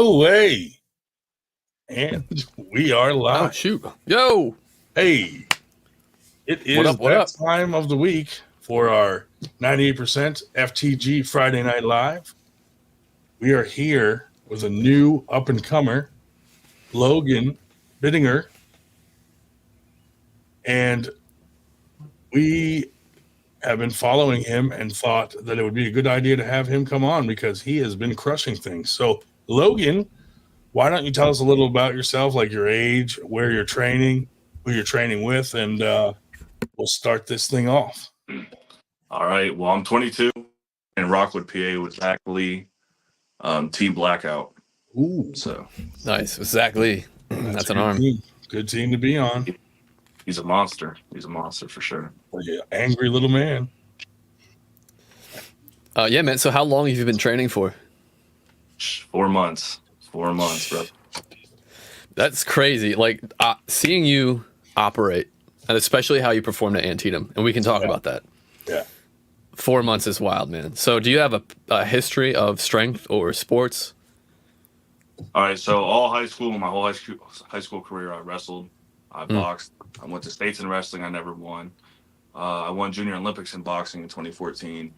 No way. And we are live. Oh, shoot. Yo. Hey. It is that time of the week for our 98% FTG Friday Night Live. We are here with a new up-and-comer, Logan Bittinger. And we have been following him and thought that it would be a good idea to have him come on because he has been crushing things. So, Logan, why don't you tell us a little about yourself, like your age, where you're training, who you're training with, and we'll start this thing off. All right. Well, I'm 22 in Rockwood, PA with Zach Lee, Team Blackout. Ooh. So nice. With Zach Lee. That's an arm. Team. Good team to be on. He's a monster. He's a monster for sure. Yeah, angry little man. Yeah, man. So how long have you been training for? 4 months. 4 months, bro. That's crazy. Like seeing you operate, and especially how you performed at Antietam, and we can talk about that. Yeah. 4 months is wild, man. So do you have a history of strength or sports? All right. So all high school, my whole high school career, I wrestled, I boxed. I went to states in wrestling. I never won. I won Junior Olympics in boxing in 2014.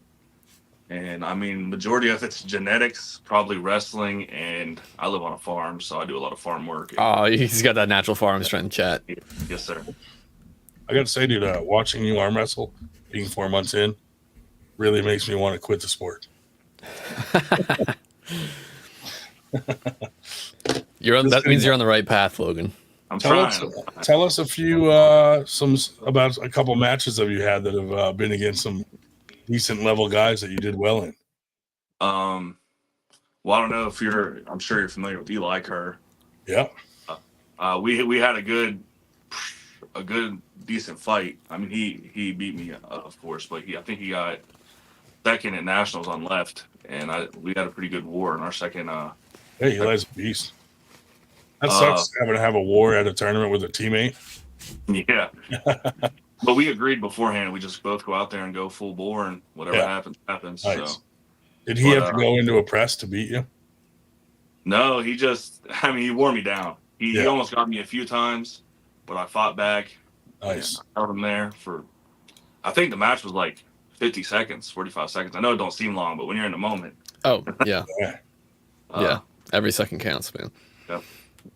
And I mean, majority of it's genetics, probably wrestling, and I live on a farm, so I do a lot of farm work. Oh, he's got that natural farm strength, chat. Yes, sir. I got to say, dude, watching you arm wrestle, being 4 months in, really makes me want to quit the sport. That means you're on the right path, Logan. Tell us a few about a couple matches that you had that have been against some decent level guys that you did well in. Well, I don't know if I'm sure you're familiar with Eli Kerr. Yeah. We had a good decent fight. I mean, he beat me, of course, but I think he got second at nationals on left, and we had a pretty good war in our second. Hey, Eli's a beast. That sucks having to have a war at a tournament with a teammate. Yeah. But we agreed beforehand. We just both go out there and go full bore, and whatever happens. Nice. So, did he have to go into a press to beat you? No, he wore me down. He almost got me a few times, but I fought back. Nice. I held him there for, I think the match was like 50 seconds, 45 seconds. I know it don't seem long, but when you're in the moment. Oh, yeah. Yeah. Every second counts, man. Yep.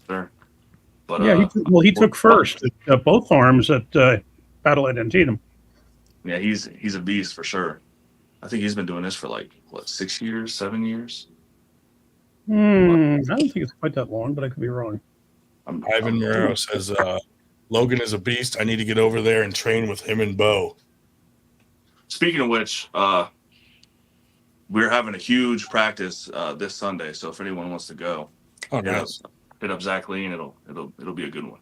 Sure. But, he took first at both arms at Battle at Antietam. Yeah, he's a beast for sure. I think he's been doing this for 6 years, 7 years. I don't think it's quite that long, but I could be wrong. Ivan Marrero says Logan is a beast. I need to get over there and train with him and Bo. Speaking of which, we're having a huge practice this Sunday. So if anyone wants to go, nice. Hit up Zach Lee, and it'll be a good one.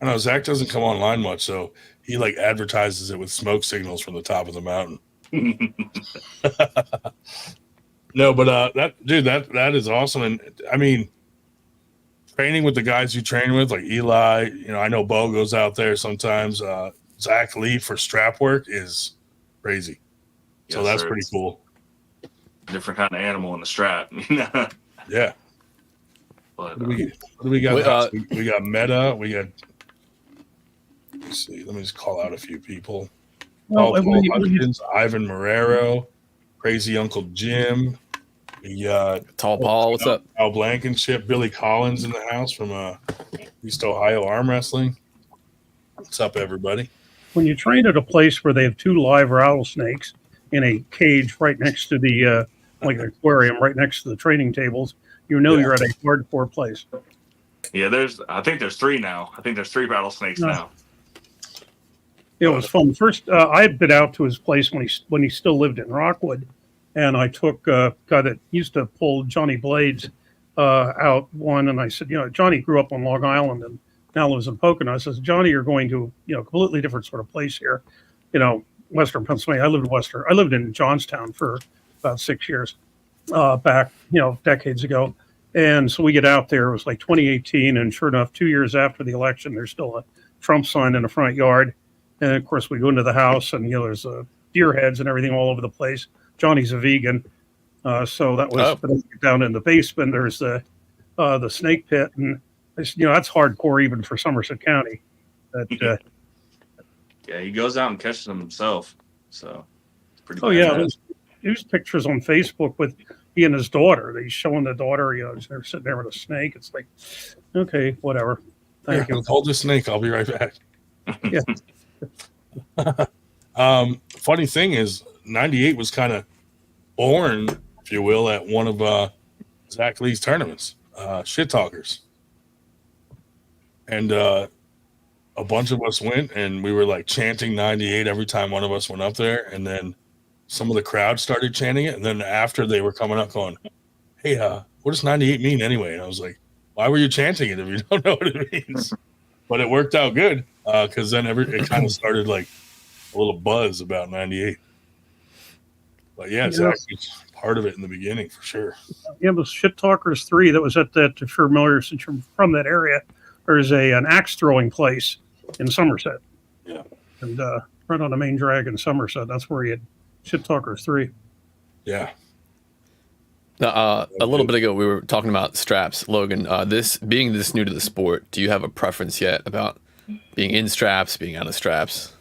I know Zach doesn't come online much, so he advertises it with smoke signals from the top of the mountain. No, but that is awesome. And I mean, training with the guys you train with, like Eli, I know Bo goes out there sometimes. Zach Lee for strap work is crazy. Yes, so that's sir. pretty cool. Different kind of animal in the strap. Yeah. But, what do we got? We got Meta. We got. Let's see. Let me just call out a few people. Paul Hudgens, Ivan Marrero, Crazy Uncle Jim. We got Tall Paul. What's up? Al Blankenship, Billy Collins in the house from East Ohio Arm Wrestling. What's up, everybody? When you train at a place where they have 2 live rattlesnakes in a cage right next to the an aquarium, right next to the training tables, you're at a hardcore place. Yeah, I think there's 3 now. I think there's 3 rattlesnakes now. It was fun. First, I had been out to his place when he still lived in Rockwood, and I took a guy that used to pull Johnny Blades out one, and I said, Johnny grew up on Long Island and now lives in Pocono. I says, Johnny, you're going to a completely different sort of place here, Western Pennsylvania. I lived in Johnstown for about 6 years back, decades ago. And so we get out there, it was like 2018, and sure enough, 2 years after the election, there's still a Trump sign in the front yard. And of course, we go into the house, and there's deer heads and everything all over the place. Johnny's a vegan, so that was down in the basement. There's the snake pit, and that's hardcore even for Somerset County. That Yeah, he goes out and catches them himself. So it's pretty yeah, badass. there's pictures on Facebook with he and his daughter. He's showing the daughter, they're sitting there with a snake. It's like, okay, whatever. Thank you. Hold the snake. I'll be right back. Yeah. Funny thing is, 98 was kind of born, if you will, at one of Zach Lee's tournaments, Shit Talkers. And a bunch of us went, and we were like chanting 98 every time one of us went up there. And then some of the crowd started chanting it. And then after, they were coming up going, hey, what does 98 mean anyway? And I was like, why were you chanting it if you don't know what it means? But it worked out good because then it kind of started like a little buzz about 98. But yeah, Zach was part of it in the beginning for sure. Yeah, it was Shit Talkers 3 that was at that, if you're familiar, since you're from that area, there's an axe throwing place in Somerset. Yeah. And right on the main drag in Somerset, that's where he had Shit Talkers 3. Yeah. Now, a little bit ago, we were talking about straps, Logan. Being this new to the sport, do you have a preference yet about being in straps, being out of straps?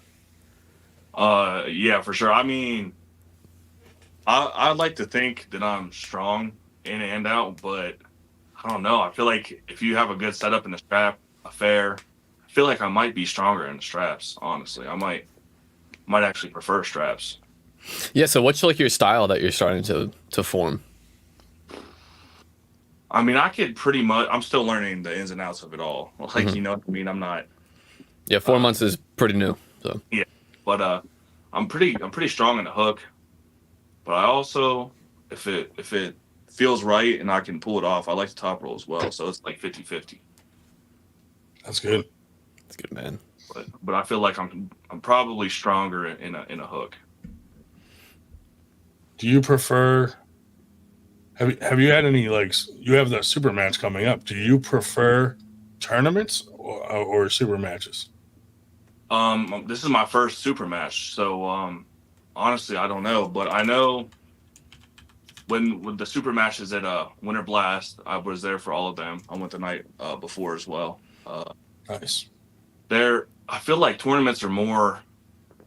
Yeah, for sure. I mean, I'd like to think that I'm strong in and out, but I don't know. I feel like if you have a good setup in the strap, I feel like I might be stronger in the straps. Honestly, I might actually prefer straps. Yeah. So, what's like your style that you're starting to form? I mean, I could pretty much. I'm still learning the ins and outs of it all. Like, you know what I mean? I'm not. Yeah, 4 months is pretty new. So yeah, but I'm pretty strong in the hook. But I also, if it feels right and I can pull it off, I like the top roll as well. So it's like 50-50. That's good. that's good, man. But I feel like I'm probably stronger in a hook. Do you prefer? Have you had any you have the super match coming up? Do you prefer tournaments or super matches? This is my first super match, so honestly, I don't know, but I know when the super matches at Winter Blast, I was there for all of them. I went the night before as well. Nice. I feel like tournaments are more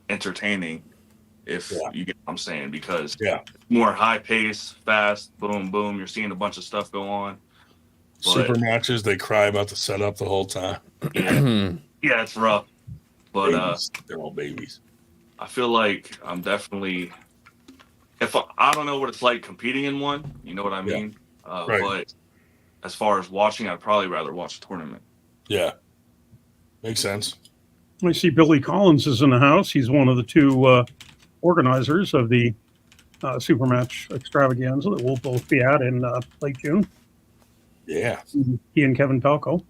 entertaining, if you get what I'm saying, because more high pace, fast, boom, boom. You're seeing a bunch of stuff go on. Super matches, they cry about the setup the whole time. Yeah, it's rough. But they're all babies. I feel like I'm definitely. If I don't know what it's like competing in one, you know what I mean. Right. But as far as watching, I'd probably rather watch a tournament. Yeah, makes sense. I see Billy Collins is in the house. He's one of the two organizers of the Supermatch Extravaganza that we'll both be at in late June. Yeah. He and Kevin Palco.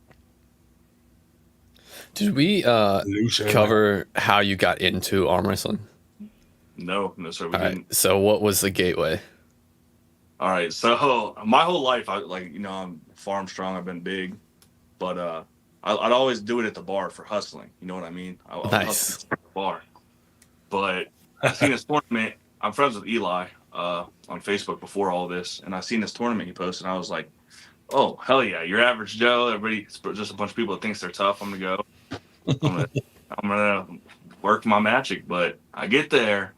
Did we cover how you got into arm wrestling? No, sir. We All didn't. right. So what was the gateway? All right. So my whole life, I'm farm strong. I've been big, but I'd always do it at the bar for hustling. You know what I mean? I Nice. at the bar. But I seen this tournament. I'm friends with Eli on Facebook before all this, and I seen this tournament he posted, and I was like, "Oh hell yeah! Your average Joe, everybody, just a bunch of people that thinks they're tough. I'm gonna go. I'm gonna work my magic." But I get there,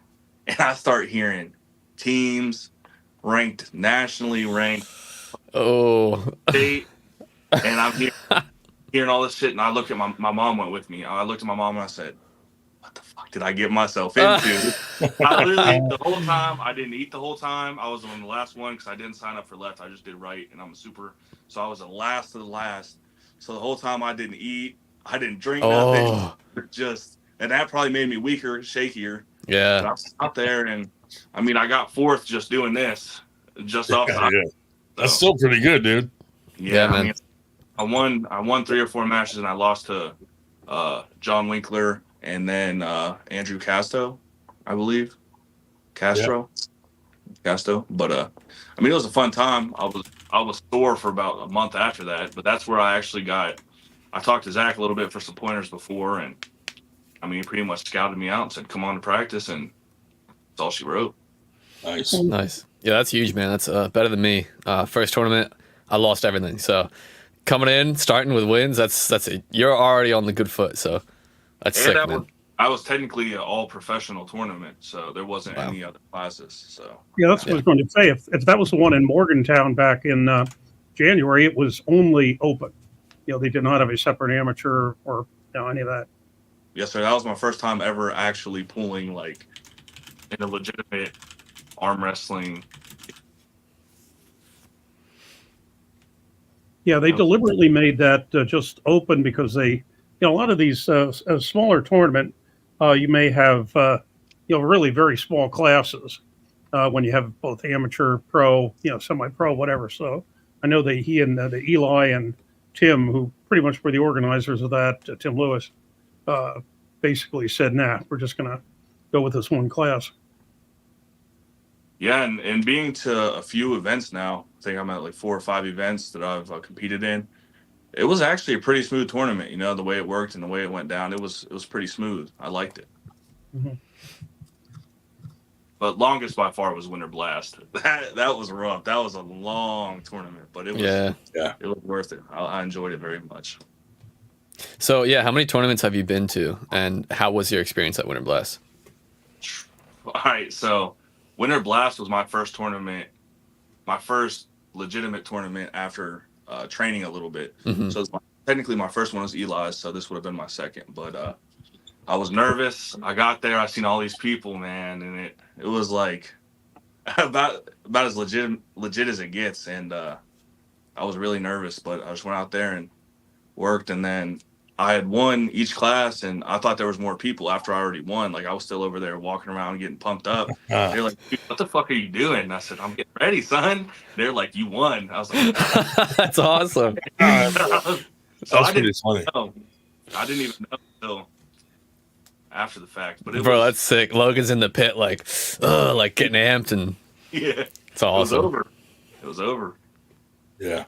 and I start hearing teams ranked nationally, ranked state, and I'm hearing all this shit. And I look at my mom went with me. I looked at my mom and I said, "What the fuck did I get myself into?" I literally the whole time I didn't eat the whole time. I was on the last one because I didn't sign up for left. I just did right, and I'm a super. So I was the last of the last. So the whole time I didn't eat, I didn't drink nothing. And that probably made me weaker, shakier. Yeah. But I was out there, and I mean, I got fourth just doing this, just off. Yeah. That's still pretty good, dude. Yeah, man. I mean, I won 3 or 4 matches, and I lost to John Winkler and then Andrew Casto, I believe. Casto. But I mean, it was a fun time. I was sore for about a month after that, but that's where I actually I talked to Zach a little bit for some pointers before, and I mean, he pretty much scouted me out and said, "Come on to practice," and that's all she wrote. Nice. Nice. Yeah, that's huge, man. That's better than me. First tournament, I lost everything. So coming in, starting with wins, that's it. You're already on the good foot. So that's And sick, man. I was technically an all professional tournament, so there wasn't Wow. any other classes. So Yeah, that's what I was going to say. If that was the one in Morgantown back in January, it was only open. They did not have a separate amateur or any of that. yes, sir. That was my first time ever actually pulling like in a legitimate arm wrestling. Yeah, they deliberately made that just open because a lot of these a smaller tournament, you may have really very small classes when you have both amateur, pro, semi-pro, whatever. So I know that he and the Eli and Tim, who pretty much were the organizers of that, Tim Lewis, basically said, "Nah, we're just gonna go with this one class." Yeah, and being to a few events now, I think I'm at like 4 or 5 events that I've competed in. It was actually a pretty smooth tournament. The way it worked and the way it went down, it was pretty smooth. I liked it. Mhm. But longest by far was Winter Blast. That was rough. That was a long tournament, but it was it was worth it. I enjoyed it very much. So yeah, how many tournaments have you been to, and how was your experience at Winter Blast? All right, so Winter Blast was my first tournament, my first legitimate tournament after training a little bit. Mm-hmm. So technically my first one was Eli's, so this would have been my second. But I was nervous. I got there, I seen all these people, man, and it was like about as legit as it gets. And I was really nervous, but I just went out there and worked, and then I had won each class, and I thought there was more people after I already won. Like I was still over there walking around getting pumped up. They're like, "Dude, what the fuck are you doing?" And I said, "I'm getting ready, son." They're like, "You won." I was like, That's awesome. so That's pretty funny. I didn't even know until after the fact. But Bro, that's sick. Logan's in the pit like getting amped, and yeah, it's awesome. It was over. Yeah.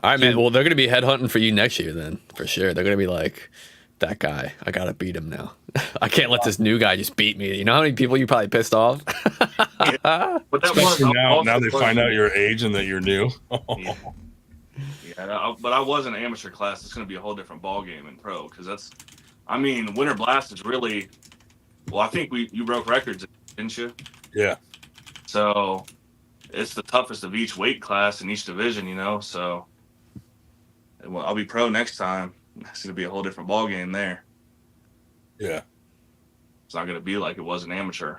All right, man. Well, they're gonna be headhunting for you next year, then for sure. They're gonna be like, that guy, I gotta beat him now. I can't let this new guy just beat me. You know how many people you probably pissed off? Yeah. But especially now they find out your age and that you're new. But I was in an amateur class. It's going to be a whole different ball game in pro because Winter Blast is really, well, I think you broke records, didn't you? Yeah. So it's the toughest of each weight class in each division, so I'll be pro next time. It's going to be a whole different ball game there. Yeah. It's not going to be like it was an amateur.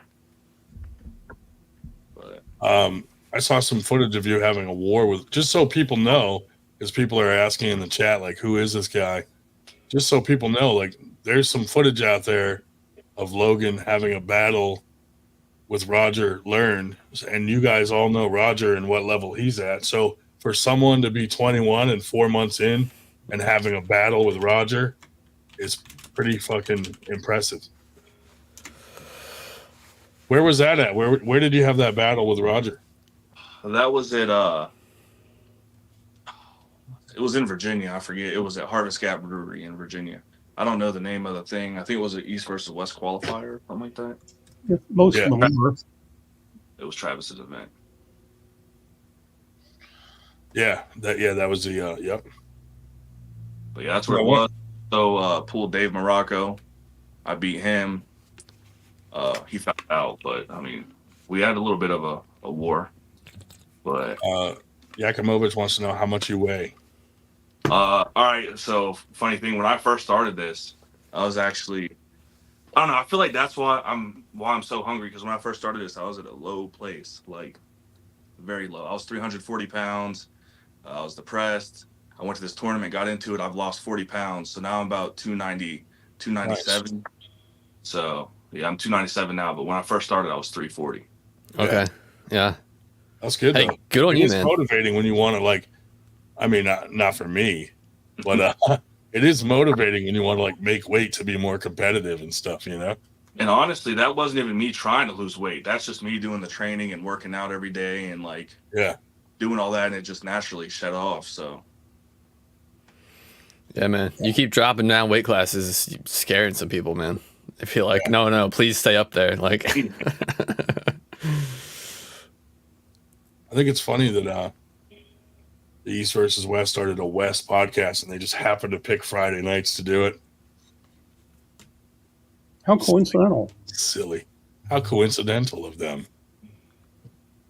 But I saw some footage of you having a war with, just so people know, because people are asking in the chat, like, who is this guy? Just so people know, like, there's some footage out there of Logan having a battle with Roger Learn, and you guys all know Roger and what level he's at. So for someone to be 21 and 4 months in and having a battle with Roger is pretty fucking impressive. Where was that at? Where did you have that battle with Roger? that was at it was in Virginia. I forget. It was at Harvest Gap Brewery in Virginia. I don't know the name of the thing. I think it was an East versus West qualifier, something like that. Most of them were. It was Travis's event. Yeah, that was the yep. But yeah, that's where it was. So pulled Dave Morocco. I beat him. He found out, but I mean, we had a little bit of a war. But Yakimovich wants to know how much you weigh. all right. So funny thing, when I first started this, I was actually, I don't know. I feel like that's why I'm so hungry, because when I first started this, I was at a low place, like very low. I was 340 pounds. I was depressed. I went to this tournament, got into it. I've lost 40 pounds. So now I'm about 290, 297. Nice. So yeah, I'm 297 now. But when I first started, I was 340. Okay. Yeah. That's good. Hey, though. Good on you, man. It's motivating when you want to, like, I mean, not for me, but it is motivating when you want to, like, make weight to be more competitive and stuff, And honestly, that wasn't even me trying to lose weight. That's just me doing the training and working out every day and like doing all that, and it just naturally shut off. So yeah, man, you keep dropping down weight classes, scaring some people, man. I feel like no, please stay up there. Like, I think it's funny that the East versus West started a West podcast, and they just happened to pick Friday nights to do it. How coincidental. Silly. How coincidental of them.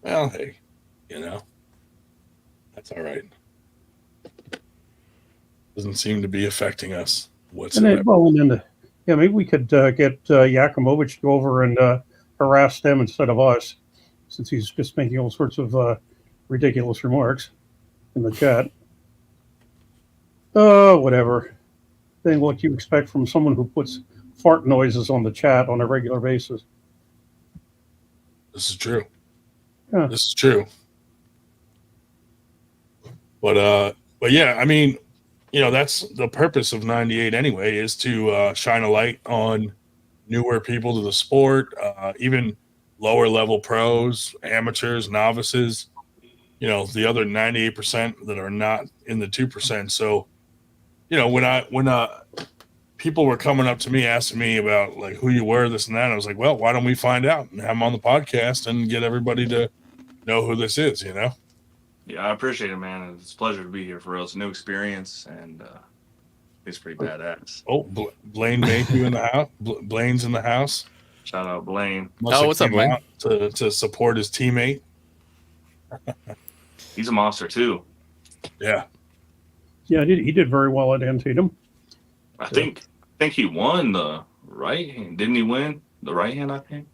Well, hey, that's all right. Doesn't seem to be affecting us whatsoever. Maybe we could get Yakimovich to go over and harass them instead of us, since he's just making all sorts of ridiculous remarks in the chat. Whatever. Then what you expect from someone who puts fart noises on the chat on a regular basis. This is true. Yeah. This is true. But yeah, I mean, that's the purpose of 98 anyway, is to shine a light on newer people to the sport, even lower level pros, amateurs, novices, the other 98% that are not in the 2%. So, when people were coming up to me asking me about like who you were, this and that, I was like, well, why don't we find out and have them on the podcast and get everybody to know who this is, Yeah, I appreciate it, man. It's a pleasure to be here for real. It's a new experience, and it's pretty badass. Oh, Blaine made you in the house. Blaine's in the house. Shout out Blaine. What's up, Blaine? To support his teammate. He's a monster too. Yeah. Yeah, he did very well at Antietam. I think he won the right hand. Didn't he win the right hand? I think.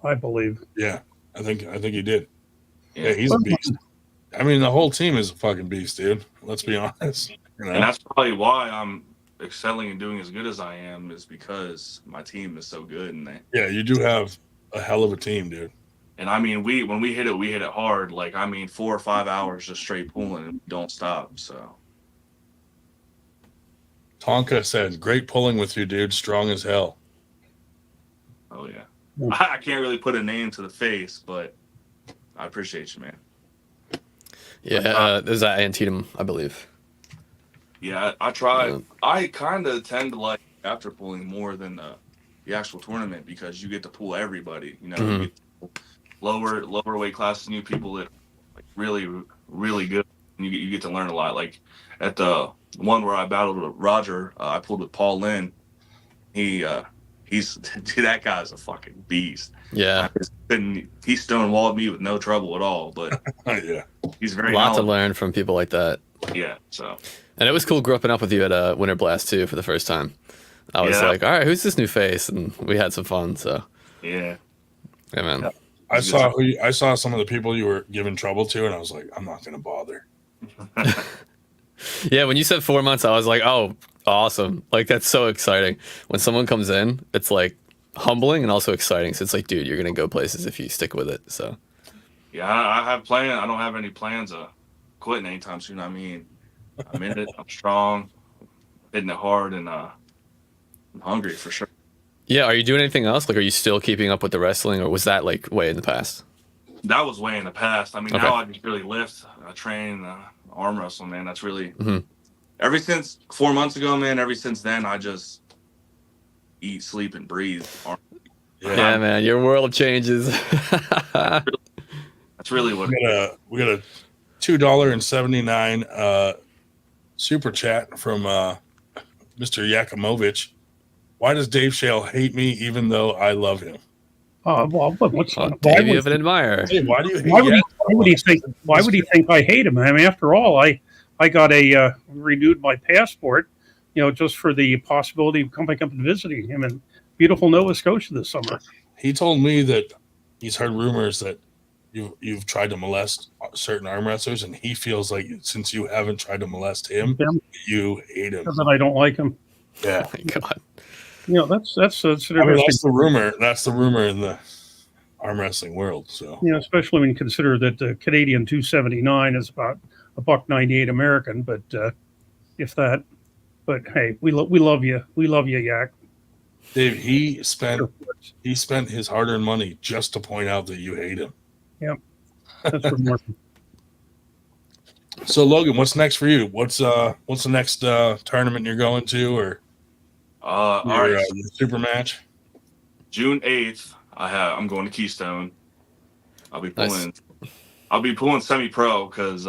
I believe. Yeah, I think he did. Yeah, he's a beast. I mean, the whole team is a fucking beast, dude. Let's be honest. And that's probably why I'm excelling and doing as good as I am, is because my team is so good. And you do have a hell of a team, dude. And I mean, when we hit it hard. Like, I mean, 4 or 5 hours just straight pulling and don't stop. So. Tonka said, "Great pulling with you, dude. Strong as hell." Oh yeah. I can't really put a name to the face, but I appreciate you, man. Yeah, there's that Antietam, I believe. Yeah, I try. I kind of tend to like after pulling more than the actual tournament, because you get to pull everybody. You get lower weight classes, new people that like really, really good. And you get to learn a lot. Like at the one where I battled with Roger, I pulled with Paul Lynn. He's dude, that guy's a fucking beast. Yeah, he stonewalled me with no trouble at all. But yeah, he's very a lot to learn from people like that. Yeah, so. And it was cool growing up with you at Winter Blast too for the first time. I was like, all right, who's this new face? And we had some fun. So yeah, man. Yeah. I saw some of the people you were giving trouble to, and I was like, I'm not going to bother. Yeah, when you said 4 months, I was like, oh, awesome. Like, that's so exciting. When someone comes in, it's like humbling and also exciting. So it's like, dude, you're going to go places if you stick with it. So yeah, I have plans. I don't have any plans of quitting anytime soon. I mean, I'm in it. I'm strong, hitting it hard, and I'm hungry for sure. Yeah, are you doing anything else? Like, are you still keeping up with the wrestling, or was that like way in the past? That was way in the past. I mean, now I just really lift, I train, arm wrestle, man. That's really ever since 4 months ago, man. Ever since then, I just eat, sleep, and breathe. Yeah, man, your world changes. That's really what we got a $2.79 super chat from Mr. Yakimovich. Why does Dave Shale hate me even though I love him? Well, what's Dave, you have an admirer. Hey, why do you hate why would he think I hate him? I mean, after all, I got a renewed my passport, just for the possibility of coming up and visiting him in beautiful Nova Scotia this summer. He told me that he's heard rumors that you've tried to molest certain arm wrestlers, and he feels like since you haven't tried to molest him, you hate him. Because I don't like him. Yeah. Oh my God. That's an interesting. That's the rumor. That's the rumor in the arm wrestling world. So especially when you consider that the Canadian 279 is about $1.98 American, but if that. But hey, we love you. We love you, Yak. Dave, he spent his hard-earned money just to point out that you hate him. Yep, that's remarkable. So Logan, what's next for you? What's the next tournament you're going to, or your super match? June 8th. I'm going to Keystone. I'll be pulling semi-pro because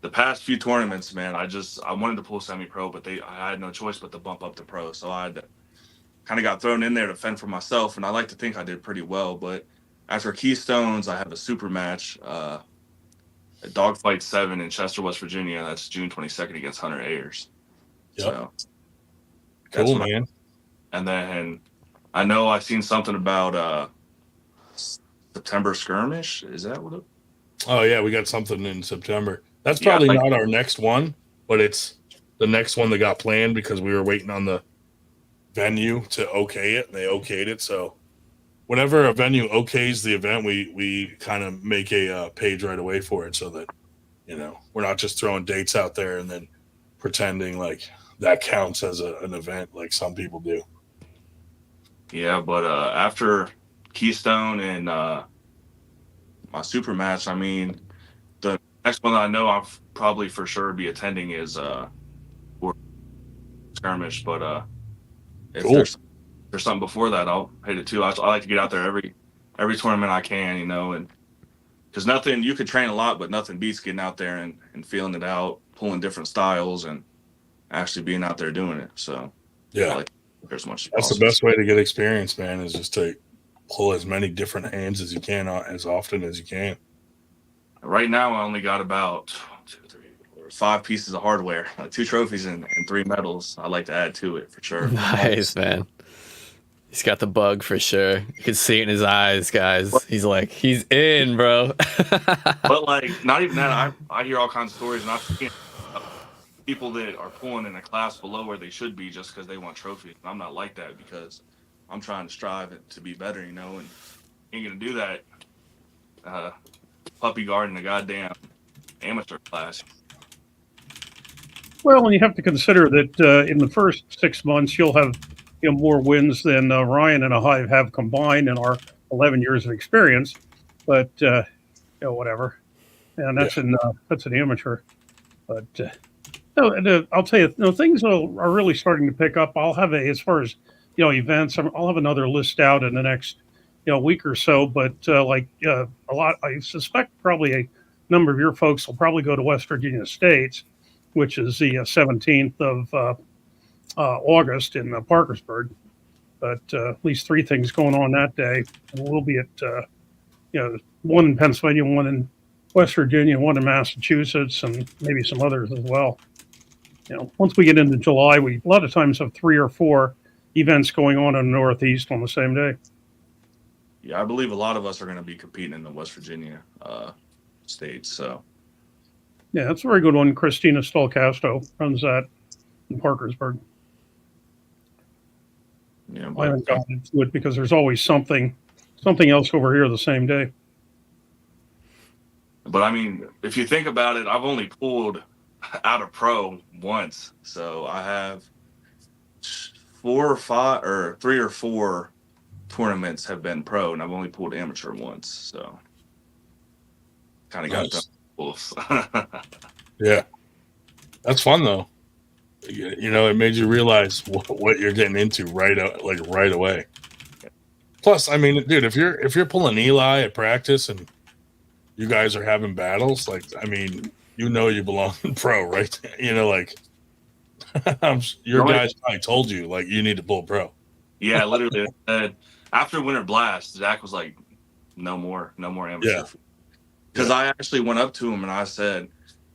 the past few tournaments, man, I wanted to pull semi-pro, but I had no choice but to bump up to pro. So I kind of got thrown in there to fend for myself, and I like to think I did pretty well. But after Keystones, I have a super match, a Dogfight 7 in Chester, West Virginia. That's June 22nd against Hunter Ayers. Yep. So that's Cool, what man. and then I know I've seen something about September skirmish. Is that what it? Oh yeah, we got something in September. That's Yeah, probably not our next one, but it's the next one that got planned because we were waiting on the venue to okay it, and they okayed it. So whenever a venue okays the event, we kind of make a page right away for it, so that we're not just throwing dates out there and then pretending like that counts as an event like some people do. Yeah, but after Keystone and my super match, I mean, the next one that I know I'll probably for sure be attending is skirmish. But if Cool. there's something before that, I'll hit it too. I like to get out there every tournament I can, and because nothing, you could train a lot, but nothing beats getting out there and feeling it out, pulling different styles, and actually being out there doing it. So Yeah, I like as much as that's possible. the best way to get experience, man, is just to pull as many different hands as you can as often as you can. Right now, I only got about 5 pieces of hardware, 2 trophies and 3 medals. I'd like to add to it for sure. Nice, man. He's got the bug for sure. You can see it in his eyes, guys. He's like, he's in, bro. But like, not even that. I hear all kinds of stories, and I've seen people that are pulling in a class below where they should be just because they want trophies. And I'm not like that because I'm trying to strive to be better, and ain't gonna do that. Puppy guard in a goddamn amateur class. Well, and you have to consider that in the first 6 months, you'll have more wins than Ryan and I have combined in our 11 years of experience. But whatever, and that's an amateur. But I'll tell you, things are really starting to pick up. I'll have as far as events. I'll have another list out in the next week or so. But a lot, I suspect probably a number of your folks will probably go to West Virginia States, which is the 17th of August in Parkersburg. But at least 3 things going on that day. And we'll be at one in Pennsylvania, one in West Virginia, one in Massachusetts, and maybe some others as well. Once we get into July, we a lot of times have 3 or 4 events going on in the Northeast on the same day. Yeah, I believe a lot of us are going to be competing in the West Virginia states. So yeah, that's a very good one. Christina Stolcasto runs that in Parkersburg. yeah, I haven't gotten into it because there's always something else over here the same day. But I mean, if you think about it, I've only pulled out of pro once, so I have 4 or 5 or 3 or 4 tournaments have been pro, and I've only pulled amateur once. So kind of got done. Yeah, that's fun though. It made you realize what you're getting into right away. Plus, I mean, dude, if you're pulling Eli at practice and you guys are having battles, like, I mean, you belong in pro, right? Your guys probably told you like you need to pull pro. Yeah, literally. After Winter Blast, Zach was like, "No more amateur." Yeah. Because I actually went up to him and I said,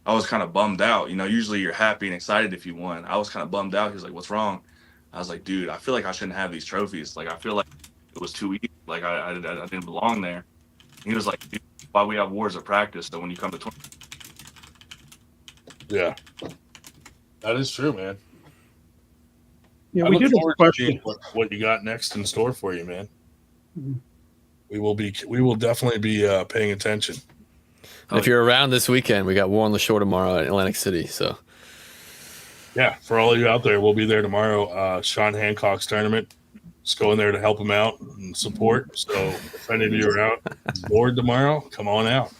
I was kind of bummed out. Usually you're happy and excited if you won. I was kind of bummed out. He was like, "What's wrong?" I was like, "Dude, I feel like I shouldn't have these trophies. Like, I feel like it was too easy. Like, I didn't belong there." And he was like, "Dude, why we have wars of practice? So when you come to tournament." Yeah, that is true, man. Yeah, we did a question. What you got next in store for you, man? Mm-hmm. We will definitely be paying attention. If you're around this weekend, we got War on the Shore tomorrow in Atlantic City. So yeah, for all of you out there, we'll be there tomorrow. Sean Hancock's tournament. Just go in there to help him out and support. So if any of you are out bored tomorrow, come on out.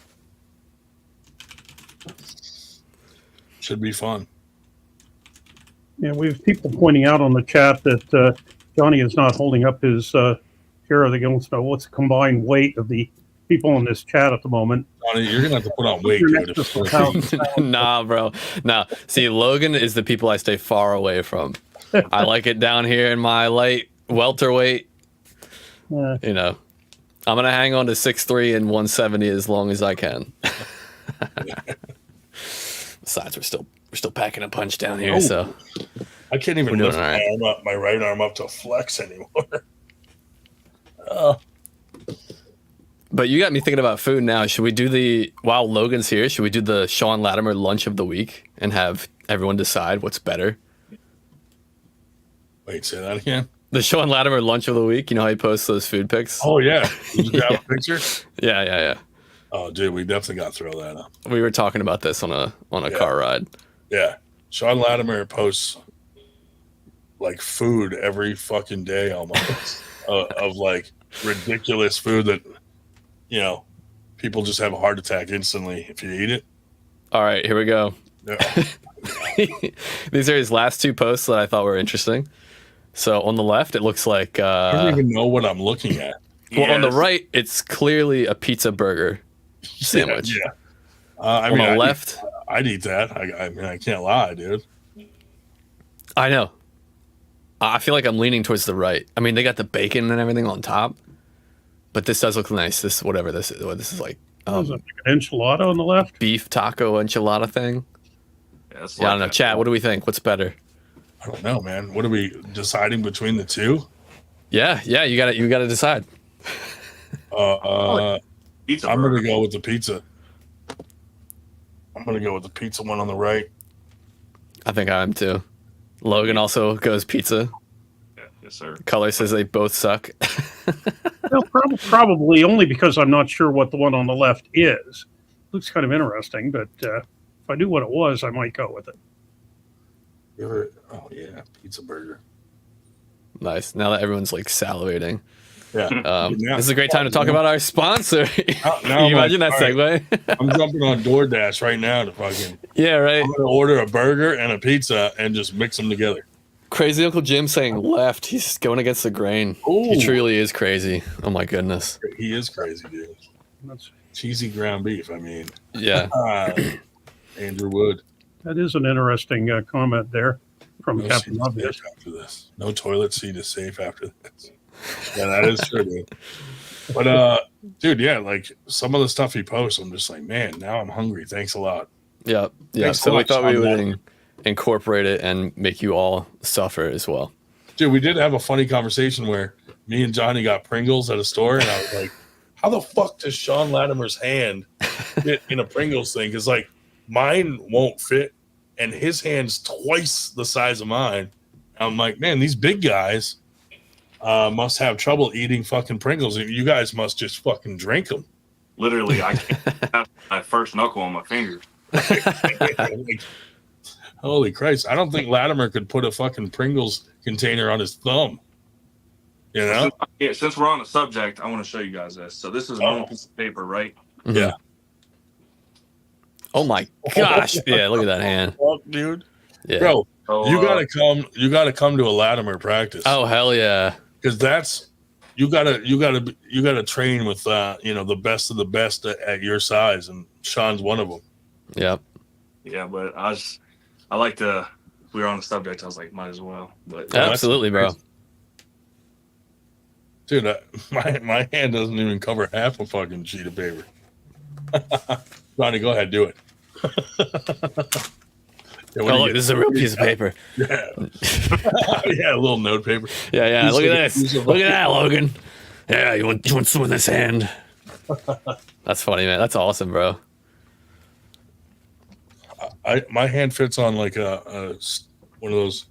Should be fun. Yeah, we have people pointing out on the chat that Johnny is not holding up his share of the what's the combined weight of the people in this chat at the moment. Johnny, you're gonna have to put on weight, Your dude. next if is you're- the Nah, bro. Nah. See, Logan is the people I stay far away from. I like it down here in my light welterweight. You know, I'm gonna hang on to 6'3" and 170 as long as I can. Besides, we're still packing a punch down here, so I can't even We're lift doing all my right. arm up, my right arm up to flex anymore. But you got me thinking about food now. Should we do while Logan's here, should we do the Sean Latimer lunch of the week and have everyone decide what's better? Wait, say that again. The Sean Latimer lunch of the week, you know how he posts those food pics? Oh yeah, did you grab a picture? Yeah. Oh, dude, we definitely got to throw that up. We were talking about this on a car ride. Yeah, Sean Latimer posts like food every fucking day almost of like ridiculous food that people just have a heart attack instantly if you eat it. All right, here we go. Yeah. These are his last two posts that I thought were interesting. So on the left, it looks like I don't even know what I'm looking at. well, on the right, it's clearly a pizza burger sandwich. Yeah. On the left, I'd eat that. I mean, I can't lie, dude. I know. I feel like I'm leaning towards the right. I mean, they got the bacon and everything on top, but this does look nice. This whatever this is. What this is like? There's an enchilada on the left. Beef taco enchilada thing. Yeah, I don't know. Chat. What do we think? What's better? I don't know, man. What are we deciding between the two? Yeah. You gotta decide. Pizza I'm burger. gonna go with the pizza. I'm gonna go with the pizza one on the right. I think I am too. Logan also goes pizza. Yeah, yes, sir. Color says they both suck. Well, probably only because I'm not sure what the one on the left is. Looks kind of interesting, but if I knew what it was, I might go with it. Oh yeah, pizza burger. Nice. Now that everyone's like salivating. Yeah. This is a great time to talk about our sponsor. Now Can you imagine that all right, segue? I'm jumping on DoorDash right now to fucking. Yeah, right. I'm gonna order a burger and a pizza and just mix them together. Crazy Uncle Jim saying left. He's going against the grain. Ooh. He truly is crazy. Oh my goodness. He is crazy, dude. That's, Cheesy ground beef. I mean, Yeah. Andrew Wood. that is an interesting comment there from No Captain seat is Obvious. safe after this. No toilet seat is safe after this. Yeah, that is true, dude. But dude, yeah, like some of the stuff he posts, I'm just like, man, now I'm hungry. Thanks a lot. Yeah. Thanks So a we lot, thought we Sean would Latimer. incorporate it and make you all suffer as well. Dude, we did have a funny conversation where me and Johnny got Pringles at a store, and I was like, how the fuck does Sean Latimer's hand fit in a Pringles thing? Because like mine won't fit, and his hand's twice the size of mine. I'm like, man, these big guys must have trouble eating fucking Pringles. You guys must just fucking drink them. Literally, I can't have my first knuckle on my fingers. Like, holy Christ. I don't think Latimer could put a fucking Pringles container on his thumb. You know? Yeah, since we're on the subject, I want to show you guys this. So this is a normal piece of paper, right? Mhm. Yeah. Oh my gosh. Yeah, look at that hand. Fuck, dude. Yeah. Bro, So, you gotta come to a Latimer practice. Oh hell yeah. Because that's you gotta train with the best of the best at your size, and Sean's one of them. Yep. yeah, but we were on the subject. I was like, might as well. But Absolutely, bro. Dude, my hand doesn't even cover half a fucking sheet of paper. Johnny, go ahead, do it. Yeah, Oh, what do you look, get? this is a real piece of paper. Yeah. Yeah, a little note paper. Yeah. Piece Look of- at piece this. of- Look at that, Logan. Yeah, you want some of this hand? That's funny, man. That's awesome, bro. My hand fits on like one of those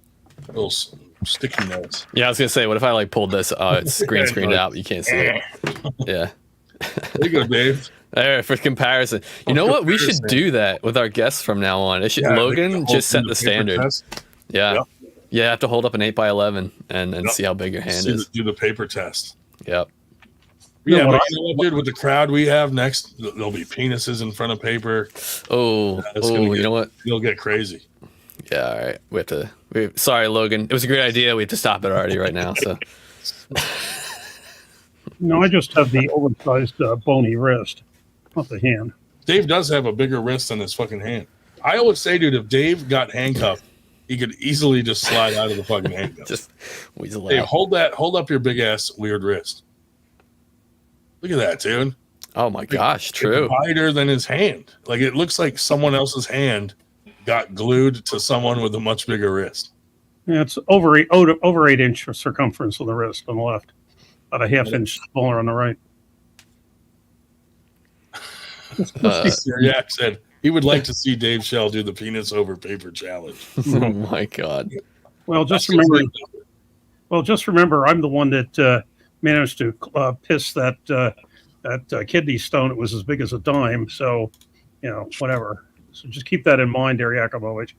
little sticky notes. Yeah, I was gonna say, what if I like pulled this? Oh, it's screened out. You can't see it. Yeah. There you go, Dave. There for comparison. You know what? We should do that with our guests from now on. It should, Yeah, Logan like just set the the paper standard. test. Yeah. Yep. Yeah, you have to hold up an 8x11 and Yep. see how big your hand is. Do the paper test. Yep. Yeah, what but you know what, dude? With the crowd we have next, there'll be penises in front of paper. Oh, That's gonna you get- know what? You'll get crazy. Yeah, all right. We have to. Sorry, Logan. It was a great idea. We have to stop it already right now. So No, I just have the oversized bony wrist, not the hand. Dave does have a bigger wrist than his fucking hand. I always say, dude, if Dave got handcuffed, he could easily just slide out of the fucking handcuffs. Just weasel Dave, out. hold up your big ass weird wrist. Look at that, dude. Oh my gosh, true. It's wider than his hand. Like it looks like someone else's hand got glued to someone with a much bigger wrist. Yeah, it's over 8-inch circumference of the wrist on the left, about a half-inch smaller on the right. Yak said he would like to see Dave Shell do the penis over paper challenge. Oh my god. Well, just remember, I'm the one that managed to piss that kidney stone. It was as big as a dime. So, whatever. So just keep that in mind, there, Yakumovich.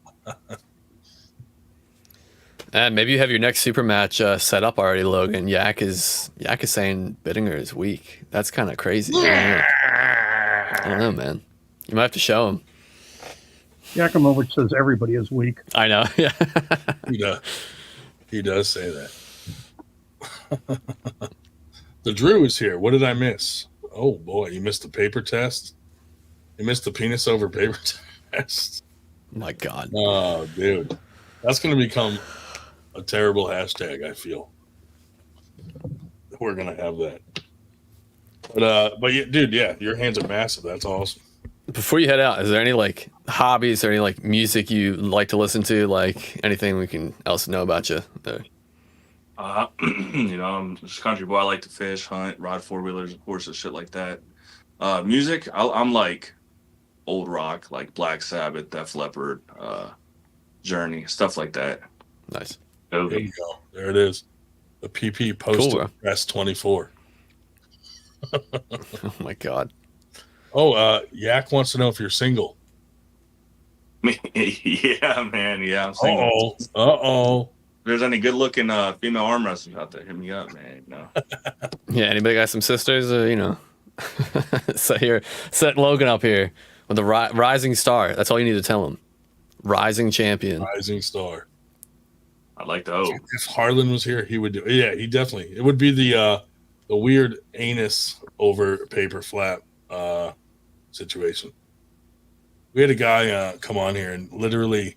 And maybe you have your next super match set up already, Logan. Yak is saying Bittinger is weak. That's kind of crazy. I don't know, man. You might have to show him. Yakumovich says everybody is weak. I know. Yeah. He does say that. The Drew is here. What did I miss? Oh boy, you missed the paper test. You missed the penis over paper test. My God. Oh, dude, that's going to become a terrible hashtag. I feel we're going to have that. But yeah, dude, yeah, your hands are massive. That's awesome. Before you head out, is there any like hobbies or any like music you like to listen to? Like anything we can else know about you there? I'm just a country boy. I like to fish, hunt, ride 4-wheelers, horses, shit like that. Music, I'm like old rock, like Black Sabbath, Def Leppard, Journey, stuff like that. Nice. There you go. There it is. The PP posted press 24. Oh my God. Oh, Yak wants to know if you're single. Yeah, man. Yeah, I'm single. Uh-oh. If there's any good-looking female arm wrestlers out there, hit me up, man. Yeah, anybody got some sisters? Set Logan up here with a rising star. That's all you need to tell him. Rising champion. Rising star. I'd like to hope. If Harlan was here, he would do it. Yeah, he definitely. It would be the weird anus over paper flap situation. We had a guy come on here and literally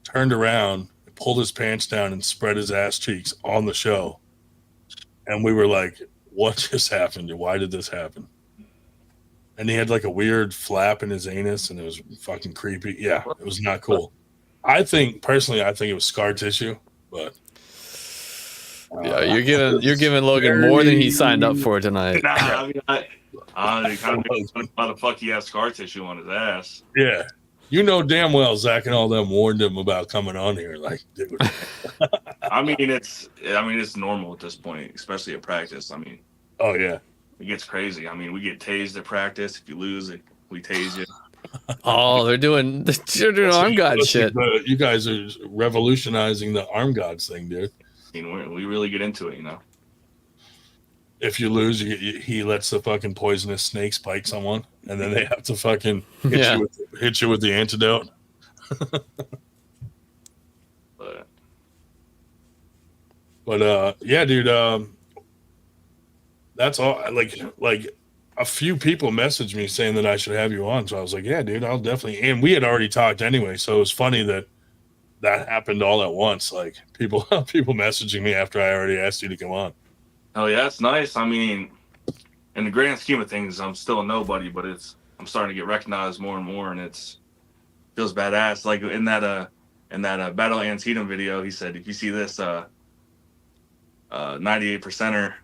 turned around, pulled his pants down, and spread his ass cheeks on the show. And we were like, what just happened? Why did this happen? And he had like a weird flap in his anus, and it was fucking creepy. Yeah, it was not cool. Personally, I think it was scar tissue, but yeah, you're giving Logan more than he signed up for tonight. Nah, I mean, kind of why the fuck he has scar tissue on his ass. Yeah. You know damn well Zach and all them warned him about coming on here. Like, dude. I mean, it's normal at this point, especially at practice. I mean, oh yeah, it gets crazy. I mean, we get tased at practice. If you lose it, we tase you. Oh, they're doing arm god shit. You guys are revolutionizing the arm gods thing, dude. I mean, we really get into it, If you lose, he lets the fucking poisonous snakes bite someone, and then they have to fucking hit you with the antidote. But yeah, dude, that's all. Like a few people messaged me saying that I should have you on, so I was like, yeah, dude, I'll definitely. And we had already talked anyway, so it was funny that happened all at once. Like people messaging me after I already asked you to come on. Oh yeah, it's nice. I mean, in the grand scheme of things, I'm still a nobody, but I'm starting to get recognized more and more, and feels badass. Like in that Battle Antietam video, he said, if you see this 98%er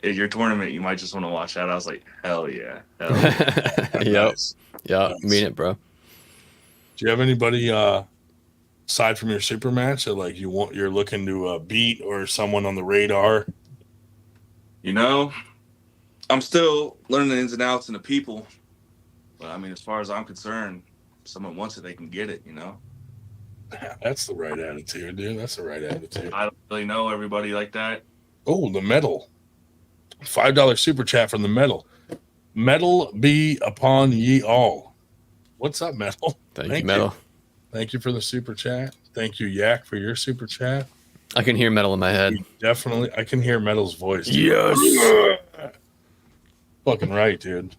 at your tournament, you might just want to watch that. I was like, hell yeah. Yep. Nice. Yeah, Nice. mean it, bro. Do you have anybody aside from your super match that like you're looking to beat, or someone on the radar? I'm still learning the ins and outs and the people. But I mean, as far as I'm concerned, if someone wants it, they can get it, Yeah, that's the right attitude, dude. That's the right attitude. I don't really know everybody like that. Oh, the medal. $5 super chat from the medal. Medal be upon ye all. What's up, medal? Thank you, Metal. Thank you for the super chat. Thank you, Yak, for your super chat. I can hear Metal in my head. Definitely, I can hear Metal's voice. Yes. Fucking right, dude.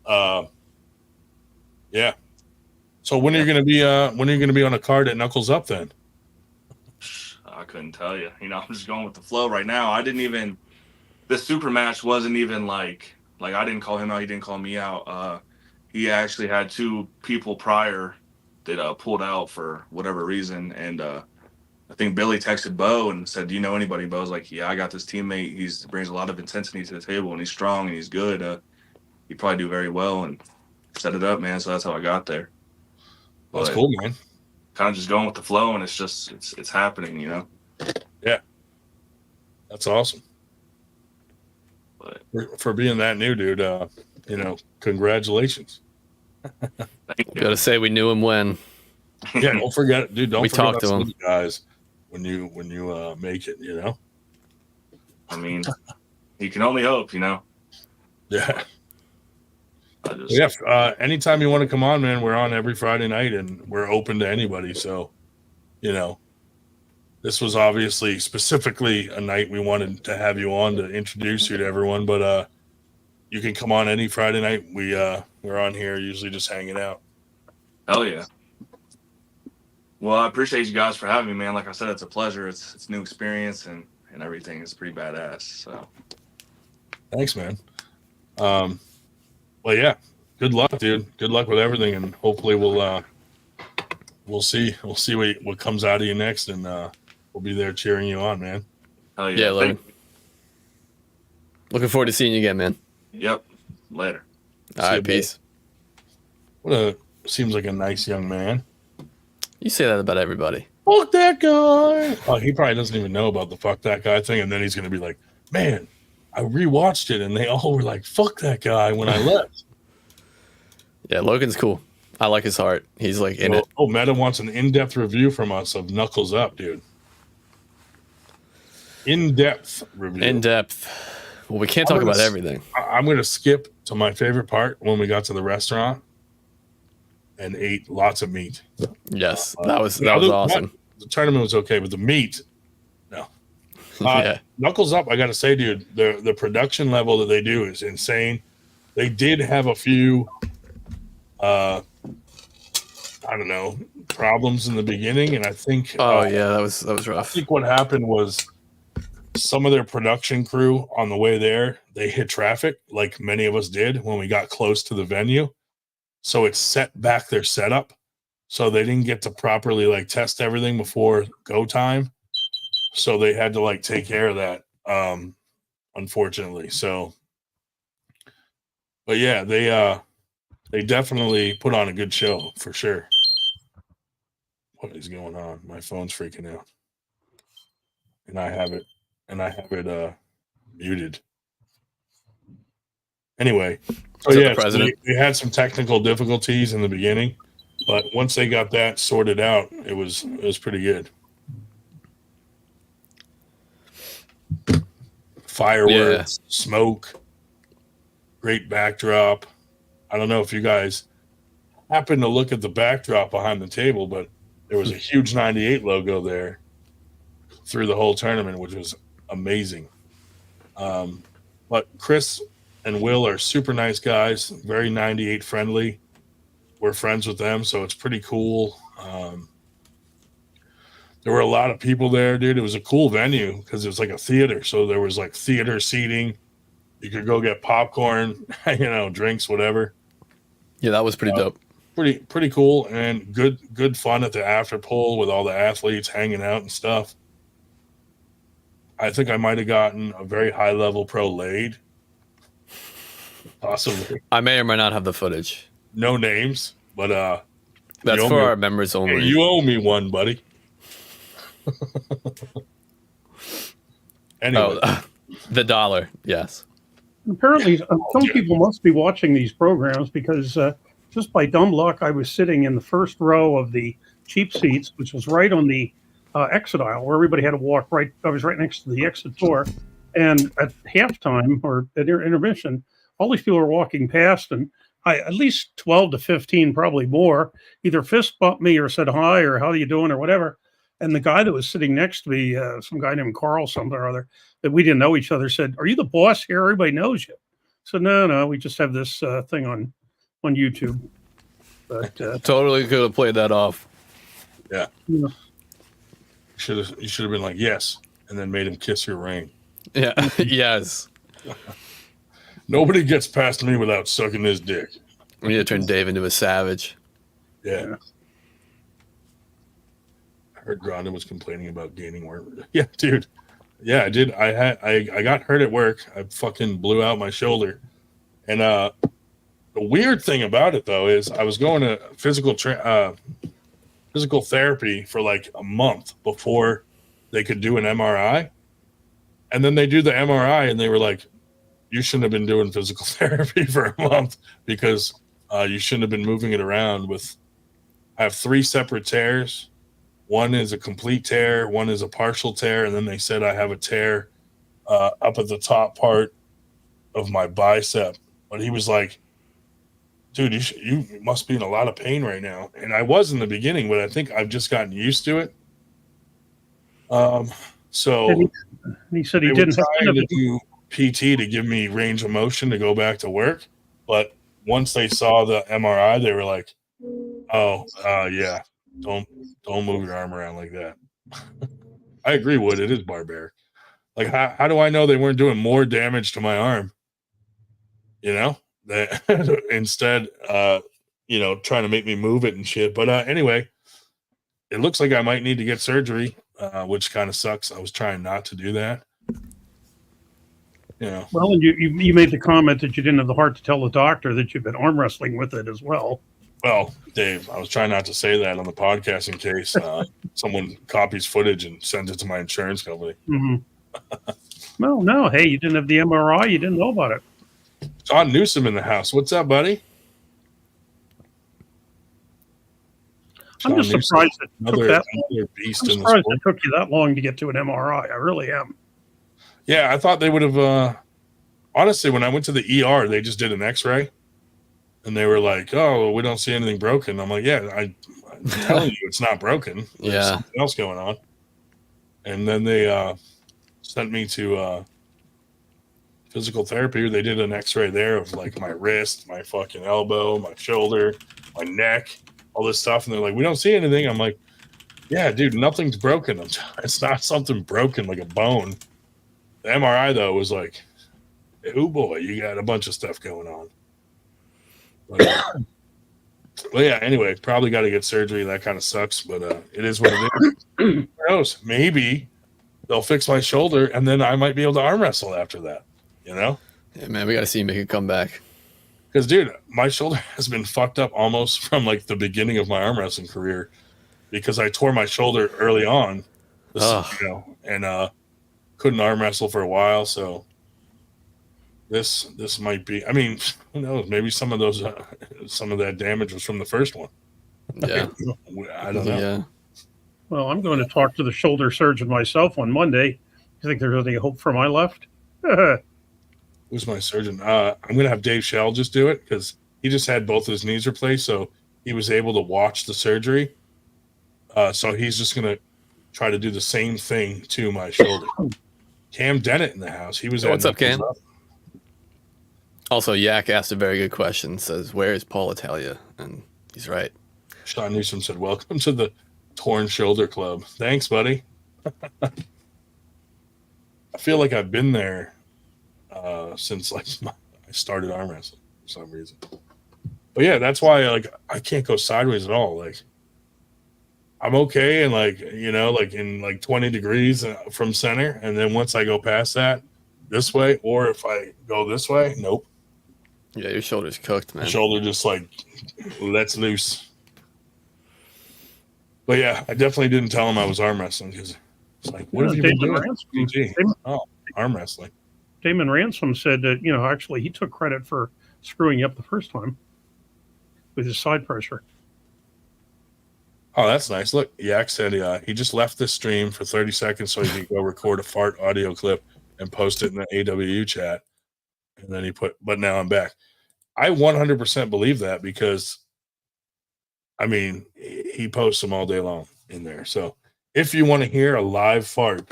Yeah. So when are you gonna be on a card at Knuckles Up then? I couldn't tell you. I'm just going with the flow right now. I didn't even. The super match wasn't even like I didn't call him out. He didn't call me out. He actually had two people prior that pulled out for whatever reason, and I think Billy texted Bo and said, "Do you know anybody?" Bo's like, "Yeah, I got this teammate. He brings a lot of intensity to the table, and he's strong and he's good. He'd probably do very well." And set it up, man. So that's how I got there. That's cool, man. Kind of just going with the flow, and it's happening, Yeah, that's awesome. But for being that new, dude, congratulations. Gotta say, we knew him when. Yeah, don't forget it, dude. Don't We forget talked to him, guys, when you make it. I mean, you can only hope, Yeah. Yeah. Anytime you want to come on, man, we're on every Friday night, and we're open to anybody. So, this was obviously specifically a night we wanted to have you on to introduce you to everyone, but you can come on any Friday night. We're on here usually just hanging out. Hell yeah. Well, I appreciate you guys for having me, man. Like I said, it's a pleasure. It's new experience and everything. It's pretty badass. So thanks, man. Well, yeah, good luck, dude. Good luck with everything, and hopefully we'll see what comes out of you next, and we'll be there cheering you on, man. Hell yeah, Logan. Looking forward to seeing you again, man. Yep. Later. All right, peace. Seems like a nice young man. You say that about everybody. Fuck that guy. Oh, he probably doesn't even know about the fuck that guy thing, and then he's gonna be like, man, I rewatched it, and they all were like, fuck that guy when I left. Yeah, Logan's cool. I like his heart. He's like in it. Oh, Meta wants an in-depth review from us of Knuckles Up, dude. In-depth review. In-depth. Well, we can't talk about everything. I'm going to skip to my favorite part when we got to the restaurant and ate lots of meat. Yes, that was awesome. The tournament was okay, but the meat, no. Yeah. Knuckles Up, I got to say, dude, the production level that they do is insane. They did have a few, I don't know, problems in the beginning, and I think. That was rough. I think what happened was some of their production crew on the way there, they hit traffic like many of us did when we got close to the venue. So it set back their setup. So they didn't get to properly test everything before go time. So they had to take care of that, unfortunately. So, but yeah, they definitely put on a good show for sure. What is going on? My phone's freaking out. And I have it muted. Anyway, so yeah, they had some technical difficulties in the beginning, but once they got that sorted out, it was pretty good. Fireworks, smoke, great backdrop. I don't know if you guys happen to look at the backdrop behind the table, but there was a huge 98 logo there through the whole tournament, which was amazing. But Chris and Will are super nice guys, very 98 friendly. We're friends with them, so it's pretty cool. There were a lot of people there, dude. It was a cool venue because it was like a theater. So there was theater seating. You could go get popcorn, drinks, whatever. Yeah, that was pretty dope. Pretty cool, and good fun at the after pool with all the athletes hanging out and stuff. I think I might have gotten a very high level pro laid. Possibly. I may or may not have the footage. No names, but that's for our members only. Hey, you owe me one, buddy. Anyway, the $1, yes. Apparently, some people must be watching these programs because just by dumb luck, I was sitting in the first row of the cheap seats, which was right on the exit aisle where everybody had to walk right. I was right next to the exit door. And at halftime or at intermission, all these people were walking past, and at least 12 to 15, probably more, either fist bumped me or said hi or how are you doing or whatever. And the guy that was sitting next to me, some guy named Carl something or other, that we didn't know each other, said, "Are you the boss here? Everybody knows you." So no, we just have this thing on YouTube. But Totally could have played that off. Yeah. Yeah. You should have been like, yes, and then made him kiss your ring. Yeah. Yes. Nobody gets past me without sucking his dick. We need to turn Dave into a savage. Yeah. I heard Gronda was complaining about gaining weight. Yeah, dude. Yeah, I did. I got hurt at work. I fucking blew out my shoulder. And the weird thing about it though is I was going to physical therapy for like a month before they could do an MRI. And then they do the MRI and they were like, you shouldn't have been doing physical therapy for a month because you shouldn't have been moving it around I have 3 separate tears. One is a complete tear, one is a partial tear, and then they said I have a tear up at the top part of my bicep. But he was like, dude, you must be in a lot of pain right now. And I was in the beginning, but I think I've just gotten used to it. So and he said he didn't have to do PT to give me range of motion to go back to work. But once they saw the MRI, they were like, oh, yeah, don't move your arm around like that. I agree, Wood. It is barbaric. Like, how do I know they weren't doing more damage to my arm? You know, instead, trying to make me move it and shit. But anyway, it looks like I might need to get surgery, which kind of sucks. I was trying not to do that. Well, and you made the comment that you didn't have the heart to tell the doctor that you've been arm wrestling with it as well. Well, Dave, I was trying not to say that on the podcast in case someone copies footage and sends it to my insurance company. Mm-hmm. Well, no. Hey, you didn't have the MRI. You didn't know about it. John Newsom in the house. What's up, buddy? I'm just surprised it took that long. Beast I'm surprised it took you that long to get to an MRI. I really am. Yeah, I thought they would have. Honestly, when I went to the ER, they just did an X-ray, and they were like, "Oh, we don't see anything broken." I'm like, "Yeah, I'm telling you, it's not broken. There's something else going on." And then they sent me to physical therapy. They did an X-ray there of like my wrist, my fucking elbow, my shoulder, my neck, all this stuff, and they're like, "We don't see anything." I'm like, "Yeah, dude, nothing's broken. It's not something broken like a bone." The MRI though was like, "Oh boy, you got a bunch of stuff going on." But yeah, anyway, probably got to get surgery. That kind of sucks, but it is what it is. Who knows? Maybe they'll fix my shoulder, and then I might be able to arm wrestle after that. You know? Yeah, man, we got to see you make a comeback. Because, dude, my shoulder has been fucked up almost from like the beginning of my arm wrestling career because I tore my shoulder early on, and couldn't arm wrestle for a while. So this might be. I mean, who knows? Maybe some of that damage was from the first one. Yeah, I don't know. Yeah. Well, I'm going to talk to the shoulder surgeon myself on Monday. You think there's any hope for my left? Who's my surgeon? I'm going to have Dave Shell just do it because he just had both his knees replaced, so he was able to watch the surgery. So he's just going to try to do the same thing to my shoulder. Cam Dennett in the house. He was. What's up, Cam? Also, Yak asked a very good question. Says, "Where is Paul Italia?" And he's right. Sean Newsom said, "Welcome to the Torn Shoulder Club." Thanks, buddy. I feel like I've been there since like I started arm wrestling for some reason. But yeah, that's why I can't go sideways at all. Like I'm okay and like in 20 degrees from center, and then once I go past that this way, or if I go this way, nope. Yeah, your shoulder's cooked, man. My shoulder just like lets loose. But yeah, I definitely didn't tell him I was arm wrestling because it's like, what have you been doing? Arm wrestling. Damon Ransom said that, actually he took credit for screwing you up the first time with his side pressure. Oh, that's nice. Look, Yak said he just left the stream for 30 seconds so he could go record a fart audio clip and post it in the AWU chat. And then but now I'm back. I 100% believe that because, I mean, he posts them all day long in there. So if you want to hear a live fart,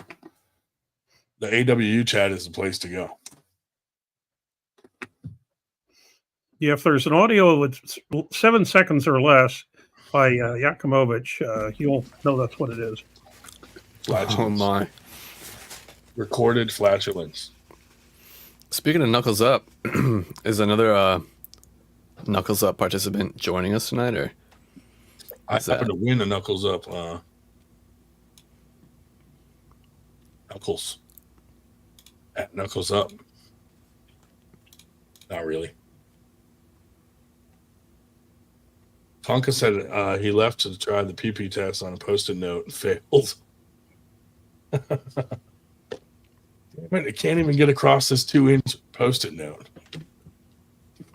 the AWU chat is the place to go. Yeah, if there's an audio with 7 seconds or less by Yakimovich, you'll know that's what it is. Flatulence. Oh my! Recorded flatulence. Speaking of Knuckles Up, is another Knuckles Up participant joining us tonight, or I happen to win a Knuckles Up. Knuckles. At Knuckles Up. Not really. Tonka said he left to try the PP test on a Post-it note and failed. It can't even get across this 2-inch Post-it note.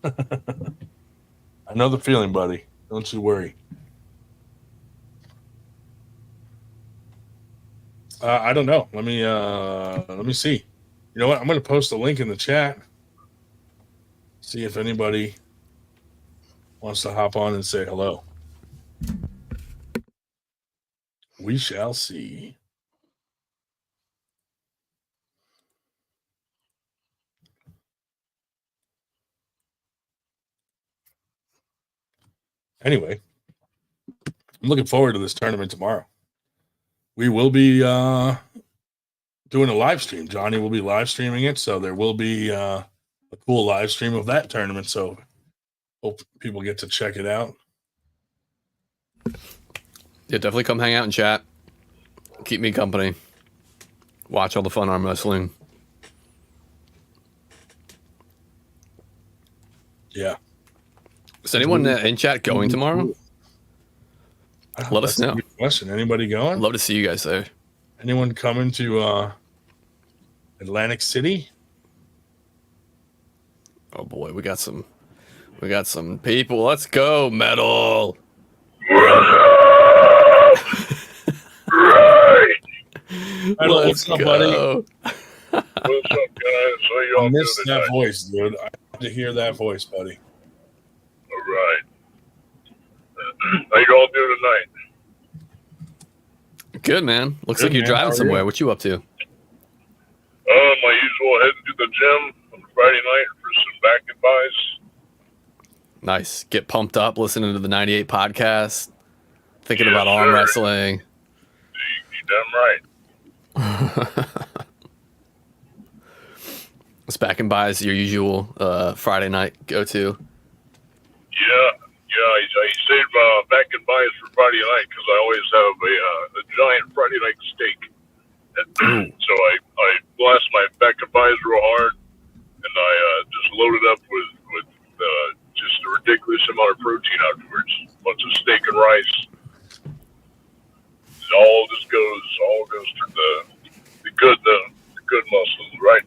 I know the feeling, buddy. Don't you worry. I don't know. Let me see. You know what? I'm going to post a link in the chat. See if anybody wants to hop on and say hello. We shall see. Anyway, I'm looking forward to this tournament tomorrow. We will be doing a live stream. Johnny will be live streaming it, so there will be a cool live stream of that tournament. So hope people get to check it out. Yeah, definitely come hang out and chat. Keep me company. Watch all the fun arm wrestling. Yeah. Is anyone in chat going tomorrow? Let us know. Good question. Anybody going? I'd love to see you guys there. Anyone coming to Atlantic City? Oh boy, we got some people. Let's go, metal. What's up, buddy? What's up, guys? How I y'all missed doing that tonight? voice, dude. I had to hear that voice, buddy. All right. How you all doing tonight? Good, man. Looks Good, like you're man. driving How are somewhere. you? What you up to? My usual heading to the gym on Friday night for some back and buys. Nice. Get pumped up, listening to the 98 podcast, thinking Yes, about arm sir. wrestling. You damn right. It's back and buys your usual Friday night go-to. Yeah. I save back and buys for Friday night because I always have a giant Friday night steak. So I blast my back and buys real hard, and I just load it up with just a ridiculous amount of protein afterwards. A bunch of steak and rice. It all goes to the good muscles, right?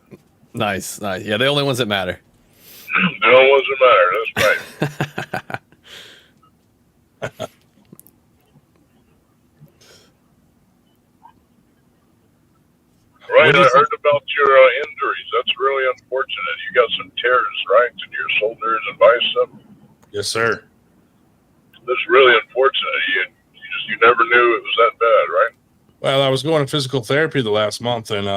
Nice. Yeah, the only ones that matter. The only ones that matter. That's right. Right, What do I you heard about your injuries. That's really unfortunate. You got some tears, right, in your shoulders and bicep. Yes, sir. That's really unfortunate. You never knew it was that bad, right? Well, I was going to physical therapy the last month, and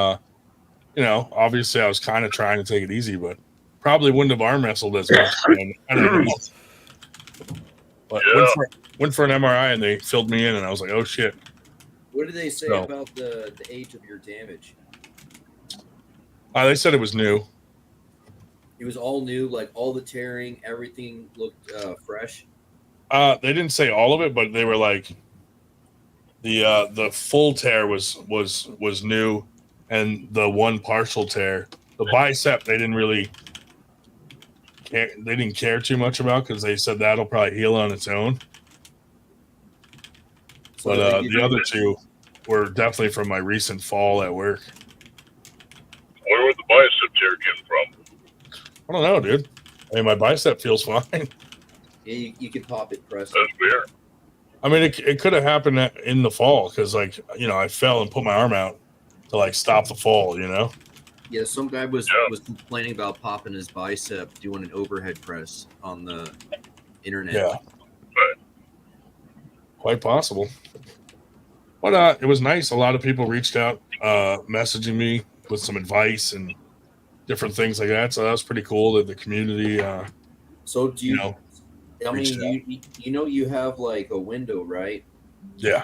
obviously I was kind of trying to take it easy, but probably wouldn't have arm wrestled as much. And I don't know. But Yeah. went for an MRI, and they filled me in, and I was like, oh shit. What did they say No. about the age of your damage? They said it was new. It was all new, like all the tearing, everything looked fresh. They didn't say all of it, but they were like the full tear was new, and the one partial tear, the bicep, they didn't really care. They didn't care too much about because they said that'll probably heal on its own. So But they did- the other two were definitely from my recent fall at work. Where would the bicep tear came from? I don't know, dude. I mean, my bicep feels fine. yeah, you could pop it, press it. That's weird. I mean, it could have happened in the fall because, I fell and put my arm out to stop the fall. Yeah, some guy was Yeah. complaining about popping his bicep doing an overhead press on the internet. Yeah, quite possible. But it was nice. A lot of people reached out, messaging me with some advice and different things like that. So that was pretty cool that the community So do you? I reached mean, you have like a window, right? Yeah.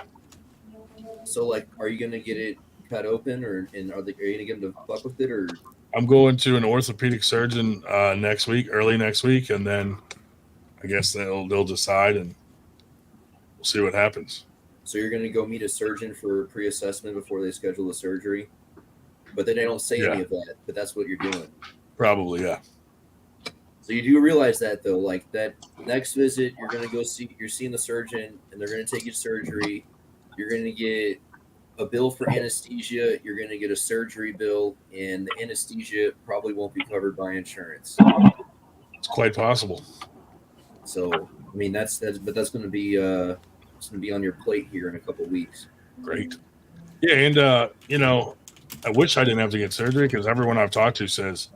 So like, are you gonna get it cut open, or are you gonna get them to fuck with it, or? I'm going to an orthopedic surgeon next week, early next week, and then I guess they'll decide, and we'll see what happens. So you're gonna go meet a surgeon for pre-assessment before they schedule the surgery, but then they don't say any of that. But that's what you're doing. Probably, yeah. So you do realize that though, like that next visit, you're seeing the surgeon, and they're gonna take you to surgery. You're gonna get a bill for anesthesia. You're gonna get a surgery bill, and the anesthesia probably won't be covered by insurance. It's quite possible. So I mean, that's going to be it's going to be on your plate here in a couple of weeks. Great. Yeah, and I wish I didn't have to get surgery, because everyone I've talked to says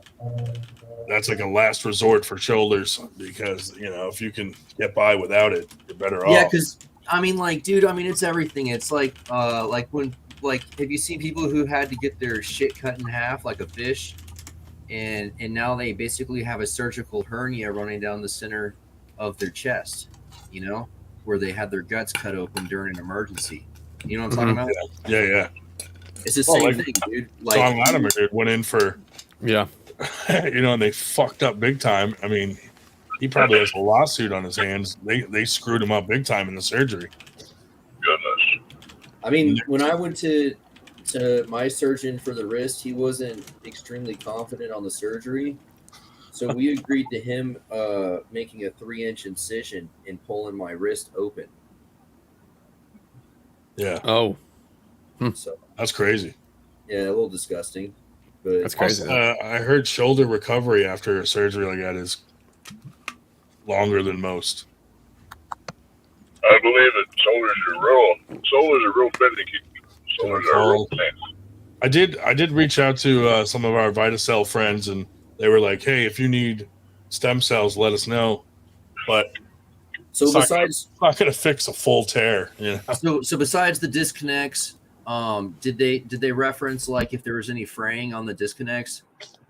that's like a last resort for shoulders, because if you can get by without it, you're better off. Yeah, because I mean, like, dude, I mean, it's everything. It's like when have you seen people who had to get their shit cut in half like a fish, and now they basically have a surgical hernia running down the center of their chest, where they had their guts cut open during an emergency. You know what I'm talking about? Yeah. It's the same thing, dude. Like Tom Latimer went in for and they fucked up big time. I mean, he probably has a lawsuit on his hands. They screwed him up big time in the surgery. Goodness. I mean, when I went to my surgeon for the wrist, he wasn't extremely confident on the surgery. So we agreed to him making a 3-inch incision and pulling my wrist open. Yeah. Oh. So that's crazy. Yeah, a little disgusting. But that's crazy. I heard shoulder recovery after a surgery like that is longer than most. I believe it. Shoulders are real finicky. Shoulders are real fast. I did reach out to some of our VitaCell friends, and they were like, "Hey, if you need stem cells, let us know." But so it's besides, not going to fix a full tear, So besides the disconnects, did they reference like if there was any fraying on the disconnects?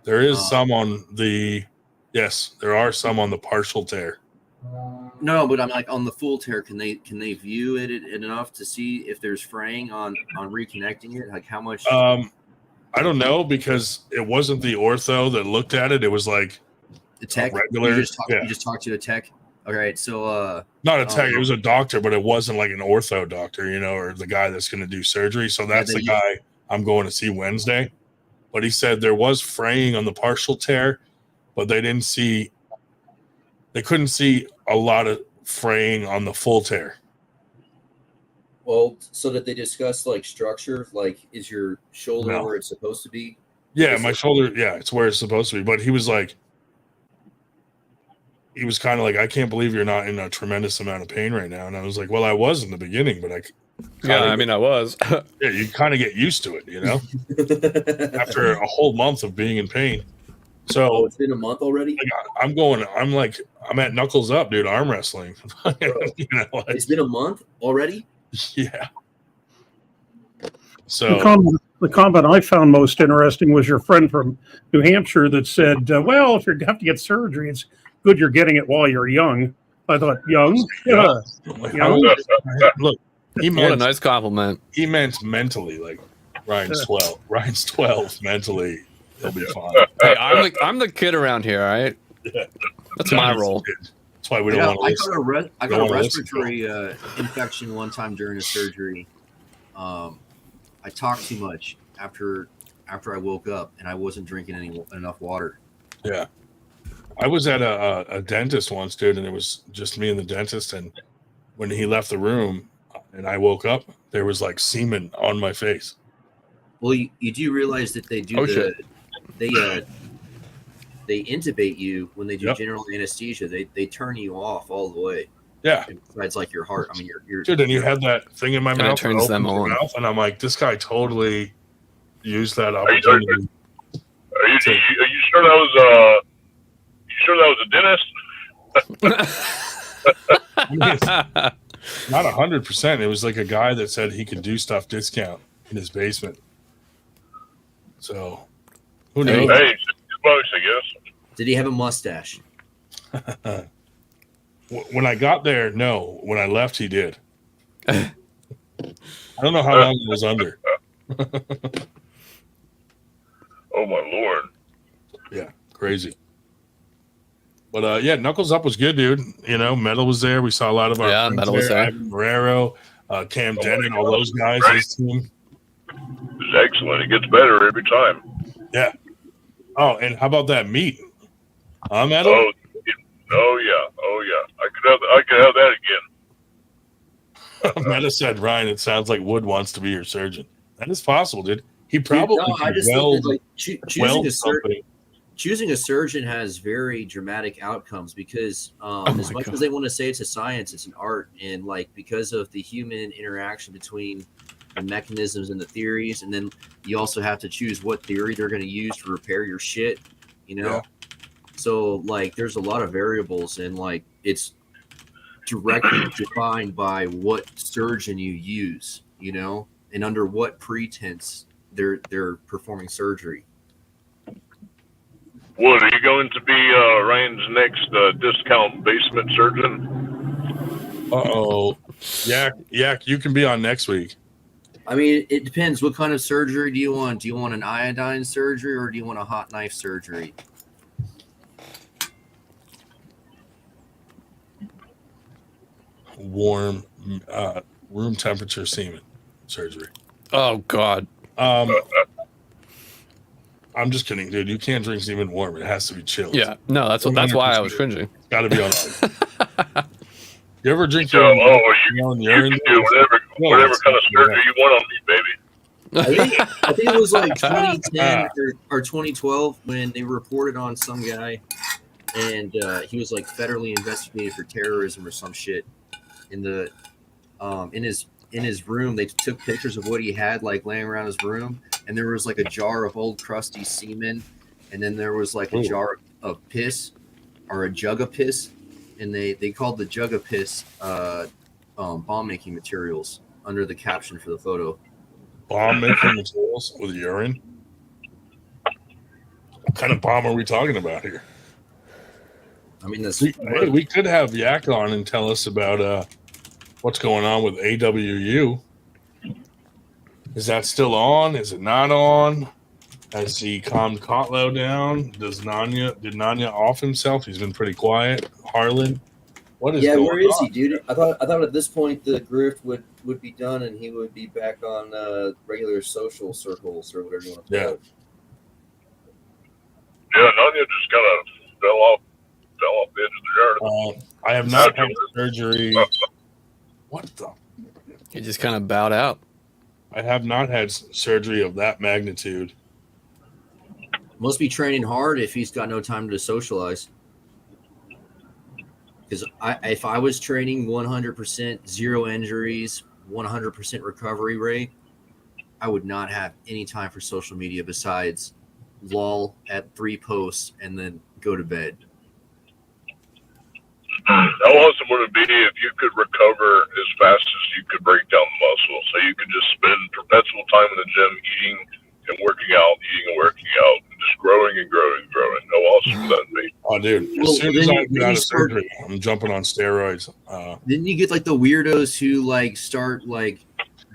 There is some on the there are some on the partial tear. No, but I'm like on the full tear. Can they view it enough to see if there's fraying on reconnecting it? Like how much? I don't know, because it wasn't the ortho that looked at it. It was like the tech. Regular. You just talked to a tech. All right, so not a tech. It was a doctor, but it wasn't like an ortho doctor, or the guy that's going to do surgery. So that's the guy I'm going to see Wednesday. But he said there was fraying on the partial tear, but they couldn't see a lot of fraying on the full tear. Well, so that they discuss like structure, like is your shoulder where it's supposed to be? Yeah, my shoulder, it's where it's supposed to be. But he was kind of like, I can't believe you're not in a tremendous amount of pain right now. And I was like, well, I was in the beginning, but I was. Yeah, you kind of get used to it, after a whole month of being in pain. So it's been a month already. I'm at knuckles up, dude. Arm wrestling. It's been a month already. Yeah. So the comment I found most interesting was your friend from New Hampshire that said, well, if you have to get surgery, it's good you're getting it while you're young. I thought, young? Yeah. Look, what a nice compliment. He meant mentally, like Ryan's 12. Ryan's 12 mentally. He'll be fine. Hey, I'm the kid around here, all right? Yeah. That's my role. That's why we don't want to I got a respiratory infection one time during a surgery. I talked too much after I woke up, and I wasn't drinking enough water. Yeah. I was at a dentist once, dude, and it was just me and the dentist. And when he left the room and I woke up, there was like semen on my face. Well, you do realize that they do they intubate you when they do general anesthesia. They turn you off all the way. Yeah. It's like your heart. I mean, your dude, and you had that thing in my mouth. It turns them on. Mouth, and I'm like, this guy totally used that opportunity. Are you sure that was a dentist? Not 100%. It was like a guy that said he could do stuff discount in his basement. So who knows? Hey, bucks, I guess. Did he have a mustache? When I got there, no. When I left, he did. I don't know how long he was under. Oh my lord. Yeah, crazy. But yeah, Knuckles Up was good, dude. You know, Metal was there. We saw a lot of our friends Metal was there. Ivan Marrero, Cam Denon, all those guys, his team. It's excellent. It gets better every time. Yeah. Oh, and how about that meat? Metal? Oh yeah. I could have that again. Meta said, Ryan, it sounds like Wood wants to be your surgeon. That is possible, dude. He probably I just weld, think that, like, something. choosing a surgeon has very dramatic outcomes because as much as they want to say it's a science, it's an art. And like, because of the human interaction between the mechanisms and the theories, and then you also have to choose what theory they're going to use to repair your shit, you know? Yeah. So like, there's a lot of variables, and like, it's directly defined by what surgeon you use, you know, and under what pretense they're performing surgery. Wood, are you going to be Ryan's next discount basement surgeon? Uh-oh. Yak, you can be on next week. I mean, it depends. What kind of surgery do you want? Do you want an iodine surgery or do you want a hot knife surgery? Warm, room temperature semen surgery. Oh, God. I'm just kidding, dude. You can't drink semen warm. It has to be chilled. Yeah. No, that's why I was cringing. It's got to be on ice. You ever drink you can do whatever kind of surgery you want on me, baby. I think it was like 2010 or 2012 when they reported on some guy, and he was like federally investigated for terrorism or some shit. In his room, they took pictures of what he had like laying around his room, and there was like a jar of old crusty semen, and then there was like a jar of piss or a jug of piss, and they called the jug of piss bomb making materials under the caption for the photo. Bomb making materials with urine? What kind of bomb are we talking about here? I mean, we could have Yak on and tell us about what's going on with AWU. Is that still on? Is it not on? Has he calmed Kotlow down? Did Nanya off himself? He's been pretty quiet. Harlan, what is going on? Where is he, dude? I thought at this point the grift would be done and he would be back on regular social circles or whatever you want to call it. Yeah, Nanya just kind of fell off the edge of the yard. I have not had surgery. What the? He just kind of bowed out. I have not had surgery of that magnitude. Must be training hard if he's got no time to socialize. Because if I was training 100%, zero injuries, 100% recovery rate, I would not have any time for social media besides lull at 3 posts and then go to bed. How awesome would it be if you could recover as fast as you could break down the muscle? So you could just spend perpetual time in the gym eating and working out, and just growing and growing and growing. How awesome would that be? Oh, dude. As soon as I get out of surgery, I'm jumping on steroids. Didn't you get like the weirdos who like start like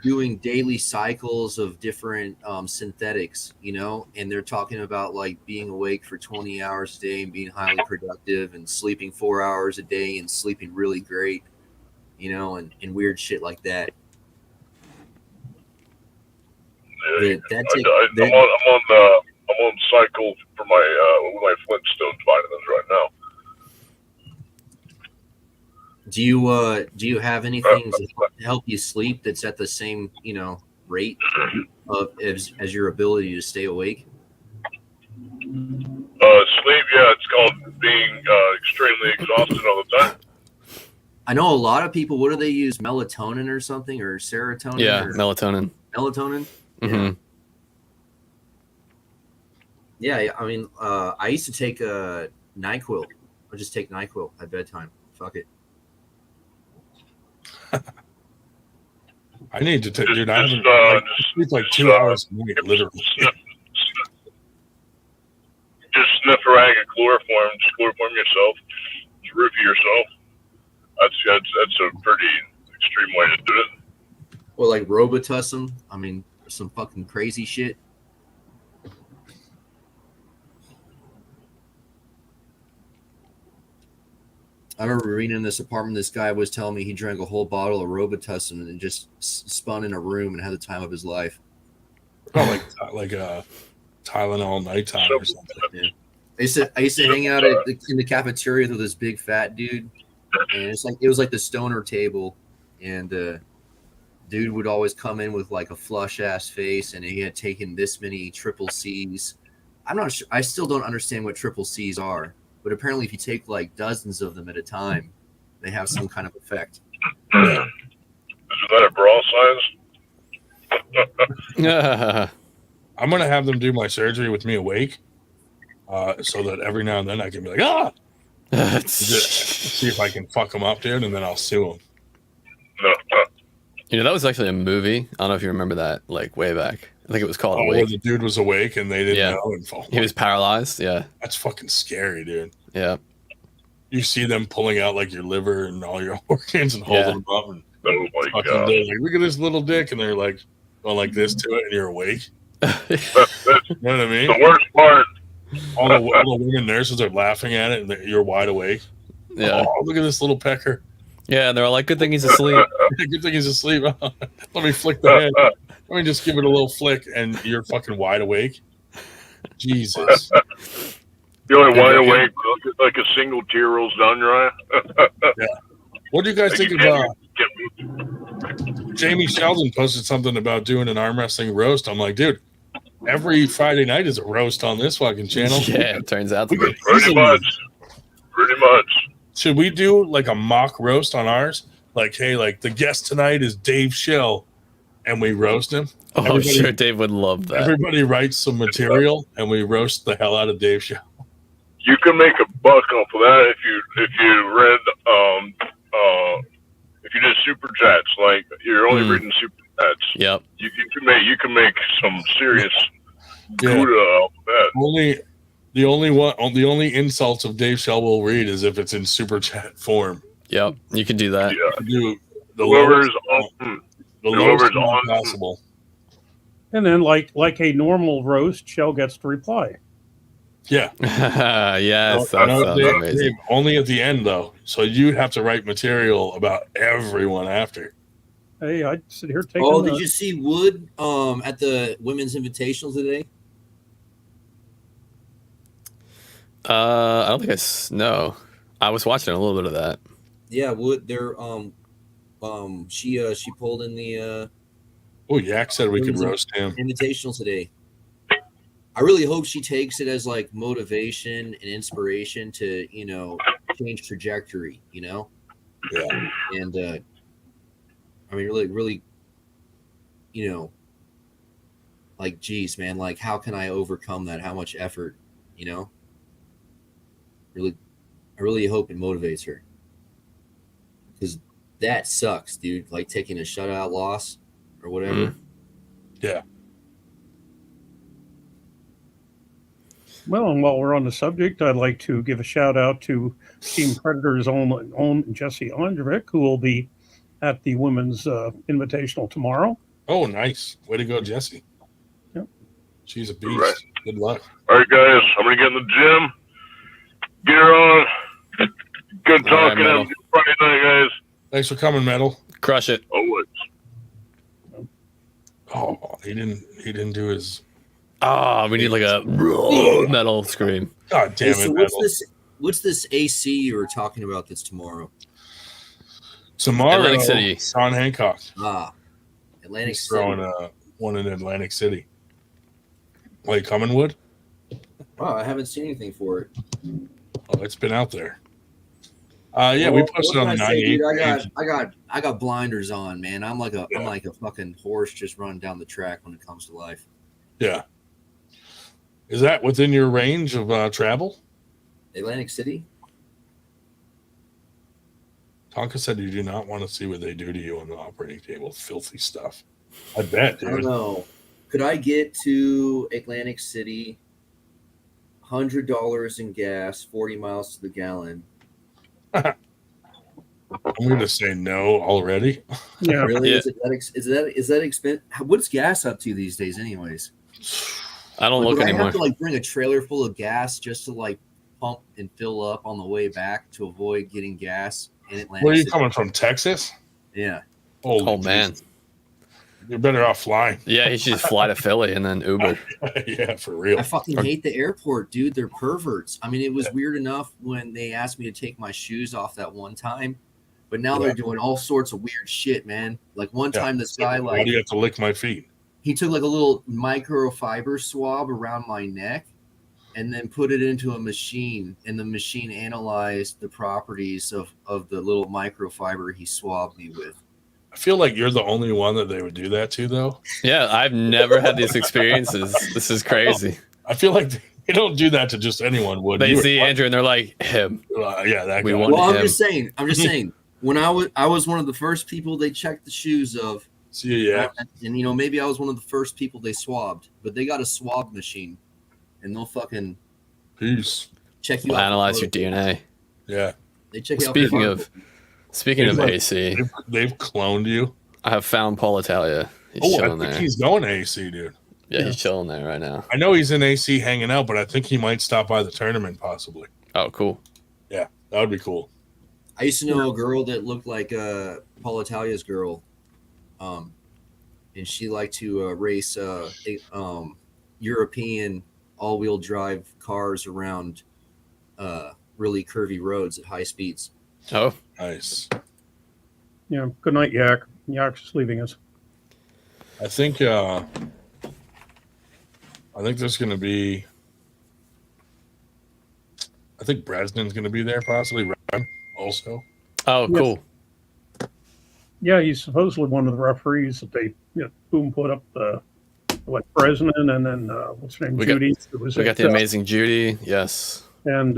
doing daily cycles of different synthetics, you know, and they're talking about like being awake for 20 hours a day and being highly productive and sleeping 4 hours a day and sleeping really great, you know, and weird shit like that. Yeah, I'm on cycle for my Flintstones vitamins right now. Do you have anything to help you sleep that's at the same, you know, rate of as your ability to stay awake? Sleep, yeah, it's called being extremely exhausted all the time. I know a lot of people. What do they use? Melatonin or something, or serotonin? Yeah, or melatonin. Melatonin. Mm-hmm. Yeah, I mean, I used to take NyQuil. I just take NyQuil at bedtime. Fuck it. I need to take, dude. I haven't sleep like 2 hours a night, literally. Just sniff a rag of chloroform. Just chloroform yourself. roofie yourself. That's a pretty extreme way to do it. Or like Robitussin them. I mean, some fucking crazy shit. I remember reading in this apartment, this guy was telling me he drank a whole bottle of Robitussin and just spun in a room and had the time of his life. Oh, like a Tylenol nighttime or something. Yeah. I used to hang out in the cafeteria with this big fat dude, and it was like the stoner table, and dude would always come in with like a flush ass face, and he had taken this many triple C's. I'm not sure. I still don't understand what triple C's are, but apparently, if you take like dozens of them at a time, they have some kind of effect. Is that a bra size? I'm gonna have them do my surgery with me awake, so that every now and then I can be like, see if I can fuck them up, dude, and then I'll sue them. You know, that was actually a movie. I don't know if you remember that, like way back. I think it was called Where Awake. the dude was awake and they didn't know. And he was paralyzed. Yeah, that's fucking scary, dude. Yeah. You see them pulling out like your liver and all your organs and holding them up, and oh my god, like, look at this little dick, and they're like going like this to it, and you're awake. You know what I mean? The worst part. All the women nurses are laughing at it, and you're wide awake. Yeah. Oh, look at this little pecker. Yeah, and they're all like, "Good thing he's asleep." Good thing he's asleep. Let me flick the head. Let me just give it a little flick, and you're fucking wide awake. Jesus. You're only wide awake, like a single tear rolls down your eye. Yeah. What do you guys think about? Jamie Sheldon posted something about doing an arm wrestling roast. I'm like, dude, every Friday night is a roast on this fucking channel. Yeah, it turns out to be. Pretty much. Should we do like a mock roast on ours? Like, hey, like the guest tonight is Dave Shell, and we roast him. Oh, I'm sure Dave would love that. Everybody writes some material, and we roast the hell out of Dave Shell. You can make a buck off of that if you read if you did super chats, like you're only reading super chats. Yep. You can make some serious Gouda off of that. The only insults of Dave Shell will read is if it's in super chat form. Yep, you can do that. Yeah. The whoever's on possible. And then, like a normal roast, Shell gets to reply. Yeah. Yes, that sounds amazing. Dave, only at the end, though. So you have to write material about everyone after. Hey, I'd sit here taking. Oh, did you see Wood at the Women's Invitational today? I don't think no. I was watching a little bit of that. Yeah, Wood. They're she pulled in the. Oh, Yak said we could roast him. Invitational today. I really hope she takes it as like motivation and inspiration to, change trajectory, Yeah. And I mean, really, like, geez, man, like, how can I overcome that? How much effort, Really, I really hope it motivates her. Because that sucks, dude. Like taking a shutout loss or whatever. Yeah. Well, and while we're on the subject, I'd like to give a shout out to Team Predator's own Jesse Andrevik, who will be at the Women's Invitational tomorrow. Oh, nice. Way to go, Jesse. Yep. She's a beast. Right. Good luck. All right, guys. I'm going to get in the gym. Get her on. Good talking. Have a good Friday night, guys. Thanks for coming, Metal. Crush it. Always. Oh, he didn't do his... Oh, we need like a metal scream. God damn it, so Metal. what's this AC you were talking about that's tomorrow? Tomorrow, Atlantic City. Sean Hancock. Atlantic He's City. throwing one in Atlantic City. Like Commonwood? Wow, I haven't seen anything for it. Oh, it's been out there. Yeah, we posted on the 98. I got blinders on, man. I'm like a fucking horse just running down the track when it comes to life. Yeah. Is that within your range of travel? Atlantic City? Tonka said you do not want to see what they do to you on the operating table. Filthy stuff. I bet, dude. I don't know. Could I get to Atlantic City, $100 in gas, 40 miles to the gallon, I'm going to say no already. Yeah. Really? Yeah. Is that expensive? What's gas up to these days, anyways? I don't Like, look would I anymore. have to like bring a trailer full of gas just to like pump and fill up on the way back to avoid getting gas in Atlantic Where are you City? coming from? Texas? Yeah. Holy Oh man. Jesus. You're better off flying. Yeah, he should just fly to Philly and then Uber. Yeah, for real. I fucking hate the airport, dude. They're perverts. I mean, it was weird enough when they asked me to take my shoes off that one time, but now they're doing all sorts of weird shit, man. Like one time, this guy Why do you have to lick my feet? he took like a little microfiber swab around my neck and then put it into a machine, and the machine analyzed the properties of the little microfiber he swabbed me with. I feel like you're the only one that they would do that to, though. Yeah, I've never had these experiences. This is crazy. I feel like they don't do that to just anyone, would They you? see Andrew and they're like, him. Yeah, that We guy. want- Well, I'm him. just saying. When I was one of the first people they checked the shoes of. See, yeah. And maybe I was one of the first people they swabbed, but they got a swab machine, and they'll fucking Peace. check you We'll out. analyze your DNA. Yeah. They check you out. Speaking for of speaking of Like, AC, they've cloned you. I have found Paul Italia. He's I chilling think there. he's going to AC, dude. Yeah, he's chilling there right now. I know he's in AC hanging out, but I think he might stop by the tournament possibly. Oh, cool. Yeah, that would be cool. I used to know a girl that looked like Paul Italia's girl, and she liked to race European all-wheel drive cars around really curvy roads at high speeds. Oh, Nice. Yeah. Good night, Yak. Yak's leaving us. I think there's going to be. I think Brasden's going to be there, possibly. Ryan also. oh, Yes. cool. Yeah, he's supposedly one of the referees that they boom put up the Bresnan and then what's her name, We got- Judy. We got the amazing Judy. Yes. and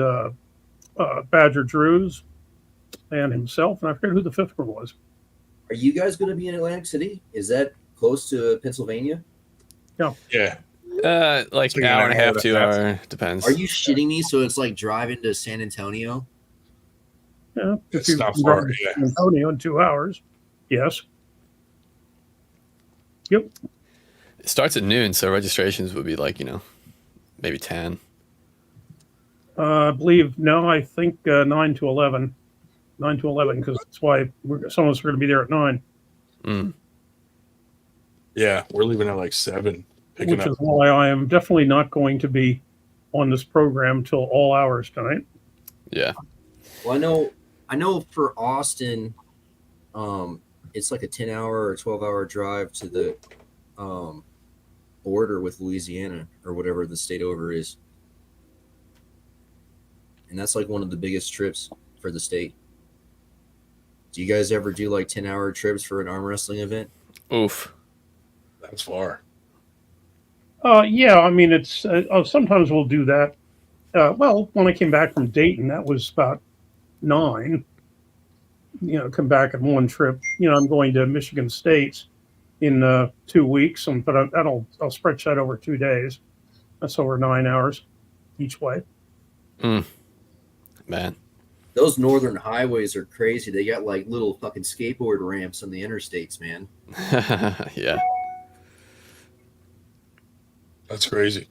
Badger Drews and himself, and I forget who the fifth one was. Are you guys going to be in Atlantic City? Is that close to Pennsylvania? Yeah. Like So an hour and a half, 1.5 2 hours. hour, depends. Are you shitting me? So it's like driving to San Antonio? Yeah, if It's you not can far, drive to yeah. San Antonio in 2 hours. Yes. Yep. It starts at noon, so registrations would be like, maybe 10. I believe, no, I think 9 to 11. 9 to 11, because that's why some of us are going to be there at 9, Mm. Yeah, we're leaving at like 7. Picking which up. is why I am definitely not going to be on this program till all hours tonight. Yeah. Well, I know for Austin, it's like a 10-hour or 12-hour drive to the border with Louisiana or whatever the state over is. And that's like one of the biggest trips for the state. Do you guys ever do like 10-hour trips for an arm wrestling event? Oof. That's far. Yeah, I mean, it's sometimes we'll do that. Well, when I came back from Dayton, that was about 9. Come back in one trip. I'm going to Michigan State in 2 weeks, but I'll stretch that over 2 days. That's over 9 hours each way. Man. Those northern highways are crazy. They got like little fucking skateboard ramps on the interstates, man. Yeah. That's crazy.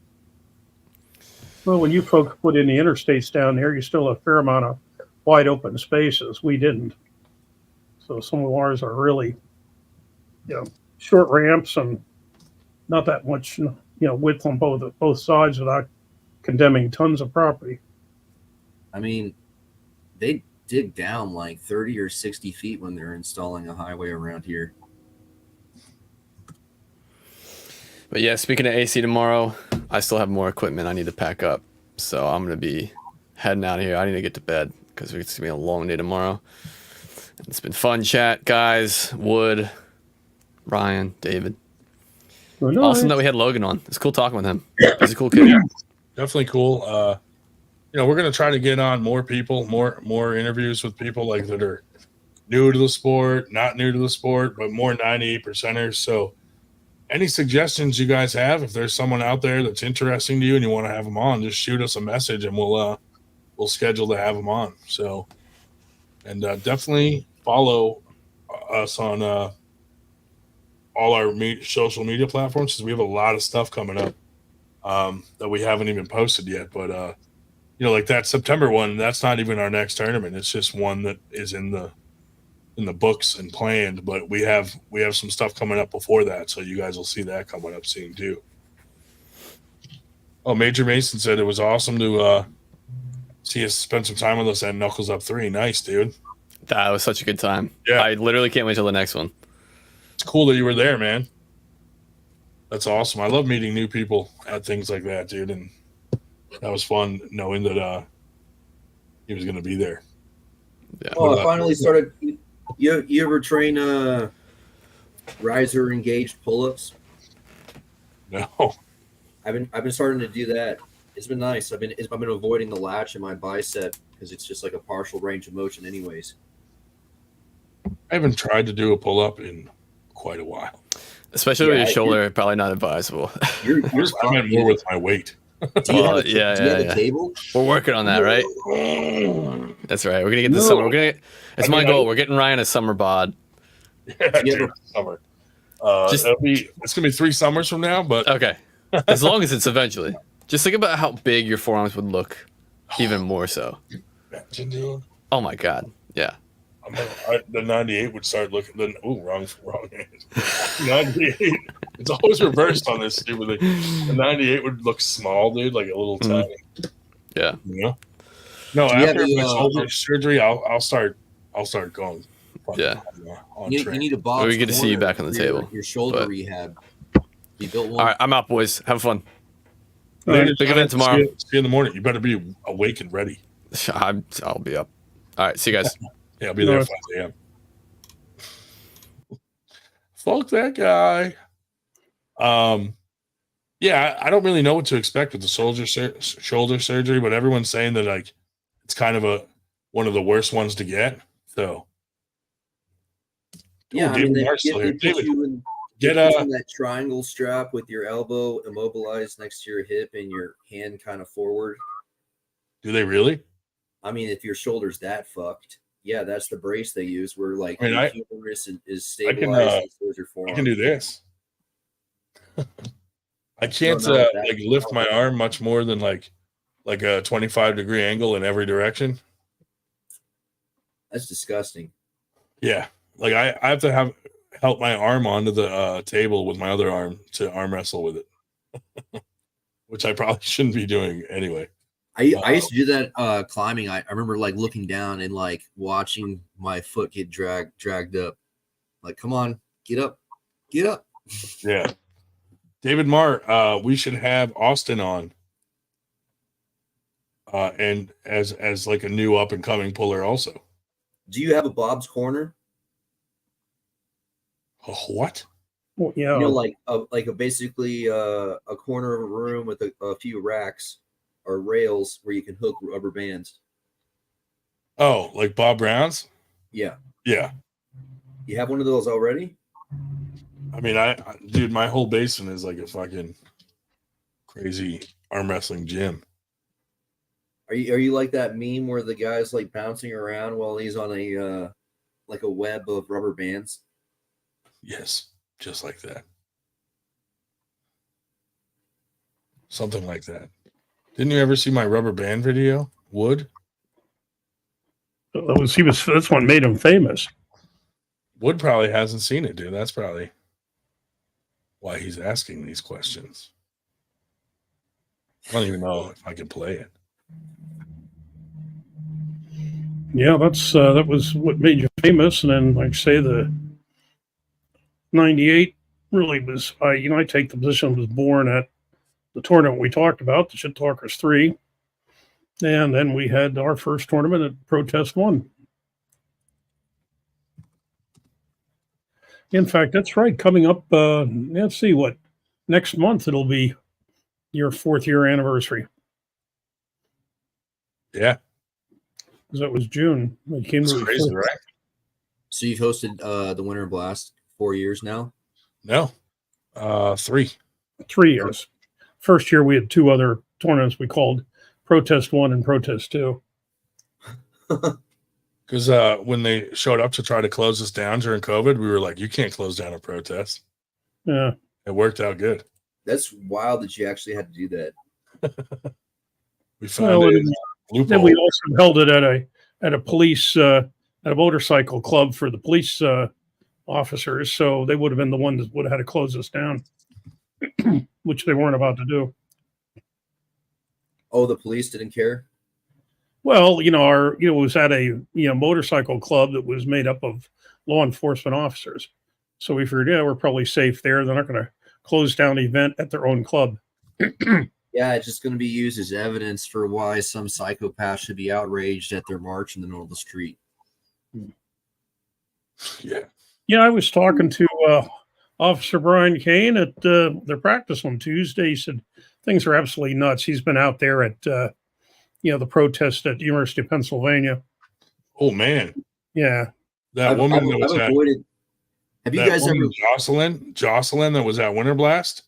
Well, when you folks put in the interstates down there, you still have a fair amount of wide open spaces. We didn't. So some of ours are really, short ramps and not that much, width on both sides without condemning tons of property. I mean, they dig down like 30 or 60 feet when they're installing a highway around here. But yeah, speaking of AC tomorrow, I still have more equipment I need to pack up. So I'm going to be heading out of here. I need to get to bed because it's going to be a long day tomorrow. It's been fun chat, guys. Wood, Ryan, David. Awesome that we had Logan on. It's cool talking with him. He's a cool kid. Definitely cool. We're going to try to get on more people, more interviews with people like that are new to the sport, not new to the sport, but more 98%ers. So any suggestions you guys have, if there's someone out there that's interesting to you and you want to have them on, just shoot us a message and we'll schedule to have them on. So, and definitely follow us on all our social media platforms, because we have a lot of stuff coming up that we haven't even posted yet. But like that September one, that's not even our next tournament. It's just one that is in the books and planned. But we have some stuff coming up before that, so you guys will see that coming up soon too. Oh, Major Mason said it was awesome to see us spend some time with us at Knuckles Up 3. Nice, dude. That was such a good time. Yeah. I literally can't wait till the next one. It's cool that you were there, man. That's awesome. I love meeting new people at things like that, dude. And that was fun knowing that he was going to be there. Yeah. Oh, I finally started. You ever train riser engaged pull-ups? No. I've been starting to do that. It's been nice. I've been avoiding the latch in my bicep because it's just like a partial range of motion, anyways. I haven't tried to do a pull-up in quite a while. Especially with your shoulder, probably not advisable. You're I meant more with my weight. Do you have a table? We're working on that, right? That's right. We're gonna get this summer. It's my goal. We're getting Ryan a summer bod. Yeah, dude, summer. It's gonna be 3 summers from now, but okay. As long as it's eventually. Just think about how big your forearms would look, even more so. Imagine, dude. Oh my god. Yeah. The 98 would start looking. Wrong hand. 98. It's always reversed on this stupid thing. The 98 would look small, dude, like a little tiny. Yeah. No, after my shoulder surgery, I'll start going. Yeah. You need a box. We get to see you back on the table. Your shoulder rehab. You built one. All right, I'm out, boys. Have fun. Big event tomorrow. See you in the morning. You better be awake and ready. I'll be up. All right, see you guys. Yeah, I'll be there at 5 a.m. Fuck that guy. Yeah, I don't really know what to expect with the shoulder surgery, but everyone's saying that like it's kind of one of the worst ones to get. So yeah, David they Mark's still here. put you in that triangle strap with your elbow immobilized next to your hip and your hand kind of forward. Do they really? I mean, if your shoulder's that fucked, yeah, that's the brace they use. Where like humerus is stabilized. I can do this. I can't lift my arm much more than like a 25-degree angle in every direction. That's disgusting. Yeah, like I have to help my arm onto the table with my other arm to arm wrestle with it, which I probably shouldn't be doing anyway. I used to do that climbing. I remember like looking down and like watching my foot get dragged up. Like, come on, get up. Yeah. David Marr, we should have Austin on. And as like a new up and coming puller also. Do you have a Bob's Corner? What? Well, yeah. Basically a corner of a room with a few racks or rails where you can hook rubber bands. Oh, like Bob Brown's? Yeah. Yeah. You have one of those already? I mean, dude, my whole basement is like a fucking crazy arm wrestling gym. Are you like that meme where the guy's like bouncing around while he's on a web of rubber bands? Yes, just like that. Something like that. Didn't you ever see my rubber band video? Wood? That's what made him famous. Wood probably hasn't seen it, dude. That's probably why he's asking these questions. I don't even know if I can play it. Yeah, that was what made you famous. And then, like I say, the 98 really was. I take the position I was born at the tournament we talked about, the Shit Talkers 3, and then we had our first tournament at Protest 1. In fact, that's right. Coming up, let's see what next month it'll be your 4th year anniversary. Yeah. Because that was June. It came That's crazy, right? So you've hosted the Winter Blast 4 years now? No. 3. 3 years. First year we had 2 other tournaments we called Protest 1 and Protest 2. Because when they showed up to try to close us down during COVID, we were like, you can't close down a protest. Yeah. It worked out good. That's wild that you actually had to do that. We found a loophole. Then we also held it at a police at a motorcycle club for the police officers, so they would have been the ones that would have had to close us down, which they weren't about to do. Oh, the police didn't care? Well, it was at a motorcycle club that was made up of law enforcement officers. So we figured, we're probably safe there. They're not going to close down the event at their own club. Yeah, it's just going to be used as evidence for why some psychopath should be outraged at their march in the middle of the street. Yeah. Yeah, I was talking to Officer Brian Kane at their practice on Tuesday. He said things are absolutely nuts. He's been out there at the protest at the University of Pennsylvania. Oh man. Yeah. That woman that was avoided. Have you guys ever Jocelyn that was at Winter Blast?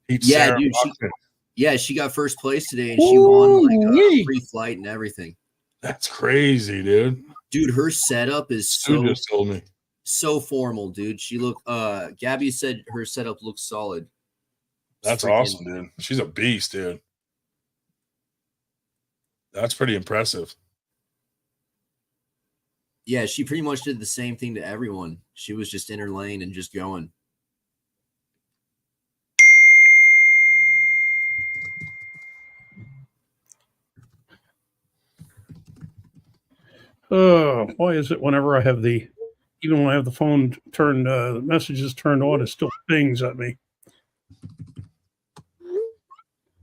Yeah, dude. She got first place today, and she won like a free flight and everything. That's crazy, dude. Dude, her setup is Stu just told me. So formal, dude. She looked. Gabby said her setup looks solid. That's awesome, dude. She's a beast, dude. That's pretty impressive. Yeah, she pretty much did the same thing to everyone. She was just in her lane and just going. Why is it whenever I have even when I have the phone turned, the messages turned on, it still pings at me.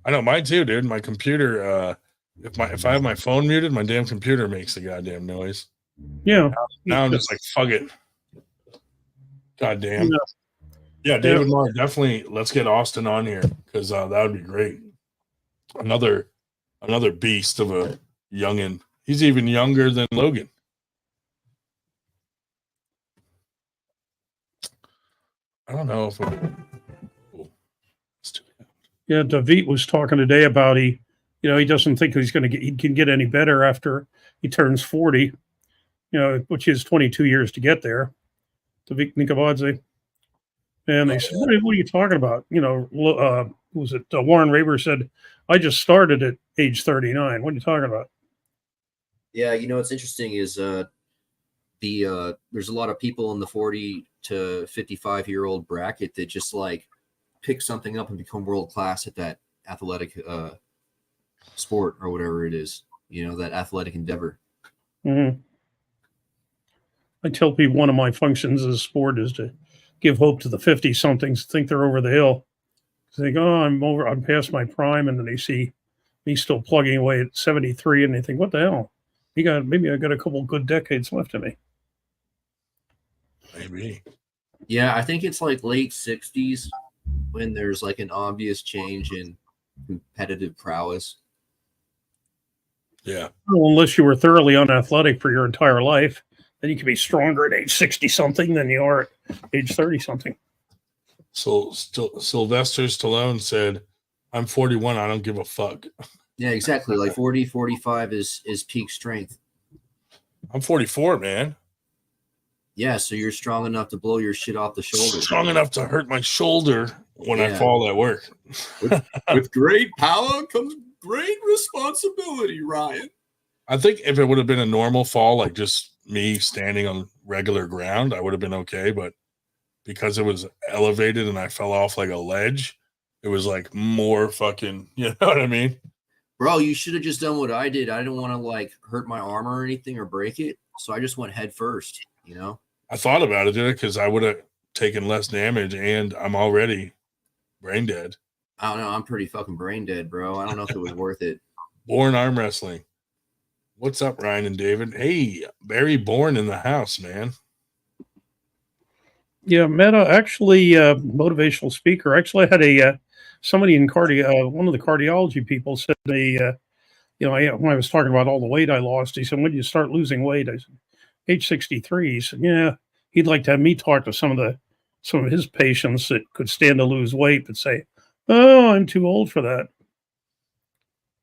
I know, mine too, dude. My computer, if I have my phone muted, my damn computer makes the goddamn noise. Yeah. Now I'm just like, fuck it. God damn. Yeah, David Marr, definitely let's get Austin on here because that would be great. Another beast of a youngin'. He's even younger than Logan. I don't know if Yeah, David was talking today about he doesn't think he can get any better after he turns 40, which is 22 years to get there. David Nikabadze. And they said, what are you talking about? Was it Warren Raber said, I just started at age 39. What are you talking about? Yeah, what's interesting is there's a lot of people in the 40 to 55-year-old bracket that just like pick something up and become world class at that athletic sport or whatever it is, that athletic endeavor. Mm-hmm. I tell people one of my functions as a sport is to give hope to the 50-somethings think they're over the hill. They think, I'm past my prime, and then they see me still plugging away at 73, and they think, what the hell? Maybe I got a couple good decades left of me. Maybe. Yeah, I think it's like late 60s when there's like an obvious change in competitive prowess. Yeah. Well, unless you were thoroughly unathletic for your entire life, then you can be stronger at age 60-something than you are at age 30-something. So Sylvester Stallone said, I'm 41, I don't give a fuck. Yeah, exactly. Like 40, 45 is peak strength. I'm 44, man. Yeah, so you're strong enough to blow your shit off the shoulder. Strong enough to hurt my shoulder when I fall at work. With great power comes great responsibility, Ryan. I think if it would have been a normal fall, like just me standing on regular ground, I would have been okay. But because it was elevated and I fell off like a ledge, it was like more fucking, you know what I mean? Bro, you should have just done what I did. I didn't want to like hurt my arm or anything or break it. So I just went head first, I thought about it, dude, because I would have taken less damage and I'm already brain dead. I don't know. I'm pretty fucking brain dead, bro. I don't know if it was worth it. Born Arm Wrestling. What's up, Ryan and David? Hey, Barry Bourne in the house, man. Yeah, Meta actually, motivational speaker. Actually, I had somebody in one of the cardiology people said when I was talking about all the weight I lost, he said, when did you start losing weight? I said, age 63. He said, yeah, he'd like to have me talk to some of his patients that could stand to lose weight, but say, oh, I'm too old for that.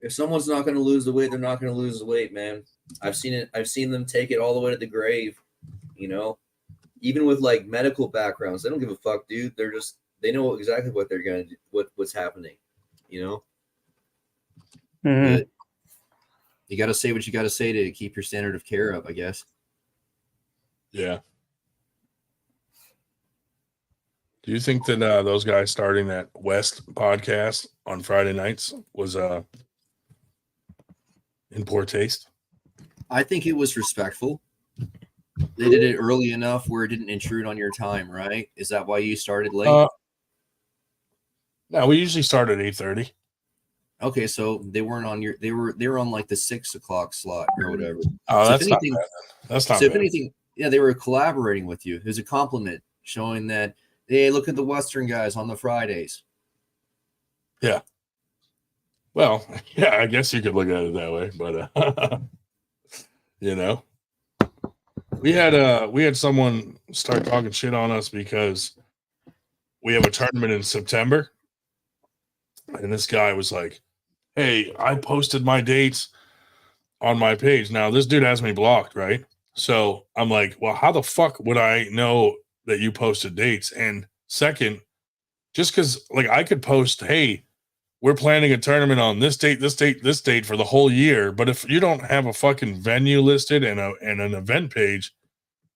If someone's not going to lose the weight, they're not going to lose the weight, man. I've seen it. I've seen them take it all the way to the grave. You know, even with like medical backgrounds, they don't give a fuck, dude. They know exactly what they're gonna do, what's happening. You know, but you got to say what you got to say to keep your standard of care up, I guess. Yeah. Do you think that those guys starting that West podcast on Friday nights was in poor taste? I think it was respectful. They did it early enough where it didn't intrude on your time, right? Is that why you started late? No, we usually start at 8:30. Okay, so they weren't on your. They were on like the 6 o'clock slot or whatever. Oh, so that's if anything, not bad. That's not so if bad. anything, yeah, they were collaborating with you. It was a compliment showing that hey, look at the Western guys on the Fridays. Yeah. Well, yeah, I guess you could look at it that way, but you know, we had someone start talking shit on us because we have a tournament in September, and this guy was like, "Hey, I posted my dates on my page. Now this dude has me blocked, right? So I'm like, well, how the fuck would I know that you posted dates? And second, just because like I could post, hey, we're planning a tournament on this date, this date, this date for the whole year. But if you don't have a fucking venue listed and an event page,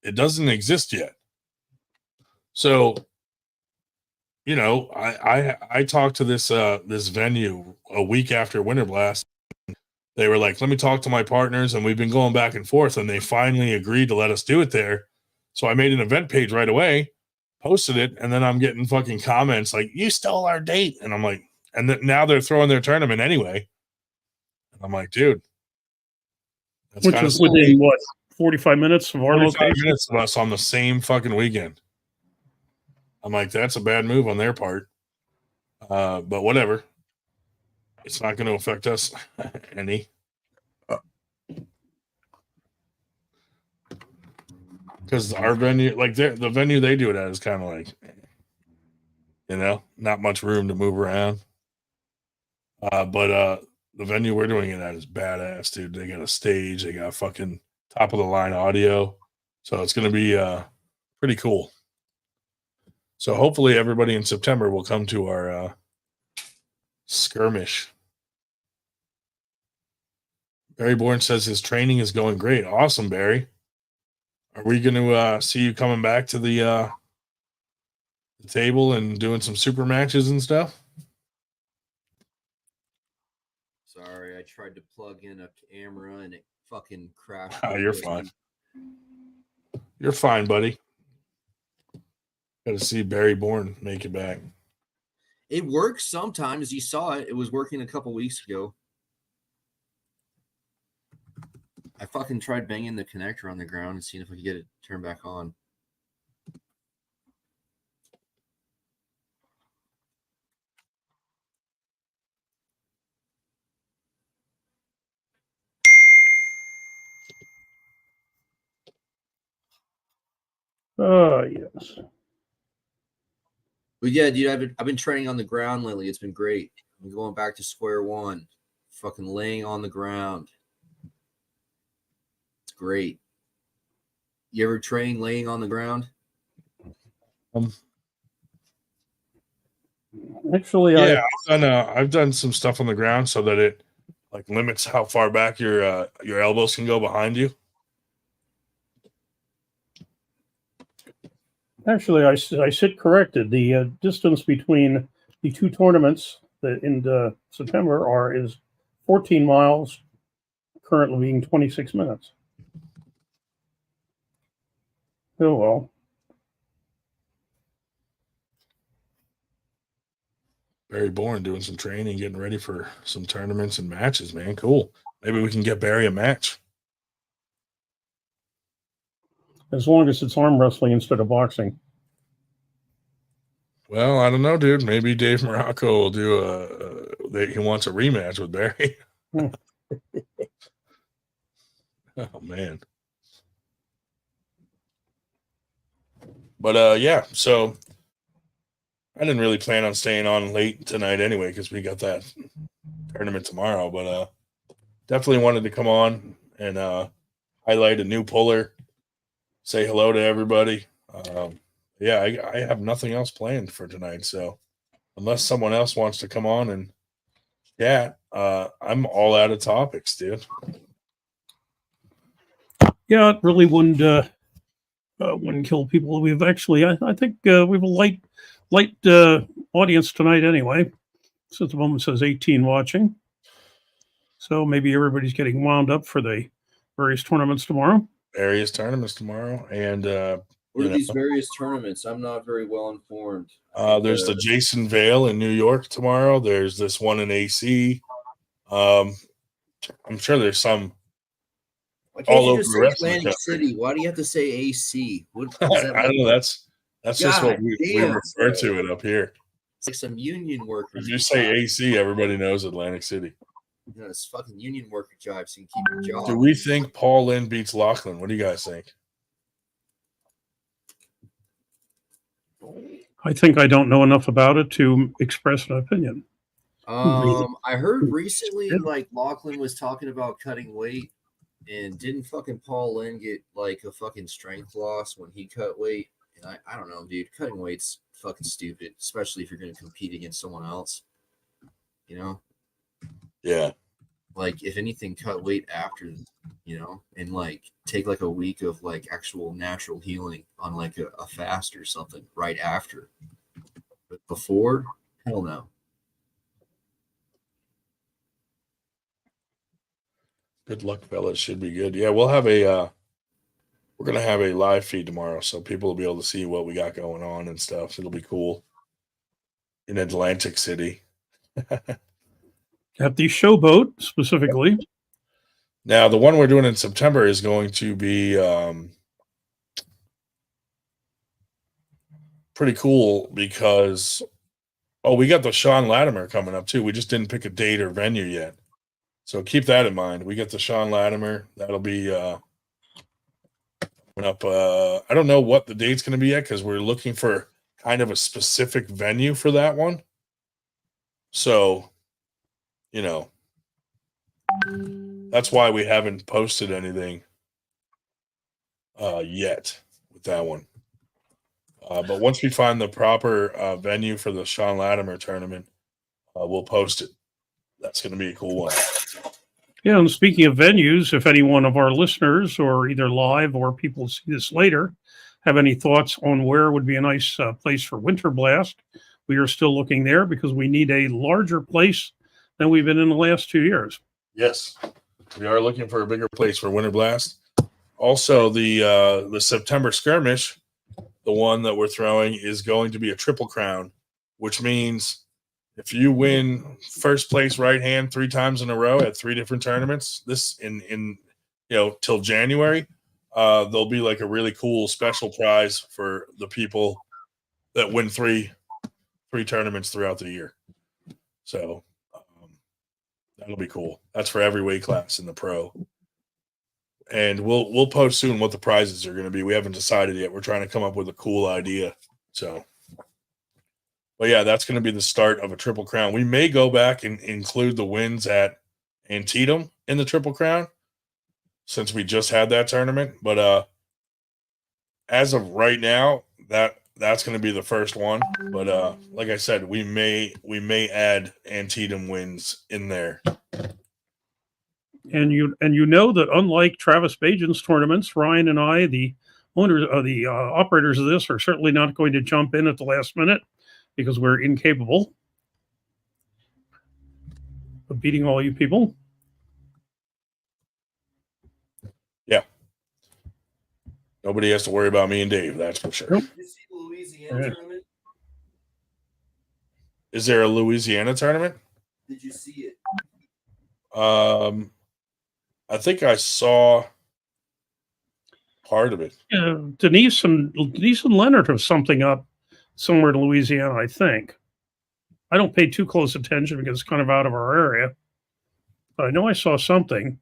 it doesn't exist yet. So, you know, I talked to this this venue a week after Winter Blast. They were like, let me talk to my partners, and we've been going back and forth, and they finally agreed to let us do it there. So I made an event page right away, posted it, and then I'm getting fucking comments like, you stole our date. And I'm like, and now they're throwing their tournament anyway. And I'm like, dude, that's which was within what 45 minutes of our 45 minutes of us on the same fucking weekend. I'm like, that's a bad move on their part. But whatever. It's not going to affect us any. Because our venue, like the venue they do it at is kind of like, you know, not much room to move around. But the venue we're doing it at is badass, dude. They got a stage, they got fucking top of the line audio. So it's going to be pretty cool. So hopefully everybody in September will come to our skirmish. Barry Bourne says his training is going great. Awesome, Barry. Are we going to see you coming back to the table and doing some super matches and stuff? Sorry, I tried to plug in a camera and it fucking crashed. Oh, you're fine. You're fine, buddy. Got to see Barry Bourne make it back. It works sometimes. You saw it. It was working a couple weeks ago. I fucking tried banging the connector on the ground and seeing if I could get it turned back on. Oh, yes. But yeah, dude, I've been training on the ground lately. It's been great. I'm going back to square one. Fucking laying on the ground. It's great. You ever train laying on the ground? Actually, yeah, I've done some stuff on the ground so that it like limits how far back your elbows can go behind you. Actually, I sit corrected. The distance between the two tournaments that in September is 14 miles, currently being 26 minutes. Oh, well. Barry Bourne doing some training, getting ready for some tournaments and matches, man. Cool. Maybe we can get Barry a match. As long as it's arm wrestling instead of boxing. Well, I don't know, dude. Maybe Dave Morocco will do he wants a rematch with Barry. Oh, man. But yeah, so I didn't really plan on staying on late tonight anyway because we got that tournament tomorrow, but definitely wanted to come on and highlight a new puller, say hello to everybody. Yeah, I have nothing else planned for tonight, so unless someone else wants to come on and chat, I'm all out of topics, dude. Yeah, it really wouldn't kill people. We've actually, I think, we have a light audience tonight anyway. Since the moment says 18 watching, so maybe everybody's getting wound up for the various tournaments tomorrow. Various tournaments tomorrow, and What are these various tournaments? I'm not very well informed. There's the Jason Vale in New York tomorrow. There's this one in AC. I'm sure there's some all over the rest of the Atlantic country. City? Why do you have to say AC? What is that? I don't know. That's just what we refer to it up here. It's like some union workers. If you say AC, everybody knows Atlantic City. You know, it's fucking union worker job, so you can keep your job. Do we think Paul Lynn beats Lachlan? What do you guys think? I think I don't know enough about it to express an opinion. I heard recently, like Lachlan was talking about cutting weight, and didn't fucking Paul Lynn get like a fucking strength loss when he cut weight? And I don't know, dude. Cutting weight's fucking stupid, especially if you're going to compete against someone else. You know? Yeah. Like, if anything, cut weight after, you know, and like take like a week of like actual natural healing on like a fast or something right after. But before, hell no. Good luck, fellas. Should be good. Yeah, we'll have a we're gonna have a live feed tomorrow, so people will be able to see what we got going on and stuff. It'll be cool in Atlantic City. At the Showboat specifically. Now, the one we're doing in September is going to be pretty cool because we got the Sean Latimer coming up too. We just didn't pick a date or venue yet. So keep that in mind. We got the Sean Latimer. That'll be coming up. I don't know what the date's going to be yet because we're looking for kind of a specific venue for that one. So, you know, that's why we haven't posted anything yet with that one. But once we find the proper venue for the Sean Latimer tournament, we'll post it. That's going to be a cool one. Yeah, and speaking of venues, if any one of our listeners, or either live or people see this later, have any thoughts on where would be a nice place for Winter Blast, we are still looking there because we need a larger place than we've been in the last 2 years. Yes, we are looking for a bigger place for Winter Blast. Also, the September skirmish, the one that we're throwing, is going to be a Triple Crown, which means if you win first place right hand 3 times in a row at 3 different tournaments, this in till January, there'll be like a really cool special prize for the people that win three tournaments throughout the year. So that'll be cool. That's for every weight class in the pro. And we'll post soon what the prizes are going to be. We haven't decided yet. We're trying to come up with a cool idea. So, but yeah, that's going to be the start of a Triple Crown. We may go back and include the wins at Antietam in the Triple Crown since we just had that tournament. But as of right now, that's going to be the first one. But like I said, we may add Antietam wins in there. And you know that unlike Travis Bajan's tournaments, Ryan and I, the owners of the operators of this, are certainly not going to jump in at the last minute because we're incapable of beating all you people. Yeah. Nobody has to worry about me and Dave, that's for sure. Nope. Did you see the Louisiana tournament? Is there a Louisiana tournament? Did you see it? I think I saw part of it. Denise and Leonard have something up somewhere in Louisiana, I think. I don't pay too close attention because it's kind of out of our area. But I know I saw something.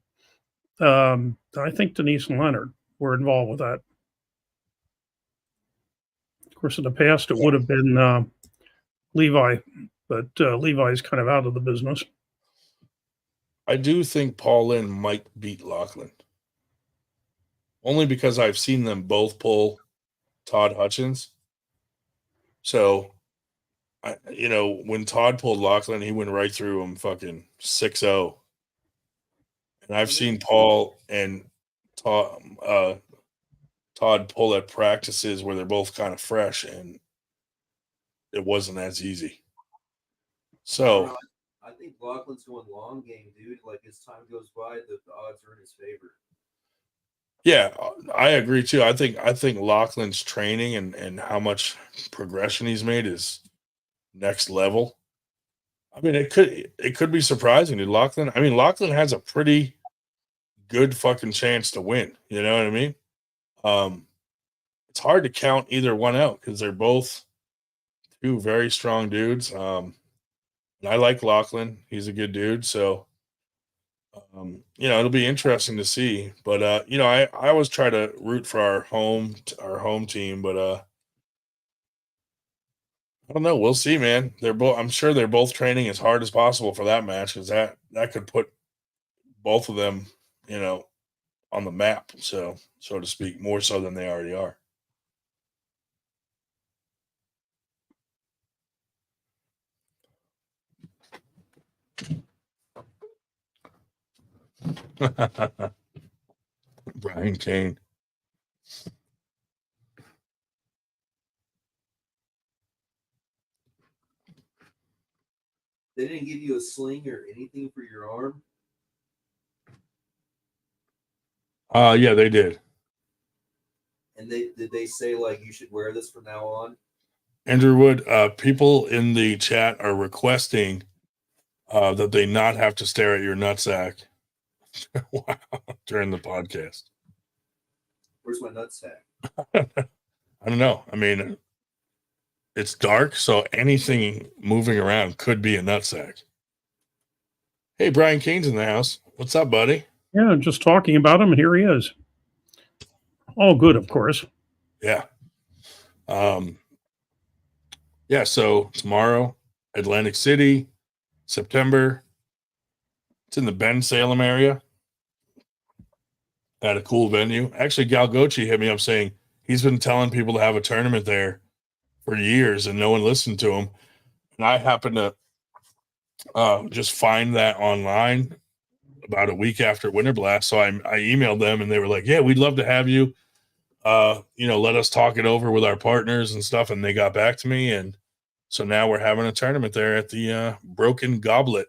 I think Denise and Leonard were involved with that. Of course, in the past, it would have been Levi, but Levi's kind of out of the business. I do think Paul Lynn might beat Lachlan. Only because I've seen them both pull Todd Hutchins. So, when Todd pulled Lachlan, he went right through him fucking 6-0. And I've seen Paul and Todd pull at practices where they're both kind of fresh, and it wasn't as easy. So I think Lachlan's going long game, dude. Like as time goes by, the odds are in his favor. yeah, I agree too. I think Lachlan's training and how much progression he's made is next level. I mean, it could be surprising to Lachlan. I mean, Lachlan has a pretty good fucking chance to win. You know what I mean? It's hard to count either one out because they're both two very strong dudes. And I like Lachlan; he's a good dude. So, it'll be interesting to see. But I always try to root for our home team, but I don't know. We'll see, man. I'm sure they're both training as hard as possible for that match because that could put both of them, on the map, so to speak, more so than they already are. Brian Kane. They didn't give you a sling or anything for your arm? Yeah, they did. And did they say like you should wear this from now on? Andrew Wood, people in the chat are requesting that they not have to stare at your nutsack during the podcast. Where's my nutsack? I don't know. I mean, it's dark, so anything moving around could be a nutsack. Hey, Brian Kane's in the house. What's up, buddy? Yeah, just talking about him, and here he is. All good, of course. Yeah. So tomorrow, Atlantic City, September. It's in the Ben Salem area at a cool venue. Actually, Gal Gochi hit me up saying he's been telling people to have a tournament there for years and no one listened to him. And I happened to just find that online about a week after Winter Blast. So I emailed them and they were like, yeah, we'd love to have you. Let us talk it over with our partners and stuff. And they got back to me. And so now we're having a tournament there at the Broken Goblet.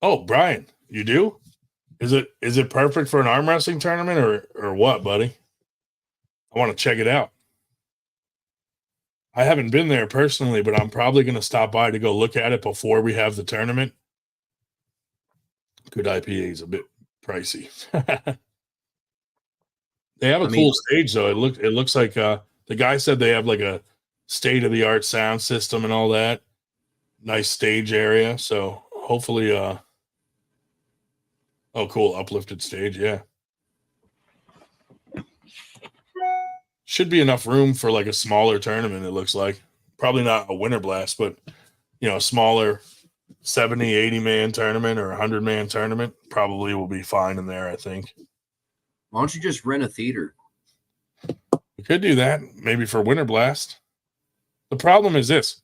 Oh, Brian, you do? Is it perfect for an arm wrestling tournament or what, buddy? I want to check it out. I haven't been there personally, but I'm probably going to stop by to go look at it before we have the tournament. Good IPA is a bit pricey. They have a cool stage though. It looks like the guy said they have like a state-of-the-art sound system and all that. Nice stage area. So hopefully oh, cool. Uplifted stage. Yeah. Should be enough room for like a smaller tournament, it looks like. Probably not a Winter Blast, but, a smaller 70, 80-man tournament or 100-man tournament probably will be fine in there, I think. Why don't you just rent a theater? We could do that, maybe for Winter Blast. The problem is this.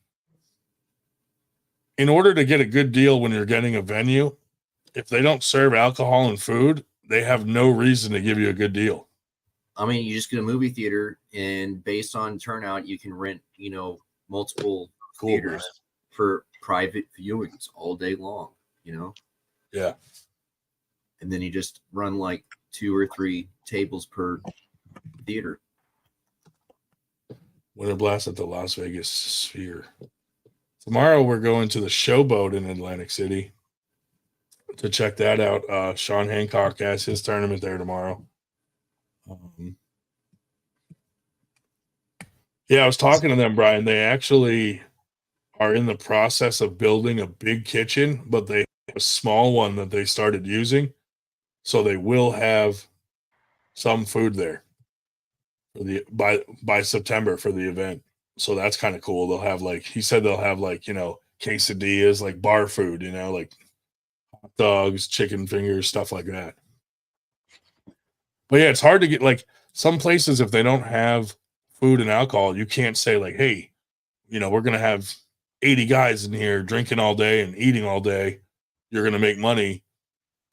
In order to get a good deal when you're getting a venue, if they don't serve alcohol and food, they have no reason to give you a good deal. I mean, you just get a movie theater, and based on turnout, you can rent, multiple theaters for private viewings all day long, Yeah. And then you just run like 2 or 3 tables per theater. Winter Blast at the Las Vegas Sphere. Tomorrow we're going to the Showboat in Atlantic City to check that out. Sean Hancock has his tournament there tomorrow. I was talking to them, Brian. They actually are in the process of building a big kitchen, but they have a small one that they started using. So they will have some food there for by September for the event. So that's kind of cool. They'll have quesadillas, like bar food, like dogs, chicken fingers, stuff like that. But yeah, it's hard to get, like, some places, if they don't have food and alcohol, you can't say like, hey, we're going to have 80 guys in here drinking all day and eating all day. You're going to make money.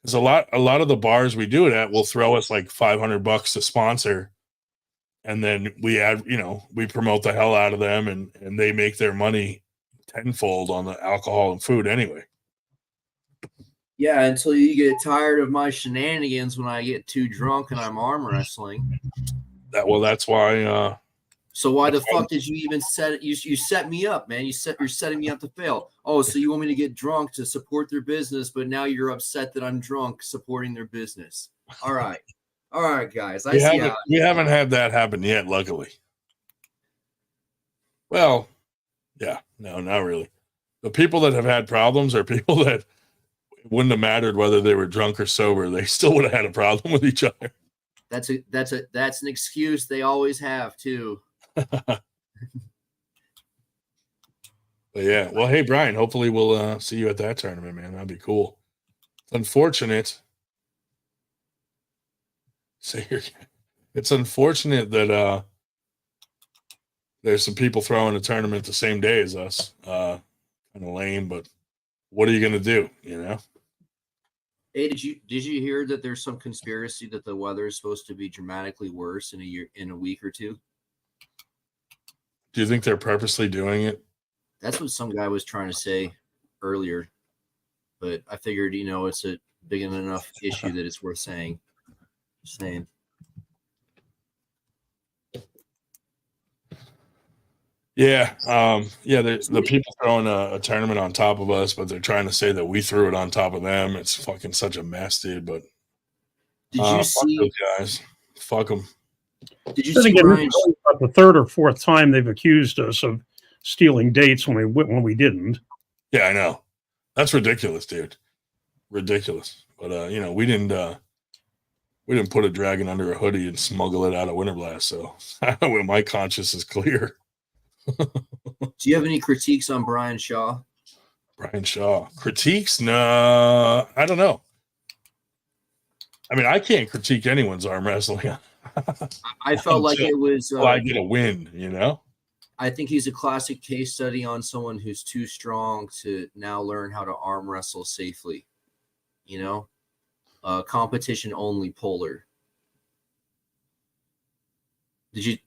Because a lot of the bars we do it at will throw us like $500 to sponsor. And then we we promote the hell out of them, and they make their money tenfold on the alcohol and food anyway. Yeah, until you get tired of my shenanigans when I get too drunk and I'm arm wrestling. That's why. So why the fuck did you even set it? You set me up, man. You're setting me up to fail. Oh, so you want me to get drunk to support their business, but now you're upset that I'm drunk supporting their business. All right, guys. We haven't had that happen yet, luckily. Well, yeah, no, not really. The people that have had problems are people that it wouldn't have mattered whether they were drunk or sober. They still would have had a problem with each other. That's an excuse they always have too. But yeah, well, hey Brian, hopefully we'll see you at that tournament, man. That'd be cool. It's unfortunate. It's unfortunate that there's some people throwing a tournament the same day as us. Kind of lame, but what are you gonna do? Hey, did you hear that there's some conspiracy that the weather is supposed to be dramatically worse in a week or two? Do you think they're purposely doing it? That's what some guy was trying to say earlier, but I figured, it's a big enough issue that it's worth saying. Yeah. The people throwing a tournament on top of us, but they're trying to say that we threw it on top of them. It's fucking such a mess, dude. But did you see those guys? Fuck them. Did you see Brian? About the third or fourth time they've accused us of stealing dates when we didn't. Yeah, I know. That's ridiculous, dude. Ridiculous. But we didn't put a dragon under a hoodie and smuggle it out of Winter Blast, so my conscience is clear. Do you have any critiques on Brian Shaw? Brian Shaw. Critiques? No, I don't know. I mean, I can't critique anyone's arm wrestling. I felt like it was. I get a win, I think he's a classic case study on someone who's too strong to now learn how to arm wrestle safely. Competition only polar. Did you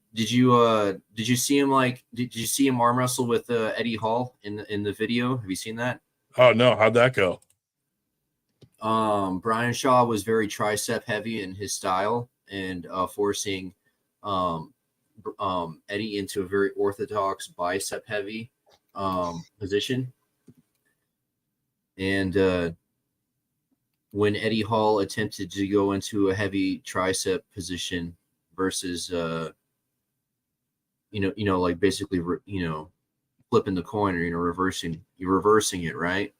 see him did you see him arm wrestle with Eddie Hall in the video? Have you seen that? Oh no, how'd that go? Brian Shaw was very tricep heavy in his style and forcing Eddie into a very orthodox bicep heavy position. And when Eddie Hall attempted to go into a heavy tricep position versus basically flipping the coin or reversing it, right?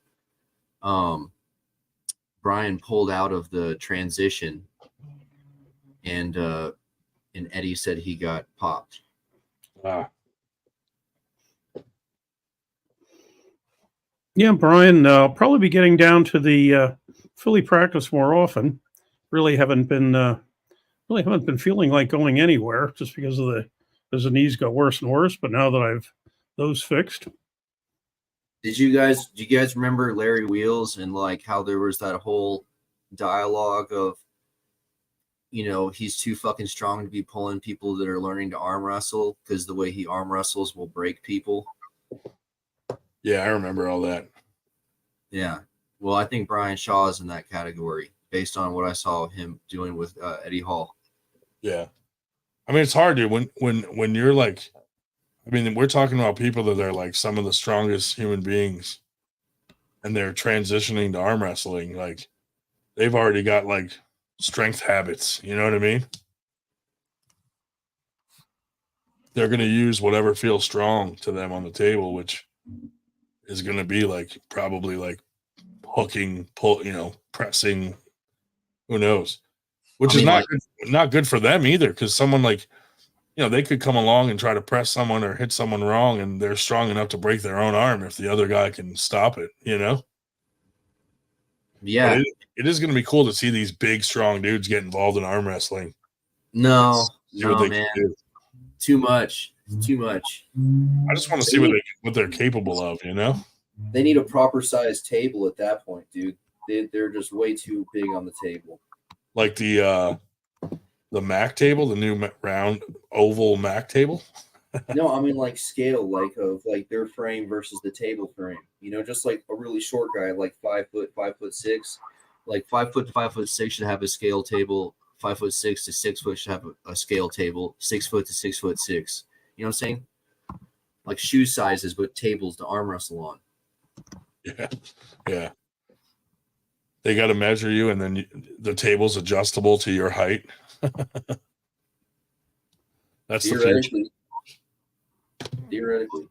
Brian pulled out of the transition, and Eddie said he got popped. Wow. Yeah, Brian, probably be getting down to the Philly practice more often. Really haven't been feeling like going anywhere just because of as the knees got worse and worse. But now that I've those fixed. Do you guys remember Larry Wheels and how there was that whole dialogue of, he's too fucking strong to be pulling people that are learning to arm wrestle because the way he arm wrestles will break people. Yeah, I remember all that. Yeah. Well, I think Brian Shaw is in that category based on what I saw him doing with Eddie Hall. Yeah. I mean, it's hard, dude. When you're we're talking about people that are some of the strongest human beings and they're transitioning to arm wrestling. They've already got strength habits. You know what I mean? They're going to use whatever feels strong to them on the table, which is going to be probably hooking, pressing, who knows, which is not good for them either. Cause someone they could come along and try to press someone or hit someone wrong and they're strong enough to break their own arm if the other guy can stop it, Yeah. But it is going to be cool to see these big, strong dudes get involved in arm wrestling. No, See what no, they man. can do. Too much. Too much. I just want to see what they're capable of, you know? They need a proper sized table at that point, dude. They're just way too big on the table. Like the Mac table, the new round oval Mac table. No, I mean like scale, like of like their frame versus the table frame. You know, just like a really short guy, like 5 foot, 5'6", like 5 foot to 5'6" should have a scale table. 5'6" to 6 foot should have a scale table. 6 foot to 6'6". You know what I'm saying? Like shoe sizes, but tables to arm wrestle on. Yeah, yeah. They got to measure you, and then the table's adjustable to your height. That's the future. Theoretically.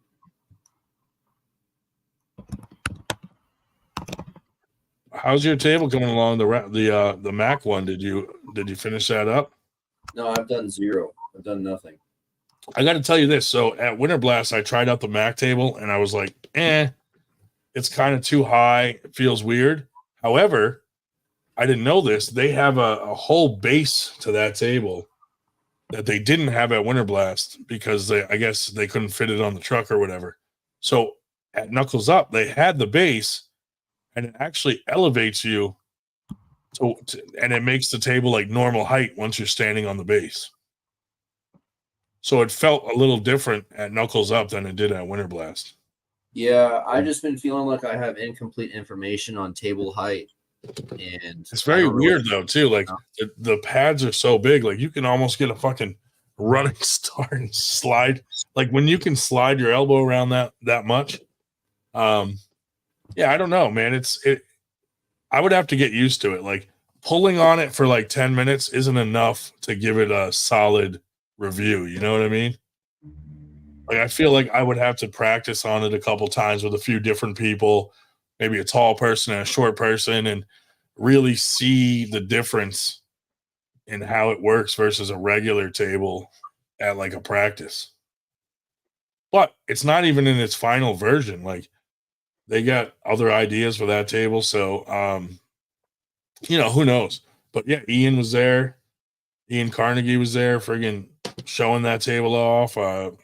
How's your table coming along? The Mac one? Did you finish that up? No, I've done zero. I've done nothing. I got to tell you this. So at Winter Blast, I tried out the Mac table, and I was like, it's kind of too high. It feels weird. However, I didn't know this. They have a whole base to that table that they didn't have at Winter Blast because I guess they couldn't fit it on the truck or whatever. So at Knuckles Up, they had the base, and it actually elevates you and it makes the table like normal height once you're standing on the base. So it felt a little different at Knuckles Up than it did at Winter Blast. Yeah, I just been feeling like I have incomplete information on table height. And it's very weird though too. Like the pads are so big, like you can almost get a fucking running start and slide. Like when you can slide your elbow around that much. Yeah, I don't know, man. I would have to get used to it. Like pulling on it for like 10 minutes isn't enough to give it a solid review. You know what I mean? Like I feel like I would have to practice on it a couple times with a few different people, maybe a tall person and a short person, and really see the difference in how it works versus a regular table at like a practice. But it's not even in its final version. Like they got other ideas for that table. So, who knows? But yeah, Ian was there. Ian Carnegie was there, friggin' showing that table off. And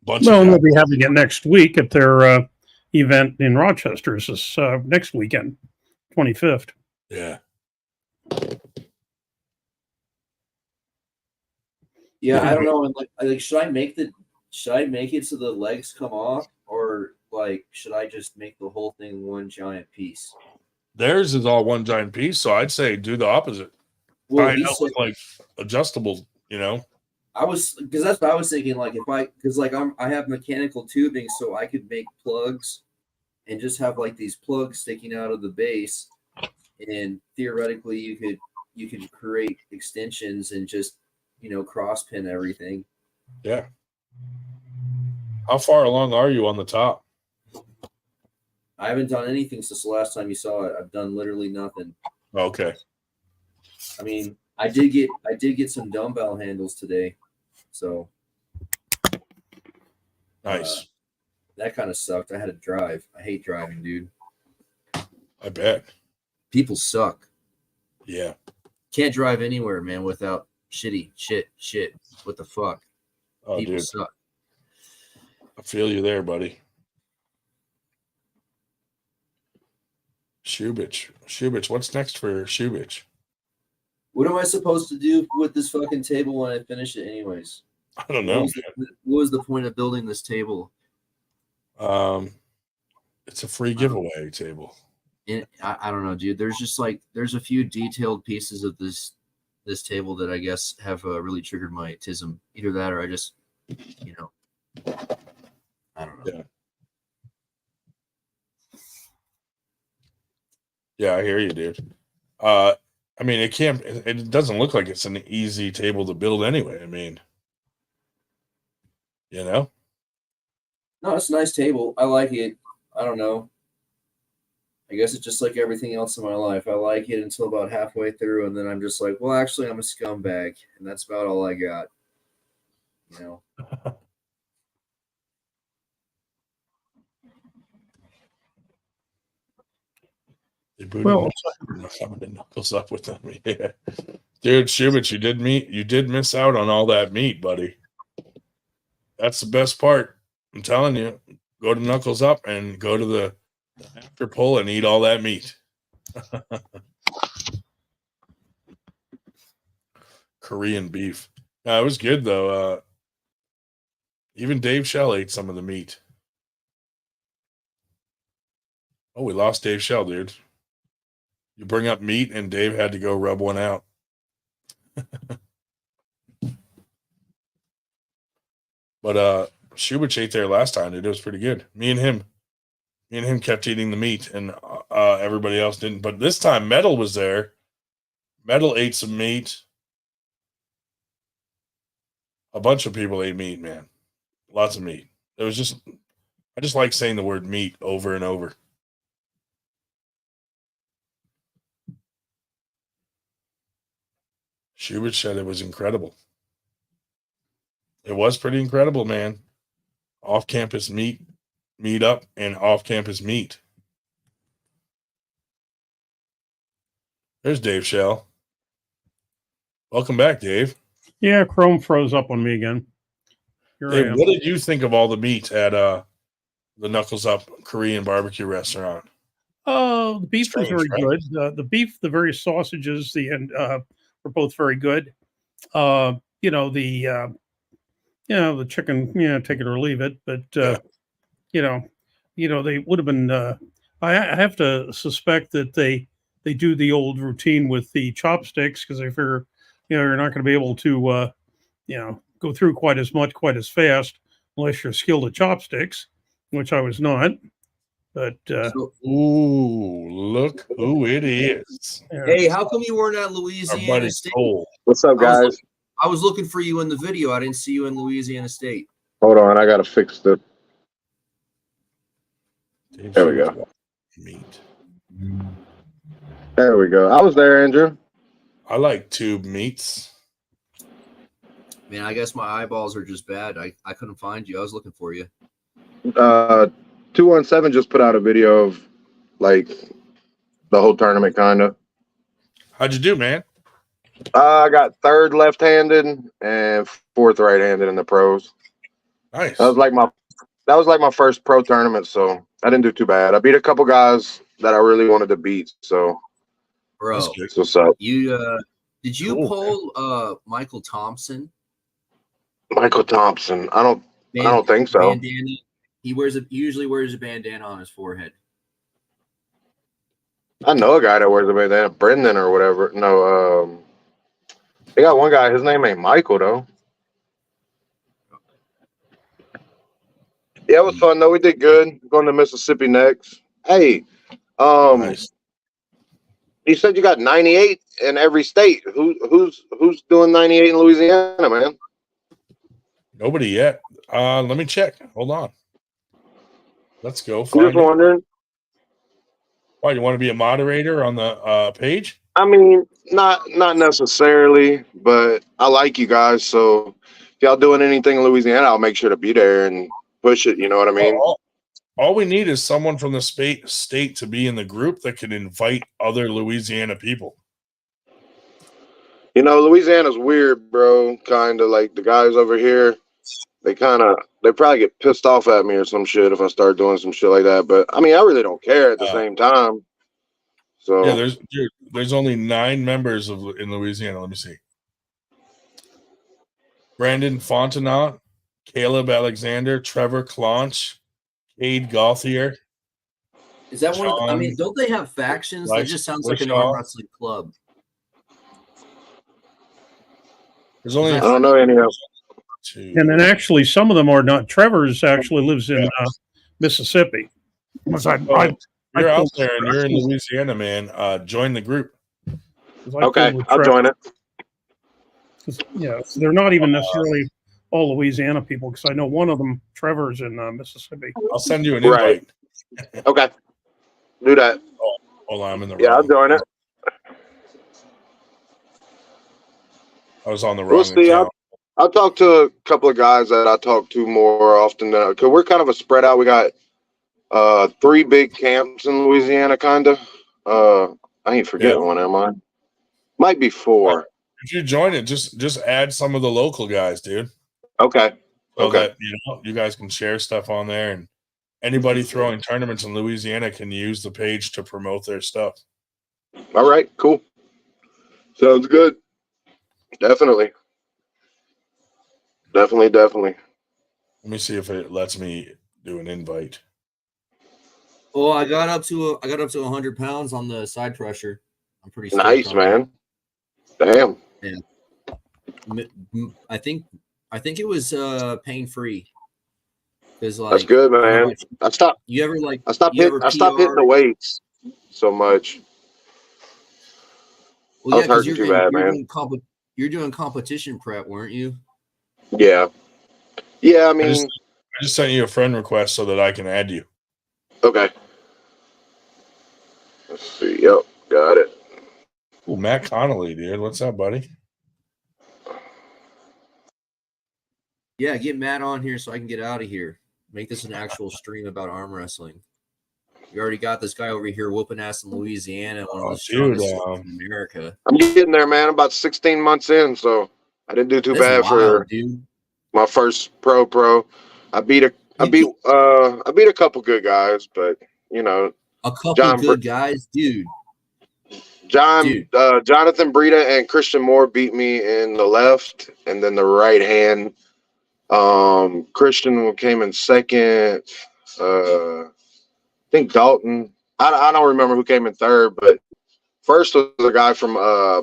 they'll be having it next week at their event in Rochester. This next weekend, 25th. Yeah. Yeah, I don't know. And like, should I make it so the legs come off, or like should I just make the whole thing one giant piece? Theirs is all one giant piece, so I'd say do the opposite. Well, like adjustable, because that's what I was thinking. Like I have mechanical tubing, so I could make plugs and just have like these plugs sticking out of the base, and theoretically you could create extensions and just cross pin everything. Yeah. How far along are you on the top? I haven't done anything since the last time you saw it. I've done literally nothing. Okay. I mean, I did get some dumbbell handles today, so nice. That kind of sucked. I had to drive. I hate driving, dude. I bet. People suck. Yeah. Can't drive anywhere, man, without shit. What the fuck? Oh, people dude. Suck. I feel you there, buddy. Shubich, what's next for Shubich? What am I supposed to do with this fucking table when I finish it anyways? I don't know. What was the point of building this table? It's a free giveaway table. And I don't know, dude. There's just there's a few detailed pieces of this table that I guess have really triggered my autism. Either that or I just, I don't know. Yeah, I hear you, dude. I mean, it doesn't look like it's an easy table to build anyway. I mean, No, it's a nice table. I like it. I don't know. I guess it's just like everything else in my life. I like it until about halfway through, and then I'm just like, well, actually, I'm a scumbag, and that's about all I got. Well, Coming to knuckles up with them. Yeah. Dude, Shubich, you did miss out on all that meat, buddy. That's the best part. I'm telling you, go to knuckles up and go to the after pull and eat all that meat. Korean beef. No, it was good though. Even Dave Shell ate some of the meat. Oh, we lost Dave Shell, dude. You bring up meat and Dave had to go rub one out. But Shubich ate there last time, dude. It was pretty good. Me and him kept eating the meat, and everybody else didn't. But this time, Metal was there. Metal ate some meat. A bunch of people ate meat, man. Lots of meat. It was just, I just like saying the word meat over and over. Shubich said it was incredible. It was pretty incredible, man. Off-campus meet up, and off-campus meet. There's Dave Shell. Welcome back, Dave. yeah, Chrome froze up on me again. Here I Dave, am. what did you think of all the meat at the Knuckles Up Korean barbecue restaurant? Oh, the beef was Strange, very right? good. The beef, the various sausages, were both very good. The chicken, take it or leave it. But Yeah. they would have been. I have to suspect that they do the old routine with the chopsticks because they figure, you're not going to be able to, go through quite as much, quite as fast unless you're skilled at chopsticks, which I was not. But Ooh, look who it is. Hey, how come you weren't at Our Louisiana buddy State? Cole. What's up, guys? I was looking for you in the video. I didn't see you in Louisiana State. Hold on, I gotta fix the. Dave There we Shubich go. Meat. There we go. I was there, Andrew. I like tube meats. Man, I guess my eyeballs are just bad. I couldn't find you. I was looking for you. 217 just put out a video of like the whole tournament, kind of. How'd you do, man? I got third left-handed and fourth right-handed in the pros. Nice. That was like my first pro tournament, so I didn't do too bad. I beat a couple guys that I really wanted to beat, so Bro, That's good. that's what's up. did you Cool, poll Michael Thompson? Michael Thompson. I don't think so. Bandana. He usually wears a bandana on his forehead. I know a guy that wears a bandana, Brendan or whatever. No, they got one guy. His name ain't Michael though. Yeah, it was fun though. We did good. Going to Mississippi next. Hey, Nice. you said you got 98 in every state. Who's doing 98 in Louisiana, man? Nobody yet. Let me check. Hold on. Let's go I'm find just it. wondering. Why, you want to be a moderator on the page? I mean, not necessarily, but I like you guys. So if y'all doing anything in Louisiana, I'll make sure to be there and push it. You know what I mean? All we need is someone from the state to be in the group that can invite other Louisiana people. You know, Louisiana's weird, bro. Kind of like the guys over here. They probably get pissed off at me or some shit if I start doing some shit like that. But I mean, I really don't care at the same time. So Yeah, there's only 9 members in Louisiana. Let me see. Brandon Fontenot, Caleb Alexander, Trevor Clonch, Cade Gauthier. Is that one? I mean, don't they have factions? That Bryce just sounds like an Wishaw. arm wrestling club. There's only I don't know any else. 2. And then actually, some of them are not. Trevor's actually lives in Mississippi. You're out there and you're in Louisiana, man. Join the group. Okay, I'll join it. Yeah, so they're not even necessarily all Louisiana people because I know one of them, Trevor's in Mississippi. I'll send you an Right. invite. Okay, do that. Hold on, I'm in the Yeah, I'll wrong. join it. I was on the We'll wrong see. account. I'll talk to a couple of guys that I talk to more often than because we're kind of a spread out. We got 3 big camps in Louisiana, kind of. I ain't forgetting one, am I? Might be 4. If you join it, just add some of the local guys, dude. Okay. So Okay. that you guys can share stuff on there, and anybody throwing tournaments in Louisiana can use the page to promote their stuff. All right. Cool. Sounds good. Definitely. Definitely. Let me see if it lets me do an invite. Oh, I got up to 100 pounds on the side pressure. I'm pretty stoked Nice, on man. Damn. that. I think it was pain free. Because That's good, man. I stopped hitting the weights so much. Well, I was hurting too bad, man. You're doing competition prep, weren't you? Yeah. Yeah, I mean, I just sent you a friend request so that I can add you. Okay. Let's see. Yep, got it. Ooh, Matt Connolly, dude. What's up, buddy? Yeah, get Matt on here so I can get out of here. Make this an actual stream about arm wrestling. We already got this guy over here whooping ass in Louisiana, one of the strongest in America. I'm getting there, man. I'm about 16 months in, so I didn't do too bad for my first pro. I beat a couple good guys, but a couple good guys, dude. Jonathan Breida and Christian Moore beat me in the left, and then the right hand. Christian came in second. I think Dalton. I don't remember who came in third, but first was a guy from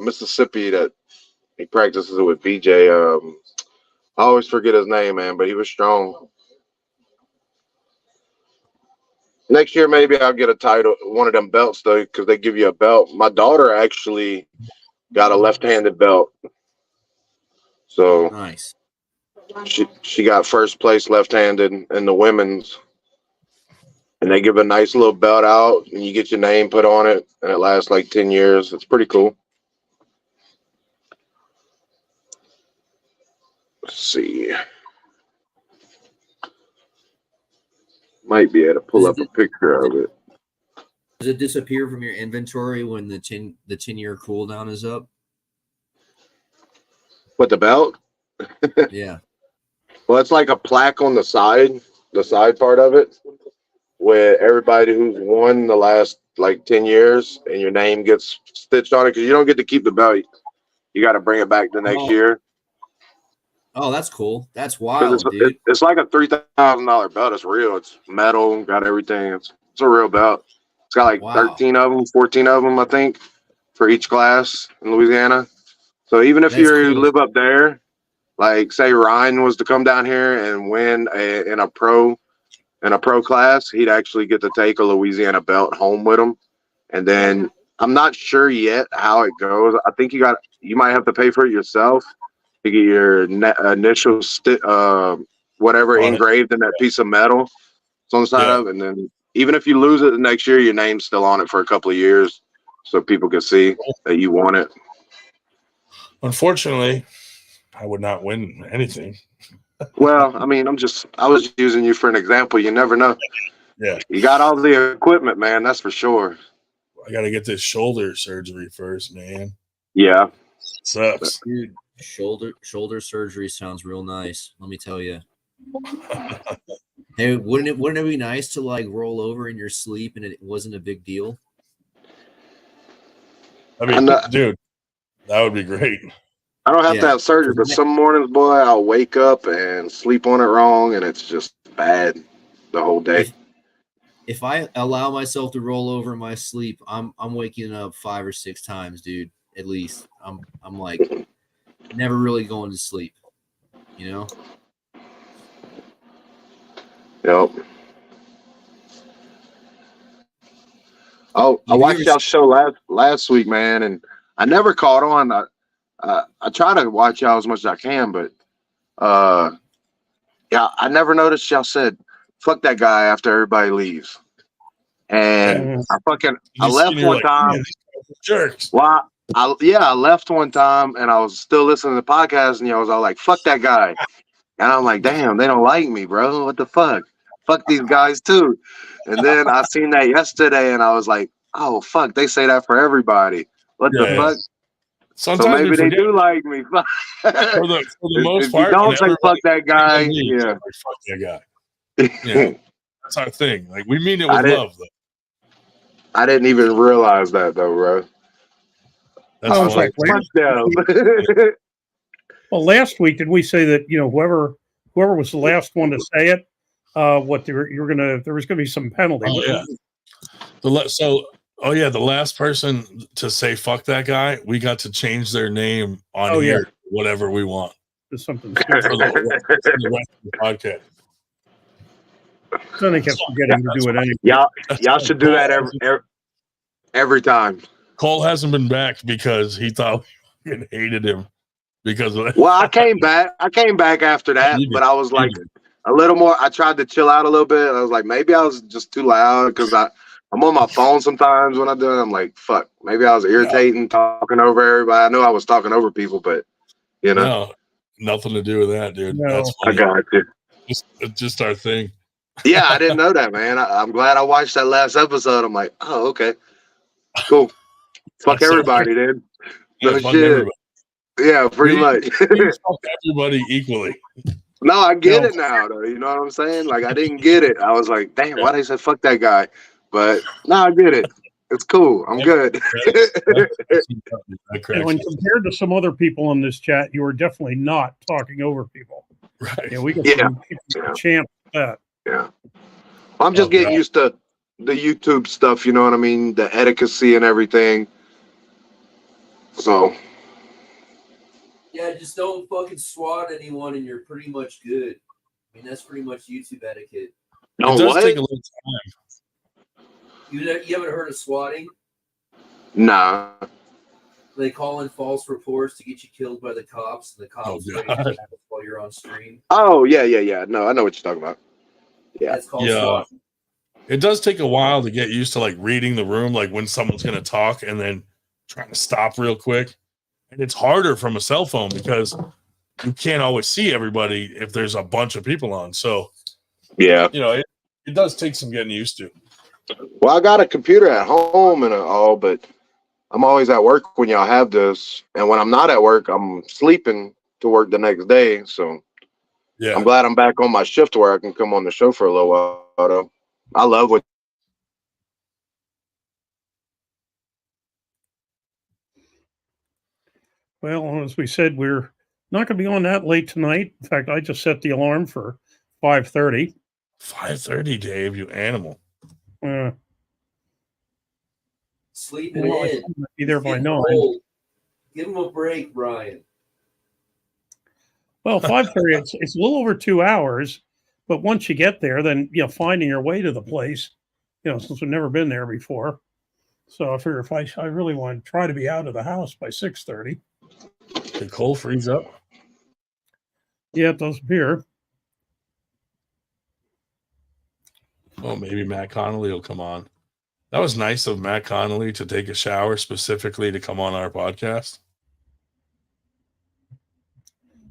Mississippi that he practices with BJ. I always forget his name, man, but he was strong. Next year, maybe I'll get a title, one of them belts, though, because they give you a belt. My daughter actually got a left-handed belt. So nice. She got first place left-handed in the women's. And they give a nice little belt out, and you get your name put on it, and it lasts like 10 years. It's pretty cool. Let's see. Might be able to pull up a picture of it. Does it disappear from your inventory when the 10-year cooldown is up? What, the belt? Yeah. Well, it's like a plaque on the side part of it, where everybody who's won the last like 10 years and your name gets stitched on it, because you don't get to keep the belt. You got to bring it back the next year. Oh, that's cool. That's wild, dude. It's like a $3,000 belt. It's real. It's metal. Got everything. It's a real belt. It's got like 13 of them, 14 of them, I think, for each class in Louisiana. So even if you live up there, like say Ryan was to come down here and win in a pro class, he'd actually get to take a Louisiana belt home with him. And then I'm not sure yet how it goes. I think you might have to pay for it yourself to get your initial whatever engraved in that piece of metal. It's on the side of it. And then even if you lose it the next year, your name's still on it for a couple of years so people can see that you won it. Unfortunately, I would not win anything. Well, I mean, I was using you for an example. You never know. Yeah. You got all the equipment, man. That's for sure. I got to get this shoulder surgery first, man. Yeah. Sucks. Dude, shoulder surgery sounds real nice. Let me tell you. Hey, wouldn't it be nice to like roll over in your sleep and it wasn't a big deal? I mean, dude, that would be great. I don't have to have surgery, but some mornings, boy, I'll wake up and sleep on it wrong, and it's just bad the whole day. If I allow myself to roll over in my sleep, I'm waking up 5 or 6 times, dude. At least I'm like never really going to sleep, you know. Yep. Oh, I watched y'all show last week, man, and I never caught on. I try to watch y'all as much as I can, but I never noticed y'all said "fuck that guy" after everybody leaves. And I left one time. Jerks. Well, I left one time, and I was still listening to the podcast, and y'all was all like, "Fuck that guy," and I'm like, "Damn, they don't like me, bro. What the fuck? Fuck these guys too." And then I seen that yesterday, and I was like, oh fuck, they say that for everybody. What the Yeah. fuck? Sometimes So maybe we they forget. do like me. For the most If you part, don't say whenever, fuck that guy, leaves, yeah. like, fuck that guy. Yeah, that's our thing. Like we mean it with love, though. I didn't even realize that though, bro. That's I was funny. like, fuck them. Well, last week, did we say that, whoever was the last one to say it, there was gonna be some penalty. Oh, yeah. The last person to say fuck that guy, we got to change their name on here, whatever we want. There's something for the rest of the podcast. So they kept forgetting to do it anyway. Y'all should do that every time. Cole hasn't been back because he thought we hated him because of that. Well, I came back after that, but I was like a little more. I tried to chill out a little bit. I was like, maybe I was just too loud because I'm on my phone sometimes when I do it. I'm like, fuck, maybe I was irritating, talking over everybody. I know I was talking over people, but no, nothing to do with that, dude. No. That's funny. I got you. It's just our thing. Yeah, I didn't know that, man. I'm glad I watched that last episode. I'm like, oh, okay, cool. Fuck everybody, dude. Yeah, No fuck shit. everybody. Yeah, pretty much. We fuck everybody equally. No, I get it now, though. You know what I'm saying? Like, I didn't get it. I was like, damn, why they said fuck that guy? But now I get it. It's cool. I'm good. And when compared to some other people in this chat, you are definitely not talking over people. Right. Yeah, we got some champs at that. Yeah. I'm just getting used to the YouTube stuff, you know what I mean? The etiquette and everything. So. Yeah, just don't fucking swat anyone and you're pretty much good. I mean, that's pretty much YouTube etiquette. No, it does what? take a little time. You haven't heard of swatting? Nah. They call in false reports to get you killed by the cops, and the cops while you're on stream. Oh, yeah. No, I know what you're talking about. Yeah. That's called swatting. It does take a while to get used to like reading the room, like when someone's going to talk and then trying to stop real quick. And it's harder from a cell phone because you can't always see everybody if there's a bunch of people on. So, yeah, it does take some getting used to. Well, I got a computer at home and all, but I'm always at work when y'all have this. And when I'm not at work, I'm sleeping to work the next day. So yeah, I'm glad I'm back on my shift where I can come on the show for a little while, though. I love what. Well, as we said, we're not going to be on that late tonight. In fact, I just set the alarm for 5:30. 5:30, Dave, you animal. Sleeping in. Be there by 9. Give him a break, Brian. Well, 5:30. It's a little over 2 hours, but once you get there, then finding your way to the place. Since we've never been there before, so I figure if I really want to try to be out of the house by 6:30. Did Cole freeze up? Yeah, it does appear. Oh, maybe Matt Connolly will come on. That was nice of Matt Connolly to take a shower specifically to come on our podcast.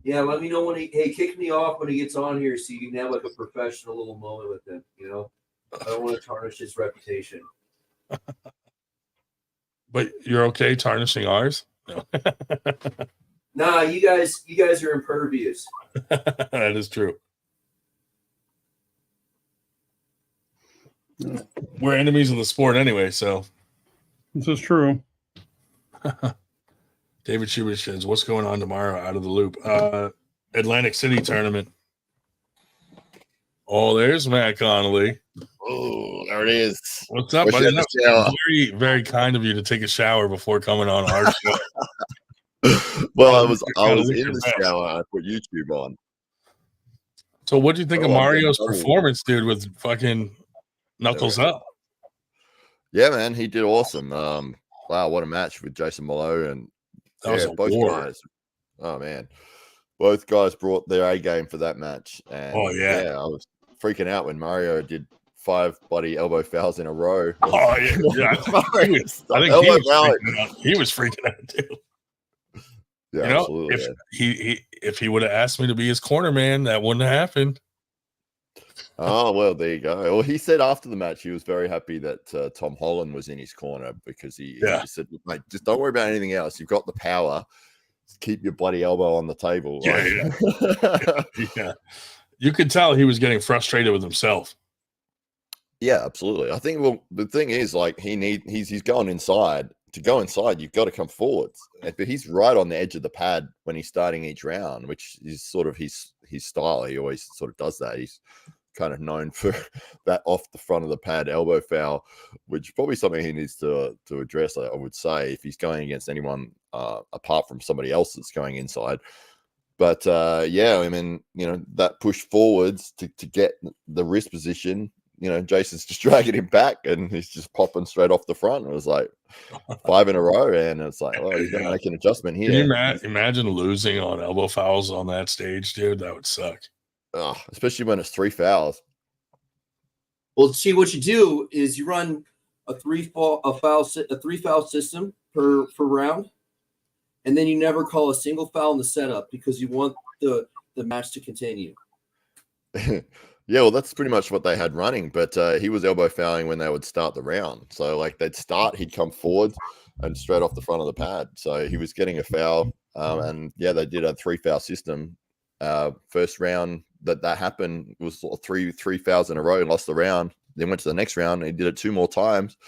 Yeah, let me know when kick me off when he gets on here so you can have like a professional little moment with him, I don't want to tarnish his reputation. But you're okay tarnishing ours? No. Nah, you guys are impervious. That is true. We're enemies of the sport anyway, so. This is true. David Schubert says, what's going on tomorrow out of the loop? Atlantic City tournament. Oh, there's Matt Connolly. Oh, there it is. What's up, buddy? Very, very kind of you to take a shower before coming on our show. Well, I was in the shower. I put YouTube on. So what do you think of Mario's performance, dude, with fucking Knuckles up? Yeah, man, he did awesome. Wow, what a match with Jason Malone and that was both war. guys. Oh man, both guys brought their A game for that match. And I was freaking out when Mario did 5 bloody elbow fouls in a row. Oh yeah, I think he was freaking out too. Yeah, absolutely. If he would have asked me to be his corner man, that wouldn't have happened. Oh, well, there you go. Well, he said after the match he was very happy that Tom Holland was in his corner because he just said, mate, just don't worry about anything else. You've got the power. Just keep your bloody elbow on the table. Yeah. You could tell he was getting frustrated with himself. Yeah, absolutely. I think, well, the thing is, like, he's going inside. To go inside, you've got to come forwards. But he's right on the edge of the pad when he's starting each round, which is sort of his style. He always sort of does that. He's kind of known for that off the front of the pad elbow foul, which is probably something he needs to address, I would say, if he's going against anyone apart from somebody else that's going inside. But yeah, I mean, that push forwards to get the wrist position, Jason's just dragging him back and he's just popping straight off the front. It was like 5 in a row, and it's like, oh, he's going to make an adjustment here. Can you imagine losing on elbow fouls on that stage, dude? That would suck. Especially when it's 3 fouls. Well, see, what you do is you run a three foul system per round, and then you never call a single foul in the setup because you want the match to continue. Yeah, well, that's pretty much what they had running, but he was elbow fouling when they would start the round. So, like, they'd start, he'd come forward and straight off the front of the pad. So he was getting a foul, and yeah, they did a 3 foul system. First round that happened was sort of three fouls in a row and lost the round. Then went to the next round and he did it 2 more times.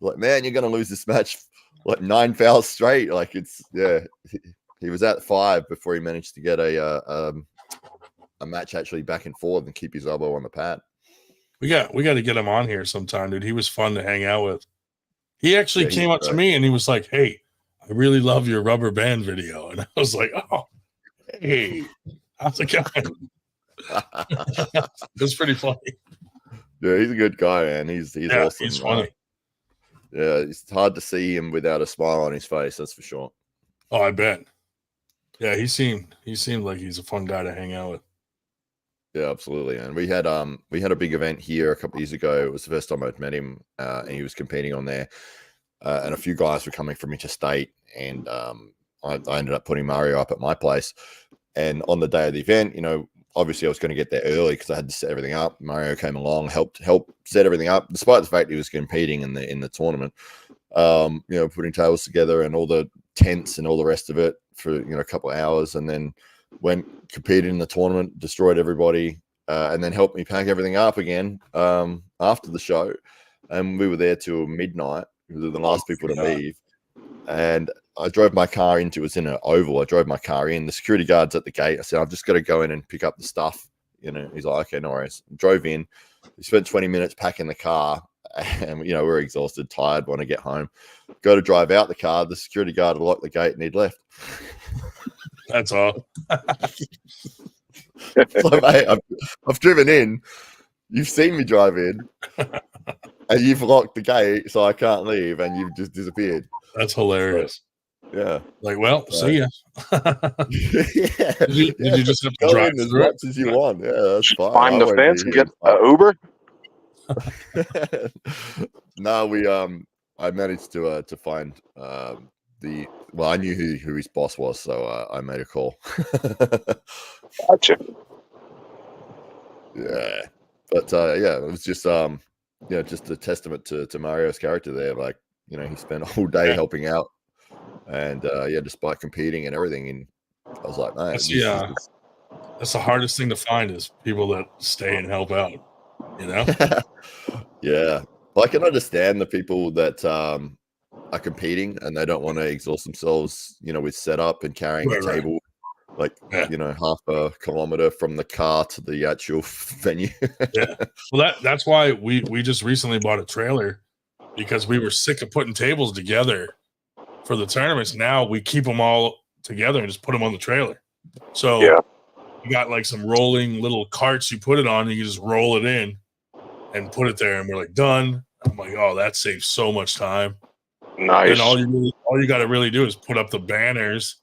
Like, man, you're going to lose this match like 9 fouls straight. Like, it's, yeah, he was at 5 before he managed to get a match actually back and forth and keep his elbow on the pad. We got to get him on here sometime, dude. He was fun to hang out with. He actually came up to me and he was like, "Hey, I really love your rubber band video." And I was like, "Oh, hey, how's it going?" It was pretty funny. Yeah, he's a good guy, man. He's awesome. He's funny. Yeah, it's hard to see him without a smile on his face, that's for sure. Oh, I bet. Yeah, he seemed like he's a fun guy to hang out with. Yeah, absolutely. And we had a big event here a couple of years ago. It was the first time I'd met him, and he was competing on there. And a few guys were coming from interstate, and I ended up putting Mario up at my place. And on the day of the event, obviously I was going to get there early because I had to set everything up. Mario came along, helped set everything up, despite the fact he was competing in the tournament. Putting tables together and all the tents and all the rest of it for a couple of hours, and then went competed in the tournament, destroyed everybody, and then helped me pack everything up again after the show. And we were there till midnight. We were the last people to leave. And I drove my car into, it was in an oval. I drove my car in. The security guard's at the gate. I said, I've just got to go in and pick up the stuff. He's like, okay, no worries. Drove in. We spent 20 minutes packing the car. And, we're exhausted, tired, want to get home. Go to drive out the car. The security guard had locked the gate and he'd left. That's all. So, mate, I've driven in. You've seen me drive in. And you've locked the gate, so I can't leave. And you've just disappeared. That's hilarious. So, yeah. Like, well, see ya. Yeah. Did you just have to drive as much as you want? Yeah, that's fine. Climb the fence and get an Uber. No, I managed to find I knew who his boss was, so I made a call. Gotcha. Yeah, but yeah, it was just just a testament to Mario's character there. Like, he spent all day helping out, and despite competing and everything, and I was like, man, that's the hardest thing to find is people that stay and help out. Yeah, well, I can understand the people that are competing and they don't want to exhaust themselves, with setup and carrying a table, half a kilometer from the car to the actual venue. Yeah, well, that's why we just recently bought a trailer, because we were sick of putting tables together for the tournaments. Now we keep them all together and just put them on the trailer. So you got like some rolling little carts you put it on, and you can just roll it in and put it there, and we're like, done. I'm like, oh, that saves so much time. Nice. And all you got to really do is put up the banners,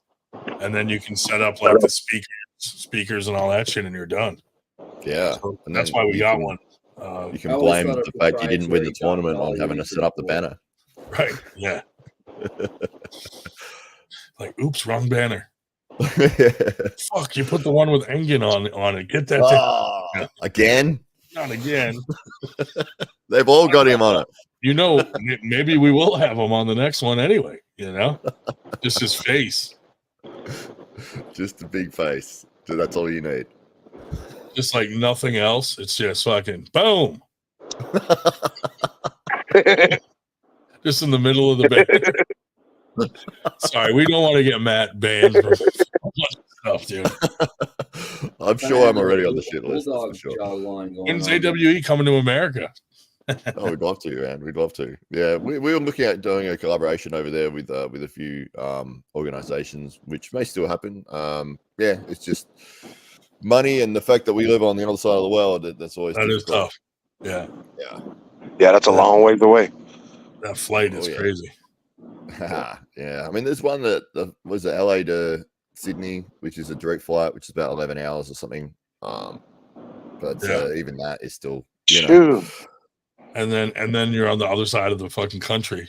and then you can set up like the speakers and all that shit, and you're done. Yeah, so that's why we got one. You can blame the fact you didn't win the tournament on having to set up the banner. Right? Yeah. Like, oops, wrong banner. Fuck! You put the one with Engen on it. Get that again. Not again. They've all got him on it. You know, maybe we will have him on the next one anyway. You know, just his face, Just a big face. So that's all you need. just like nothing else. It's just fucking boom. Just in the middle of the bed. Sorry, we don't want to get Matt banned from stuff, dude. I'm sure I'm already on the shit list. For sure. When's AWE coming to America? Oh, we'd love to, man. We'd love to. Yeah, we were looking at doing a collaboration over there with a few organizations, which may still happen. Yeah, it's just money and the fact that we live on the other side of the world. That's always That is difficult. tough. Yeah, Yeah, that's a long ways away. that flight is yeah. crazy. Yeah, I mean, there's one that was it LA to Sydney, which is a direct flight, which is about 11 hours or something. But even that is still, you know. Shoot. And then you're on the other side of the fucking country.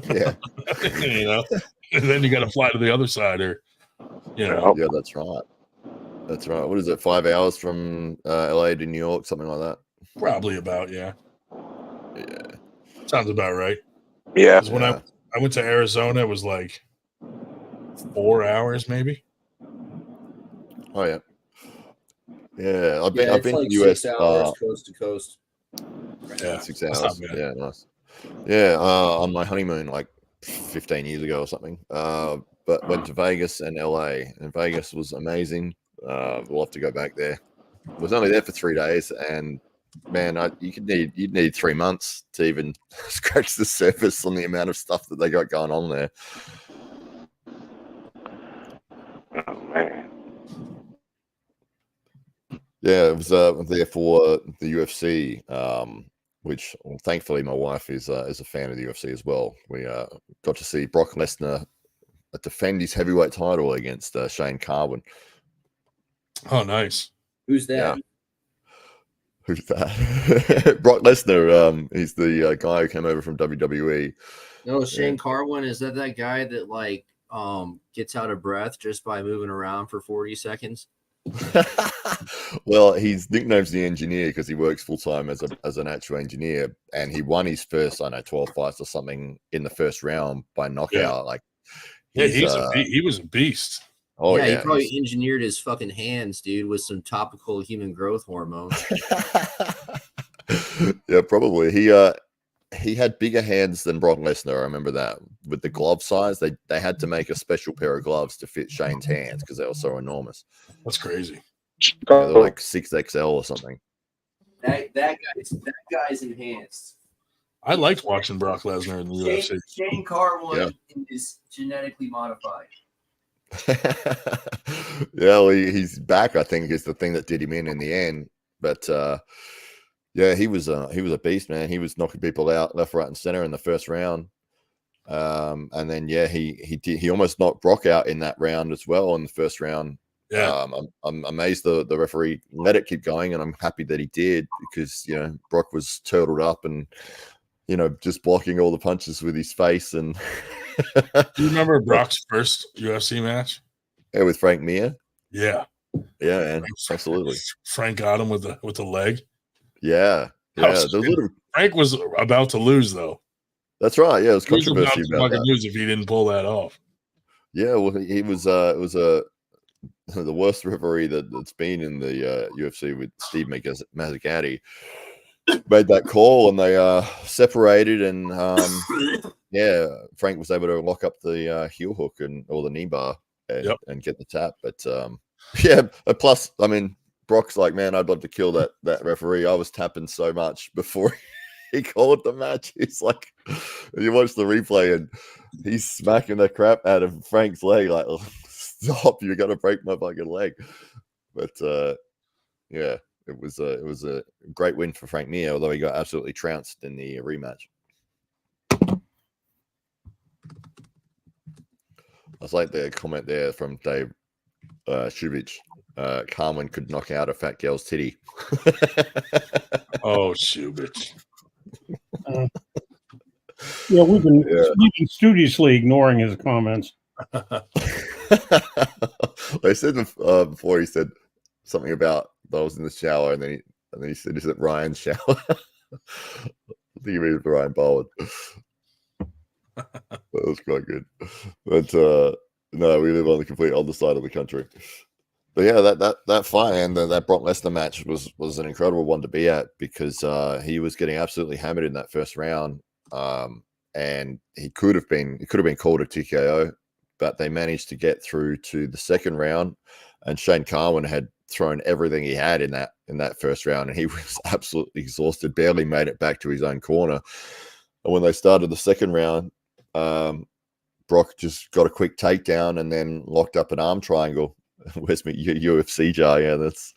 Yeah. You know, and then you got to fly to the other side, or you know. Yeah, that's right. That's right. What is it? 5 hours from LA to New York, something like that. Probably about, yeah. Yeah. Sounds about right. Yeah. 'Cause when I went to Arizona, it was like 4 hours, maybe. Oh yeah. Yeah, I've Yeah, been like to US 6 hours coast to coast. Yeah, 6 that's hours. not bad. Yeah, nice. Yeah, on my honeymoon like 15 years ago or something. But went to Vegas and LA, and Vegas was amazing. We'll have to go back there. Was only there for 3 days, and man, you'd need 3 months to even scratch the surface on the amount of stuff that they got going on there. Oh man. Yeah, it was there for the UFC, which thankfully my wife is a fan of the UFC as well. We got to see Brock Lesnar defend his heavyweight title against Shane Carwin. Oh, nice. Who's that? Yeah. Who's that? Brock Lesnar. He's the guy who came over from WWE. No, Shane Carwin, is that guy that like gets out of breath just by moving around for 40 seconds? Well, his nickname's the Engineer because he works full time as an actual engineer, and he won his first 12 fights or something in the first round by knockout. Like, he was a beast. Oh yeah, yeah, he probably engineered his fucking hands, dude, with some topical human growth hormone. Yeah, probably. He had bigger hands than Brock Lesnar. I remember that with the glove size. They had to make a special pair of gloves to fit Shane's hands because they were so enormous. That's crazy. Yeah, they're like 6XL or something. That guy's enhanced. I liked watching Brock Lesnar in the UFC. Shane Carwin is genetically modified. Yeah, well, he's back. I think is the thing that did him in the end. But yeah, he was a beast, man. He was knocking people out left, right, and center in the first round. And then he almost knocked Brock out in that round as well in the first round. Yeah, I'm amazed the referee let it keep going, and I'm happy that he did because Brock was turtled up and just blocking all the punches with his face. And do you remember Brock's first UFC match? Yeah, with Frank Mir. Yeah, man, absolutely. Frank got him with the leg. Yeah. Frank was about to lose though. That's right. Yeah, it was He was controversy about that. lose if he didn't pull that off. Yeah, well, he was. It was the worst referee that's been in the UFC with Steve Mazzagatti. Made that call and they separated, and Frank was able to lock up the heel hook or the knee bar and get the tap. But plus, I mean, Brock's like, man, I'd love to kill that referee. I was tapping so much before he called the match. He's like, you watch the replay and he's smacking the crap out of Frank's leg, like, stop, you're gonna break my fucking leg. But it was a great win for Frank Mir, although he got absolutely trounced in the rematch. I like the comment there from Dave Shubich. Carmen could knock out a fat girl's titty. Oh, Shubich. Yeah, we've been studiously ignoring his comments. I said before, he said something about that I was in the shower, and then And then he said, "Is it Ryan's shower?" I think he means Ryan Bowen. That was quite good. But no, we live on the complete other side of the country. But yeah, that fight and that Brock Lesnar match was an incredible one to be at, because he was getting absolutely hammered in that first round, and it could have been called a TKO, but they managed to get through to the second round, and Shane Carwin had thrown everything he had in that first round, and he was absolutely exhausted, barely made it back to his own corner. And when they started the second round, Brock just got a quick takedown and then locked up an arm triangle. Where's my UFC jar? Yeah, that's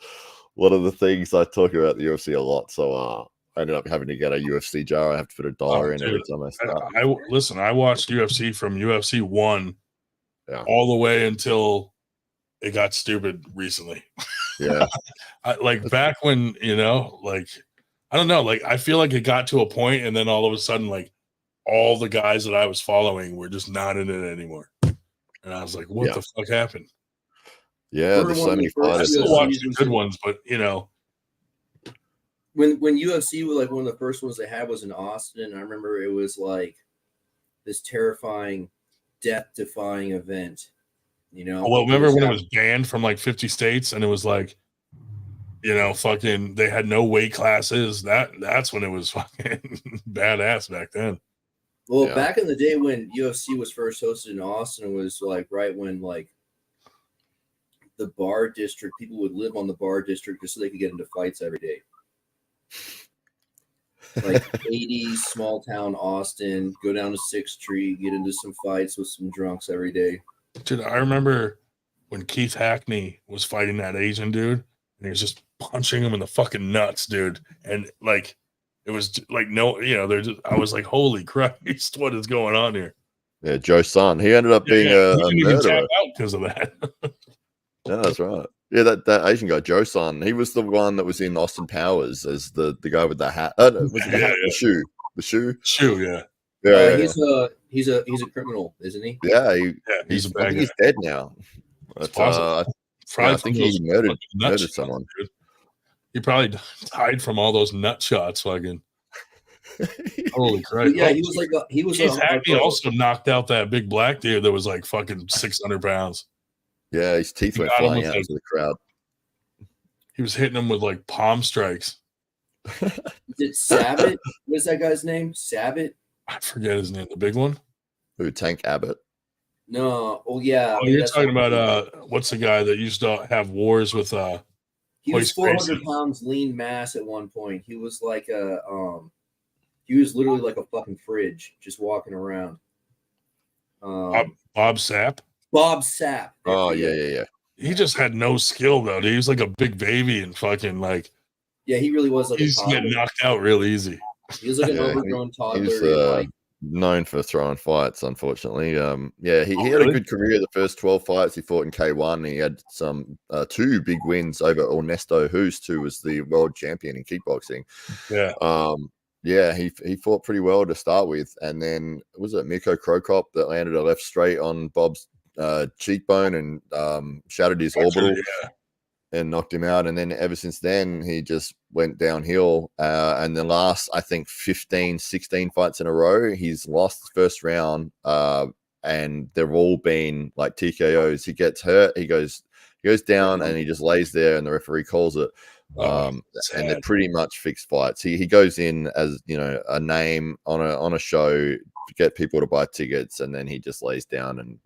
one of the things I talk about the UFC a lot. So I ended up having to get a UFC jar. I have to put $1 in every time I start. Listen, I watched UFC from UFC 1 all the way until it got stupid recently. Yeah. Like back when, like, I don't know, like I feel like it got to a point and then all of a sudden, like all the guys that I was following were just not in it anymore. And I was like, what the fuck happened? Yeah, there's so many fighters. I still watch the good ones, but when UFC was like one of the first ones they had was in Austin, I remember it was like this terrifying, death-defying event. Well, remember when it was banned from like 50 states and it was like, fucking they had no weight classes. That's when it was fucking badass back then. Well, back in the day when UFC was first hosted in Austin, it was like right when like the bar district, people would live on the bar district just so they could get into fights every day. Like 80s, small town Austin, go down to 6th Street, get into some fights with some drunks every day. Dude, I remember when Keith Hackney was fighting that Asian dude, and he was just punching him in the fucking nuts, dude. And like, it was like, I was like, holy Christ, what is going on here? Yeah, Joe Son. He ended up being a murderer out because of that. Yeah, that's right. Yeah, that Asian guy, Joe Son, he was the one that was in Austin Powers as the guy with the hat. No, was it the hat? The shoe. The shoe. Shoe, yeah. He's a criminal, isn't he? Yeah, he's a bad guy. I think he's dead now. But, I think he murdered someone. Dude. He probably died from all those nut shots, fucking. Holy Christ! Yeah, he was like Keith Hackney also knocked out that big black dude that was like fucking 600 pounds. Yeah, his teeth went flying out into the crowd. He was hitting him with like palm strikes. Is it Sabat? What's that guy's name? Sabat? I forget his name. The big one? Who, Tank Abbott? No. Oh, yeah. Oh, you're talking about what's the guy that used to have wars with he was 400 pounds lean mass at one point. He was like he was literally like a fucking fridge just walking around. Bob Sapp? Bob Sapp. Oh, yeah. He just had no skill though. Dude. He was like a big baby and fucking like. Yeah, he really was like. He's getting knocked out real easy. He was like an overgrown toddler. He's known for throwing fights, unfortunately. He had a good career. The first 12 fights he fought in K1. He had some 2 big wins over Ernesto Hoost, who was the world champion in kickboxing. Yeah. He fought pretty well to start with, and then was it Mirko Krokop that landed a left straight on Bob's cheekbone and shattered his orbital and knocked him out. And then ever since then, he just went downhill. And the last, I think, 15, 16 fights in a row, he's lost the first round, and they've all been like TKOs. He gets hurt, he goes down, and he just lays there, and the referee calls it. And they're pretty much fixed fights. He goes in as a name on a show to get people to buy tickets, and then he just lays down and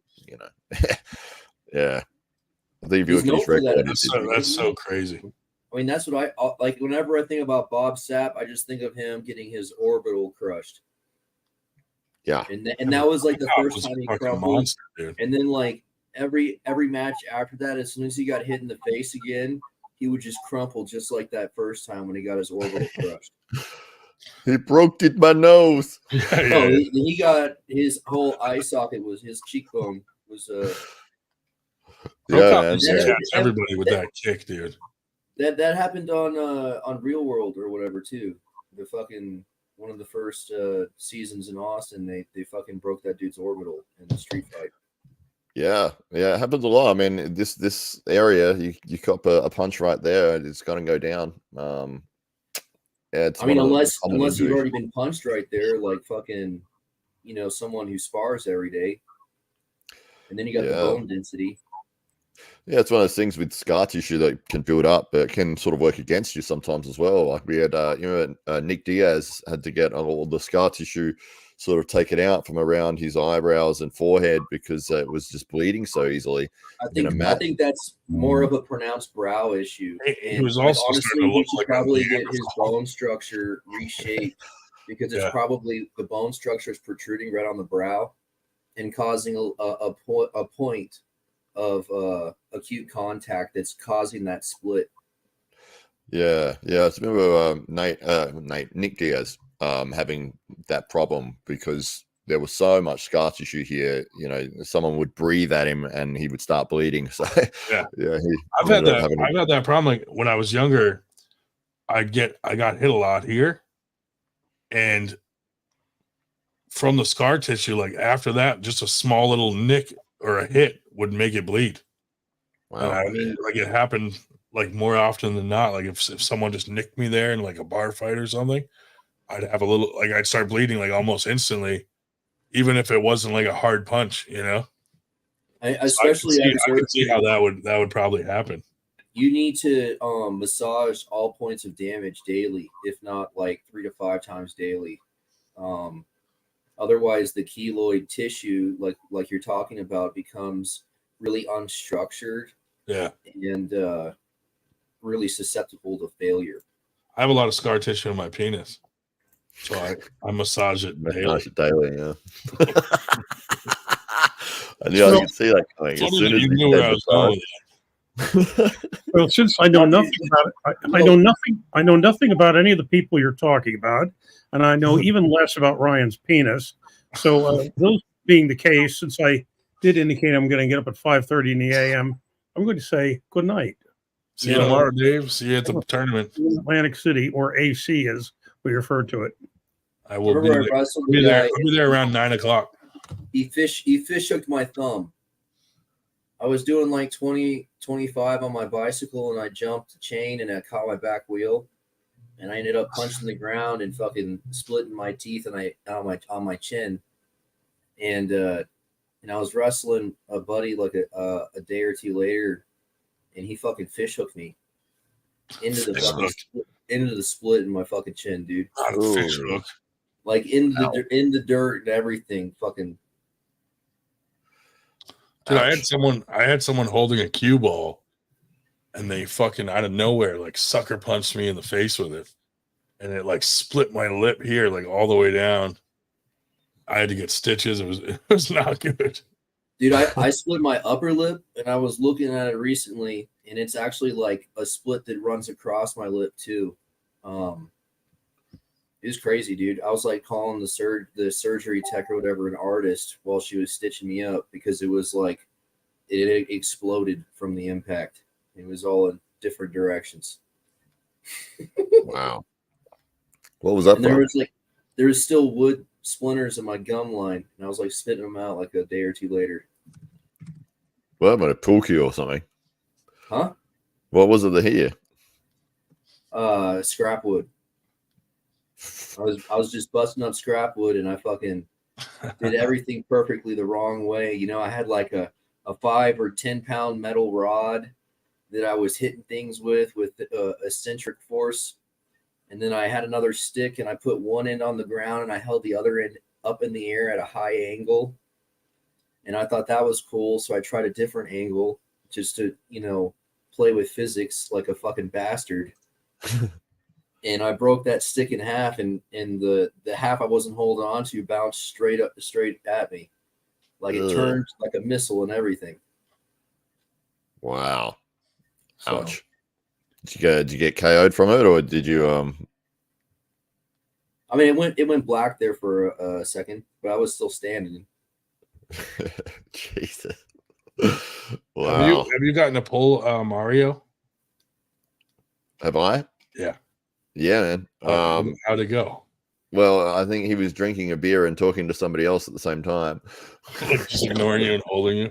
yeah. I think if you look at his record, that's so crazy. I mean, that's what I like. Whenever I think about Bob Sapp, I just think of him getting his orbital crushed. Yeah, and that was like the first time he crumbled. And then like every match after that, as soon as he got hit in the face again, he would just crumple just like that first time when he got his orbital crushed. He broke it my nose. He got his whole eye socket was his cheekbone was everybody with that kick, dude. That happened on Real World or whatever too. The fucking one of the first seasons in Austin, they fucking broke that dude's orbital in the street fight. Yeah, it happens a lot. I mean, this area, you cop a punch right there, and it's gonna go down. Yeah, it's I mean, one of the unless common you've injuries. already been punched right there, like fucking, someone who spars every day, and then you got the Yeah. bone density. Yeah, it's one of those things with scar tissue that can build up, but it can sort of work against you sometimes as well. Like we had, Nick Diaz had to get all the scar tissue sort of taken out from around his eyebrows and forehead because it was just bleeding so easily. I think that's more of a pronounced brow issue. He And was also honestly, starting to he look should like a probably get Neanderthal. his bone structure reshaped because it's Yeah. probably the bone structure is protruding right on the brow and causing a point of acute contact that's causing that split. Yeah. I remember Nick Diaz having that problem because there was so much scar tissue here. Someone would breathe at him and he would start bleeding. So Yeah. he I've had ended up that. having I've had that problem. Like when I was younger, I got hit a lot here, and from the scar tissue, like after that, just a small little nick or a hit would make it bleed. wow. And it happened like more often than not. Like if someone just nicked me there in like a bar fight or something, I'd have a little, like I'd start bleeding like almost instantly, even if it wasn't like a hard punch, Especially I can see how that would probably happen. You need to massage all points of damage daily, if not like 3 to 5 times daily. Otherwise, the keloid tissue, like you're talking about, becomes really unstructured. Yeah, and really susceptible to failure. I have a lot of scar tissue in my penis, so I massage it daily. Yeah. I knew I could see that coming. As soon as you knew where I was going with that. Well, since I know nothing about it, I know nothing about any of the people you're talking about, and I know even less about Ryan's penis. So, those being the case, since I did indicate I'm going to get up at 5:30 in the a.m., I'm going to say good night. See you tomorrow, Dave. See you at the tournament. Atlantic City, or AC as we refer to it. I will be there. I'll be there around 9:00. He fish hooked my thumb. I was doing like 20, 25 on my bicycle, and I jumped the chain and I caught my back wheel, and I ended up punching the ground and fucking splitting my teeth and on my chin, and I was wrestling a buddy like a day or two later, and he fucking fish hooked me into the split in my fucking chin, dude. Not a fish hook. Like in the dirt and everything, fucking. Dude, I had someone holding a cue ball, and they fucking out of nowhere like sucker punched me in the face with it, and it like split my lip here like all the way down. I had to get stitches. It was not good. Dude, I split my upper lip, and I was looking at it recently, and it's actually like a split that runs across my lip too. It was crazy, dude. I was like calling the surgery tech or whatever an artist while she was stitching me up because it was like it exploded from the impact. It was all in different directions. Wow. What was that? And there was still wood splinters in my gum line, and I was like spitting them out like a day or two later. Well, I'm at a pool cue or something. Huh? What was it that hit you? Scrap wood. I was just busting up scrap wood, and I fucking did everything perfectly the wrong way. I had like a 5 or 10 pound metal rod that I was hitting things with eccentric force. And then I had another stick, and I put one end on the ground, and I held the other end up in the air at a high angle. And I thought that was cool. So I tried a different angle just to, play with physics like a fucking bastard. And I broke that stick in half, and the half I wasn't holding on to bounced straight at me. Like it turned like a missile and everything. Wow. Ouch. Did you get KO'd from it, or did you I mean, it went black there for a second, but I was still standing. Jesus. Wow. Have you gotten to pull Mario? Have I? Yeah. Yeah, man. How'd it go? Well, I think he was drinking a beer and talking to somebody else at the same time. Like just ignoring you and holding you.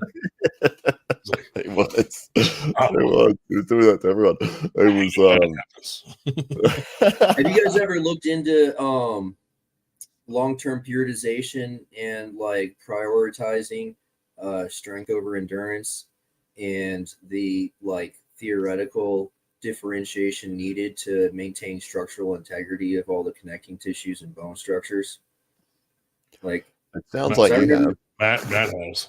Is It was. He was doing that to everyone. It was. Have you guys ever looked into long-term periodization and like prioritizing strength over endurance and the like theoretical differentiation needed to maintain structural integrity of all the connecting tissues and bone structures? Like, it sounds like you have. Matt has.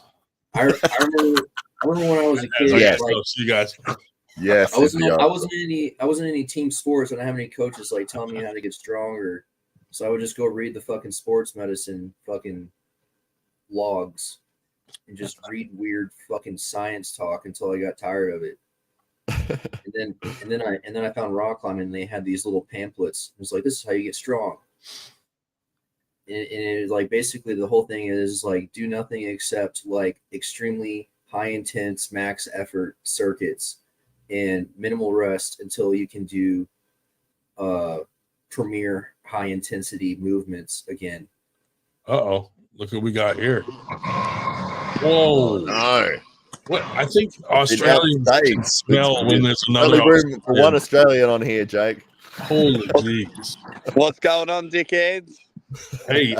I remember when I was a kid. Yes. Like, See you guys. Yes, I wasn't in any team sports. I didn't have any coaches like telling me how to get stronger. So I would just go read the fucking sports medicine fucking logs and just read weird fucking science talk until I got tired of it. and then I found rock climbing and they had these little pamphlets. It was like, this is how you get strong. And it was like basically the whole thing is like do nothing except like extremely high intense max effort circuits and minimal rest until you can do premier high intensity movements again. Uh-oh. Look what we got here. Whoa. No. What? I think Australians can smell when there's another room for one Australian on here, Jake. Holy jeez. What's going on, dickheads? Hey,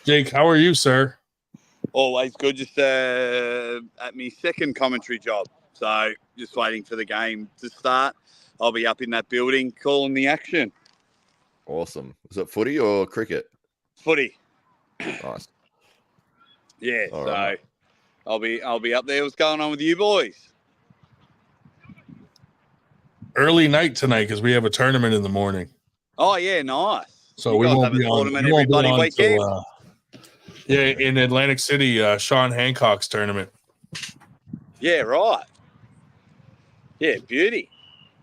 Jake, how are you, sir? Always good. Just at my second commentary job. So just waiting for the game to start. I'll be up in that building calling the action. Awesome. Was it footy or cricket? Footy. Nice. Yeah. All so right. I'll be up there. What's going on with you boys? Early night tonight because we have a tournament in the morning. Oh yeah, nice. So you we guys won't have be a on. tournament We every won't be bloody on weekend. till, yeah, in Atlantic City, Sean Hancock's tournament. Yeah, right. Yeah, beauty.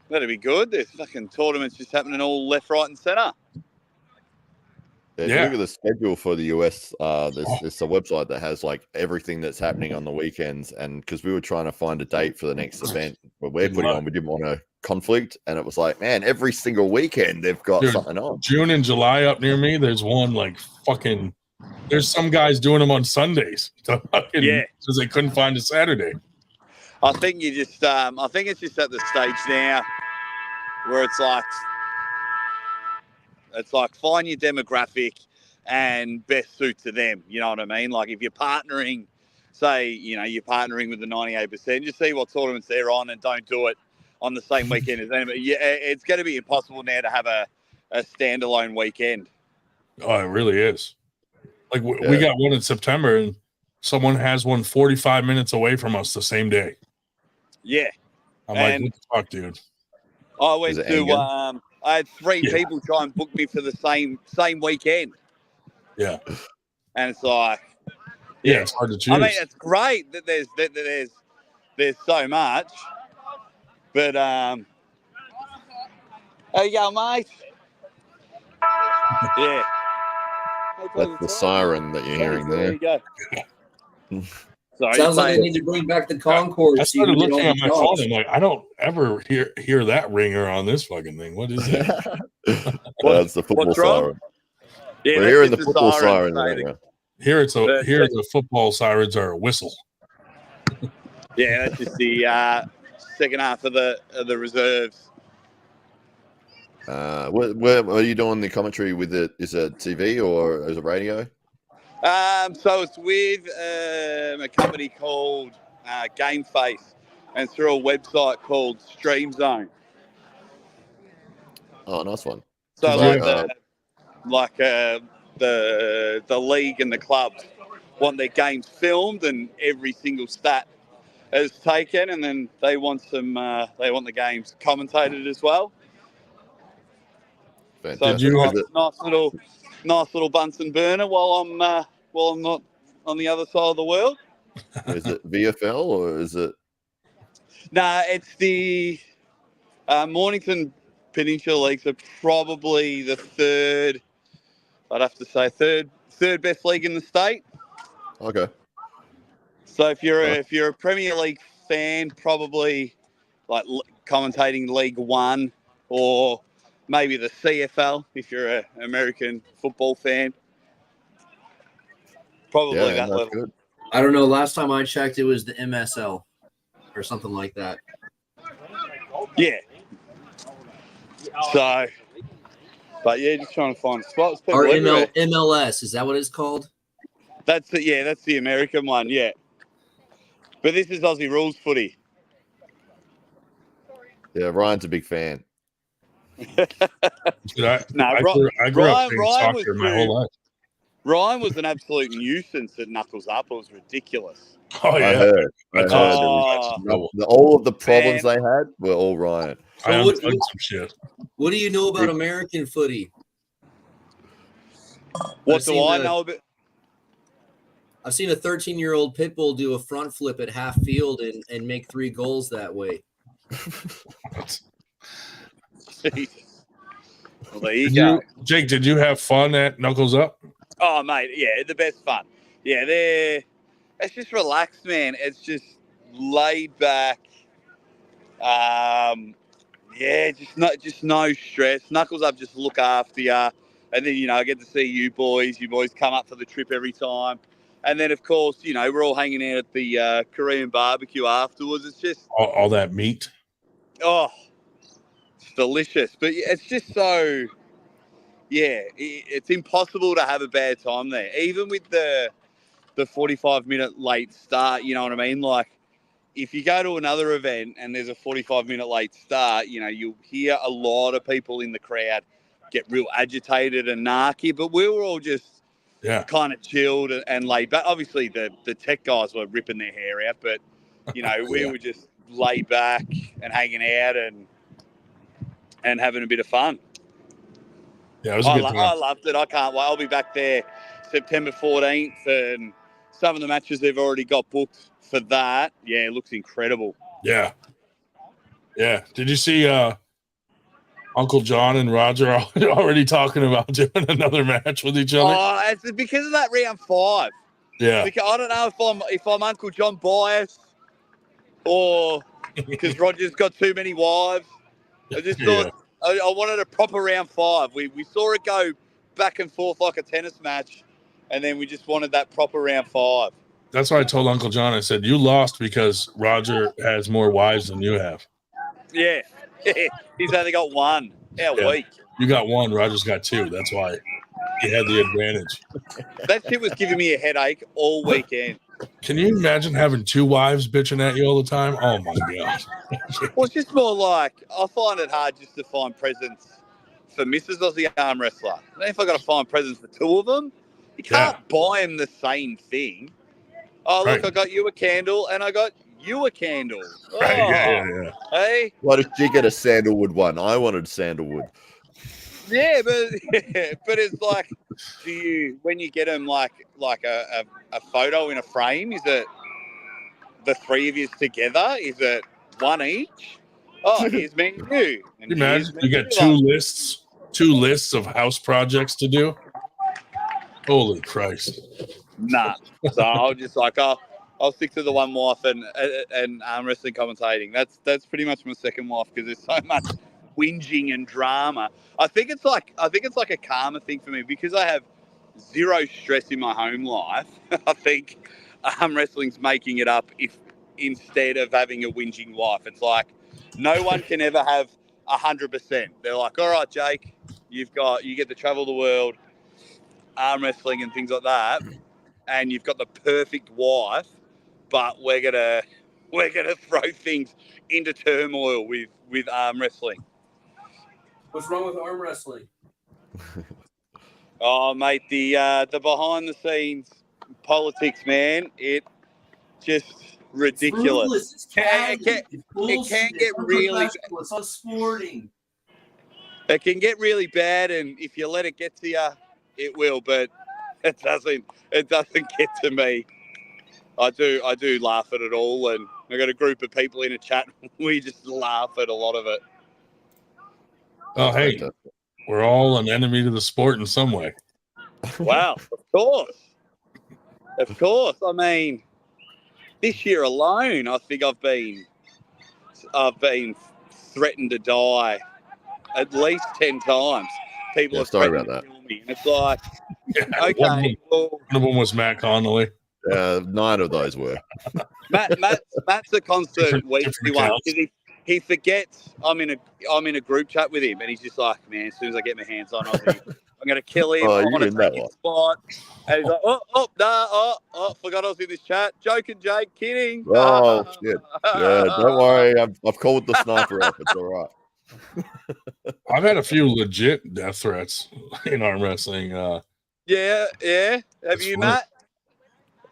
That'll be good. There's fucking tournaments just happening all left, right, and centre. Yeah, if you look at the schedule for the US, there's a website that has like everything that's happening on the weekends. And because we were trying to find a date for the next event where we're putting on, we didn't want to conflict. And it was like, man, every single weekend they've got something on. June and July up near me, there's one like fucking. There's some guys doing them on Sundays. Yeah, because they couldn't find a Saturday. I think you just, I think it's just at the stage now where it's like find your demographic and best suit to them. You know what I mean? Like if you're partnering, say, you're partnering with the 98%, just see what tournaments they're on and don't do it on the same weekend as anybody. Yeah, it's going to be impossible now to have a standalone weekend. Oh, it really is. Like we got one in September and someone has one 45 minutes away from us the same day. Yeah. I'm like, what the fuck, dude? I went to, I had three people try and book me for the same weekend. Yeah. And it's like, it's hard to choose. I mean, it's great that there's so much, but how you going, mate? Yeah. That's the siren that you're hearing there. There you go. Sorry, sounds like they need to bring back the Concorde. I started looking at my phone and like, I don't ever hear that ringer on this fucking thing. What is that? That's the football siren. Yeah, we're hearing the football siren. Here the football sirens are a whistle. Yeah, that's just the second half of the reserves. Where are you doing the commentary with it? Is it TV or is it radio? So it's with a company called Game Face and through a website called Stream Zone. Oh, nice one. So the league and the clubs want their games filmed and every single stat is taken, and then they want the games commentated as well. Fantastic. So nice little Bunsen burner while I'm not on the other side of the world. Is it VFL or is it? Nah, it's the Mornington Peninsula League, so probably the third. I'd have to say third best league in the state. Okay. So if you're a Premier League fan, probably like commentating League One or maybe the CFL if you're an American football fan. Probably that level. Good. I don't know. Last time I checked, it was the MSL. or something like that. Yeah. So, but yeah, just trying to find spots. Or People everywhere. MLS, is that what it's called? That's the American one, yeah. But this is Aussie rules footy. Yeah, Ryan's a big fan. Dude, I grew up playing Ryan soccer my whole life. Ryan was an absolute nuisance at Knuckles Up. It was ridiculous. Oh yeah, I heard. All of the problems they had were all Ryan. I unplugged some shit. What do you know about American footy? What do I know about? I've seen a 13-year-old pit bull do a front flip at half field and make 3 goals that way. Well, there you go. Jake, did you have fun at Knuckles Up? Oh, mate, yeah, the best fun. Yeah, it's just relaxed, man. It's just laid back. Yeah, just no stress. Knuckles Up just look after you. And then, I get to see you boys. You boys come up for the trip every time. And then, of course, we're all hanging out at the Korean barbecue afterwards. It's just... All that meat? Oh, it's delicious. But it's just so... Yeah, it's impossible to have a bad time there. Even with the 45-minute late start, you know what I mean? Like, if you go to another event and there's a 45-minute late start, you'll hear a lot of people in the crowd get real agitated and narky. But we were all just kind of chilled and laid back. Obviously, the tech guys were ripping their hair out, but, we were just laid back and hanging out and having a bit of fun. Yeah, it was a good time. I loved it. I can't wait. I'll be back there September 14th, and some of the matches they've already got booked for that. Yeah, it looks incredible. Yeah. Yeah. Did you see Uncle John and Roger already talking about doing another match with each other? Oh, it's because of that round 5. Yeah. Because I don't know if I'm Uncle John biased or because Roger's got too many wives. I just thought I wanted a proper round 5. We saw it go back and forth like a tennis match, and then we just wanted that proper round 5. That's why I told Uncle John, I said, you lost because Roger has more wives than you have. Yeah. He's only got 1. Yeah, weak. You got 1, Roger's got 2. That's why he had the advantage. That shit was giving me a headache all weekend. Can you imagine having 2 wives bitching at you all the time? Oh, my God. Well, it's just more like, I find it hard just to find presents for Mrs. Aussie Arm Wrestler. Then if I got to find presents for 2 of them, you can't buy them the same thing. Oh, look, I got you a candle and I got you a candle. Oh, right, yeah. Hey? Why did you get a sandalwood one? I wanted sandalwood. Yeah, but it's like, when you get them like a photo in a frame, is it the 3 of you together? Is it 1 each? Oh, here's me and you. And imagine you get 2 lists of house projects to do. Holy Christ. Nah. So I'll just I'll stick to the one wife and arm wrestling commentating. That's pretty much my second wife because there's so much whinging and drama. I think it's like a karma thing for me because I have 0 stress in my home life. I think arm wrestling's making it up if instead of having a whinging wife. It's like no one can ever have 100%. They're like, all right, Jake, you get to travel the world, arm wrestling and things like that, and you've got the perfect wife, but we're gonna throw things into turmoil with arm wrestling. What's wrong with arm wrestling? Oh, mate, the behind the scenes politics, man, it just ridiculous. It's casual. It can get really. It's not sporting. It can get really bad, and if you let it get to you, it will. But it doesn't get to me. I do laugh at it all, and I got a group of people in a chat. We just laugh at a lot of it. Oh, hey, we're all an enemy to the sport in some way. Wow, of course. I mean, this year alone, I think I've been threatened to die at least 10 times. People have threatened to kill me, and it's like, okay, one of them was Matt Connolly. 9 of those were. Matt's a constant weekly different one accounts. because he forgets I'm in a group chat with him, and he's just like, man, as soon as I get my hands on Ozzy, I'm gonna kill him. Oh, I you want to in that take his one. spot. And he's like, forgot I was in this chat. Joking, Jake, kidding. Oh shit! Yeah, don't worry. I've called the sniper up. It's all right. I've had a few legit death threats in arm wrestling. Yeah. Have you, funny. Matt?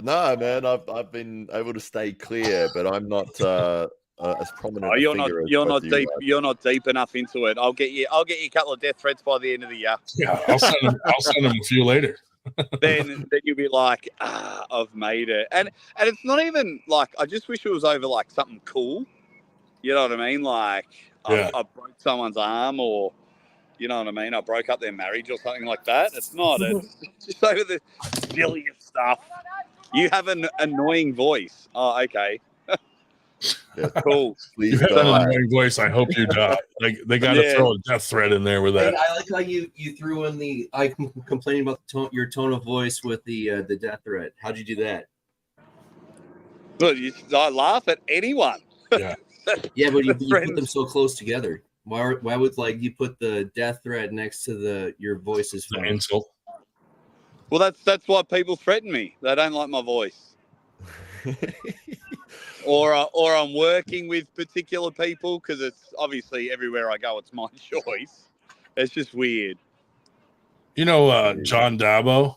No, man. I've been able to stay clear, but I'm not as prominent. Oh, a you're figure not. as You're both not of you deep. guys. You're not deep enough into it. I'll get you a couple of death threats by the end of the year. Yeah, I'll send them a few later. then you'll be like, I've made it. And it's not even like, I just wish it was over like something cool. You know what I mean? Like Yeah. I broke someone's arm, or you know what I mean? I broke up their marriage or something like that. It's not. It's just over the silliest stuff. You have an annoying voice. Oh, okay. Yeah. Cool. Please You have an die. annoying voice. I hope you die. Like they got to Yeah. throw a death threat in there with Hey, that. I like how you threw in the I complaining about the your tone of voice with the death threat. How'd you do that? Look, I laugh at anyone. Yeah. Yeah, but you put Friends. them so close together. Why would like you put the death threat next to your voice is The funny. insult. Well, that's why people threaten me. They don't like my voice. Or I'm working with particular people because it's obviously everywhere I go, it's my choice. It's just weird. You know, John Dabo.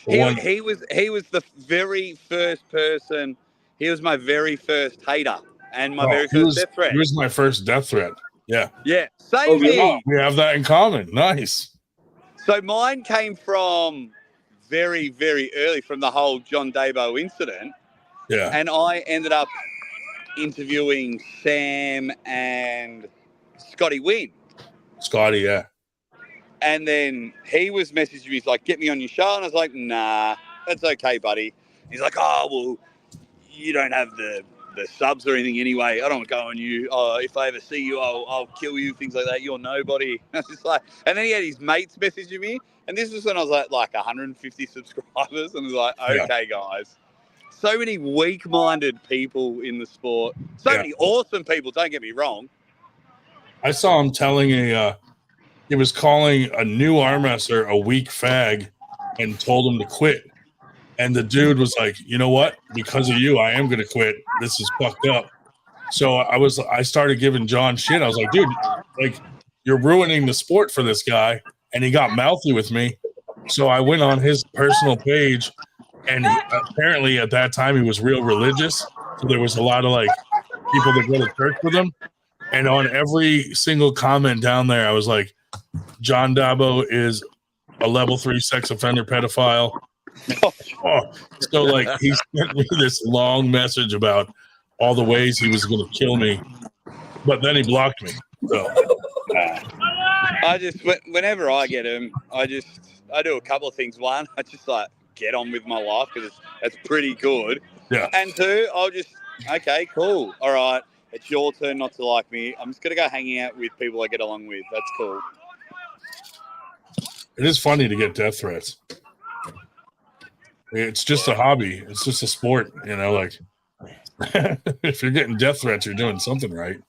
He was the very first person. He was my very first hater and my very first death threat. He was my first death threat. Yeah. Yeah, same me. We have that in common. Nice. So mine came from very, very early, from the whole John Dabo incident. Yeah. And I ended up interviewing Sam and Scotty Wynn. Scotty, yeah. And then he was messaging me, he's like, get me on your show. And I was like, nah, that's okay, buddy. He's like, oh, well, you don't have the subs or anything anyway. I don't go on you. If I ever see you, I'll kill you, things like that. You're nobody. I was just like, and then he had his mates messaging me. And this was when I was at like 150 subscribers. And I was like, okay, guys. So many weak-minded people in the sport. So many awesome people, don't get me wrong. I saw him telling he was calling a new arm wrestler a weak fag and told him to quit. And the dude was like, you know what? Because of you, I am going to quit. This is fucked up. So I started giving John shit. I was like, dude, like you're ruining the sport for this guy. And he got mouthy with me. So I went on his personal page, and apparently at that time he was real religious. So there was a lot of like people that go to church with him. And on every single comment down there, I was like, John Dabo is a level 3 sex offender pedophile. So like he sent me this long message about all the ways he was going to kill me, but then he blocked me. So I just, whenever I get him, I do a couple of things. One, I just like get on with my life because it's pretty good. Yeah. And two, I'll just, okay, cool. All right, it's your turn not to like me. I'm just gonna go hanging out with people I get along with. That's cool. it is funny to get death threats. It's just a hobby. It's just a sport, you know. Like if you're getting death threats, you're doing something right.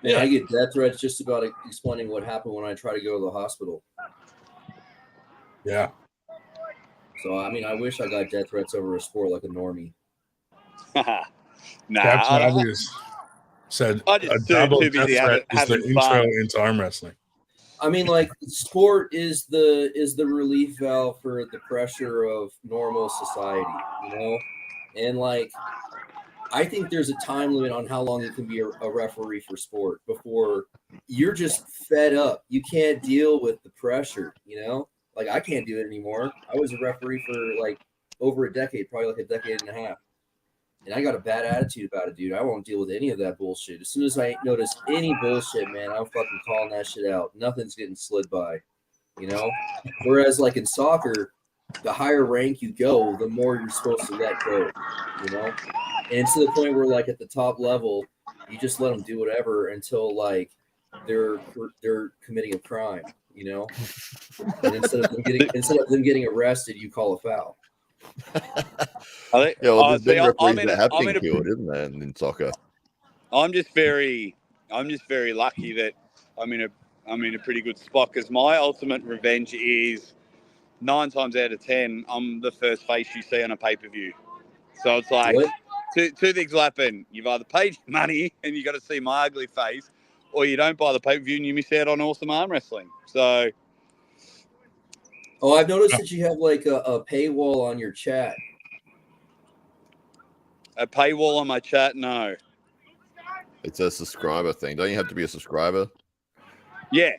Yeah, I get death threats just about explaining what happened when I try to go to the hospital. Yeah. So I mean, I wish I got death threats over a sport like a normie. Nah, Captain Obvious said I a just double too death busy threat is the having intro fun. into arm wrestling. I mean, like sport is the relief valve for the pressure of normal society, you know? And like I think there's a time limit on how long you can be a referee for sport before you're just fed up. You can't deal with the pressure, you know? Like I can't do it anymore. I was a referee for like over a decade, probably like a decade and a half. And I got a bad attitude about it, dude. I won't deal with any of that bullshit. As soon as I notice any bullshit, man, I'm fucking calling that shit out. Nothing's getting slid by, you know? Whereas, like in soccer, the higher rank you go, the more you're supposed to let go, you know? And it's to the point where, like, at the top level, you just let them do whatever until, like, they're committing a crime, you know? And instead of them getting arrested, you call a foul. I think, Yeah, well, there's been referees I'm that have I'm been in a, killed, isn't there, in soccer? I'm just very lucky that I'm in a pretty good spot because my ultimate revenge is 9 times out of 10 I'm the first face you see on a pay-per-view. So it's like What? two things will happen. You've either paid your money and you got to see my ugly face, or you don't buy the pay-per-view and you miss out on awesome arm wrestling. So Oh, I've noticed that you have like a paywall on your chat. a paywall on my chat, no. It's a subscriber thing. Don't you have to be a subscriber? Yeah,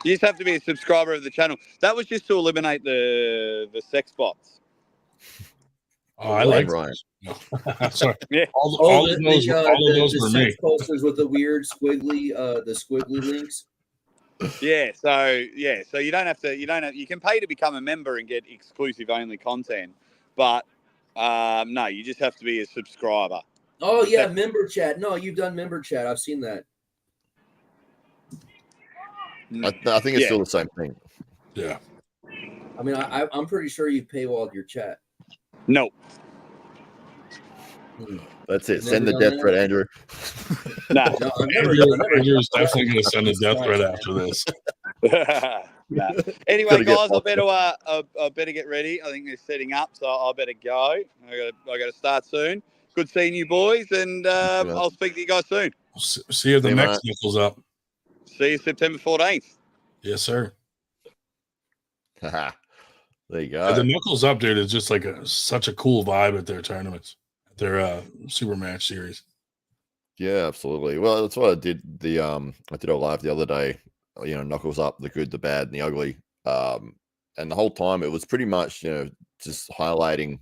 you just have to be a subscriber of the channel. That was just to eliminate the sex bots. Oh, I like Ryan. No. Sorry. Yeah. All of those were me. sex posters with the weird squiggly, the squiggly links. Yeah, so you don't have you can pay to become a member and get exclusive only content, but no, you just have to be a subscriber. Oh yeah, member chat. No, you've done member chat. I've seen that. I think it's still the same thing. Yeah. I mean, I'm pretty sure you've paywalled your chat. No. That's it. Send the death threat, Andrew. No, I've never done that. Andrew's definitely going to send a death threat after this. Nah. Anyway, guys, I better get ready. I think they're setting up, so I better go. I got to start soon. Good seeing you boys, and I'll speak to you guys soon. See you at the next Nickels Up. See you September 14th. Yes, sir. There you go. The Knuckles Up, dude, is just like such a cool vibe at their tournaments, at their super match series. Yeah, absolutely. Well, that's what I did. I did a live the other day. Knuckles Up, the good, the bad, and the ugly. And the whole time it was pretty much, just highlighting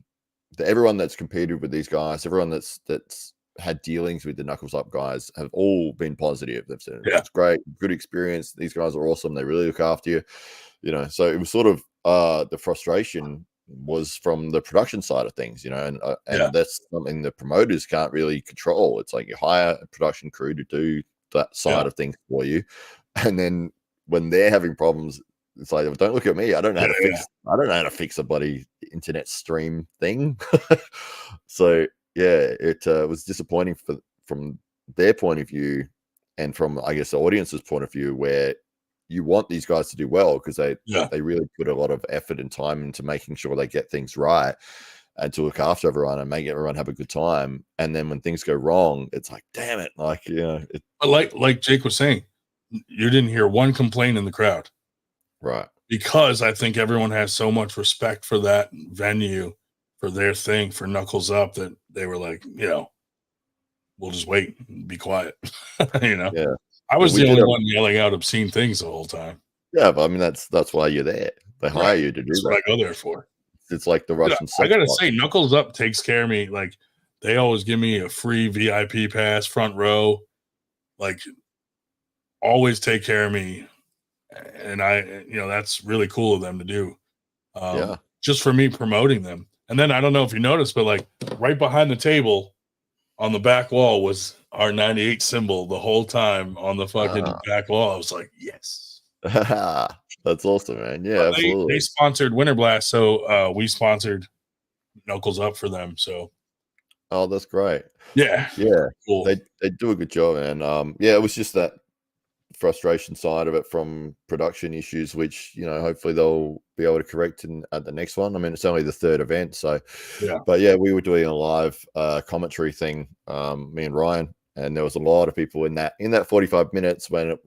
everyone that's competed with these guys, everyone that's had dealings with the Knuckles Up guys have all been positive. They've said it's great, good experience. These guys are awesome. They really look after you. So it was sort of the frustration was from the production side of things, and that's something the promoters can't really control. It's like you hire a production crew to do that side of things for you, and then when they're having problems, it's like, don't look at me. I don't know how to fix. I don't know how to fix a bloody internet stream thing. So it was disappointing from their point of view, and from I guess the audience's point of view, where you want these guys to do well because they really put a lot of effort and time into making sure they get things right and to look after everyone and make everyone have a good time. And then when things go wrong, it's like, damn it, like Jake was saying, you didn't hear one complaint in the crowd, right? Because I think everyone has so much respect for that venue, for their thing, for Knuckles Up, that they were like, we'll just wait and be quiet. Yeah. I was the only one yelling out obscene things the whole time. Yeah, but I mean that's why you're there. They hire you to do That's that. what I go there for. It's like the Russian. I gotta say, Knuckles Up takes care of me. Like they always give me a free VIP pass, front row. Like always take care of me, and that's really cool of them to do. Just for me promoting them. And then I don't know if you noticed, but like right behind the table on the back wall was our 98 symbol the whole time on the fucking back wall. I was like, yes. That's awesome, man. Yeah, absolutely. They sponsored Winter Blast, so we sponsored Knuckles Up for them. So that's great. Yeah. Cool. They do a good job, man. It was just that frustration side of it from production issues, which hopefully they'll be able to correct at the next one. I mean, it's only the third event, so but we were doing a live commentary thing, me and Ryan, and there was a lot of people in that 45 minutes when it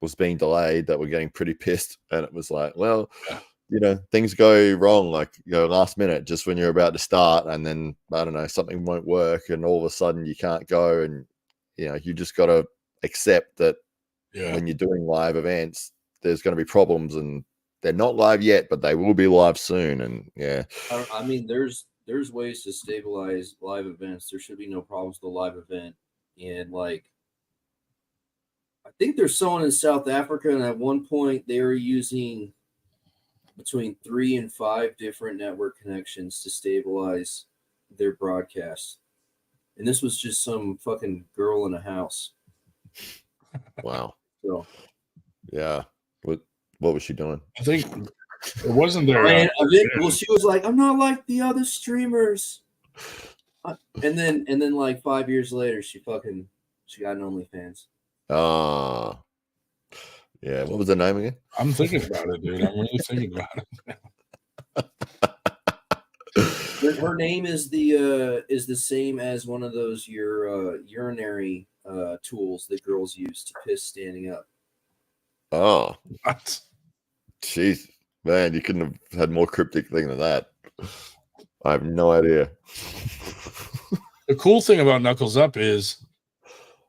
was being delayed that were getting pretty pissed, and it was like, well, things go wrong like last minute, just when you're about to start, and then I don't know, something won't work, and all of a sudden you can't go, and you just got to accept that when you're doing live events, there's going to be problems, and they're not live yet, but they will be live soon. And I mean, there's ways to stabilize live events. There should be no problems with a live event. And like, I think there's someone in South Africa, and at one point they were using between 3 and 5 different network connections to stabilize their broadcast. And this was just some fucking girl in a house. Wow. So, what was she doing? I think It wasn't their. Well, she was like, "I'm not like the other streamers," and then like 5 years later, she got an OnlyFans. Oh, yeah. What was the name again? I'm thinking about it, dude. I'm really thinking about it. Her name is the same as one of those urinary tools that girls use to piss standing up. Oh, What? jeez, man, you couldn't have had more cryptic thing than that. I have no idea. The cool thing about Knuckles Up is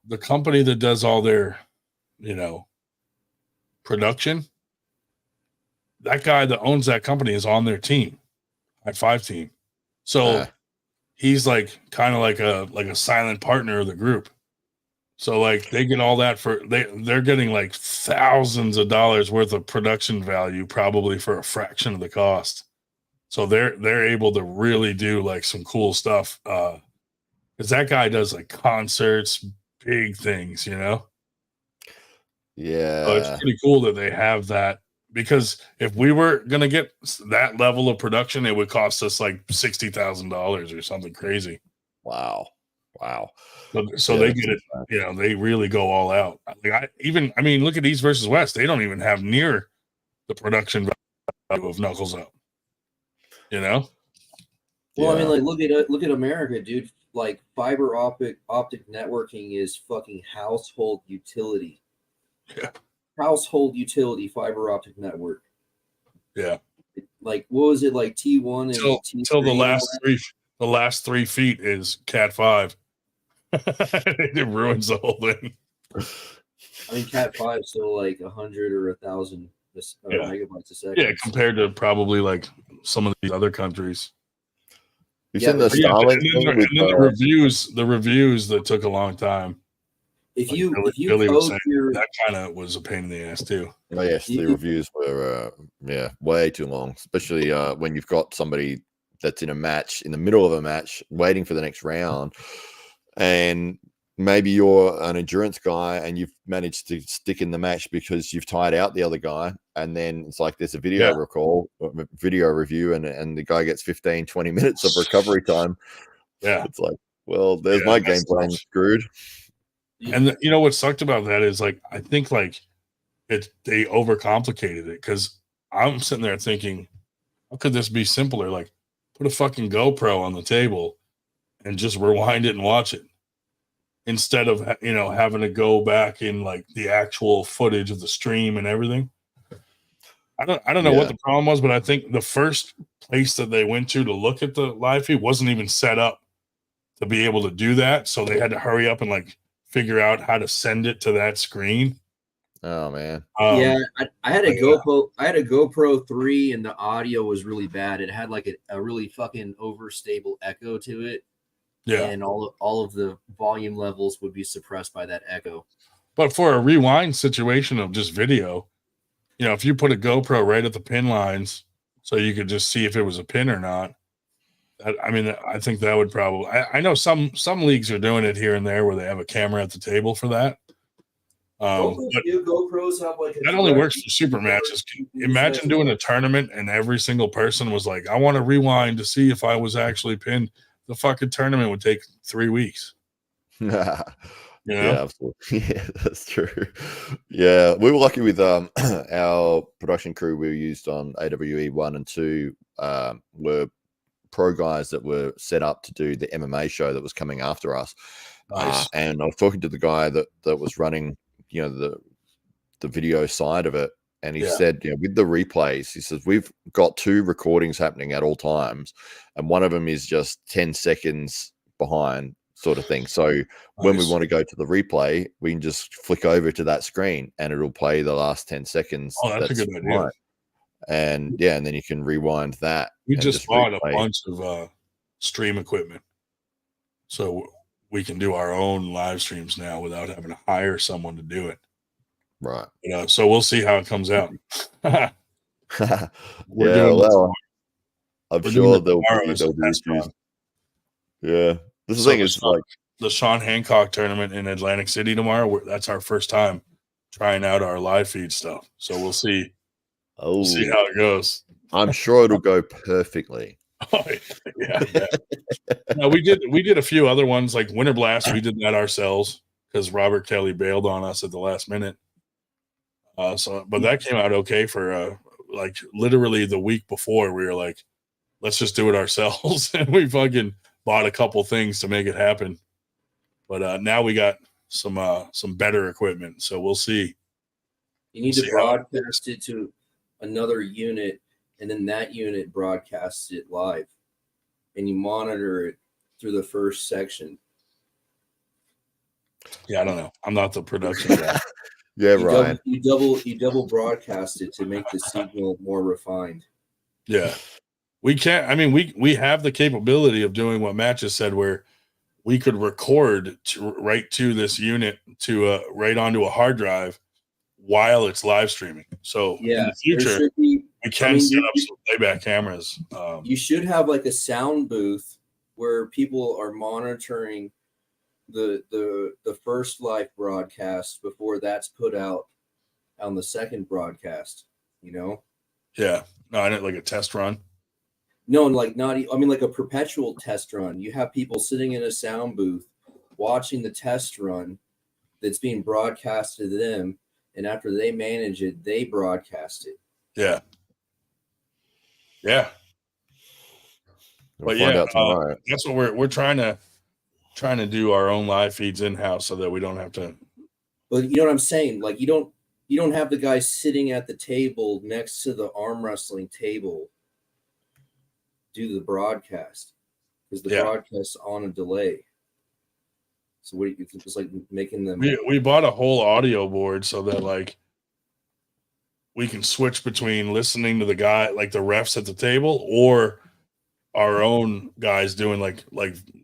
the company that does all their, production. That guy that owns that company is on their team, High Five team. So he's like kind of like a silent partner of the group. So like they get all that they're getting like thousands of dollars worth of production value probably for a fraction of the cost. So they're able to really do like some cool stuff. Because that guy does like concerts, big things, Yeah. So it's pretty cool that they have that. Because if we were gonna get that level of production, it would cost us like $60,000 or something crazy. Wow. So they get it. They really go all out. Look at East versus West. They don't even have near the production value of Knuckles Up. Well, look at America, dude. Like fiber optic networking is fucking household utility. Yeah. Household utility fiber optic network. Yeah. Like what was it like T1 and T3? Till the last 3 feet is Cat 5. It ruins the whole thing. I mean, Cat 5 is still like 100 or 1,000 megabytes a second. Yeah, compared to probably like some of these other countries. You seen the Starlink thing with the reviews that took a long time. If you Billy was code saying, that kind of was a pain in the ass too. Oh yes, the reviews were way too long, especially when you've got somebody that's in a match, in the middle of a match, waiting for the next round, and maybe you're an endurance guy and you've managed to stick in the match because you've tired out the other guy, and then it's like there's a video video review, and the guy gets 15-20 minutes of recovery time. Yeah, it's like, well, there's my game plan screwed. And what sucked about that is like I think like they overcomplicated it, because I'm sitting there thinking, how could this be simpler? Like put a fucking GoPro on the table and just rewind it and watch it, instead of having to go back in like the actual footage of the stream and everything. I don't know what the problem was, but I think the first place that they went to look at the live feed wasn't even set up to be able to do that, so they had to hurry up and like figure out how to send it to that screen. Oh man. I had a GoPro. I had a GoPro 3, and the audio was really bad. It had like a really fucking overstable echo to it. Yeah, and all of the volume levels would be suppressed by that echo. But for a rewind situation of just video, if you put a GoPro right at the pin lines, so you could just see if it was a pin or not. I think that would probably. I know some leagues are doing it here and there where they have a camera at the table for that. GoPros have like that only works for super matches. Imagine doing a tournament and every single person was like, "I want to rewind to see if I was actually pinned." The fucking tournament would take 3 weeks. Yeah, absolutely. Yeah, that's true. Yeah, we were lucky with our production crew we used on AWE 1 and 2 were pro guys that were set up to do the MMA show that was coming after us. Nice. And I was talking to the guy that was running, the video side of it. And he said, with the replays, he says, we've got 2 recordings happening at all times. And one of them is just 10 seconds behind sort of thing. So when we want to go to the replay, we can just flick over to that screen and it'll play the last 10 seconds. Oh, that's a good idea. And and then you can rewind that. We just bought a bunch of stream equipment, so we can do our own live streams now without having to hire someone to do it. Right. So we'll see how it comes out. I'm sure there'll be issues. Yeah. This thing is like the Sean Hancock tournament in Atlantic City tomorrow. That's our first time trying out our live feed stuff. So we'll see Oh, see how it goes. I'm sure it'll go perfectly. Oh, yeah. No, we did a few other ones like Winter Blast. We did that ourselves because Robert Kelly bailed on us at the last minute. But that came out okay for like literally the week before. We were like, let's just do it ourselves, and we fucking bought a couple things to make it happen. But now we got some better equipment, so we'll see. You need to broadcast it to another unit, and then that unit broadcasts it live, and you monitor it through the first section. Yeah, I don't know. I'm not the production guy. Yeah, Ryan. You double broadcast it to make the signal more refined. Yeah, we can't. I mean, we have the capability of doing what Matt just said, where we could record right to this unit to right onto a hard drive while it's live streaming. So in the future, we can set up some playback cameras. You should have like a sound booth where people are monitoring the first live broadcast before that's put out on the second broadcast. You know? Yeah. No, I didn't like a test run. No, like not. I mean, like a perpetual test run. You have people sitting in a sound booth watching the test run that's being broadcast to them, and after they manage it, they broadcast it. Yeah. Yeah. We'll find out tomorrow. That's what we're trying to do our own live feeds in house so that we don't have to. But you know what I'm saying? Like you don't have the guy sitting at the table next to the arm wrestling table do the broadcast because the broadcast's on a delay. So what you just like making them. We bought a whole audio board so that like we can switch between listening to the guy like the refs at the table or our own guys doing like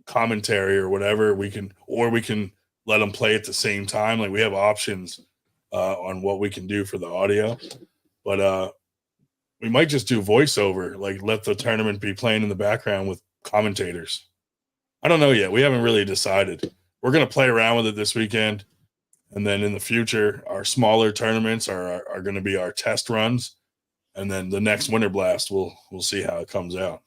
commentary or whatever. We can let them play at the same time. Like we have options on what we can do for the audio, but we might just do voiceover, like let the tournament be playing in the background with commentators. I don't know yet. We haven't really decided. We're going to play around with it this weekend. And then in the future, our smaller tournaments are going to be our test runs. And then the next Winter Blast, we'll see how it comes out.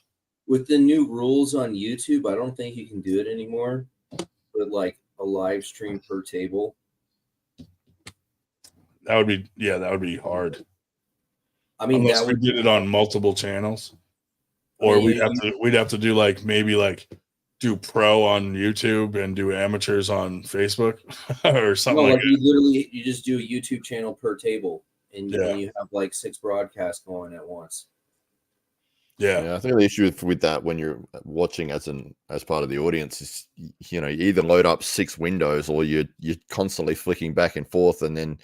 With the new rules on YouTube, I don't think you can do it anymore. But like a live stream per table. That would be hard. I mean, unless we did it on multiple channels, or we'd have to do like maybe like do pro on YouTube and do amateurs on Facebook or something like that. You just do a YouTube channel per table, and you have like 6 broadcasts going at once. Yeah, I think the issue with that when you're watching as part of the audience is you either load up 6 windows or you're constantly flicking back and forth, and then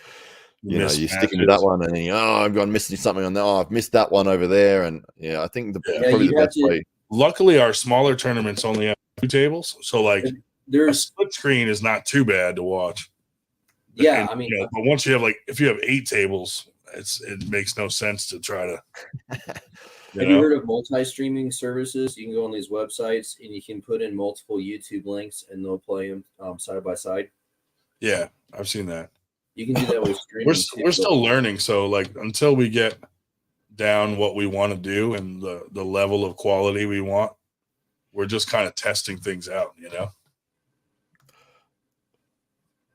you're sticking to that one, and then I'm missing something on that. Oh, I've missed that one over there, and I think probably the best way. Luckily, our smaller tournaments only have 2 tables, so like a split screen is not too bad to watch. Yeah, and, but once you have if you have 8 tables, it makes no sense to try to. Have you heard of multi-streaming services? You can go on these websites and you can put in multiple YouTube links, and they'll play them side by side. Yeah, I've seen that. You can do that with streaming. We're still learning, so until we get down what we want to do and the level of quality we want, we're just kind of testing things out,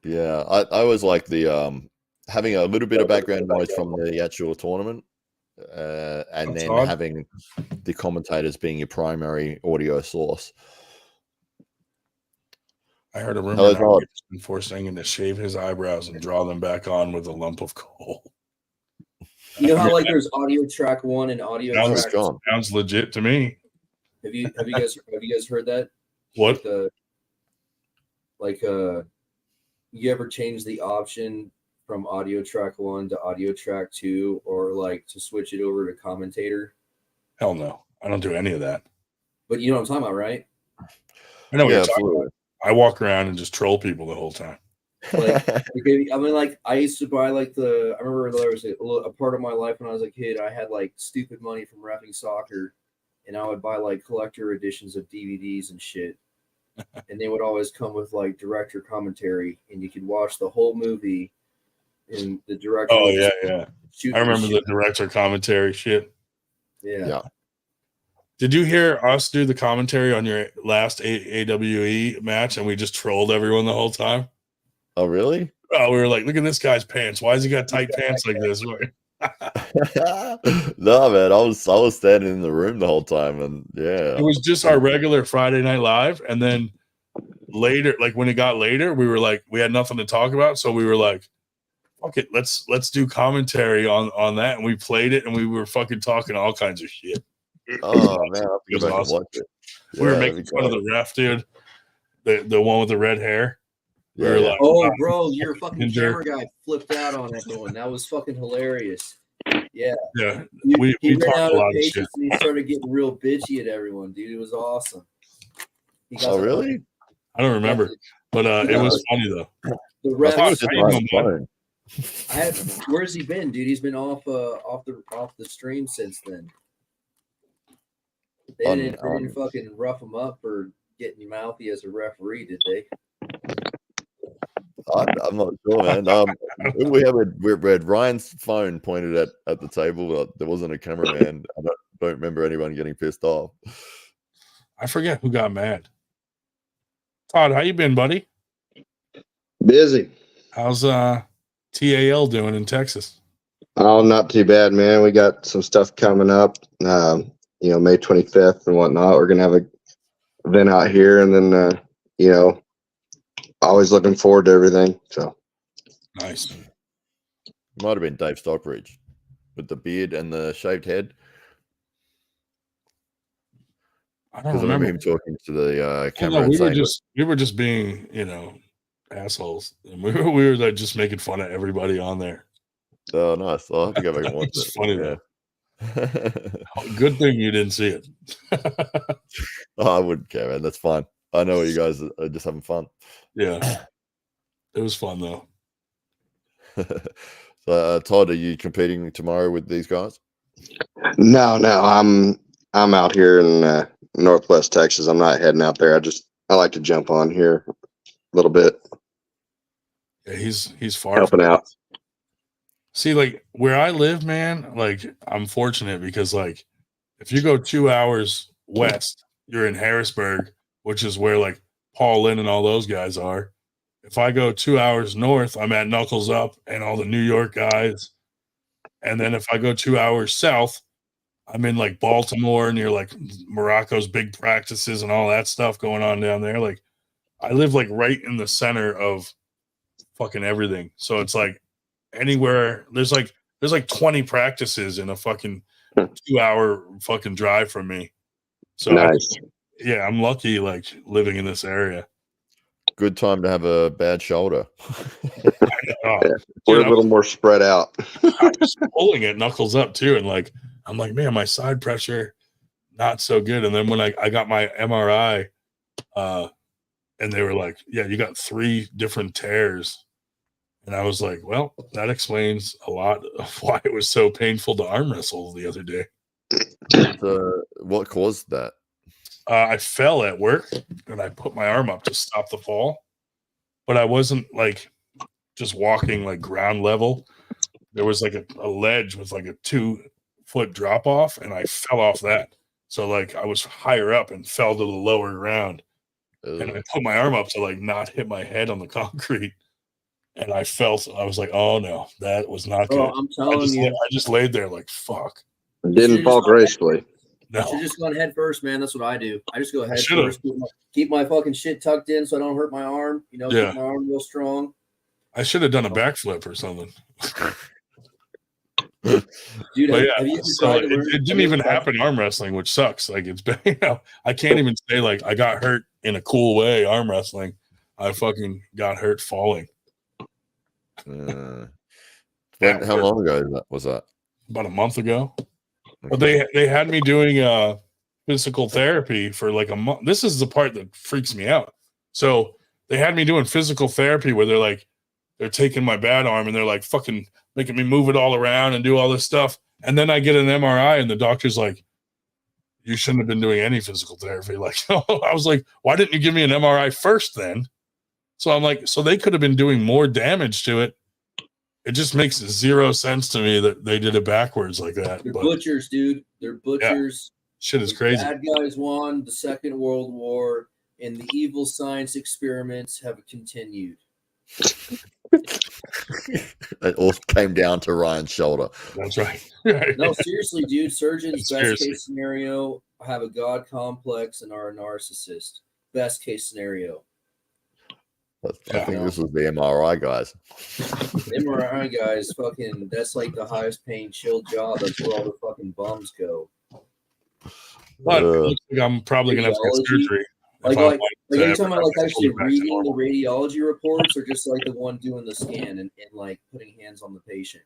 Yeah, I always like the having a little bit of background noise from the actual tournament, and then having the commentators being your primary audio source. I heard a rumor now been forcing him to shave his eyebrows and draw them back on with a lump of coal. You know how there's audio track 1 and audio track 2? Sounds legit to me. Have you guys heard that? What? You ever change the option from audio track 1 to audio track 2, or to switch it over to commentator? Hell no. I don't do any of that. But you know what I'm talking about, right? I know what you're talking about. I walk around and just troll people the whole time. I used to buy I remember there was a part of my life when I was a kid, I had stupid money from reffing soccer, and I would buy collector editions of DVDs and shit. And they would always come with director commentary, and you could watch the whole movie in the director. Oh yeah. shooting I remember shit. the director commentary shit. Yeah. Did you hear us do the commentary on your last AWE match and we just trolled everyone the whole time? Oh, really? Oh, we were like, look at this guy's pants. Why has he got tight pants like this? No, man, I was standing in the room the whole time, and yeah, It was just our regular Friday Night Live, and then later, like when it got later, we were like, we had nothing to talk about, so we were like, fuck it, let's do commentary on that, and we played it, and we were fucking talking all kinds of shit. Oh man, I have to It was go back and awesome. watch it. We were Yeah, making fun of the ref, dude, the one with the red hair. We were like, oh, bro, your fucking Ginger. camera guy flipped out on that one. That was fucking hilarious. Yeah. Yeah, He we ran talked out a lot of of patience shit. and he started getting real bitchy at everyone, dude. It was awesome. He got Oh, the really? fucking- I don't remember, but it was funny though. The I thought it refs. was just on his phone. Where's he been, dude? He's been off the stream since then. They didn't fucking rough him up for getting mouthy as a referee, did they? I'm not sure, man. We had Ryan's phone pointed at the table, but there wasn't a cameraman. I don't remember anyone getting pissed off. I forget who got mad. Todd, how you been, buddy? Busy. How's TAL doing in Texas? Oh, not too bad, man. We got some stuff coming up. May 25th and whatnot. We're gonna have a event out here, and then always looking forward to everything. So nice. Might have been Dave Stockbridge with the beard and the shaved head. I don't Because I remember him talking to the camera. No, and saying, we were just being, assholes. And we were like just making fun of everybody on there. Oh, nice. I'll have to go back and watch it. It's funny though. Good thing you didn't see it. Oh, I wouldn't care, man. That's fine. I know you guys are just having fun. Yeah. It was fun though. So, Todd, are you competing tomorrow with these guys? No, I'm out here in Northwest Texas. I'm not heading out there. I like to jump on here a little bit. Yeah, he's far helping out. See, like where I live, man, like I'm fortunate because like if you go 2 hours west, you're in Harrisburg, which is where like Paul Lynn and all those guys are. If I go 2 hours north, I'm at Knuckles Up and all the New York guys. And then if I go 2 hours south, I'm in like Baltimore near like Morocco's big practices and all that stuff going on down there. Like I live like right in the center of fucking everything. So it's like anywhere there's like 20 practices in a fucking 2 hour fucking drive from me. So nice. I'm lucky like living in this area. Good time to have a bad shoulder. We're a little more spread out. I was pulling it Knuckles Up too, and like I'm like, man, my side pressure not so good. And then when I got my MRI, and they were like, yeah, you got 3 different tears. And I was like, well, that explains a lot of why it was so painful to arm wrestle the other day. What caused that? I fell at work and I put my arm up to stop the fall, but I wasn't like just walking like ground level. There was like a ledge with like a 2-foot drop off, and I fell off that. So like I was higher up and fell to the lower ground. And I put my arm up to like not hit my head on the concrete. And I was like, oh no, that was not good. I'm telling you. I just laid there like, fuck. Didn't fall gracefully. No. You should just gone head first, man. That's what I do. I just go head first. Keep my fucking shit tucked in so I don't hurt my arm. Keep my arm real strong. I should have done a backflip or something. Dude, it didn't even happen arm wrestling, which sucks. Like it's been, I can't even say like I got hurt in a cool way arm wrestling. I fucking got hurt falling. How long ago was that? About a month ago. But they had me doing physical therapy for like a month. This is the part that freaks me out. So they had me doing physical therapy where they're taking my bad arm and they're like fucking making me move it all around and do all this stuff. And then I get an MRI and the doctor's like, you shouldn't have been doing any physical therapy. Like, I was like, why didn't you give me an MRI first then? So I'm like, so they could have been doing more damage to it it just makes zero sense to me that they did it backwards like that. They're But butchers, dude. They're butchers. shit is The crazy. bad guys won the Second World War, and the evil science experiments have continued. It all came down to Ryan's shoulder. That's right. No, seriously, dude. Surgeons, best Seriously. case scenario, have a god complex and are a narcissist. Best case scenario. I think this was the MRI guys. MRI guys, fucking, that's like the highest paying chill job. That's where all the fucking bums go. But it looks like I'm probably gonna have to get Radiology? surgery. Like, if I are want you to talking about like ever actually get back to reading the normal. radiology reports, or just like the one doing the scan and like putting hands on the patient?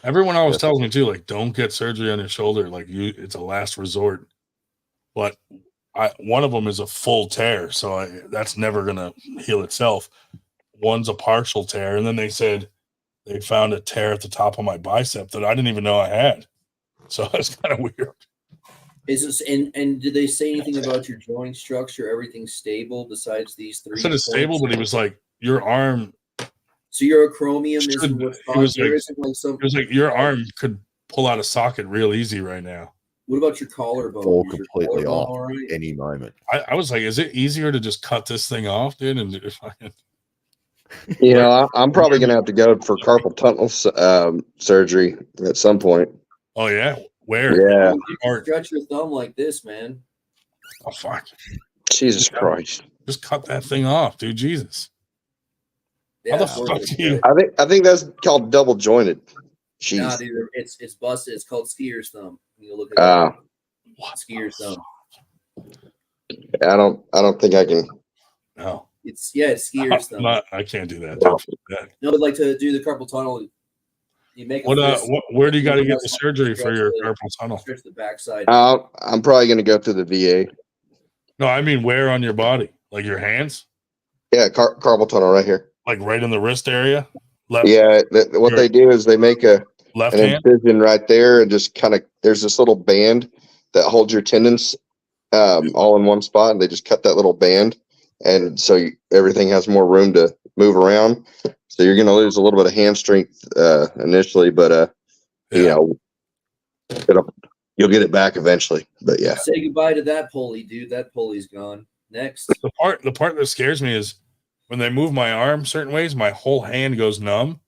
Everyone always tells me too, like, don't get surgery on your shoulder. Like, it's a last resort. But one of them is a full tear, so that's never gonna heal itself. One's a partial tear, and then they said they found a tear at the top of my bicep that I didn't even know I had. So that's kind of weird. Is this and did they say anything about your joint structure? Everything's stable besides these three? I said it's stable, but he was like, your arm. So your acromium should- isn't what's it was there like- isn't like some. It was like your arm could pull out a socket real easy right now. What about your collarbone? Fall Is your completely collarbone off all right? any moment. I was like, is it easier to just cut this thing off, dude? And if I can, You know, I'm probably gonna have to go for carpal tunnel surgery at some point. oh yeah, where? Yeah, You can stretch your thumb like this, man. Oh fuck! Jesus Christ. Just cut that thing off, dude. Jesus. Yeah, How the it's worth fuck it. do you? I think that's called double jointed. Jeez. Nah, dude, it's busted. It's called skier's thumb. You look at that. Skier's thumb. I don't think I can. No, It's skier's thumb. I can't do that. Dude. That- No, but like to do the carpal tunnel, you make a What fist, where do you got to get the stretch surgery for your the- carpal tunnel? stretch the backside. I'm probably gonna go to the VA. No, I mean where on your body? Like your hands? Yeah, carpal tunnel right here. Like right in the wrist area? Left Yeah, what they do is they make an hand? incision right there, and just kind of there's this little band that holds your tendons all in one spot, and they just cut that little band, and so everything has more room to move around. So you're going to lose a little bit of hand strength initially, but you know, you'll get it back eventually. But yeah, Say goodbye to that pulley, dude. That pulley's gone. Next. The part that scares me is when they move my arm certain ways, my whole hand goes numb.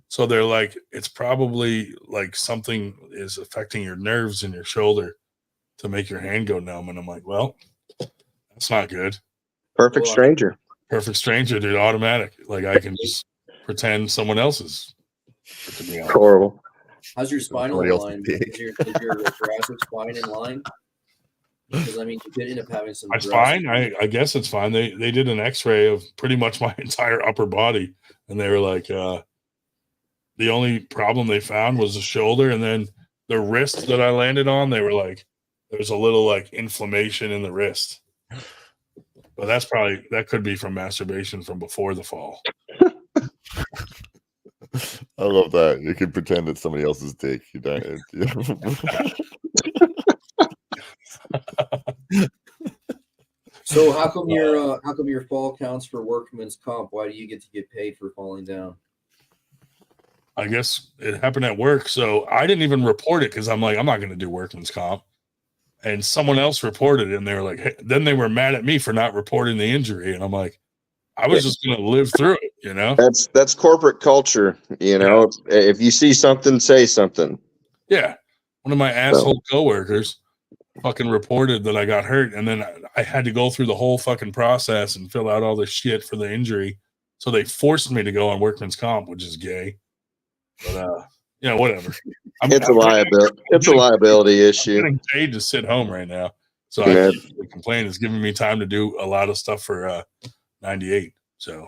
So they're like, it's probably like something is affecting your nerves in your shoulder to make your hand go numb. And I'm like, well, that's not good. perfect stranger. Perfect stranger, dude. Automatic. Like I can just pretend someone else's. To be honest. Horrible. How's your spinal Somebody else's line? dick. Is your thoracic spine in line? Because I mean, you could end up having some. My spine, I guess it's fine. They did an X-ray of pretty much my entire upper body, and they were like, the only problem they found was the shoulder, and then the wrist that I landed on. They were like, there's a little like inflammation in the wrist, but that could be from masturbation from before the fall. I love that. You can pretend it's somebody else's dick. You don't. So how come your fall counts for workman's comp? Why do you get paid for falling down? I guess it happened at work, so I didn't even report it because I'm like, I'm not going to do workman's comp. And someone else reported it, and they were like, hey, then they were mad at me for not reporting the injury, and I'm like, I was just going to live through it, you know? That's corporate culture. You know, if you see something, say something. Yeah. One of my asshole coworkers fucking reported that I got hurt, and then I had to go through the whole fucking process and fill out all this shit for the injury. So they forced me to go on workman's comp, which is gay. But whatever. It's a liability. It's a liability issue. I'm getting paid to sit home right now, so I can't really complain. It's giving me time to do a lot of stuff for 98. So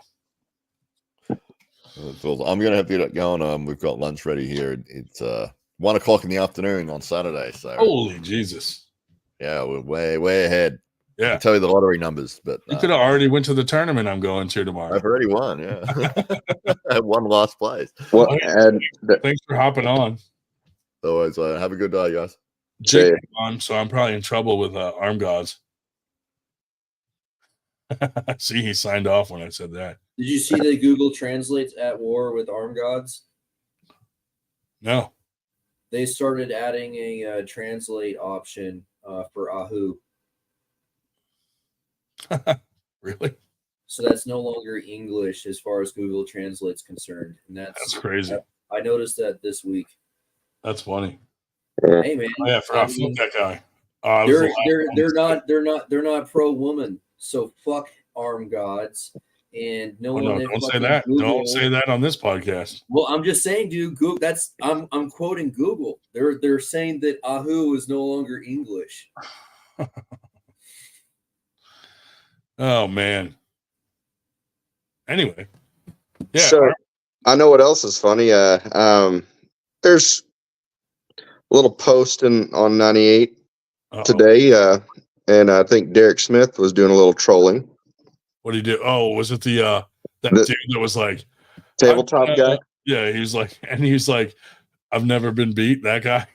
I'm gonna have to get going. We've got lunch ready here. It's 1 o'clock in the afternoon on Saturday. So holy Jesus, yeah, we're way ahead. Yeah, I'll tell you the lottery numbers, but you could have already went to the tournament I'm going to tomorrow. I've already won. Yeah, I won last place. Well, thanks for hopping on. Otherwise, have a good day, guys. Jake on, so I'm probably in trouble with arm gods. See, he signed off when I said that. Did you see that Google translates at war with arm gods? No. They started adding a translate option for Ahu. Really? So that's no longer English as far as Google Translate's concerned. And That's crazy. I noticed that this week. That's funny. Hey man. Oh, yeah, I forgot. Fuck that guy. They're not pro woman. So fuck arm gods. And no one. No, don't say that. Don't say that on this podcast. Well, I'm just saying, dude. Google. I'm quoting Google. They're saying that Ahu is no longer English. Oh man. Anyway, yeah. So I know what else is funny. There's a little post on 98 today, and I think Derek Smith was doing a little trolling. What did he do? Oh, was it that dude that was like tabletop guy? Yeah, he was like, I've never been beat. That guy.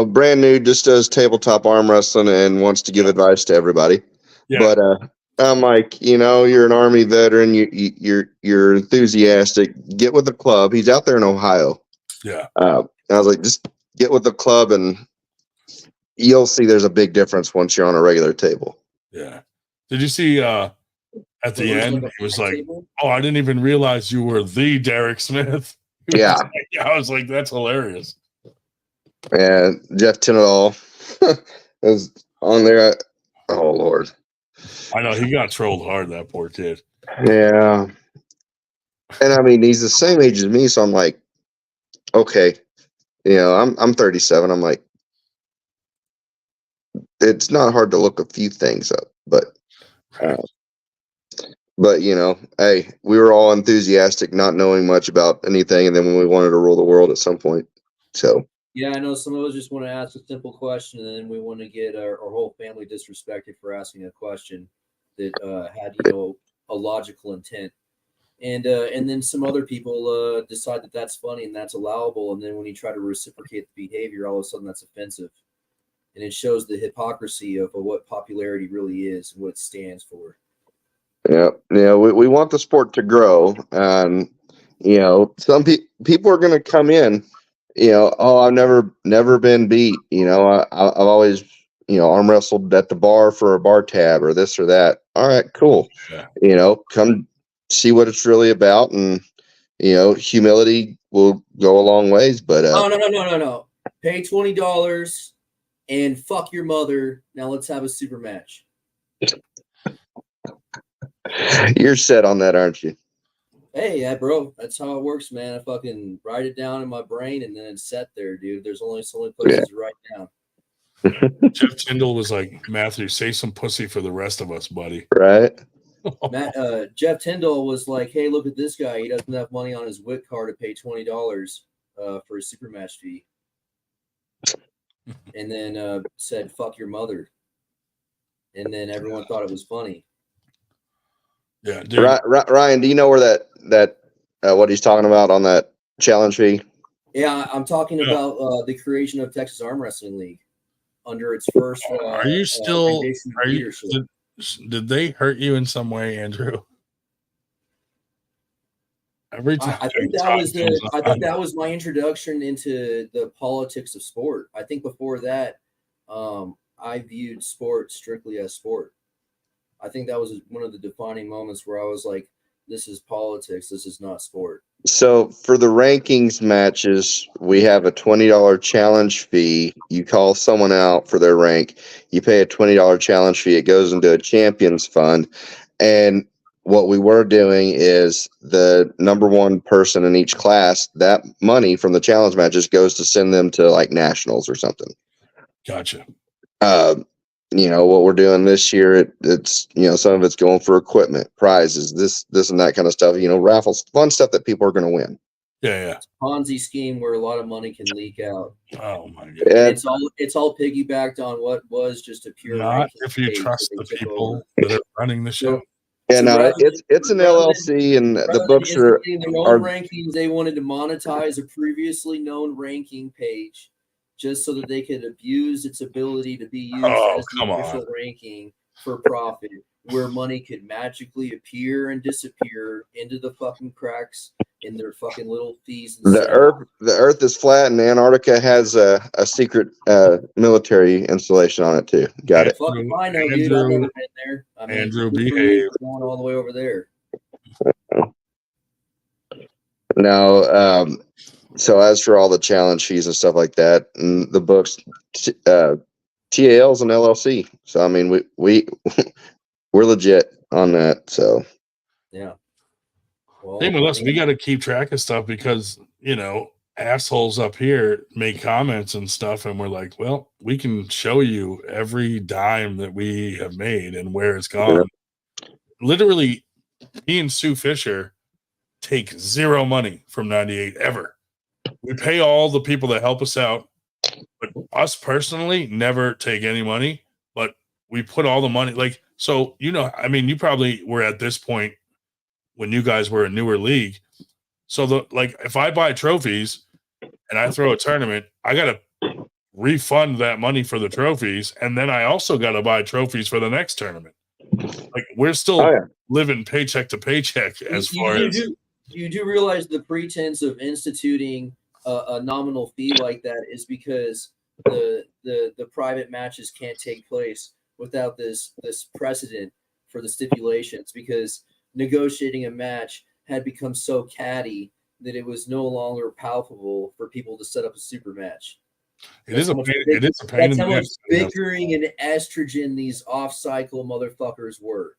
Brand new, just does tabletop arm wrestling and wants to give advice to everybody. Yeah. But I'm like, you're an Army veteran. You're enthusiastic. Get with the club. He's out there in Ohio. Yeah. I was like, just get with the club, and you'll see there's a big difference once you're on a regular table. Yeah. Did you see at the end? He was like, "Oh, I didn't even realize you were the Derek Smith." Yeah. I was like, "That's hilarious." And Jeff Tyndall was on there. Oh Lord. I know he got trolled hard, that poor kid. Yeah. And I mean, he's the same age as me, so I'm like, okay, I'm 37. I'm like, it's not hard to look a few things up, but hey, we were all enthusiastic, not knowing much about anything, and then when we wanted to rule the world at some point, so. Yeah, I know some of us just want to ask a simple question, and then we want to get our whole family disrespected for asking a question that had a logical intent, and then some other people decide that that's funny and that's allowable, and then when you try to reciprocate the behavior, all of a sudden that's offensive, and it shows the hypocrisy of what popularity really is and what it stands for. Yeah, we want the sport to grow, and some people are going to come in. I've never been beat. I've always, arm wrestled at the bar for a bar tab or this or that. All right, cool. Yeah. Come see what it's really about, and humility will go a long ways. But no. Pay $20 and fuck your mother. Now let's have a super match. You're set on that, aren't you? Hey, yeah, bro. That's how it works, man. I fucking write it down in my brain and then it's set there, dude. There's only so many places to write down. Jeff Tyndall was like, Matthew, say some pussy for the rest of us, buddy. Right. Jeff Tyndall was like, hey, look at this guy. He doesn't have money on his WIC card to pay $20 for a super match fee. And then said, fuck your mother. And then everyone thought it was funny. Yeah, dude. Ryan, do you know where that what he's talking about on that challenge fee? Yeah, I'm talking about the creation of Texas Arm Wrestling League under its first. Are you still? Did they hurt you in some way, Andrew? Every time I think that was my introduction into the politics of sport. I think before that, I viewed sport strictly as sport. I think that was one of the defining moments where I was like, this is politics. This is not sport. So for the rankings matches, we have a $20 challenge fee. You call someone out for their rank. You pay a $20 challenge fee. It goes into a champions fund. And what we were doing is the number one person in each class, that money from the challenge matches goes to send them to like nationals or something. Gotcha. What we're doing this year, it's some of it's going for equipment, prizes, this and that kind of stuff, raffles, fun stuff that people are going to win. Yeah. It's a Ponzi scheme where a lot of money can leak out. Oh my god. It's all piggybacked on what was just a pure. Not if you trust the people that are running the show. Yeah, no, it's an LLC, and the books are their own rankings. They wanted to monetize a previously known ranking page, just so that they could abuse its ability to be used as the official ranking for profit, where money could magically appear and disappear into the fucking cracks in their fucking little fees and The Earth is flat, and Antarctica has a secret military installation on it too. Got it. Fuck if I know, dude. I've never been there. I mean, Andrew, good for behave. you for going all the way over there. Now, so as for all the challenge fees and stuff like that, and the books, TAL's an LLC. So I mean, we're legit on that. So yeah. Well, Same with us. We got to keep track of stuff because assholes up here make comments and stuff, and we're like, well, we can show you every dime that we have made and where it's gone. Yeah. Literally, me and Sue Fisher take zero money from 98 ever. We pay all the people that help us out, but us personally never take any money, but we put all the money I mean, you probably were at this point when you guys were a newer league. So if I buy trophies and I throw a tournament, I got to refund that money for the trophies. And then I also got to buy trophies for the next tournament. Like we're still living paycheck to paycheck you do realize the pretense of instituting a nominal fee like that is because the private matches can't take place without this precedent for the stipulations, because negotiating a match had become so catty that it was no longer palpable for people to set up a super match. It is a pain in the ass. That's how much bickering and estrogen these off-cycle motherfuckers were.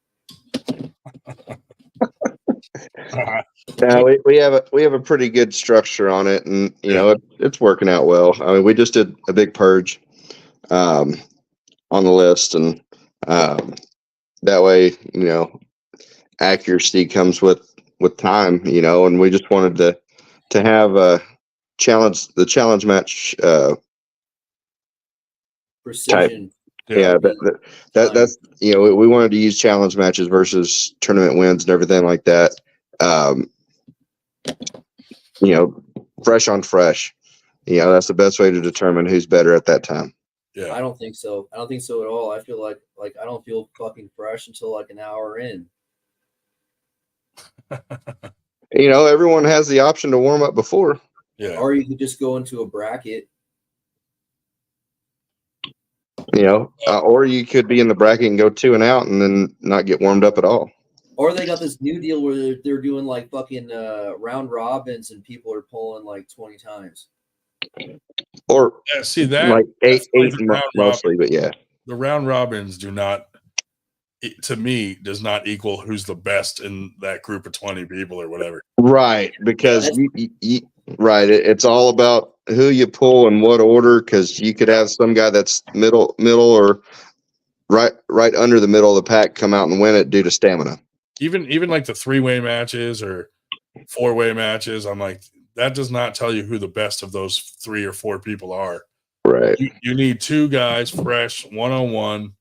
Now we have a pretty good structure on it, and it's working out well. I mean, we just did a big purge on the list, and that way, accuracy comes with time, and we just wanted to have the challenge match precision. Type. Yeah, that's we wanted to use challenge matches versus tournament wins and everything like that. Fresh on fresh. That's the best way to determine who's better at that time. Yeah, I don't think so. I don't think so at all. I feel like I don't feel fucking fresh until like an hour in. Everyone has the option to warm up before. Yeah. Or you could just go into a bracket. Or you could be in the bracket and go 2 and out and then not get warmed up at all. Or they got this new deal where they're doing like fucking round robins and people are pulling like 20 times. Or see that like eight mostly, but yeah. The round robins to me does not equal who's the best in that group of 20 people or whatever. Right, because it's all about who you pull in what order, because you could have some guy that's middle or right under the middle of the pack come out and win it due to stamina. Even like the 3-way matches or 4-way matches, I'm like, that does not tell you who the best of those 3 or 4 people are. Right. You need 2 guys fresh, 1-on-1,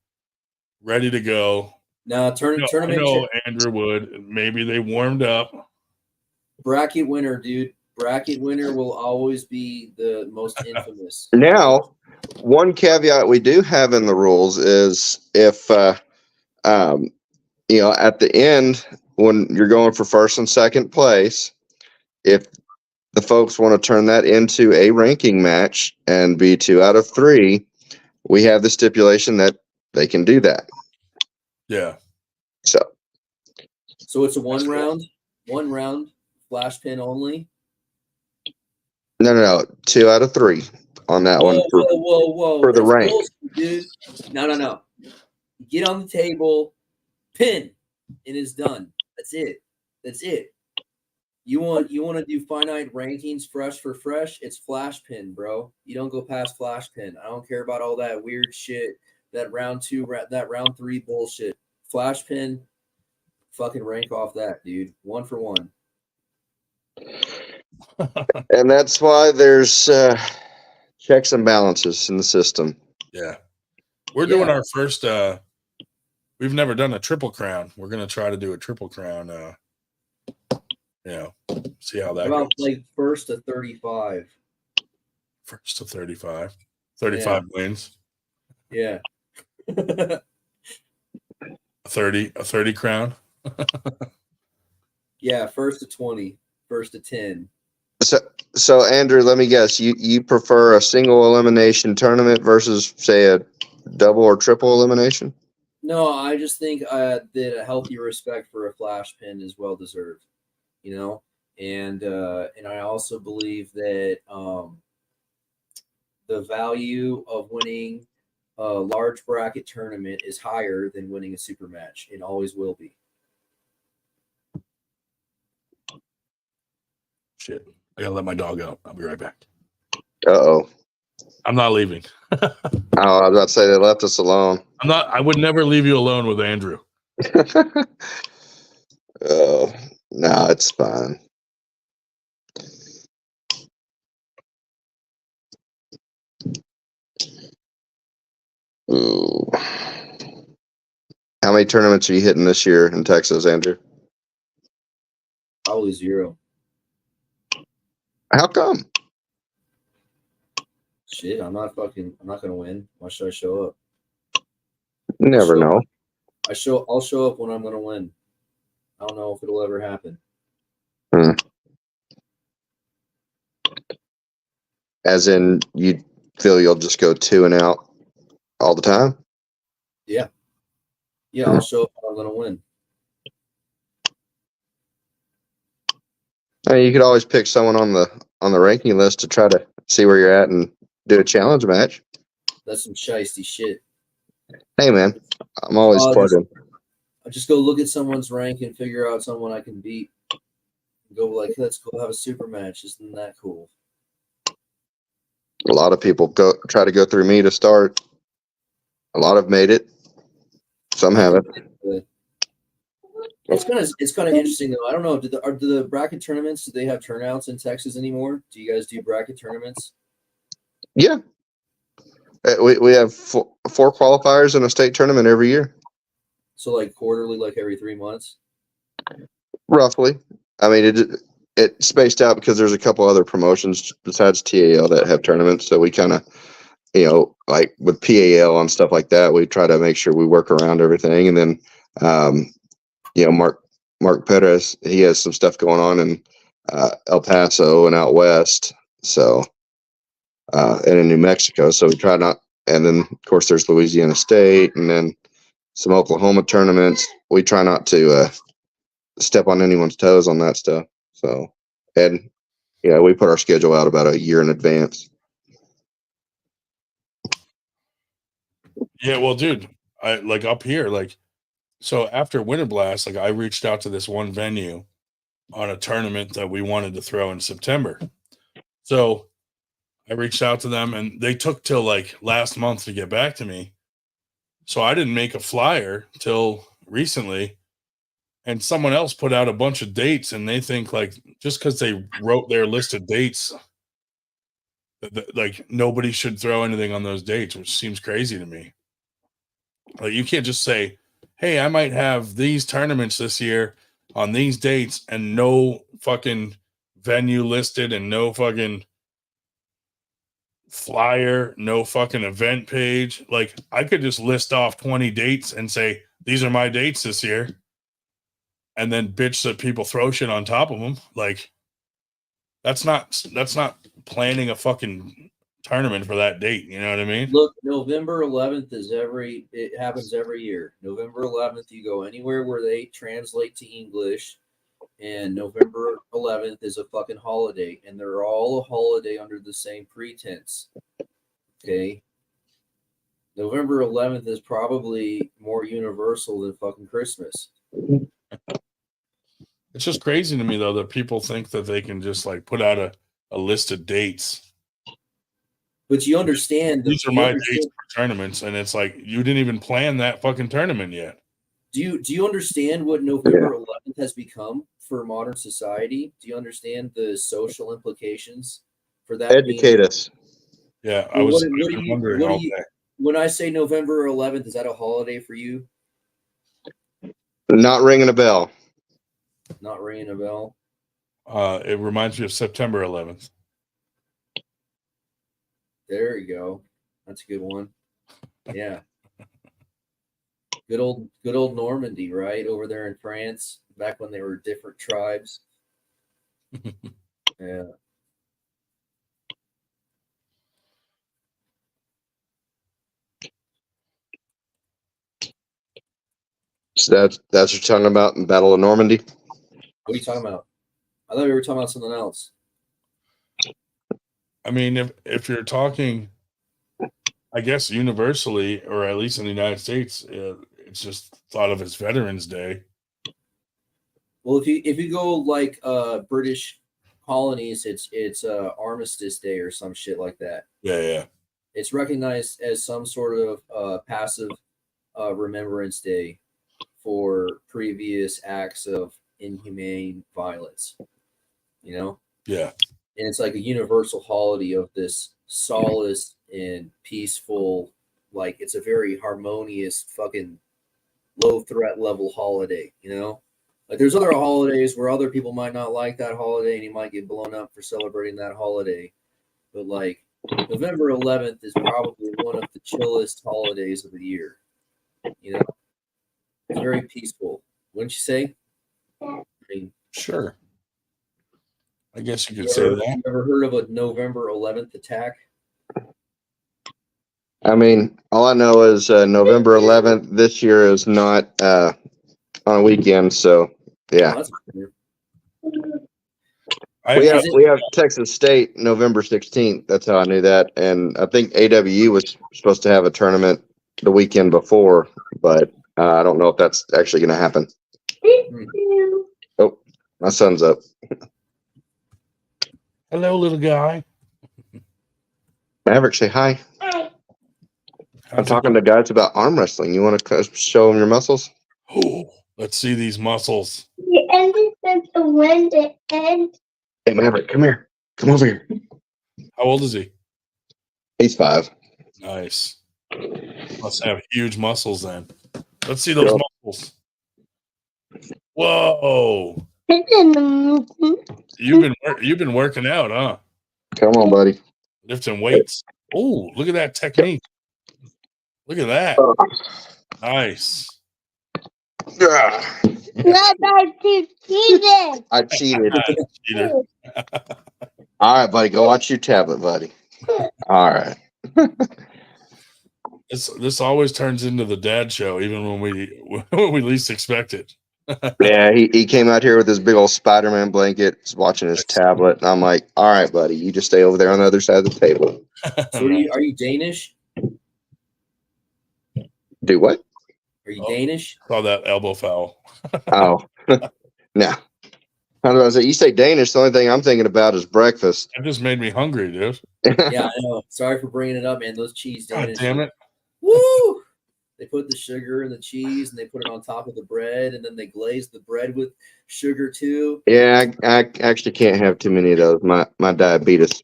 ready to go. Now, tournament. I know Andrew would. Maybe they warmed up. Bracket winner, dude. Bracket winner will always be the most infamous. Now, one caveat we do have in the rules is if, at the end, when you're going for first and second place, if the folks want to turn that into a ranking match and be 2 out of 3, we have the stipulation that they can do that. Yeah. So it's a one round flash pin only. No. 2 out of 3 on that one. Whoa. For the rank. Dude. No. Get on the table, pin, and it's done. That's it. You want to do finite rankings fresh for fresh? It's flash pin, bro. You don't go past flash pin. I don't care about all that weird shit, that round 2, that round 3 bullshit. Flash pin, fucking rank off that, dude. 1 for 1. And that's why there's checks and balances in the system. Yeah. We're doing our first we've never done a triple crown. We're going to try to do a triple crown see how that goes. Like first to 35. First to 35. 35 wins. Yeah. A 30 crown. Yeah, first to 20, first to 10. So Andrew, let me guess. You prefer a single elimination tournament versus, say, a double or triple elimination? No, I just think that a healthy respect for a flash pin is well deserved, you know, and I also believe that the value of winning a large bracket tournament is higher than winning a super match, and always will be. Shit, I gotta let my dog out. I'll be right back. Uh-oh. I'm not leaving. Oh, I was about to say they left us alone. I would never leave you alone with Andrew. Oh, no, it's fine. Ooh. How many tournaments are you hitting this year in Texas, Andrew? Probably 0. How come? Shit, I'm not gonna win. Why should I show up? You never know. I'll show up when I'm gonna win. I don't know if it'll ever happen. As in, you feel you'll just go 2 and out all the time? Yeah, I'll show up when I'm gonna win. I mean, you could always pick someone on the ranking list to try to see where you're at and do a challenge match. That's some shiesty shit. Hey, man, I'm always plugging. I just go look at someone's rank and figure out someone I can beat. Go like, let's go have a super match. Isn't that cool? A lot of people try to go through me to start. A lot have made it. Some haven't. It's kind of interesting though. I don't know. Do the bracket tournaments? Do they have turnouts in Texas anymore? Do you guys do bracket tournaments? Yeah, we have 4 qualifiers in a state tournament every year. So like quarterly, like every 3 months. Roughly. I mean, it spaced out because there's a couple other promotions besides TAL that have tournaments. So we kind of, like with PAL and stuff like that, we try to make sure we work around everything. And then, Mark Perez, he has some stuff going on in El Paso and out west. So, and in New Mexico. So we try not, and then of course there's Louisiana State and then some Oklahoma tournaments. We try not to step on anyone's toes on that stuff. So, and we put our schedule out about a year in advance. Yeah, well, dude, I like up here, like, so after Winter Blast, like I reached out to this one venue on a tournament that we wanted to throw in September. So I reached out to them and they took till like last month to get back to me. So I didn't make a flyer till recently. And someone else put out a bunch of dates and they think like just because they wrote their list of dates, like nobody should throw anything on those dates, which seems crazy to me. Like you can't just say, hey, I might have these tournaments this year on these dates and no fucking venue listed and no fucking flyer, no fucking event page. Like I could just list off 20 dates and say, these are my dates this year. And then bitch that people throw shit on top of them. Like that's not planning a fucking tournament for that date. You know what I mean? Look, November 11th it happens every year. November 11th, you go anywhere where they translate to English, and November 11th is a fucking holiday, and they're all a holiday under the same pretense. Okay. November 11th is probably more universal than fucking Christmas. It's just crazy to me though that people think that they can just like put out a list of dates. But you understand these are my dates for tournaments, and it's like you didn't even plan that fucking tournament yet. Do you understand what November 11th has become for modern society? Do you understand the social implications for that? Educate us. Yeah, well, I was wondering all day. When I say November 11th, is that a holiday for you? Not ringing a bell. Not ringing a bell. It reminds me of September 11th. There you go. That's a good one. Yeah. Good old Normandy, right over there in France, back when they were different tribes. Yeah. So that's what you're talking about in Battle of Normandy. What are you talking about? I thought we were talking about something else. I mean, if you're talking, I guess universally, or at least in the United States, it's just thought of as Veterans Day. Well, if you go like British colonies, it's Armistice Day or some shit like that. Yeah. It's recognized as some sort of passive remembrance day for previous acts of inhumane violence. You know? Yeah. And it's like a universal holiday of this solace and peaceful, like it's a very harmonious fucking low threat level holiday, you know? Like there's other holidays where other people might not like that holiday and you might get blown up for celebrating that holiday. But like November 11th is probably one of the chillest holidays of the year. You know? It's very peaceful. Wouldn't you say? I mean, Sure. I guess you could you say ever, that. you ever heard of a November 11th attack? I mean, all I know is November 11th this year is not on a weekend, so yeah. Oh, that's weird. We have Texas State November 16th. That's how I knew that, and I think AWU was supposed to have a tournament the weekend before, but I don't know if that's actually going to happen. Oh, my son's up. Hello, little guy. Maverick, say hi. I'm talking to guys about arm wrestling. You want to show them your muscles? Oh, let's see these muscles. The end is the wind end. Hey, Maverick, come here. Come over here. How old is he? He's 5. Nice. Must have huge muscles then. Let's see those muscles. Whoa. You've been working out, huh? Come on, buddy. Lifting weights. Oh, look at that technique. Look at that. Nice. Yeah. I cheated. Cheater. All right, buddy. Go watch your tablet, buddy. All right. This always turns into the dad show, even when we least expect it. Yeah, he came out here with his big old Spider-Man blanket, watching his tablet, and I'm like, "All right, buddy, you just stay over there on the other side of the table." So are you Danish? Do what? Are you Danish? Saw that elbow foul. Oh, no. How do I say? You say Danish. The only thing I'm thinking about is breakfast. That just made me hungry, dude. Yeah, I know. Sorry for bringing it up, man. Those cheese Danish. God damn it. Woo! They put the sugar and the cheese, and they put it on top of the bread, and then they glaze the bread with sugar too. Yeah, I actually can't have too many of those. My diabetes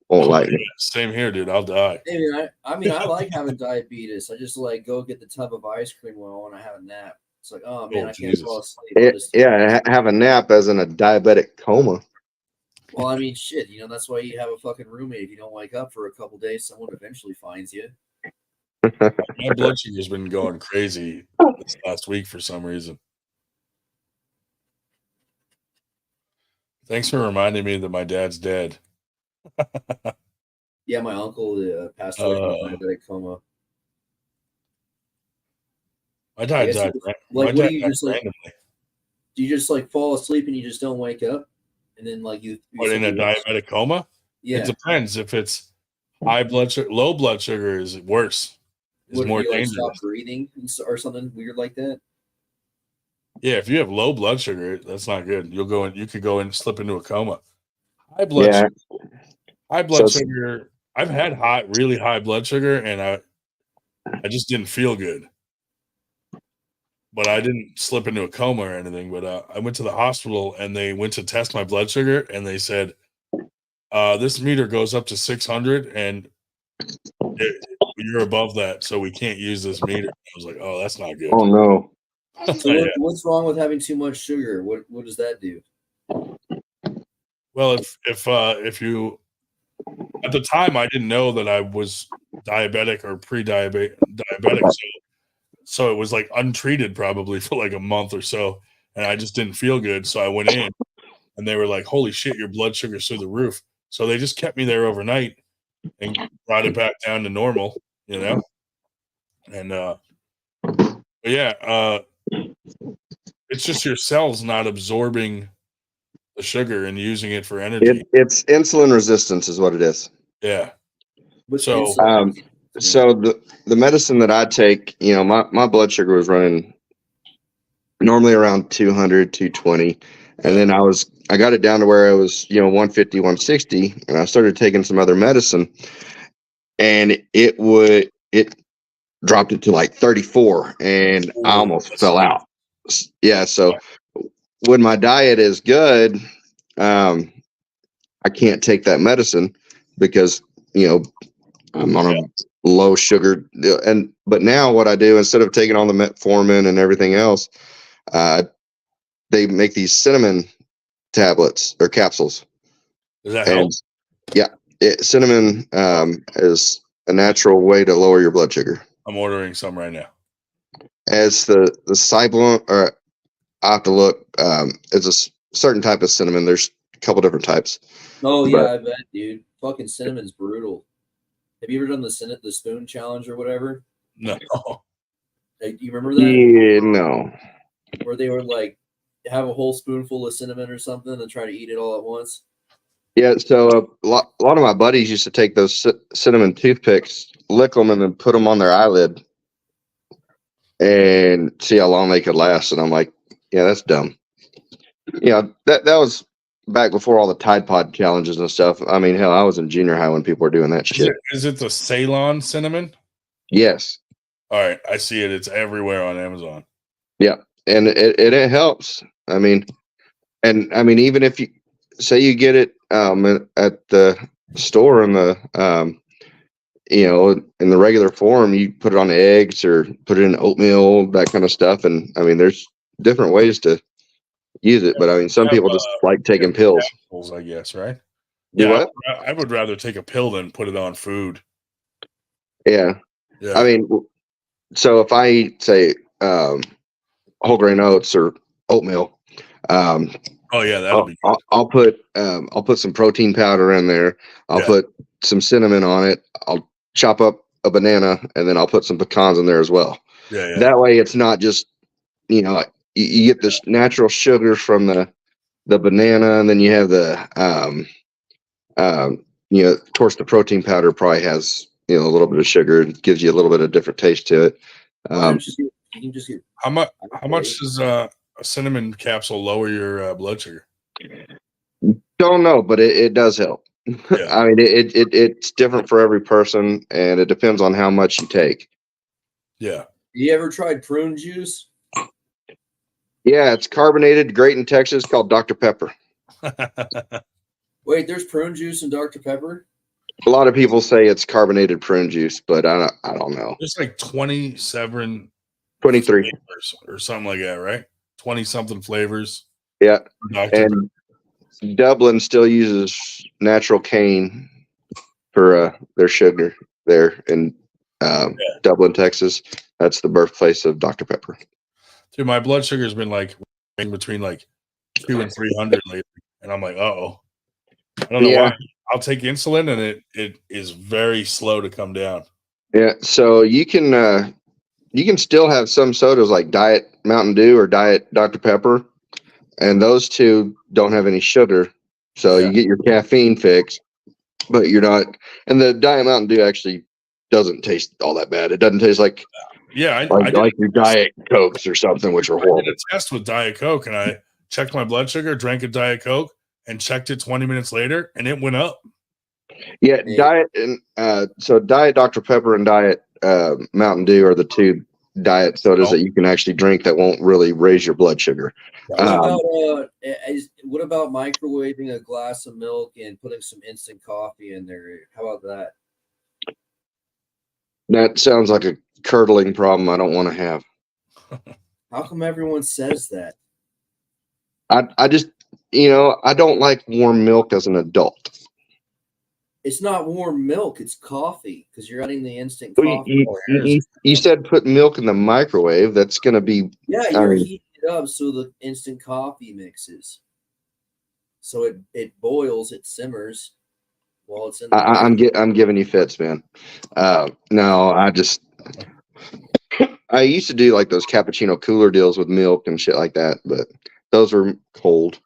won't like me. Same here, dude. I'll die. I mean, I like having diabetes. I just like go get the tub of ice cream when I want to have a nap. It's like, oh man, I can't fall asleep. Have a nap as in a diabetic coma. Well, I mean, shit. You know, that's why you have a fucking roommate. If you don't wake up for a couple days, someone eventually finds you. My blood sugar's been going crazy this last week for some reason. Thanks for reminding me that my dad's dead. Yeah, my uncle passed away from diabetic coma. My dad died. Randomly. Do you just like fall asleep and you just don't wake up, and then like you in a diabetic coma? Yeah, it depends. If it's high blood sugar, low blood sugar is worse. Is more dangerous. Stop breathing or something weird like that. Yeah, if you have low blood sugar, that's not good. You could go and slip into a coma. High blood sugar. I've had really high blood sugar, and I just didn't feel good. But I didn't slip into a coma or anything. But I went to the hospital, and they went to test my blood sugar, and they said, "This meter goes up to 600, and you're above that, so we can't use this meter." I was like, "Oh, that's not good." Oh no. So what's wrong with having too much sugar? What does that do? Well, if you at the time I didn't know that I was diabetic or pre-diabetic, so it was like untreated probably for like a month or so, and I just didn't feel good. So I went in, and they were like, "Holy shit, your blood sugar's through the roof." So they just kept me there overnight and brought it back down to normal, you know. And it's just your cells not absorbing the sugar and using it for energy. It's insulin resistance is what it is. Yeah. With So insulin. So the medicine that I take, you know, my blood sugar was running normally around 200, 220. And then I got it down to where I was, you know, 150, 160. And I started taking some other medicine, and it dropped it to like 34, and I almost fell out. Yeah. So when my diet is good, I can't take that medicine because, you know, I'm on a low sugar. But now what I do, instead of taking on the metformin and everything else, they make these cinnamon tablets or capsules. Does that help? Yeah, cinnamon is a natural way to lower your blood sugar. I'm ordering some right now. As the Cyblon, or I have to look. It's a certain type of cinnamon. There's a couple different types. Oh yeah, I bet, dude. Fucking cinnamon's brutal. Have you ever done the spoon challenge or whatever? No. Like, do you remember that? Yeah, no. Where they would like have a whole spoonful of cinnamon or something and try to eat it all at once. Yeah, so a lot of my buddies used to take those cinnamon toothpicks, lick them, and then put them on their eyelid and see how long they could last. And I'm like, yeah, that's dumb. Yeah, that was back before all the Tide Pod challenges and stuff. I mean, hell, I was in junior high when people were doing that shit. Is it the Ceylon cinnamon? Yes. All right, I see it. It's everywhere on Amazon. Yeah, and it helps. I mean, even if you say you get it at the store in the you know, in the regular form, you put it on eggs or put it in oatmeal, that kind of stuff. And I mean, there's different ways to use it, but I mean, some people just like taking pills. Capsules, I guess, right? Do Yeah, what? I would rather take a pill than put it on food. Yeah. Yeah. I mean, so if I eat, say, whole grain oats or oatmeal, oh yeah, that'll be good. I'll put some protein powder in there. I'll put some cinnamon on it. I'll chop up a banana, and then I'll put some pecans in there as well. Yeah. That way, it's not just, you know, you get this natural sugar from the banana, and then you have the you know, of course, the protein powder probably has, you know, a little bit of sugar. It gives you a little bit of different taste to it. You can just get How much does a cinnamon capsule lower your blood sugar? Don't know, but it does help. Yeah. I mean, it's different for every person, and it depends on how much you take. Yeah. You ever tried prune juice? Yeah, it's carbonated, great in Texas, called Dr. Pepper. Wait, there's prune juice in Dr. Pepper? A lot of people say it's carbonated prune juice, but I don't know. There's like 27 23 flavors or something like that, right? 20 something flavors. Yeah. Dr. And Dublin still uses natural cane for their sugar there in Dublin, Texas. That's the birthplace of Dr. Pepper. Dude, my blood sugar has been like in between like 200 and 300 lately, and I'm like, uh-oh. I don't know why. I'll take insulin, and it is very slow to come down. Yeah, so you can still have some sodas like Diet Mountain Dew or Diet Dr. Pepper, and those two don't have any sugar, so you get your caffeine fix, but you're not. And the Diet Mountain Dew actually doesn't taste all that bad. It doesn't taste like like your Diet Cokes or something, which are horrible. I did a test with Diet Coke, and I checked my blood sugar, drank a Diet Coke, and checked it 20 minutes later, and it went up. Yeah, Diet and so Diet Dr. Pepper and Diet Mountain Dew are the two diet sodas that you can actually drink that won't really raise your blood sugar. What about microwaving a glass of milk and putting some instant coffee in there? How about that? That sounds like a curdling problem I don't want to have. How come everyone says that? I just, you know, I don't like warm milk as an adult. It's not warm milk. It's coffee because you're adding the instant Well, coffee. you said put milk in the microwave. That's going to be. Yeah, I you're mean, heating it up so the instant coffee mixes. So it boils, it simmers while it's in the I'm giving you fits, man. No, I used to do like those cappuccino cooler deals with milk and shit like that, but those were cold.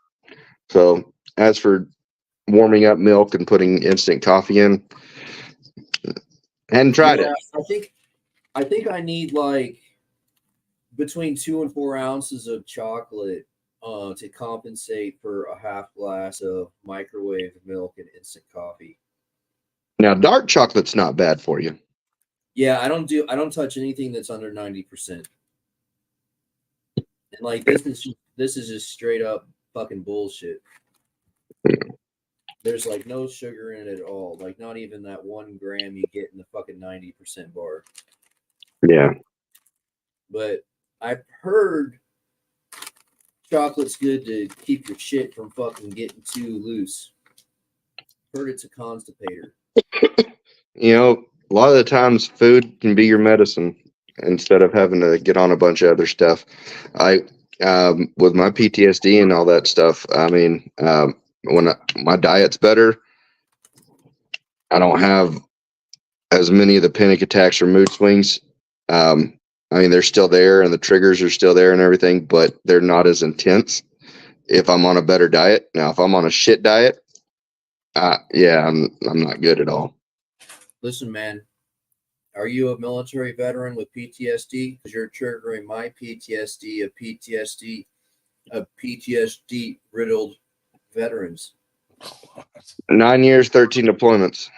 So as for warming up milk and putting instant coffee in, hadn't tried it. I think I need like between 2 and 4 ounces of chocolate to compensate for a half glass of microwave milk and instant coffee. Now, dark chocolate's not bad for you. Yeah, I don't touch anything that's under 90%. And like this is just straight up fucking bullshit. There's like no sugar in it at all. Like not even that 1 gram you get in the fucking 90% bar. Yeah. But I've heard chocolate's good to keep your shit from fucking getting too loose. Heard it's a constipator. You know, a lot of the times food can be your medicine instead of having to get on a bunch of other stuff. With my PTSD and all that stuff, I mean, when my diet's better, I don't have as many of the panic attacks or mood swings. I mean, they're still there and the triggers are still there and everything, but they're not as intense if I'm on a better diet. Now, if I'm on a shit diet, yeah, I'm not good at all. Listen, man, are you a military veteran with PTSD? Because you're triggering my PTSD of PTSD riddled veterans. 9 years, 13 deployments.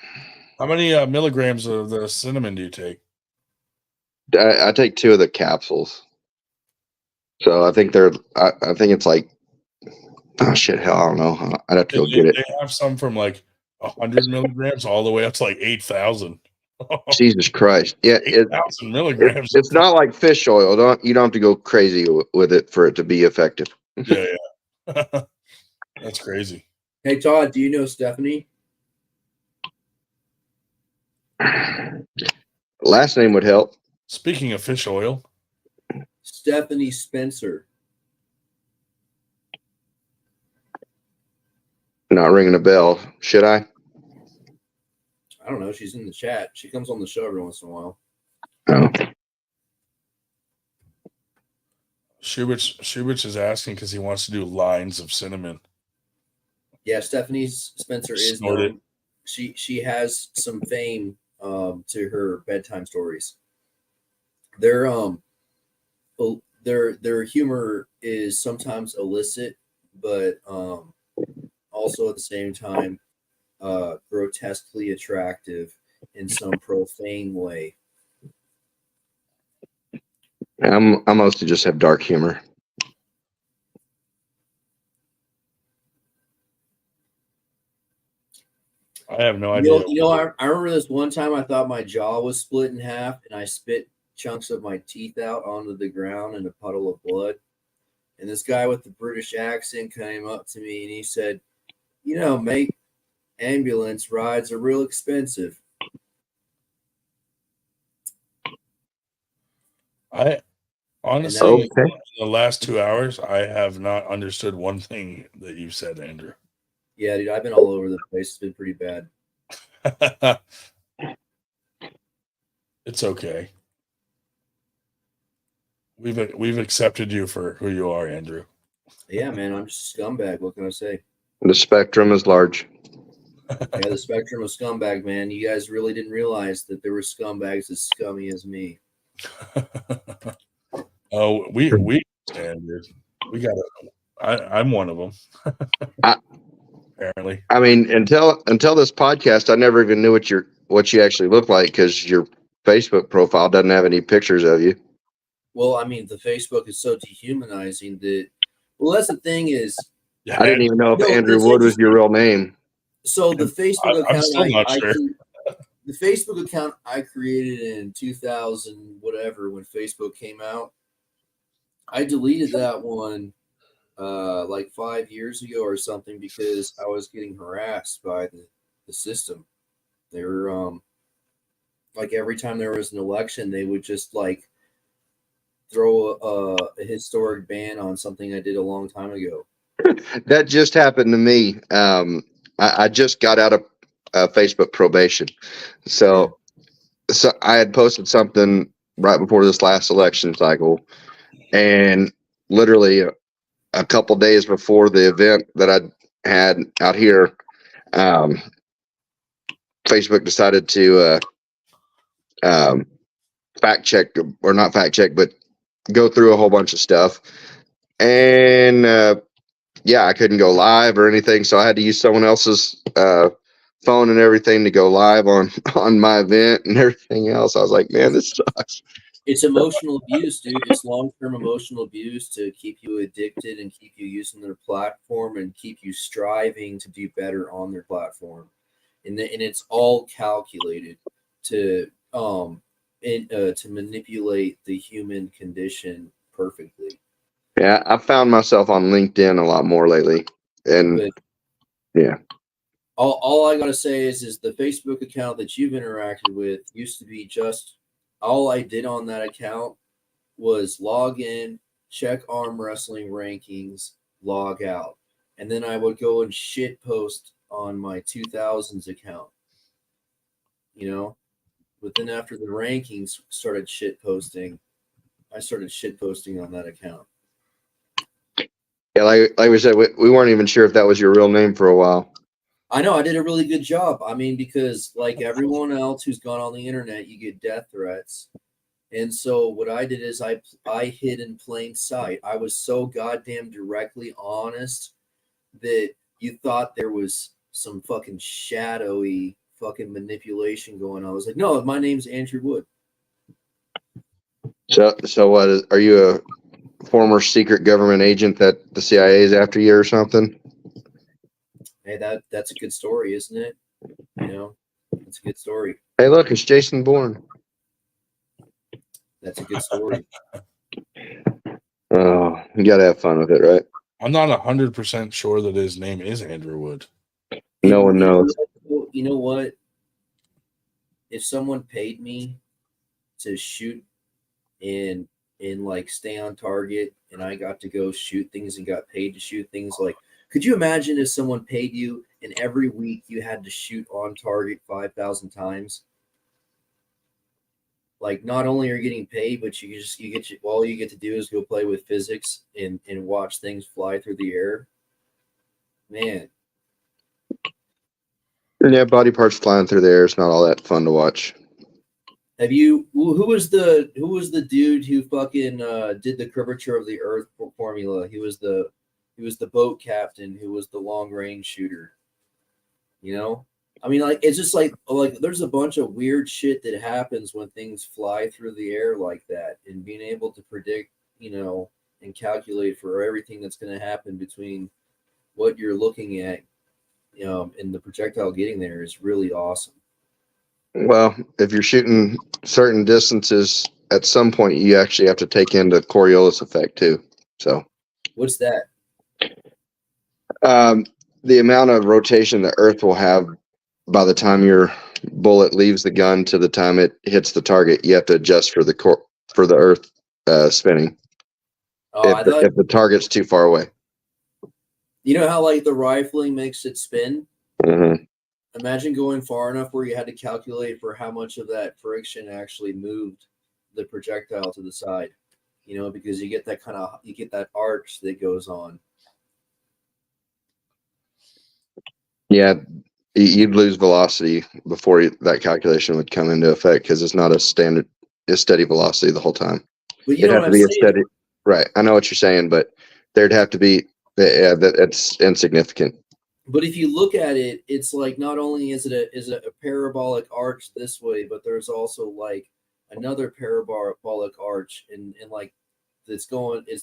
How many milligrams of the cinnamon do you take? I take 2 of the capsules. So I think I think it's like, oh shit, hell, I don't know. I'd have to go get it. They have some from like 100 milligrams all the way up to like 8,000. Jesus Christ. Yeah. 8,000 milligrams. It's not like fish oil. You don't have to go crazy with it for it to be effective. Yeah. That's crazy. Hey, Todd, do you know Stephanie? Last name would help. Speaking of fish oil, Stephanie Spencer. Not ringing a bell. Should I? I don't know. She's in the chat. She comes on the show every once in a while. Oh. Shubich is asking because he wants to do lines of cinnamon. Yeah, Stephanie Spencer is known. She has some fame to her bedtime stories. Their humor is sometimes illicit, but also at the same time grotesquely attractive in some profane way. I mostly just have dark humor. I have no idea. I remember this one time I thought my jaw was split in half and I spit chunks of my teeth out onto the ground in a puddle of blood. And this guy with the British accent came up to me and he said, "You know, mate, ambulance rides are real expensive." I honestly, in the last 2 hours, I have not understood one thing that you said, Andrew. Yeah, dude, I've been all over the place. It's been pretty bad. It's okay. We've accepted you for who you are, Andrew. Yeah, man, I'm just a scumbag. What can I say? The spectrum is large. Yeah, the spectrum of scumbag, man. You guys really didn't realize that there were scumbags as scummy as me. Oh, we understand, dude. We got it. I'm one of them. Apparently. I mean, until this podcast, I never even knew what you actually look like because your Facebook profile doesn't have any pictures of you. Well, I mean, the Facebook is so dehumanizing that. Well, that's the thing is. I didn't even know if Andrew Wood was your real name. So the Facebook account, I'm still not sure. The Facebook account I created in 2000, whatever, when Facebook came out, I deleted that one like 5 years ago or something because I was getting harassed by the system. They were like every time there was an election, they would just like throw a historic ban on something I did a long time ago. That just happened to me. I just got out of Facebook probation, so I had posted something right before this last election cycle, and literally a couple days before the event that I had out here, Facebook decided to fact check, or not fact check, but go through a whole bunch of stuff, and yeah, I couldn't go live or anything, so I had to use someone else's phone and everything to go live on my event and everything else. I was like, man, this sucks. It's emotional abuse, dude. It's long-term emotional abuse to keep you addicted and keep you using their platform and keep you striving to do better on their platform. And it's all calculated to to manipulate the human condition perfectly. Yeah, I found myself on LinkedIn a lot more lately, and But yeah, all I gotta say is the Facebook account that you've interacted with used to be just all I did on that account was log in, check arm wrestling rankings, log out. And then I would go and shit post on my 2000s account, you know? But then after the rankings started shit posting, I started shit posting on that account. yeah, like we said, we weren't even sure if that was your real name for a while. I know I did a really good job. I mean, because like everyone else who's gone on the internet, you get death threats. And so what I did is I hid in plain sight. I was so goddamn directly honest that you thought there was some fucking shadowy fucking manipulation going on. I was like, no, my name's Andrew Wood. So what are you, a former secret government agent that the CIA is after you or something? Hey, that's a good story, isn't it? You know, it's a good story. Hey, look, it's Jason Bourne. That's a good story. Oh, you gotta have fun with it, right? I'm not 100% sure that his name is Andrew Wood. No one knows. You know what? If someone paid me to shoot and like stay on target and I got to go shoot things and got paid to shoot things, like could you imagine if someone paid you and every week you had to shoot on target 5,000 times? Like not only are you getting paid, but all you get to do is go play with physics and watch things fly through the air. Man, Yeah, body parts flying through the air is not all that fun to watch. have you? Who was the dude who fucking did the curvature of the Earth formula? He was the boat captain who was the long range shooter. You know, I mean, like it's just like there's a bunch of weird shit that happens when things fly through the air like that, and being able to predict, you know, and calculate for everything that's going to happen between what you're looking at, and the projectile getting there is really awesome. Well, if you're shooting certain distances, at some point you actually have to take into Coriolis effect too. So, What's that? the amount of rotation the Earth will have by the time your bullet leaves the gun to the time it hits the target, you have to adjust for the Earth spinning. Oh, If the target's too far away. You know how like the rifling makes it spin? Mm-hmm. Imagine going far enough where you had to calculate for how much of that friction actually moved the projectile to the side. You know, because you get that arch that goes on. Yeah, you'd lose velocity before that calculation would come into effect because it's not a steady velocity the whole time. But you know what I'm saying? Steady, right? I know what you're saying, but there'd have to be that's insignificant. But if you look at it, it's like not only is it a parabolic arch this way, but there's also like another parabolic arch and like it's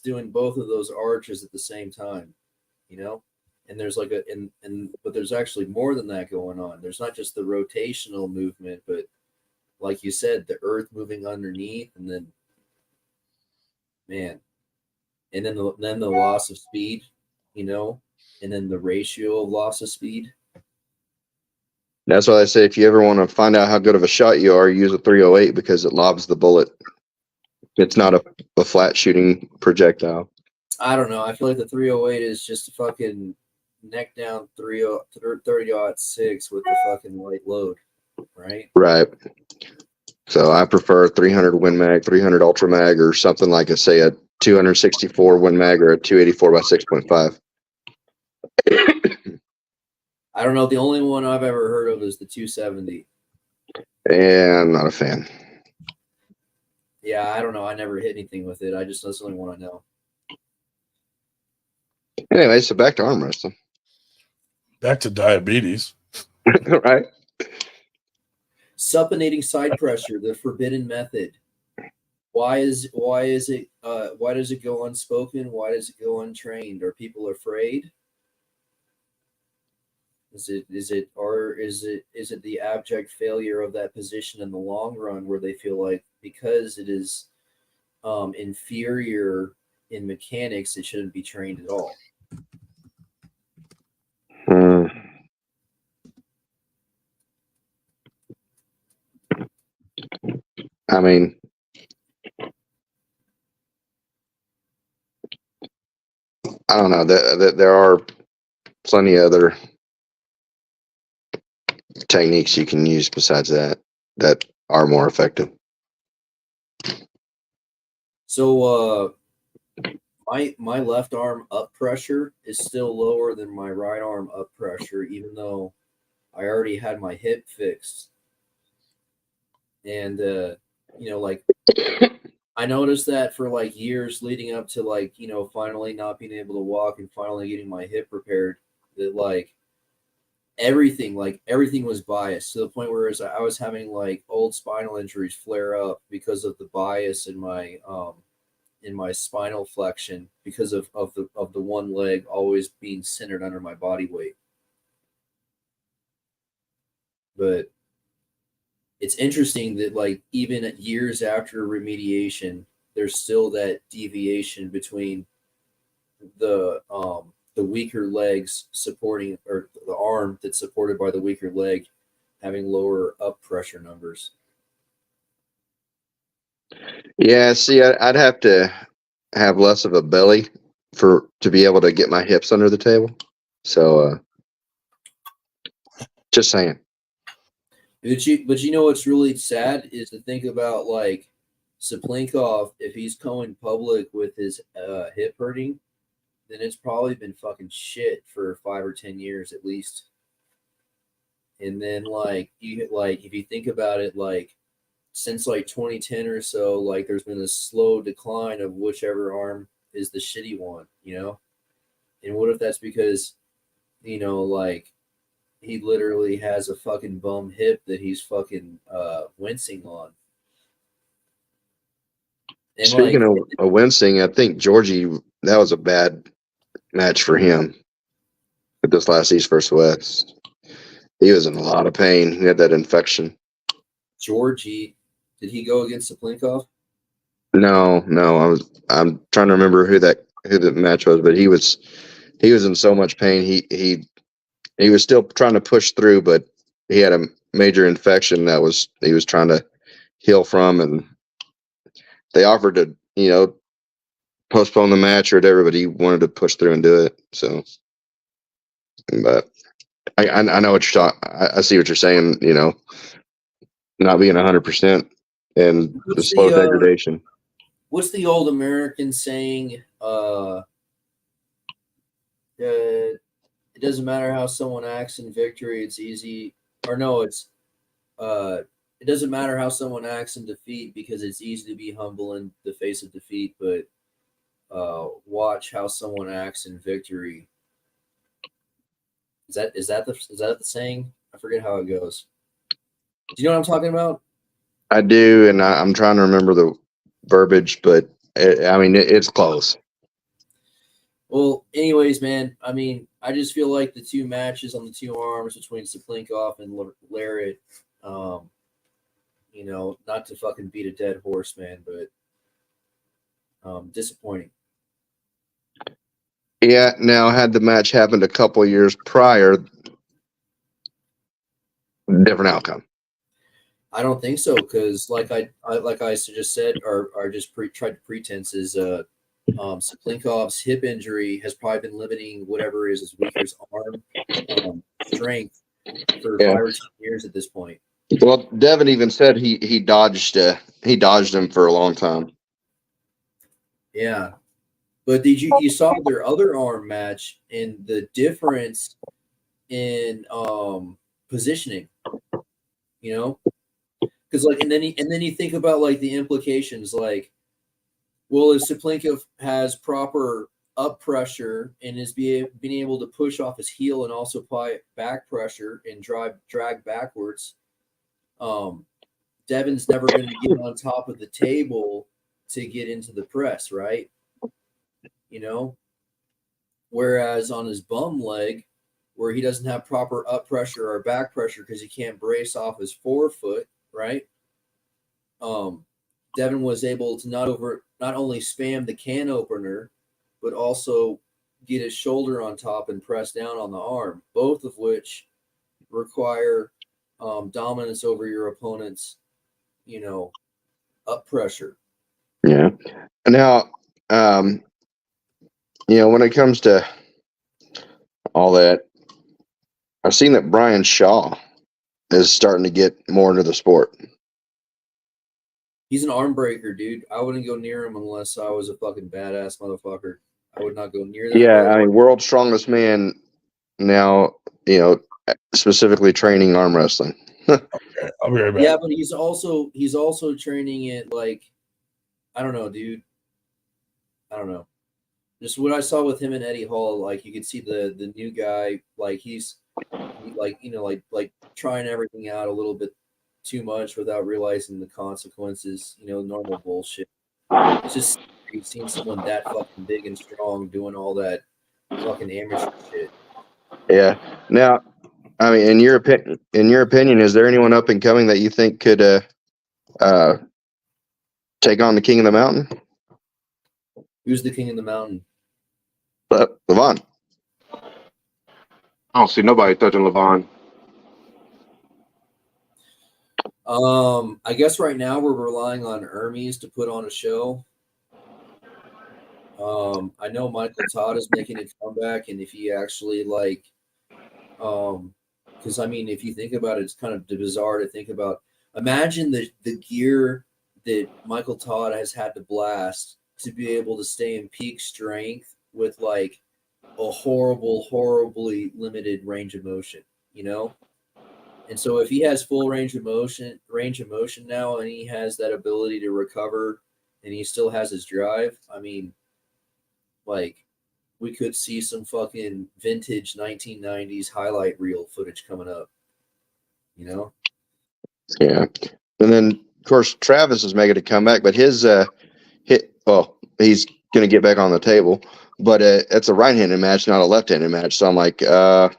doing both of those arches at the same time, you know? And there's like but there's actually more than that going on. There's not just the rotational movement, but like you said, the earth moving underneath and then man, and then the loss of speed, you know, and then the ratio of loss of speed. That's why I say if you ever want to find out how good of a shot you are, use a 308 because it lobs the bullet. It's not a flat shooting projectile. I don't know. I feel like the 308 is just a fucking neck down 30-06 with the fucking light load, right? Right. So I prefer 300 Win Mag, 300 Ultra Mag, or something like say a 264 Win Mag or a 284 by 6.5. I don't know. The only one I've ever heard of is the 270. And I'm not a fan. Yeah, I don't know. I never hit anything with it. That's the only one I know. Anyway, so back to arm wrestling. Back to diabetes. Right. Supinating side pressure, the forbidden method. Why does it go unspoken? Why does it go untrained? Are people afraid? Is it the abject failure of that position in the long run, where they feel like because it is inferior in mechanics, it shouldn't be trained at all? I mean, I don't know. There are plenty of other techniques you can use besides that are more effective. So my left arm up pressure is still lower than my right arm up pressure, even though I already had my hip fixed. And like I noticed that for like years leading up to like, finally not being able to walk and finally getting my hip repaired, that like everything was biased to the point where I was having like old spinal injuries flare up because of the bias in my spinal flexion, because of the one leg always being centered under my body weight. But it's interesting that like even years after remediation, there's still that deviation between the weaker legs supporting, or the arm that's supported by the weaker leg having lower up pressure numbers. Yeah, see, I'd have to have less of a belly to be able to get my hips under the table. So, just saying. But you know what's really sad is to think about like Saplinkov, if he's going public with his hip hurting, then it's probably been fucking shit for 5 or 10 years at least. And then like if you think about it, like since like 2010 or so, like there's been a slow decline of whichever arm is the shitty one, And what if that's because, like he literally has a fucking bum hip that he's fucking wincing on. And Speaking of wincing, I think Georgie, that was a bad match for him at this last East versus West. He was in a lot of pain. He had that infection. Georgie, did he go against Saplinkov? No. I'm trying to remember who the match was, but he was in so much pain. He was still trying to push through, but he had a major infection that he was trying to heal from, and they offered to postpone the match or whatever, but he wanted to push through and do it. So, but I know what you're talking. I see what you're saying. Not being 100% and the slow degradation. What's the old American saying? It doesn't matter how someone acts in victory. It's easy, or no, it's it doesn't matter how someone acts in defeat, because it's easy to be humble in the face of defeat, but watch how someone acts in victory. Is that the saying? I forget how it goes. Do you know what I'm talking about? I do, and I'm trying to remember the verbiage, but it's close. Well, anyways, man, I just feel like the two matches on the two arms between Saplinkov and Larrett, not to fucking beat a dead horse, man, but disappointing. Yeah. Now, had the match happened a couple years prior, different outcome. I don't think so, because like I just said, or just tried to pretense is Saplinkov's hip injury has probably been limiting whatever is his weaker arm strength for 5 or 10 years at this point. Well, Devin even said he dodged him for a long time. Yeah, but did you saw their other arm match and the difference in positioning, you know? Because like, and then you think about like the implications, like, well, if Saplinkov has proper up pressure and is being able to push off his heel and also apply back pressure and drag backwards, Devin's never going to get on top of the table to get into the press, right? You know, whereas on his bum leg, where he doesn't have proper up pressure or back pressure because he can't brace off his forefoot, right? Devin was able to not only spam the can opener, but also get his shoulder on top and press down on the arm, both of which require dominance over your opponent's, up pressure. Yeah. Now, when it comes to all that, I've seen that Brian Shaw is starting to get more into the sport. He's an arm breaker, dude. I wouldn't go near him unless I was a fucking badass motherfucker. I would not go near that. Yeah, I mean, world's strongest man now, specifically training arm wrestling. Okay, I'll be right back. Yeah, but he's also training it like, I don't know, dude. I don't know. Just what I saw with him and Eddie Hall, like you could see the new guy, like he's like trying everything out a little bit too much without realizing the consequences, normal bullshit. It's just you've seen someone that fucking big and strong doing all that fucking amateur shit. Yeah. Now, I mean, in your opinion, is there anyone up and coming that you think could take on the King of the Mountain? Who's the King of the Mountain? Levon. I don't see nobody touching Levon. I guess right now we're relying on Hermes to put on a show. I know Michael Todd is making a comeback, and if he actually because I mean, if you think about it, it's kind of bizarre to think about. Imagine the gear that Michael Todd has had to blast to be able to stay in peak strength with like a horribly limited range of motion, And so if he has full range of motion now, and he has that ability to recover, and he still has his drive, I mean, like, we could see some fucking vintage 1990s highlight reel footage coming up, Yeah. And then, of course, Travis is making a comeback, but he's going to get back on the table, but it's a right-handed match, not a left-handed match. So I'm like, What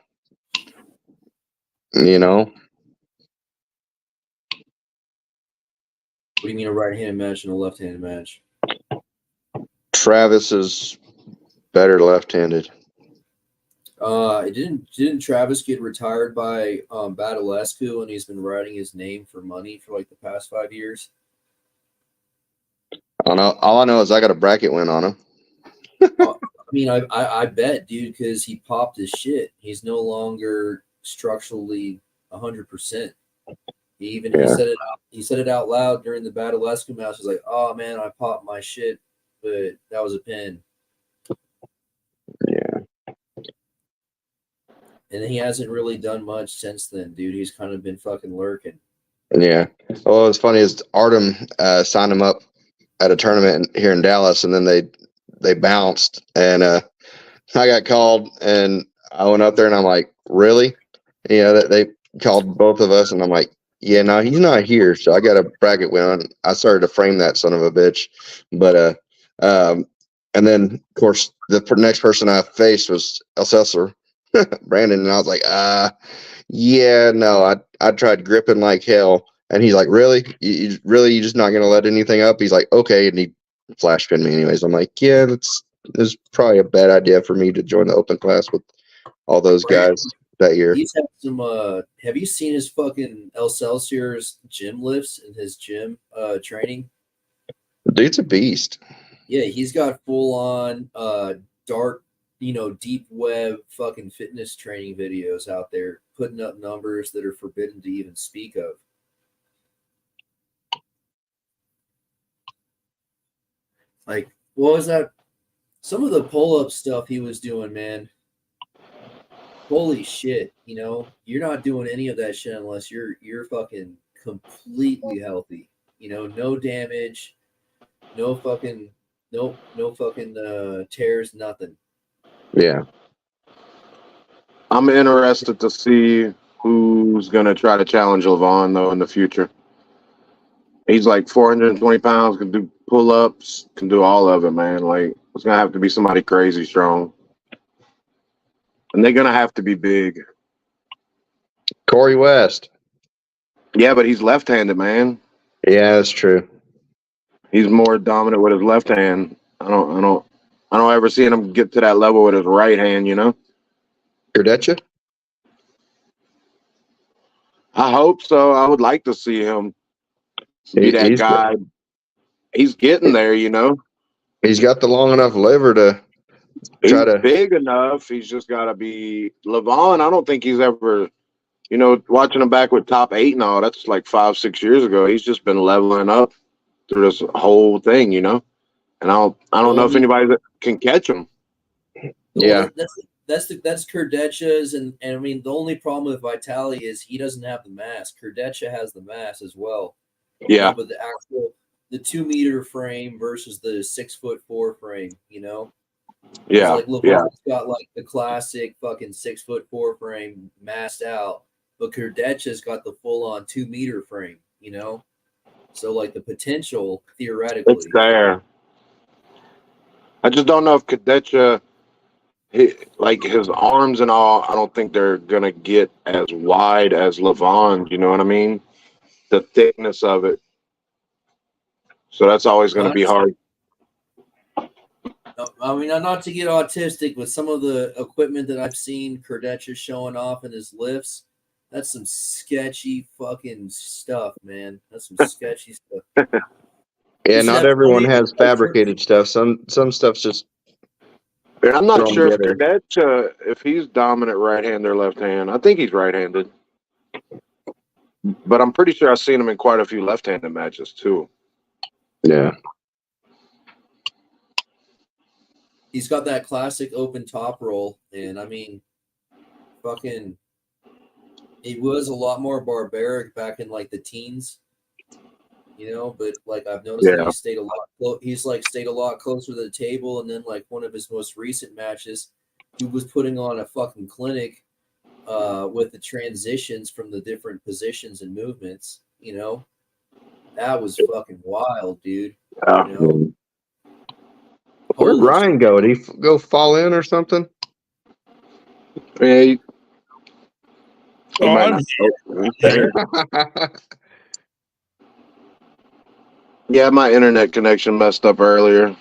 do you mean a right-handed match and a left-handed match? Travis is better left-handed. Didn't Travis get retired by Badalescu, and he's been writing his name for money for like the past 5 years? I don't know. All I know is I got a bracket win on him. I mean, I bet, dude, because he popped his shit. He's no longer structurally 100%. He said it out loud during the Badalescu match. He's like, "Oh man, I popped my shit, but that was a pin." Yeah. And he hasn't really done much since then, dude. He's kind of been fucking lurking. Yeah. Well, what's funny is Artem signed him up at a tournament here in Dallas, and then they bounced, and I got called, and I went up there, and I'm like, really? They called both of us, and I'm like, yeah, no, he's not here, so I got a bracket win. I started to frame that son of a bitch, but and then of course the next person I faced was Assessor Brandon, and I was like, yeah, no, I tried gripping like hell, and he's like, really, you just not gonna let anything up? He's like, okay, and he flash pinned me anyways. I'm like, yeah, it's probably a bad idea for me to join the open class with all those guys. that year. He's had some. Have you seen his fucking Elselsier's gym lifts in his gym training? Dude's a beast. Yeah, he's got full on dark, deep web fucking fitness training videos out there, putting up numbers that are forbidden to even speak of. Like, what was that? Some of the pull-up stuff he was doing, man. Holy shit, you're not doing any of that shit unless you're fucking completely healthy. No damage, no fucking tears, nothing. Yeah. I'm interested to see who's gonna try to challenge Levon though in the future. He's like 420 pounds, can do pull-ups, can do all of it, man. Like, it's gonna have to be somebody crazy strong, and they're gonna have to be big. Corey West. Yeah, but he's left-handed, man. Yeah, that's true. He's more dominant with his left hand. I don't ever see him get to that level with his right hand. Gerdetcha? I hope so. I would like to see him be that He's guy. He's getting there, He's got the long enough liver to He's try to. big enough. He's just got to be Levon. I don't think he's ever, watching him back with top 8 and all. That's like 5-6 years ago. He's just been leveling up through this whole thing, And I don't know if anybody that can catch him. Yeah, that's Kerdetcha's, and I mean the only problem with Vitali is he doesn't have the mass. Kerdetcha has the mass as well. Yeah, but the 2 meter frame versus the 6'4" frame, Yeah, like LeBron's got like the classic fucking 6'4" frame massed out, but Kerdetcha's got the full on 2 meter frame, So like the potential theoretically, it's there. I just don't know if Kerdetcha, like his arms and all, I don't think they're gonna get as wide as Levon. You know what I mean? The thickness of it. So that's always gonna be hard. I mean, not to get autistic, but some of the equipment that I've seen Kerdetcha showing off in his lifts, that's some sketchy fucking stuff, man. That's some sketchy stuff. Yeah, not everyone has fabricated stuff. Some stuff's just. I'm not sure if Kerdetcha, if he's dominant right hand or left hand. I think he's right-handed, but I'm pretty sure I've seen him in quite a few left-handed matches too. Yeah. He's got that classic open top roll, and I mean, fucking, it was a lot more barbaric back in like the teens, But like I've noticed that he's stayed a lot closer to the table, and then like one of his most recent matches, he was putting on a fucking clinic, with the transitions from the different positions and movements. That was fucking wild, dude. Where'd Ryan go? Did he go fall in or something? Yeah. I'm here. Yeah, my internet connection messed up earlier,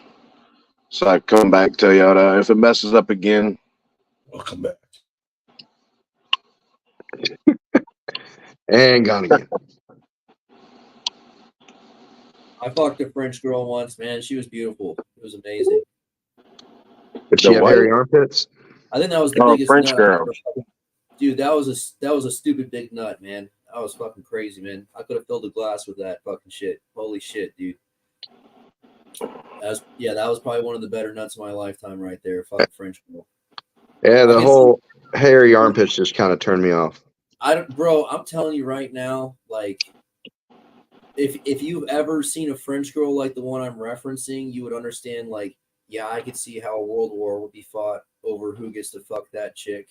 so I come back tell y'all that if it messes up again, I'll come back. And gone again. I fucked a French girl once, man. She was beautiful. It was amazing. Did she have hairy armpits? I think that was the biggest French nut. girl. Dude, that was a stupid big nut, man. That was fucking crazy, man. I could have filled a glass with that fucking shit. Holy shit, dude. That was probably one of the better nuts of my lifetime right there. Fucking French girl. Yeah, the whole hairy armpits just kind of turned me off. Bro, I'm telling you right now, like, if you've ever seen a French girl like the one I'm referencing, you would understand, like, yeah, I could see how a world war would be fought over who gets to fuck that chick.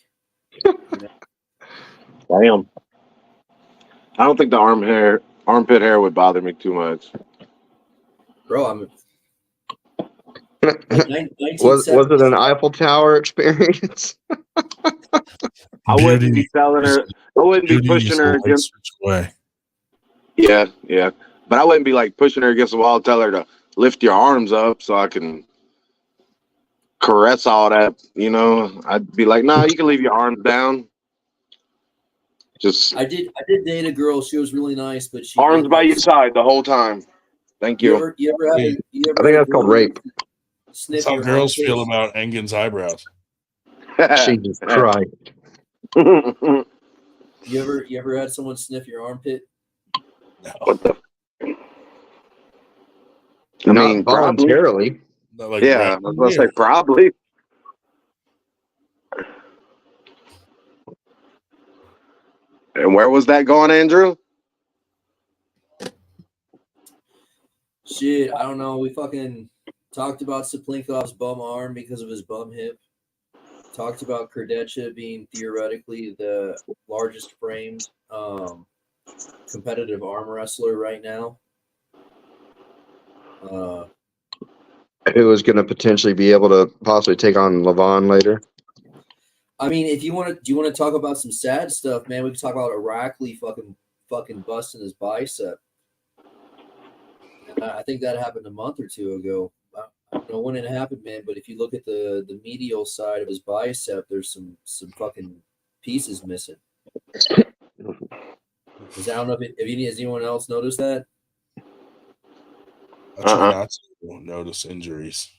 Damn. I don't think the armpit hair would bother me too much. Bro, I'm was it an Eiffel Tower experience? I wouldn't be telling her. I wouldn't be pushing her against. Yeah. But I wouldn't be like pushing her against the wall, tell her to lift your arms up so I can caress all that. I'd be like, nah, you can leave your arms down. Just I did date a girl. She was really nice, but she arms did, by like, your side the whole time. Thank You you. ever Yeah. you I ever think had a that's called girl rape. sniff That's how your girls feel armpits? about Engen's eyebrows. Jesus Christ. You ever had someone sniff your armpit? What the? I Not mean, probably. voluntarily. Not like Yeah, I was gonna say randomly, or- probably. And where was that going, Andrew? Shit, I don't know. We fucking talked about Saplinkov's bum arm because of his bum hip. Talked about Kurdecha being theoretically the largest framed competitive arm wrestler right now. Who is going to potentially be able to possibly take on Levon later? I mean, if you want to, do you want to talk about some sad stuff, man? We can talk about Irakli fucking busting his bicep. I think that happened a month or two ago. I don't know when it happened, man, but if you look at the medial side of his bicep, there's some fucking pieces missing. I don't know if has anyone else noticed that? I try not to notice injuries.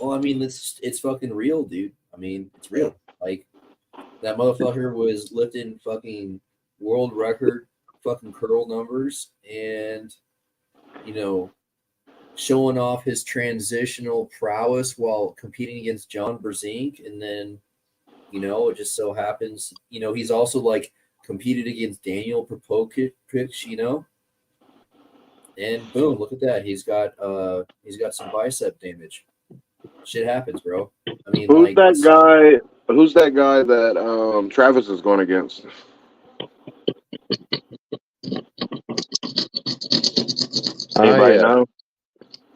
Well, I mean, it's fucking real, dude. I mean, it's real. Like, that motherfucker was lifting fucking world record fucking curl numbers and, you know, showing off his transitional prowess while competing against John Brzezinski. And then, you know, it just so happens, you know, he's also like competed against Daniel Prokopic, you know, and boom, look at that. He's got some bicep damage. Shit happens, bro. I mean, Who's that guy? Who's that guy that Travis is going against? Anybody know?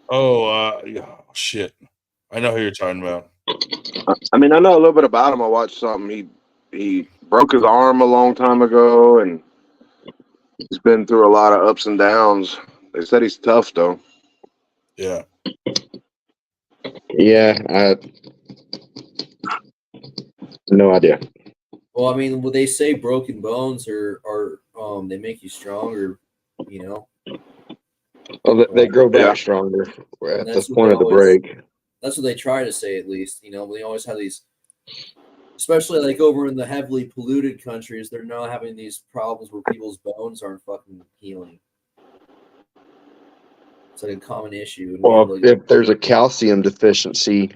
Oh, yeah, shit. I know who you're talking about. I mean, I know a little bit about him. I watched something. He broke his arm a long time ago, and he's been through a lot of ups and downs. They said he's tough, though. Yeah. Yeah, no idea. Well, I mean, they say broken bones are they make you stronger, you know. Well, they grow back stronger at the point of the break. That's what they try to say, at least. You know, they always have these, especially like over in the heavily polluted countries, they're now having these problems where people's bones aren't fucking healing. It's like a common issue. Well, if there's a calcium deficiency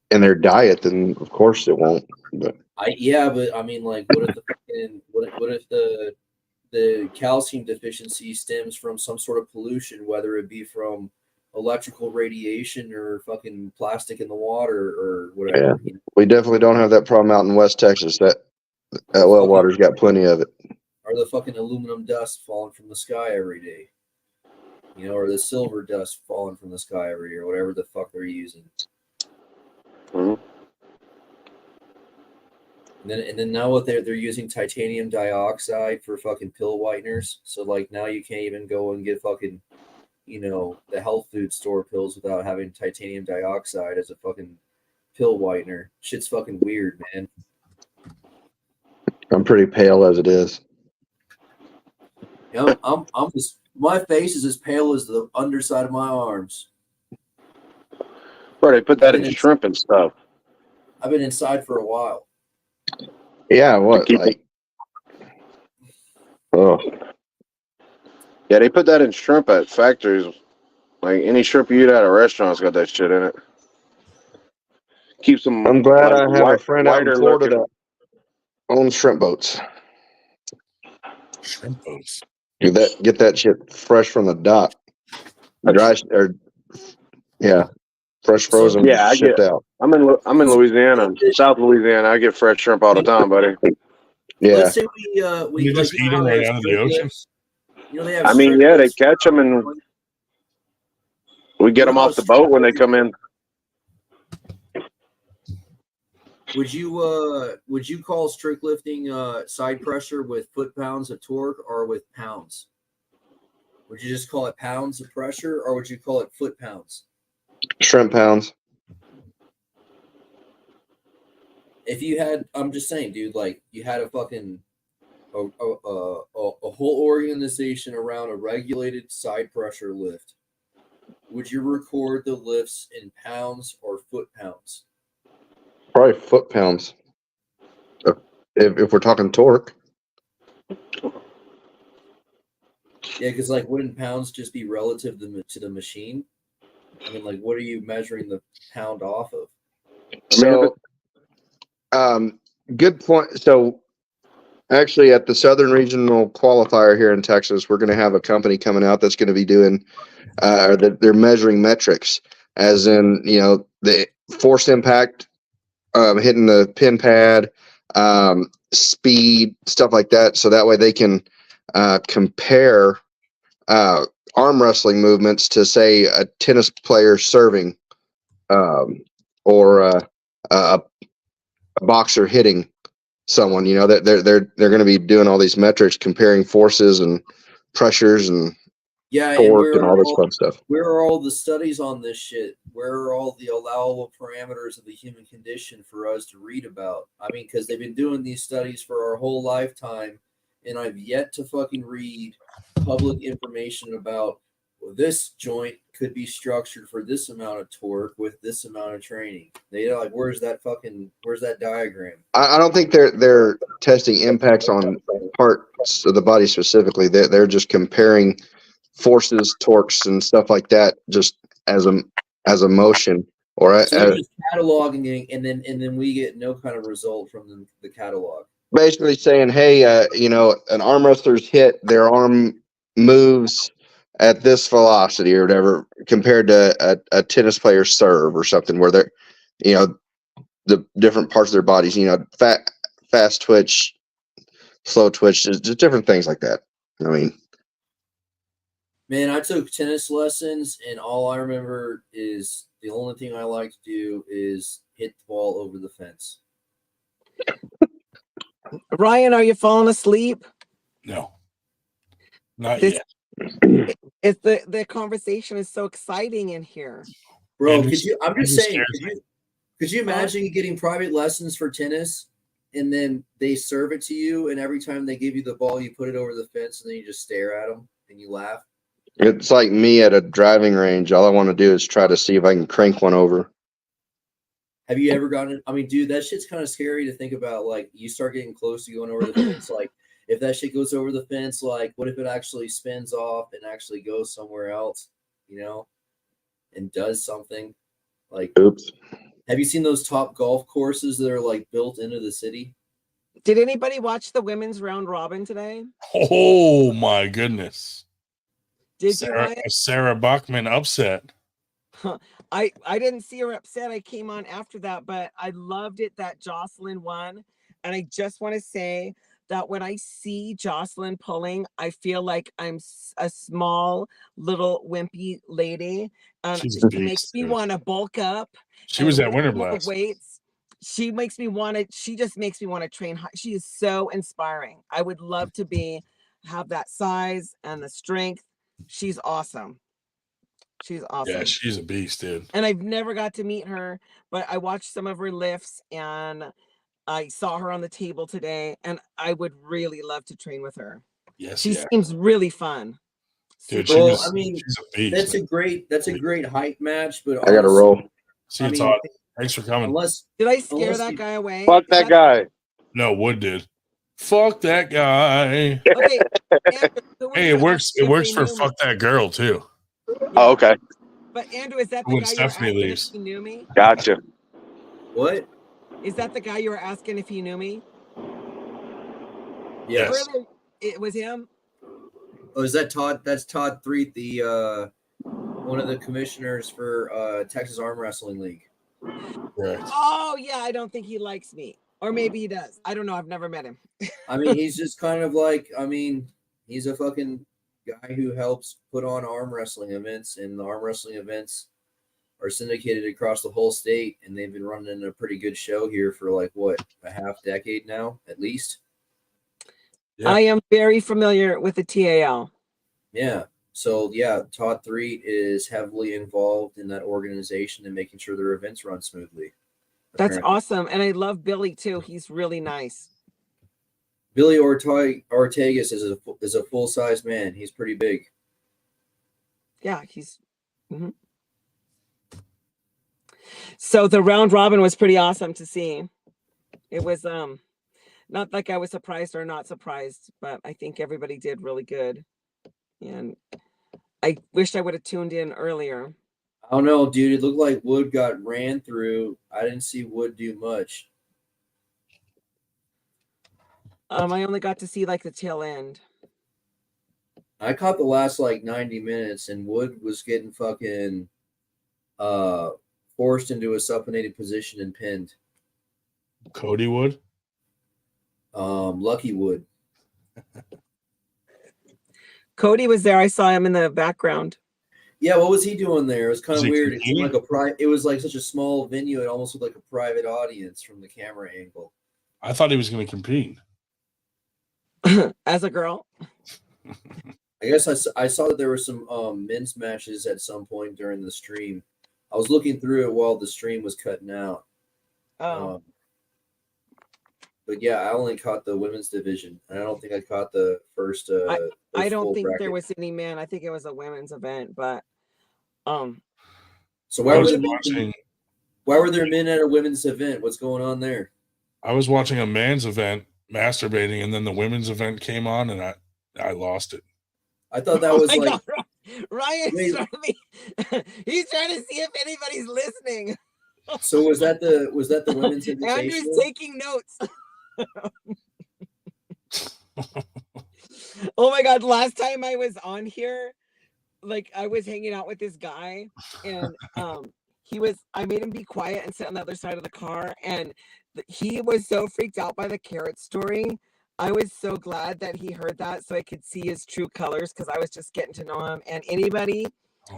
in their diet, then of course it won't. But but I mean, like, what if the fucking what if the calcium deficiency stems from some sort of pollution, whether it be from electrical radiation or fucking plastic in the water or whatever? yeah, we definitely don't have that problem out in West Texas. That well water's got plenty of it. Or the fucking aluminum dust falling from the sky every day, you know, or the silver dust falling from the sky every year, whatever the fuck they're using. Mm-hmm. And then now what they're using titanium dioxide for fucking pill whiteners. So like now you can't even go and get fucking, you know, the health food store pills without having titanium dioxide as a fucking pill whitener. Shit's fucking weird, man. I'm pretty pale as it is. Yeah, I'm just, my face is as pale as the underside of my arms. Bro, they put that in shrimp and stuff. I've been inside for a while. Yeah, what like? Oh, yeah, they put that in shrimp at factories. Like any shrimp you eat at a restaurant's got that shit in it. Keeps them. I'm glad I have a friend out in whiter Florida looking. that owns shrimp boats. Shrimp boats. Get that shit fresh from the dock. Dry or yeah, fresh frozen. Yeah, I shipped get. out. I'm in Louisiana, South Louisiana. I get fresh shrimp all the time, buddy. Yeah. Let's say we You just like, eat them right out of the ocean. You know, they have. I mean, yeah, they catch them and we get them off the boat when they come in. Would you call strict lifting side pressure with foot pounds of torque or with pounds? Would you just call it pounds of pressure or would you call it foot pounds? Shrimp pounds. If you had, I'm just saying, dude, like you had a a whole organization around a regulated side pressure lift, would you record the lifts in pounds or foot pounds? Probably foot pounds. If we're talking torque. Yeah, because like, wouldn't pounds just be relative to the machine? I mean, like, what are you measuring the pound off of? So, good point. So, actually, at the Southern Regional Qualifier here in Texas, we're going to have a company coming out that's going to be doing, or they're measuring metrics, as in, the force impact, hitting the pin pad, speed, stuff like that. So that way they can compare arm wrestling movements to, say, a tennis player serving, or a boxer hitting someone. That they're going to be doing all these metrics, comparing forces and pressures and torque and all this fun stuff. Where are all the studies on this shit? Where are all the allowable parameters of the human condition for us to read about? I mean, because they've been doing these studies for our whole lifetime, and I've yet to fucking read public information about, well, this joint could be structured for this amount of torque with this amount of training. They're like, where's that diagram? I don't think they're testing impacts on parts of the body specifically. They're just comparing forces, torques, and stuff like that, just as a motion. Or so they're just cataloging, and then we get no kind of result from the catalog. Basically saying, hey, an arm wrestler's hit, their arm moves at this velocity or whatever, compared to a tennis player's serve or something, where they're, the different parts of their bodies, fast twitch, slow twitch, just different things like that. I mean, man, I took tennis lessons, and all I remember is the only thing I like to do is hit the ball over the fence. Ryan, are you falling asleep? No, not yet. It's the conversation is so exciting in here, bro. I'm just saying. Could you imagine getting private lessons for tennis, and then they serve it to you, and every time they give you the ball, you put it over the fence, and then you just stare at them and you laugh? It's like me at a driving range. All I want to do is try to see if I can crank one over. Have you ever gotten it? I mean, dude, that shit's kind of scary to think about. Like, you start getting close to going over the fence. Like, if that shit goes over the fence, like, what if it actually spins off and actually goes somewhere else, and does something? Like, oops. Have you seen those top golf courses that are like built into the city? Did anybody watch the women's round robin today? Oh my goodness! Did Sarah Bachman upset? I didn't see her upset. I came on after that, but I loved it that Jocelyn won. And I just want to say that when I see Jocelyn pulling, I feel like I'm a small little wimpy lady. She makes me want to bulk up. She was at Winter Blast. Weights. She just makes me want to train high. She is so inspiring. I would love to have that size and the strength. She's awesome. She's awesome. Yeah, she's a beast, dude. And I've never got to meet her, but I watched some of her lifts and I saw her on the table today, and I would really love to train with her. Yes, she seems really fun. Dude, she's a beast. That's a great height match, but I got to roll. See you, Todd. Thanks for coming. Did I scare that guy away? Fuck that guy. No, Wood did. Fuck that guy. Okay. Andrew, hey, it works. It works for fuck that girl too. Yeah. Oh, okay. But Andrew, is that the when guy Stephanie you were asking leaves? if he knew me? Gotcha. What? Is that the guy you were asking if he knew me? Yes. It was him. Oh, is that Todd? That's Todd Threet, the one of the commissioners for Texas Arm Wrestling League. Right. Oh yeah, I don't think he likes me, or maybe he does. I don't know. I've never met him. I mean, he's just kind of like. I mean, he's a fucking guy who helps put on arm wrestling events, and the arm wrestling events are syndicated across the whole state, and they've been running a pretty good show here for like a half decade now, at least. Yeah. I am very familiar with the TAL. Yeah. So yeah, Todd Threet is heavily involved in that organization and making sure their events run smoothly. That's awesome. And I love Billy too. He's really nice. Billy Ortegas is a full size man. He's pretty big. Yeah, he's. Mhm. So the round robin was pretty awesome to see. It was not like I was surprised or not surprised, but I think everybody did really good. And I wished I would have tuned in earlier. I don't know, dude. It looked like Wood got ran through. I didn't see Wood do much. I only got to see like the tail end. I caught the last like 90 minutes, and Wood was getting fucking forced into a supinated position and pinned. Cody Wood? Lucky Wood. Cody was there. I saw him in the background. Yeah, what was he doing there? It was kind Was of he weird. It seemed competing? like it was like such a small venue. It almost looked like a private audience from the camera angle. I thought he was going to compete. As a girl. I guess I saw that there were some men's matches at some point during the stream. I was looking through it while the stream was cutting out. Oh. But yeah, I only caught the women's division. And I don't think I caught the first. I don't full think bracket. there was any men. I think it was a women's event, but So I why was were watching. why were there men at a women's event? What's going on there? I was watching a man's event masturbating, and then the women's event came on, and I lost it. I thought that was my like God, Ryan's Wait. trying to he's trying to see if anybody's listening. so was that the women's Andrew's invitation? taking notes. Oh my God, last time I was on here, like I was hanging out with this guy, and I made him be quiet and sit on the other side of the car, and he was so freaked out by the carrot story. I was so glad that he heard that so I could see his true colors, because I was just getting to know him. And anybody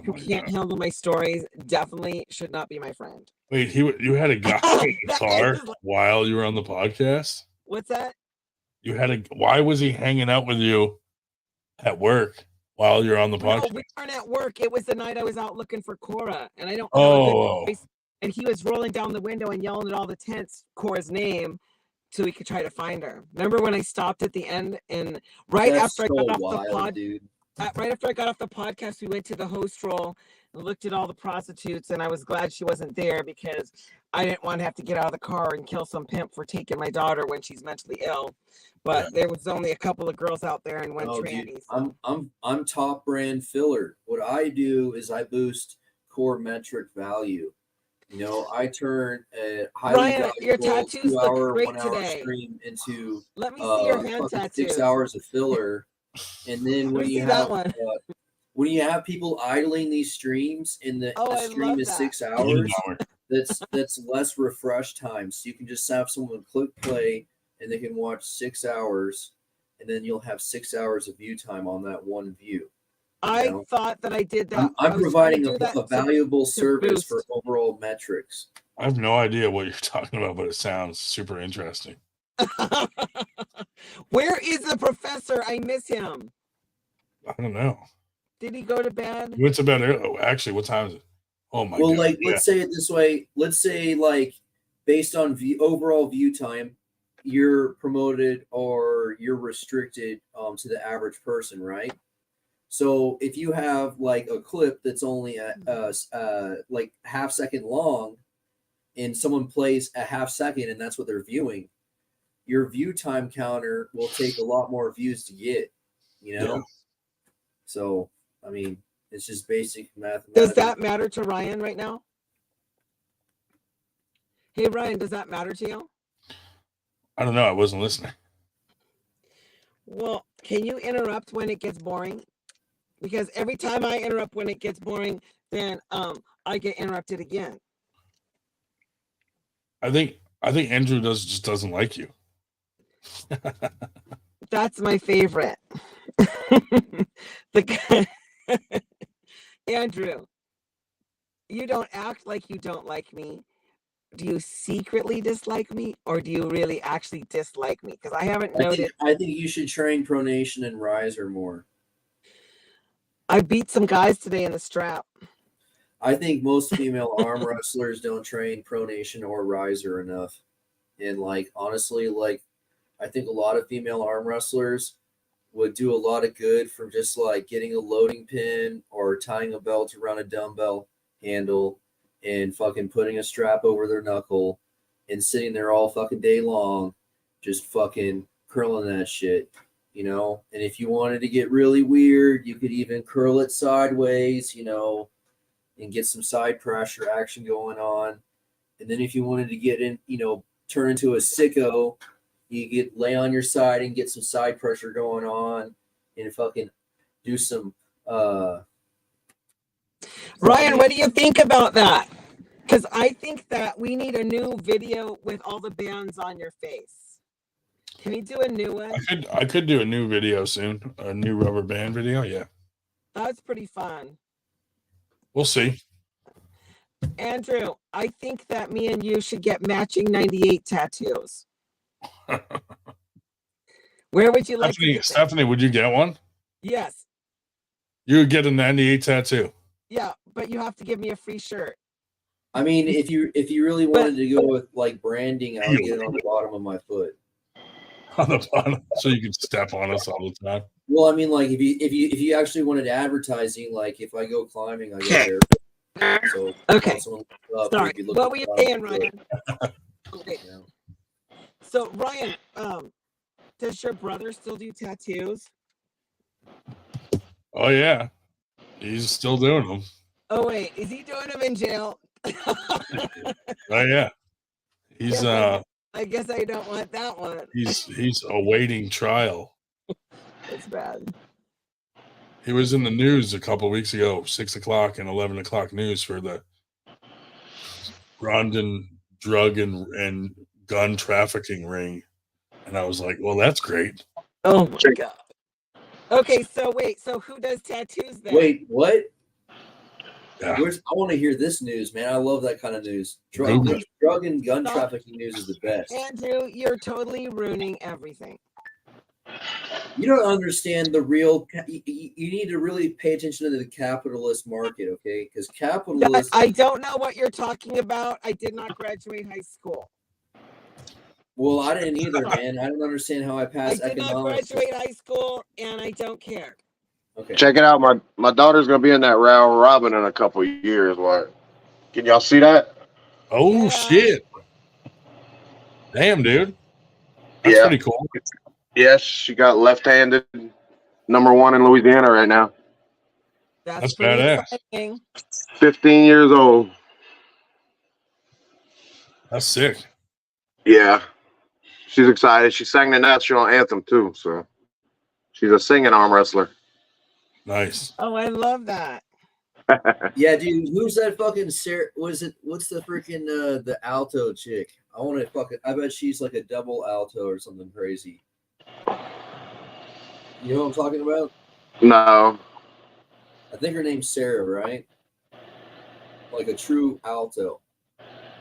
who can't handle my stories definitely should not be my friend. Wait, you had a guy in the car while you were on the podcast? What's that? Why was he hanging out with you at work while you're on the No, podcast? we weren't at work. It was the night I was out looking for Cora, and I don't have a Oh. good voice. And he was rolling down the window and yelling at all the tents Cora's name so we could try to find her. Remember when I stopped at the end, and right after I got off right after I got off the podcast, we went to the host roll and looked at all the prostitutes, and I was glad she wasn't there because I didn't want to have to get out of the car and kill some pimp for taking my daughter when she's mentally ill. But there was only a couple of girls out there and one tranny. Dude, I'm top brand filler. What I do is I boost core metric value. You know, I turn a highly Ryan, your tattoos look 2-hour, great 1 hour today. stream into Let me see your hand fucking tattoos. 6 hours of filler. And then when you have people idling these streams and the stream is 6 hours, that's less refresh time. So you can just have someone click play and they can watch 6 hours, and then you'll have 6 hours of view time on that one view. I thought that I did that. I'm providing a valuable service for overall metrics. I have no idea what you're talking about, but it sounds super interesting. Where is the professor? I miss him. I don't know. Did he go to bed? What's about it? Oh, actually, what time is it? Oh my God. Like, let's say it this way. Let's say, like, based on overall view time, you're promoted or you're restricted to the average person, right? So if you have like a clip that's only like half second long, and someone plays a half second, and that's what they're viewing, your view time counter will take a lot more views to get. You know, so I mean, it's just basic mathematics. Does that matter to Ryan right now? Hey Ryan, does that matter to you? I don't know. I wasn't listening. Well, can you interrupt when it gets boring? Because every time I interrupt when it gets boring, then I get interrupted again. I think Andrew just doesn't like you. That's my favorite. Andrew, you don't act like you don't like me. Do you secretly dislike me, or do you really actually dislike me? Because I haven't noted. I think you should train pronation and riser more. I beat some guys today in the strap. I think most female arm wrestlers don't train pronation or riser enough. And like honestly, like I think a lot of female arm wrestlers would do a lot of good from just like getting a loading pin or tying a belt around a dumbbell handle and fucking putting a strap over their knuckle and sitting there all fucking day long, just fucking curling that shit, you know? And if you wanted to get really weird, you could even curl it sideways, you know, and get some side pressure action going on. And then if you wanted to get in, you know, turn into a sicko, you get lay on your side and get some side pressure going on and fucking do some Ryan, what do you think about that? Because I think that we need a new video with all the bands on your face. Can you do a new one? I could do a new video soon, a new rubber band video. Yeah, That's pretty fun. we'll see. Andrew, I think that me and you should get matching 98 tattoos. Where would you like to get Stephanie, would you get one? Yes. You would get a 98 tattoo. Yeah, but you have to give me a free shirt. I mean, if you really wanted to go with like branding, I would get it on the bottom of my foot. On the bottom, so you can step on us all the time. Well, I mean, like if you actually wanted advertising, like if I go climbing, I go there. So okay. Up, sorry. What were you saying, Ryan? Okay. So Ryan, does your brother still do tattoos? Oh yeah, he's still doing them. Oh wait, is he doing them in jail? Oh yeah, he's I guess I don't want that one. He's awaiting trial. It's bad. He was in the news a couple of weeks ago, 6 o'clock and 11 o'clock news for the Rondon drug and gun trafficking ring. And I was like, well, that's great. Oh my God. Okay, so wait, so who does tattoos then? Wait, what? Yeah. I want to hear this news, man. I love that kind of news. Drug and gun trafficking news is the best. Andrew, you're totally ruining everything. You don't understand the real. You need to really pay attention to the capitalist market, okay? Because capitalism. I don't know what you're talking about. I did not graduate high school. Well, I didn't either, man. I don't understand how I passed I did economics. not graduate high school, and I don't care. Okay. Check it out. My daughter's gonna be in that round robin in a couple of years. What? Can y'all see that? Oh shit! Damn, dude. That's pretty cool. Yes, she got left-handed #1 in Louisiana right now. That's badass. Exciting. 15 years old. That's sick. Yeah. She's excited. She sang the national anthem too, so she's a singing arm wrestler. Nice. Oh, I love that. Yeah, dude. Who's that fucking Sarah? What's the freaking the alto chick? I want to fucking. I bet she's like a double alto or something crazy. You know what I'm talking about? No. I think her name's Sarah, right? Like a true alto,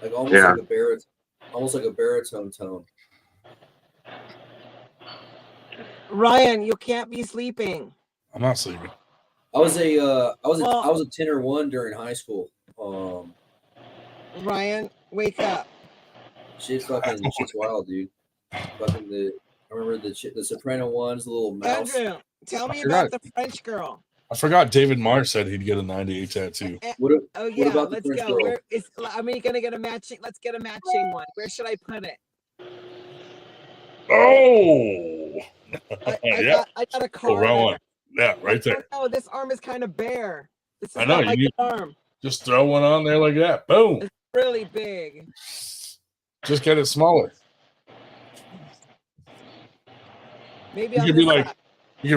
like almost like a baritone, almost like a baritone tone. Ryan, you can't be sleeping. I'm not sleeping. I was a tenor 1 during high school. Ryan, wake up. She's wild, dude. Fucking I remember the soprano one's a little mouse. Andrew, tell me about the French girl. I forgot David Marr said he'd get a 98 tattoo. What about let's the French go. girl? Are we gonna get a matching? Let's get a matching one. Where should I put it? Oh, I got a card. Row one. Yeah, right there. Oh, this arm is kind of bare. This is I know. not my arm. Just throw one on there like that. Boom. It's really big. Just get it smaller. Maybe you could be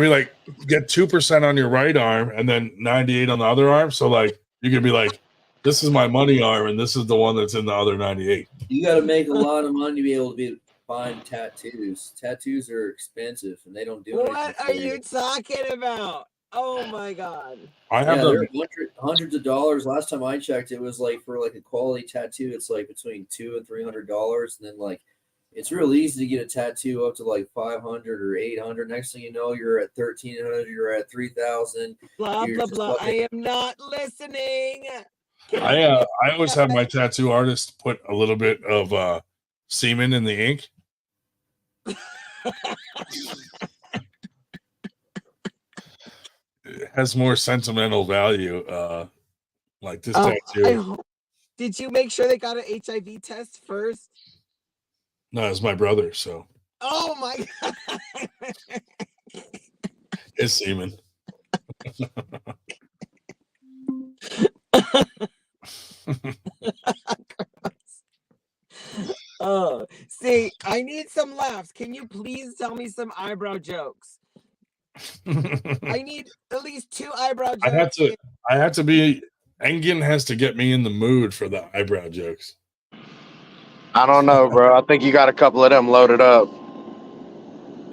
like, get 2% on your right arm and then 98 on the other arm. So like you could be like, this is my money arm and this is the one that's in the other 98. You got to make a lot of money to be able to find tattoos. Tattoos are expensive and they don't do anything. What are you talking about? Oh my God. They're hundreds of dollars. Last time I checked, it was like for like a quality tattoo, it's like between $200 and $300. And then like it's real easy to get a tattoo up to like 500 or 800. Next thing you know, you're at 1,300. You're at 3,000. Blah blah blah. I am not listening. I always have my tattoo artist put a little bit of semen in the ink. It has more sentimental value. Like this tattoo. Did you make sure they got an HIV test first? No, it's my brother, so Oh my God. it's semen. Oh, see, I need some laughs. Can you please tell me some eyebrow jokes? I need at least 2 eyebrow jokes. I have to be. Engen has to get me in the mood for the eyebrow jokes. I don't know, bro. I think you got a couple of them loaded up.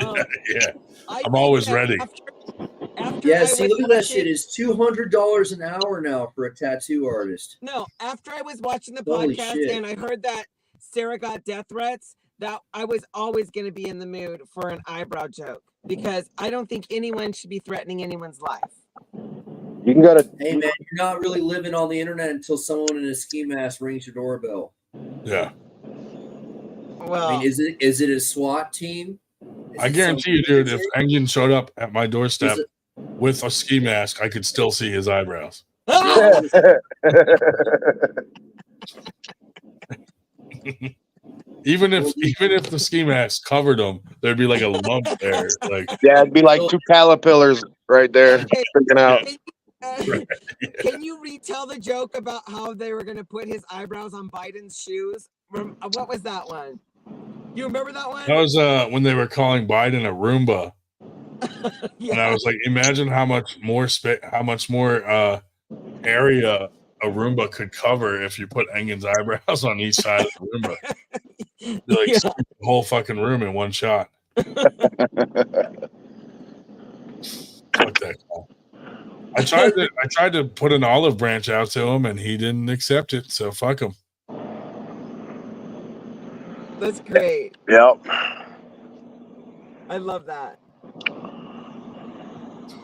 Yeah, I'm always ready. After Yeah, I see, was look at that watching- shit. It's $200 an hour now for a tattoo artist. No, after I was watching the Holy podcast shit. and I heard that Sarah got death threats, that I was always going to be in the mood for an eyebrow joke because I don't think anyone should be threatening anyone's life. You can go to. Hey, man, you're not really living on the internet until someone in a ski mask rings your doorbell. Yeah. Well, I mean, is it a SWAT team? I guarantee you, dude, if Engen showed up at my doorstep with a ski mask, I could still see his eyebrows. Even if the ski mask covered them, there'd be like a lump there. Like, yeah, it'd be like 2 caterpillars right there sticking out. Can you retell the joke about how they were going to put his eyebrows on Biden's shoes? What was that one? You remember that one? that was when they were calling Biden a Roomba. Yeah. And I was like, imagine how much more area a Roomba could cover if you put Engen's eyebrows on each side of the Roomba. Be like the whole fucking room in one shot. Fuck that guy. I tried to put an olive branch out to him and he didn't accept it, so fuck him. That's great. Yep. I love that.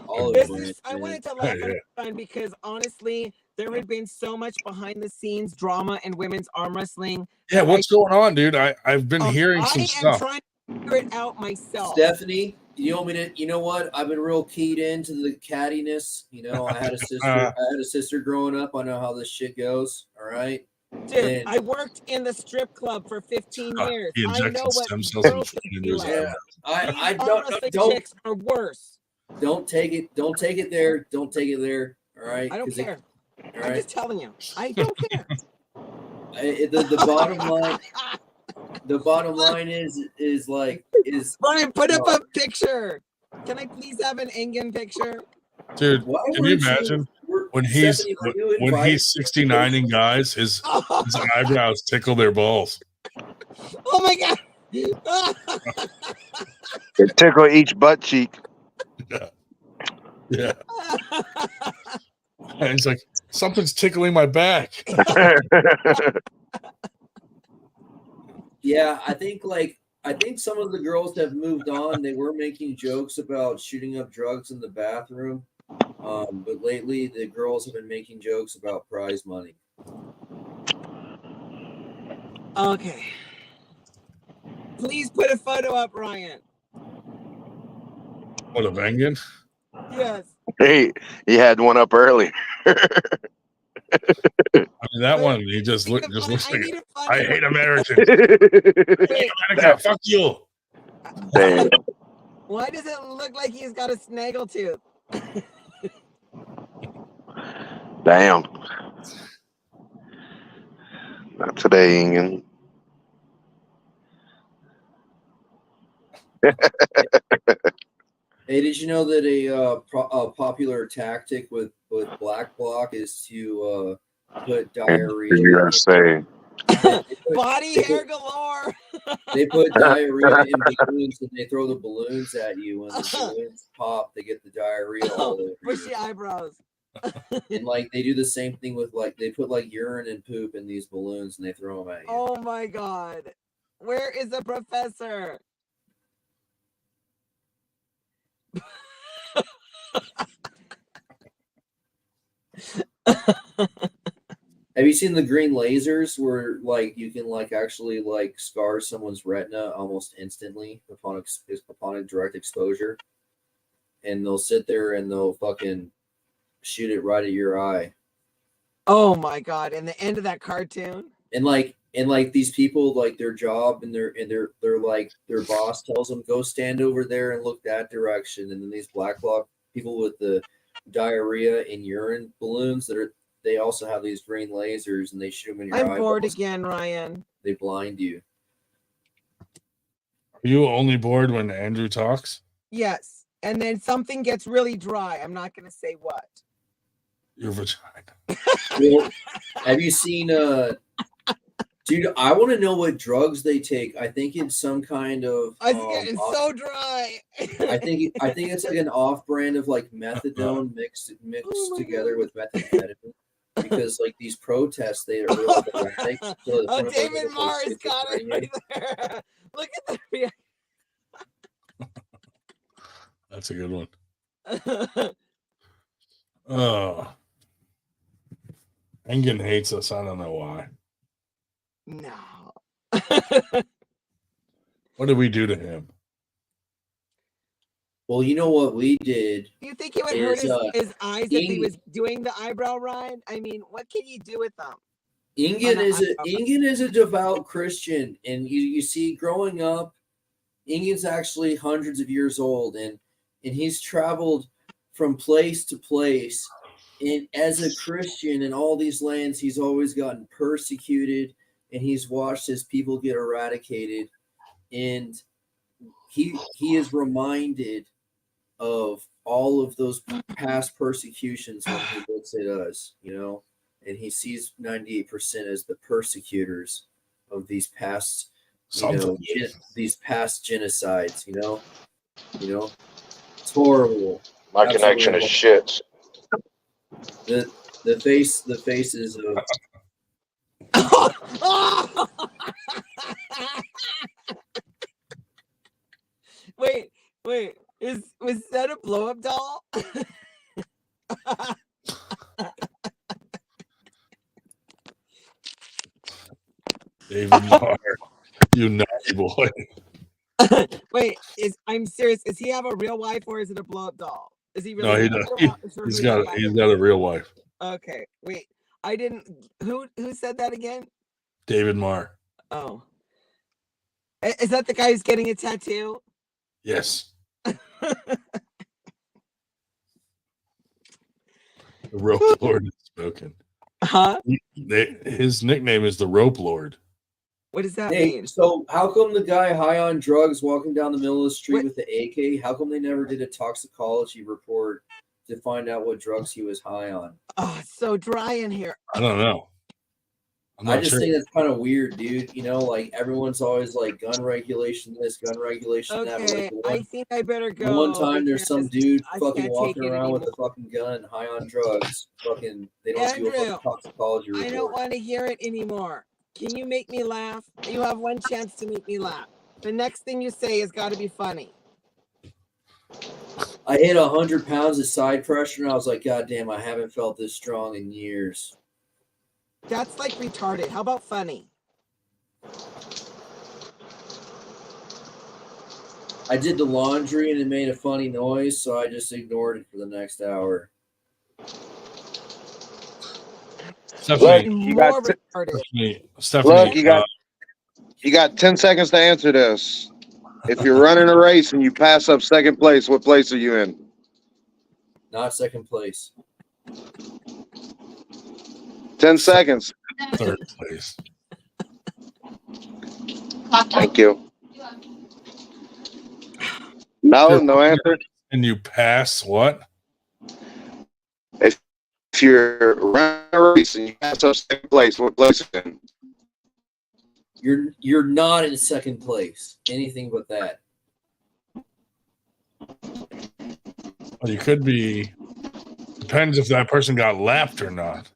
I wanted to laugh at it because honestly, there had been so much behind the scenes drama in women's arm wrestling. Yeah, what's going on, dude? I've been hearing some stuff. I am trying to figure it out myself. Stephanie, you want me to? You know what? I've been real keyed into the cattiness. You know, I had a sister. I had a sister growing up. I know how this shit goes. All right. Dude, I worked in the strip club for 15 years. He I know injected what stem cells girls and can be like. Yeah, I These don't. chicks are worse. Don't take it. Don't take it there. Don't take it there. All right. I don't care. All I'm right. just telling you. I don't care. The bottom line. The bottom line is Brian, put up a picture. Can I please have an Engen picture? Dude, can you imagine when he's 69 and guys, his eyebrows tickle their balls. Oh my god. It tickle each butt cheek. Yeah. And he's like, something's tickling my back. Yeah, I think some of the girls have moved on. They were making jokes about shooting up drugs in the bathroom. But lately the girls have been making jokes about prize money. Okay. Please put a photo up, Ryan. What, of Engen? Yes. Hey, he had one up early. I mean, that one, he just looks like, I hate Americans. America, fuck you. Damn. Why does it look like he's got a snaggletooth? Damn. Not today, Engen. Hey, did you know that a popular tactic with Black Bloc is to put diarrhea? You're gonna say Body hair galore. They put diarrhea in balloons and they throw the balloons at you. When the balloons pop, they get the diarrhea all over Bushy eyebrows. And like they do the same thing with they put like urine and poop in these balloons and they throw them at you. Oh my god. Where is the professor? Have you seen the green lasers where like you can like actually like scar someone's retina almost instantly upon a direct exposure? And they'll sit there and they'll fucking shoot it right at your eye. Oh my god! And the end of that cartoon. And like these people, like their job and they're like their boss tells them go stand over there and look that direction, and then these black bloc people with the diarrhea and urine balloons they also have these green lasers and they shoot them in your eye. I'm bored again, Ryan. They blind you. Are you only bored when Andrew talks? Yes, and then something gets really dry. I'm not going to say what. Your vagina. Well, have you seen dude, I want to know what drugs they take. I think it's some kind of It's getting so dry. I think it's like an off-brand of like methadone mixed together with methamphetamine. Because like these protests, they are really erratic. So David Marr has got it right there. Look at that. That's a good one. Oh, Engen hates us. I don't know why. No. What did we do to him? Well, you know what we did. Do you think it would hurt his eyes if he was doing the eyebrow ride? I mean, what can you do with them? Engen is a devout Christian, and you see, growing up, Engen's actually hundreds of years old, and he's traveled from place to place. And as a Christian in all these lands, he's always gotten persecuted, and he's watched his people get eradicated, and he is reminded of all of those past persecutions when he looks at us, you know, and he sees 98% as the persecutors of these past, these past genocides, you know, it's horrible. My connection is shit. The faces of. Wait, was that a blow-up doll? David Marr, you naughty boy. Wait, I'm serious. Does he have a real wife or is it a blow-up doll? Is he really? No, he does. He's got a real wife. Okay, wait. I didn't. Who said that again? David Marr. Oh, is that the guy who's getting a tattoo? Yes. The Rope Lord has spoken. Huh? His nickname is the Rope Lord. What does that mean? So how come the guy high on drugs walking down the middle of the street with the AK, how come they never did a toxicology report to find out what drugs he was high on? Oh, it's so dry in here. I don't know. I just think that's kind of weird, dude. You know, like everyone's always like gun regulation this, gun regulation that. Okay, I think I better go. One time there's some dude fucking walking around with a fucking gun, high on drugs. Fucking, they don't do a fucking toxicology report. I don't want to hear it anymore. Can you make me laugh? You have one chance to make me laugh. The next thing you say has got to be funny. I hit 100 pounds of side pressure, and I was like, God damn, I haven't felt this strong in years. That's like retarded. How about funny? I did the laundry, and it made a funny noise, so I just ignored it for the next hour. Look, you got you got 10 seconds to answer this. If you're running a race and you pass up second place, what place are you in? Not second place. 10 seconds. Third place. Thank you. No answer. And you pass what? If you're running a race and you pass up second place, what place are you in? You're not in second place. Anything but that. Well, you could be. Depends if that person got lapped or not.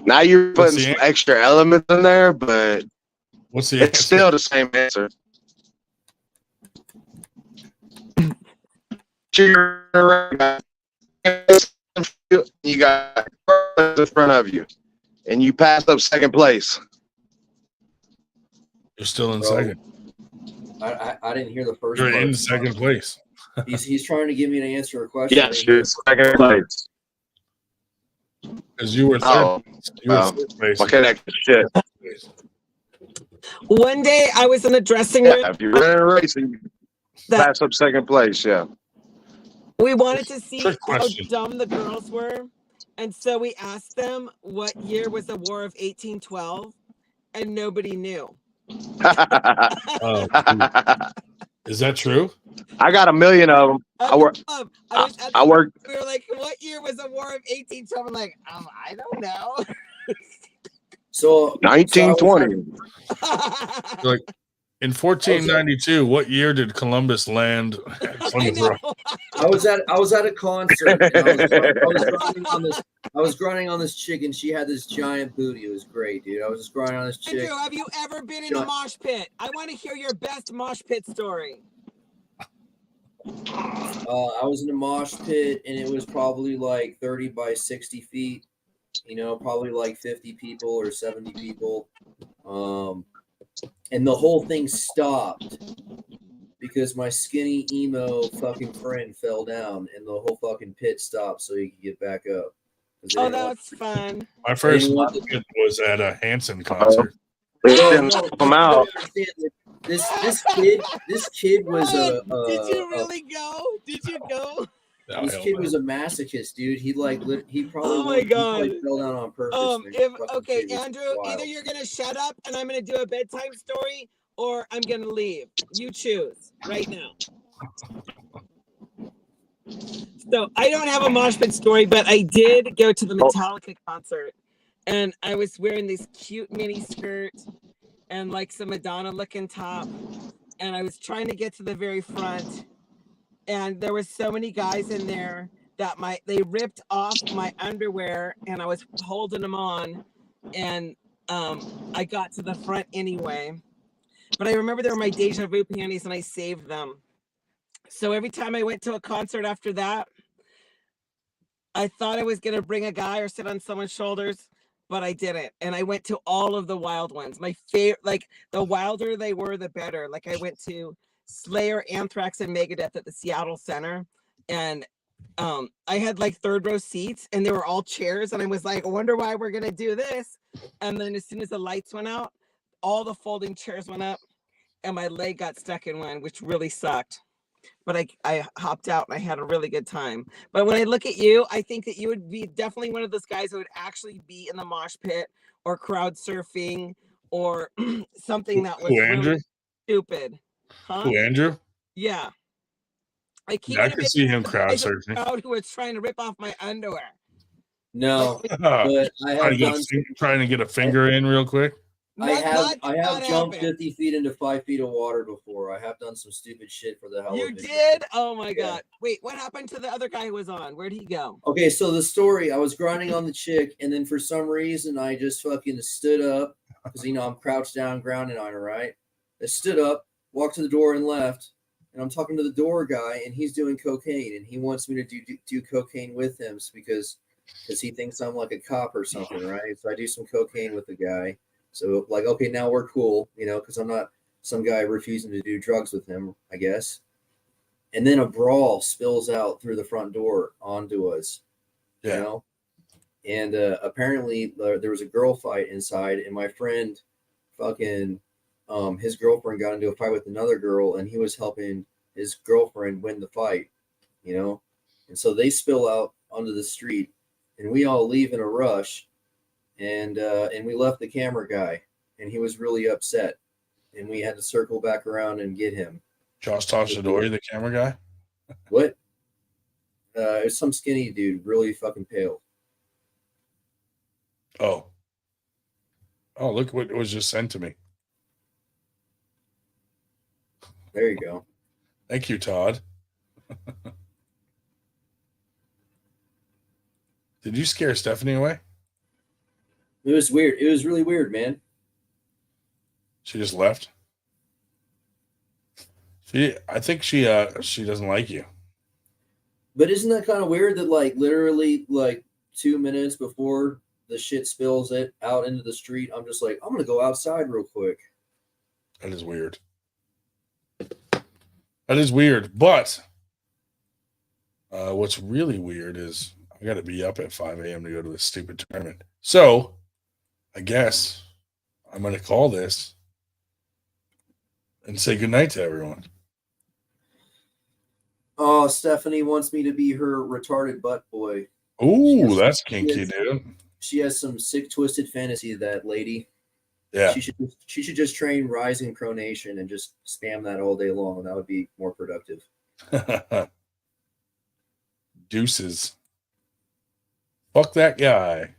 Now you're putting some extra elements in there, but what's the it's still the same answer. you got in front of you, and you pass up second place. You're still in Bro, second. I didn't hear the first You're part. in second place. He's trying to give me an answer to a question. Yes, you're in second place. Because you were third. Oh, You were third place. my connection shit. One day I was in the dressing room. Yeah, if you're in a race, you pass up second place. Yeah. We wanted to see Trick how question. dumb the girls were. And so we asked them what year was the War of 1812, and nobody knew. Oh, is that true? I got a million of them. I work. We were like, what year was the War of 1812? I'm like, I don't know. So 1920. Like in 1492, what year did Columbus land at Plymouth Rock? I was at a concert. And I was grinding on this chick, and she had this giant booty. It was great, dude. I was just grinding on this chick. Andrew, have you ever been in a mosh pit? I want to hear your best mosh pit story. I was in a mosh pit, and it was probably like 30 by 60 feet. You know, probably like 50 people or 70 people. And the whole thing stopped because my skinny emo fucking friend fell down, and the whole fucking pit stopped so he could get back up. Oh, that's fun. My first pit was at a Hanson concert. This kid was Did you really go? Did you go? This kid was a masochist, dude. He probably Oh my God. he fell down on purpose. Okay, Andrew, either you're gonna shut up and I'm gonna do a bedtime story, or I'm gonna leave. You choose right now. So I don't have a mosh pit story, but I did go to the Metallica concert, and I was wearing this cute mini skirt and like some Madonna looking top, and I was trying to get to the very front, and there were so many guys in there that they ripped off my underwear, and I was holding them on, and I got to the front anyway. But I remember they were my Deja Vu panties, and I saved them. So every time I went to a concert after that, I thought I was going to bring a guy or sit on someone's shoulders, but I didn't. And I went to all of the wild ones. My favorite, like the wilder they were, the better. Like I went to Slayer, Anthrax, and Megadeth at the Seattle Center. And I had like third row seats, and they were all chairs. And I was like, I wonder why we're going to do this. And then as soon as the lights went out, all the folding chairs went up, and my leg got stuck in one, which really sucked. But I hopped out, and I had a really good time. But when I look at you, I think that you would be definitely one of those guys who would actually be in the mosh pit or crowd surfing or something that was really stupid. Huh? Who, Andrew? Yeah. I could see him crowd surfing. Crowd who was trying to rip off my underwear. No, but I have trying to get a finger in real quick. I have jumped 50 feet into 5 feet of water before. I have done some stupid shit for the hell of it. You did? Oh my God. Wait, what happened to the other guy who was on? Where'd he go? Okay, so the story, I was grinding on the chick, and then for some reason I just fucking stood up because, you know, I'm crouched down, grounded on her, right? I stood up, walked to the door, and left. And I'm talking to the door guy, and he's doing cocaine, and he wants me to do cocaine with him because he thinks I'm like a cop or something, right? So I do some cocaine with the guy. So, like, okay, now we're cool, you know, because I'm not some guy refusing to do drugs with him, I guess. And then a brawl spills out through the front door onto us, you know? And apparently there was a girl fight inside, and my friend fucking, his girlfriend got into a fight with another girl, and he was helping his girlfriend win the fight, you know? And so they spill out onto the street, and we all leave in a rush. And we left the camera guy, and he was really upset, and we had to circle back around and get him. Josh Toshidori, the camera guy? What? It was some skinny dude, really fucking pale. Oh, look what was just sent to me. There you go. Thank you, Todd. Did you scare Stephanie away? It was weird. It was really weird, man. She just left. I think she doesn't like you. But isn't that kind of weird that like literally like 2 minutes before the shit spills it out into the street, I'm just like, I'm gonna go outside real quick. That is weird. That is weird. But what's really weird is I got to be up at 5 a.m. to go to this stupid tournament. So I guess I'm going to call this and say goodnight to everyone. Oh, Stephanie wants me to be her retarded butt boy. Ooh, that's kinky, dude. She has some sick, twisted fantasy, that lady. Yeah. She should just train rising pronation and just spam that all day long. That would be more productive. Deuces. Fuck that guy.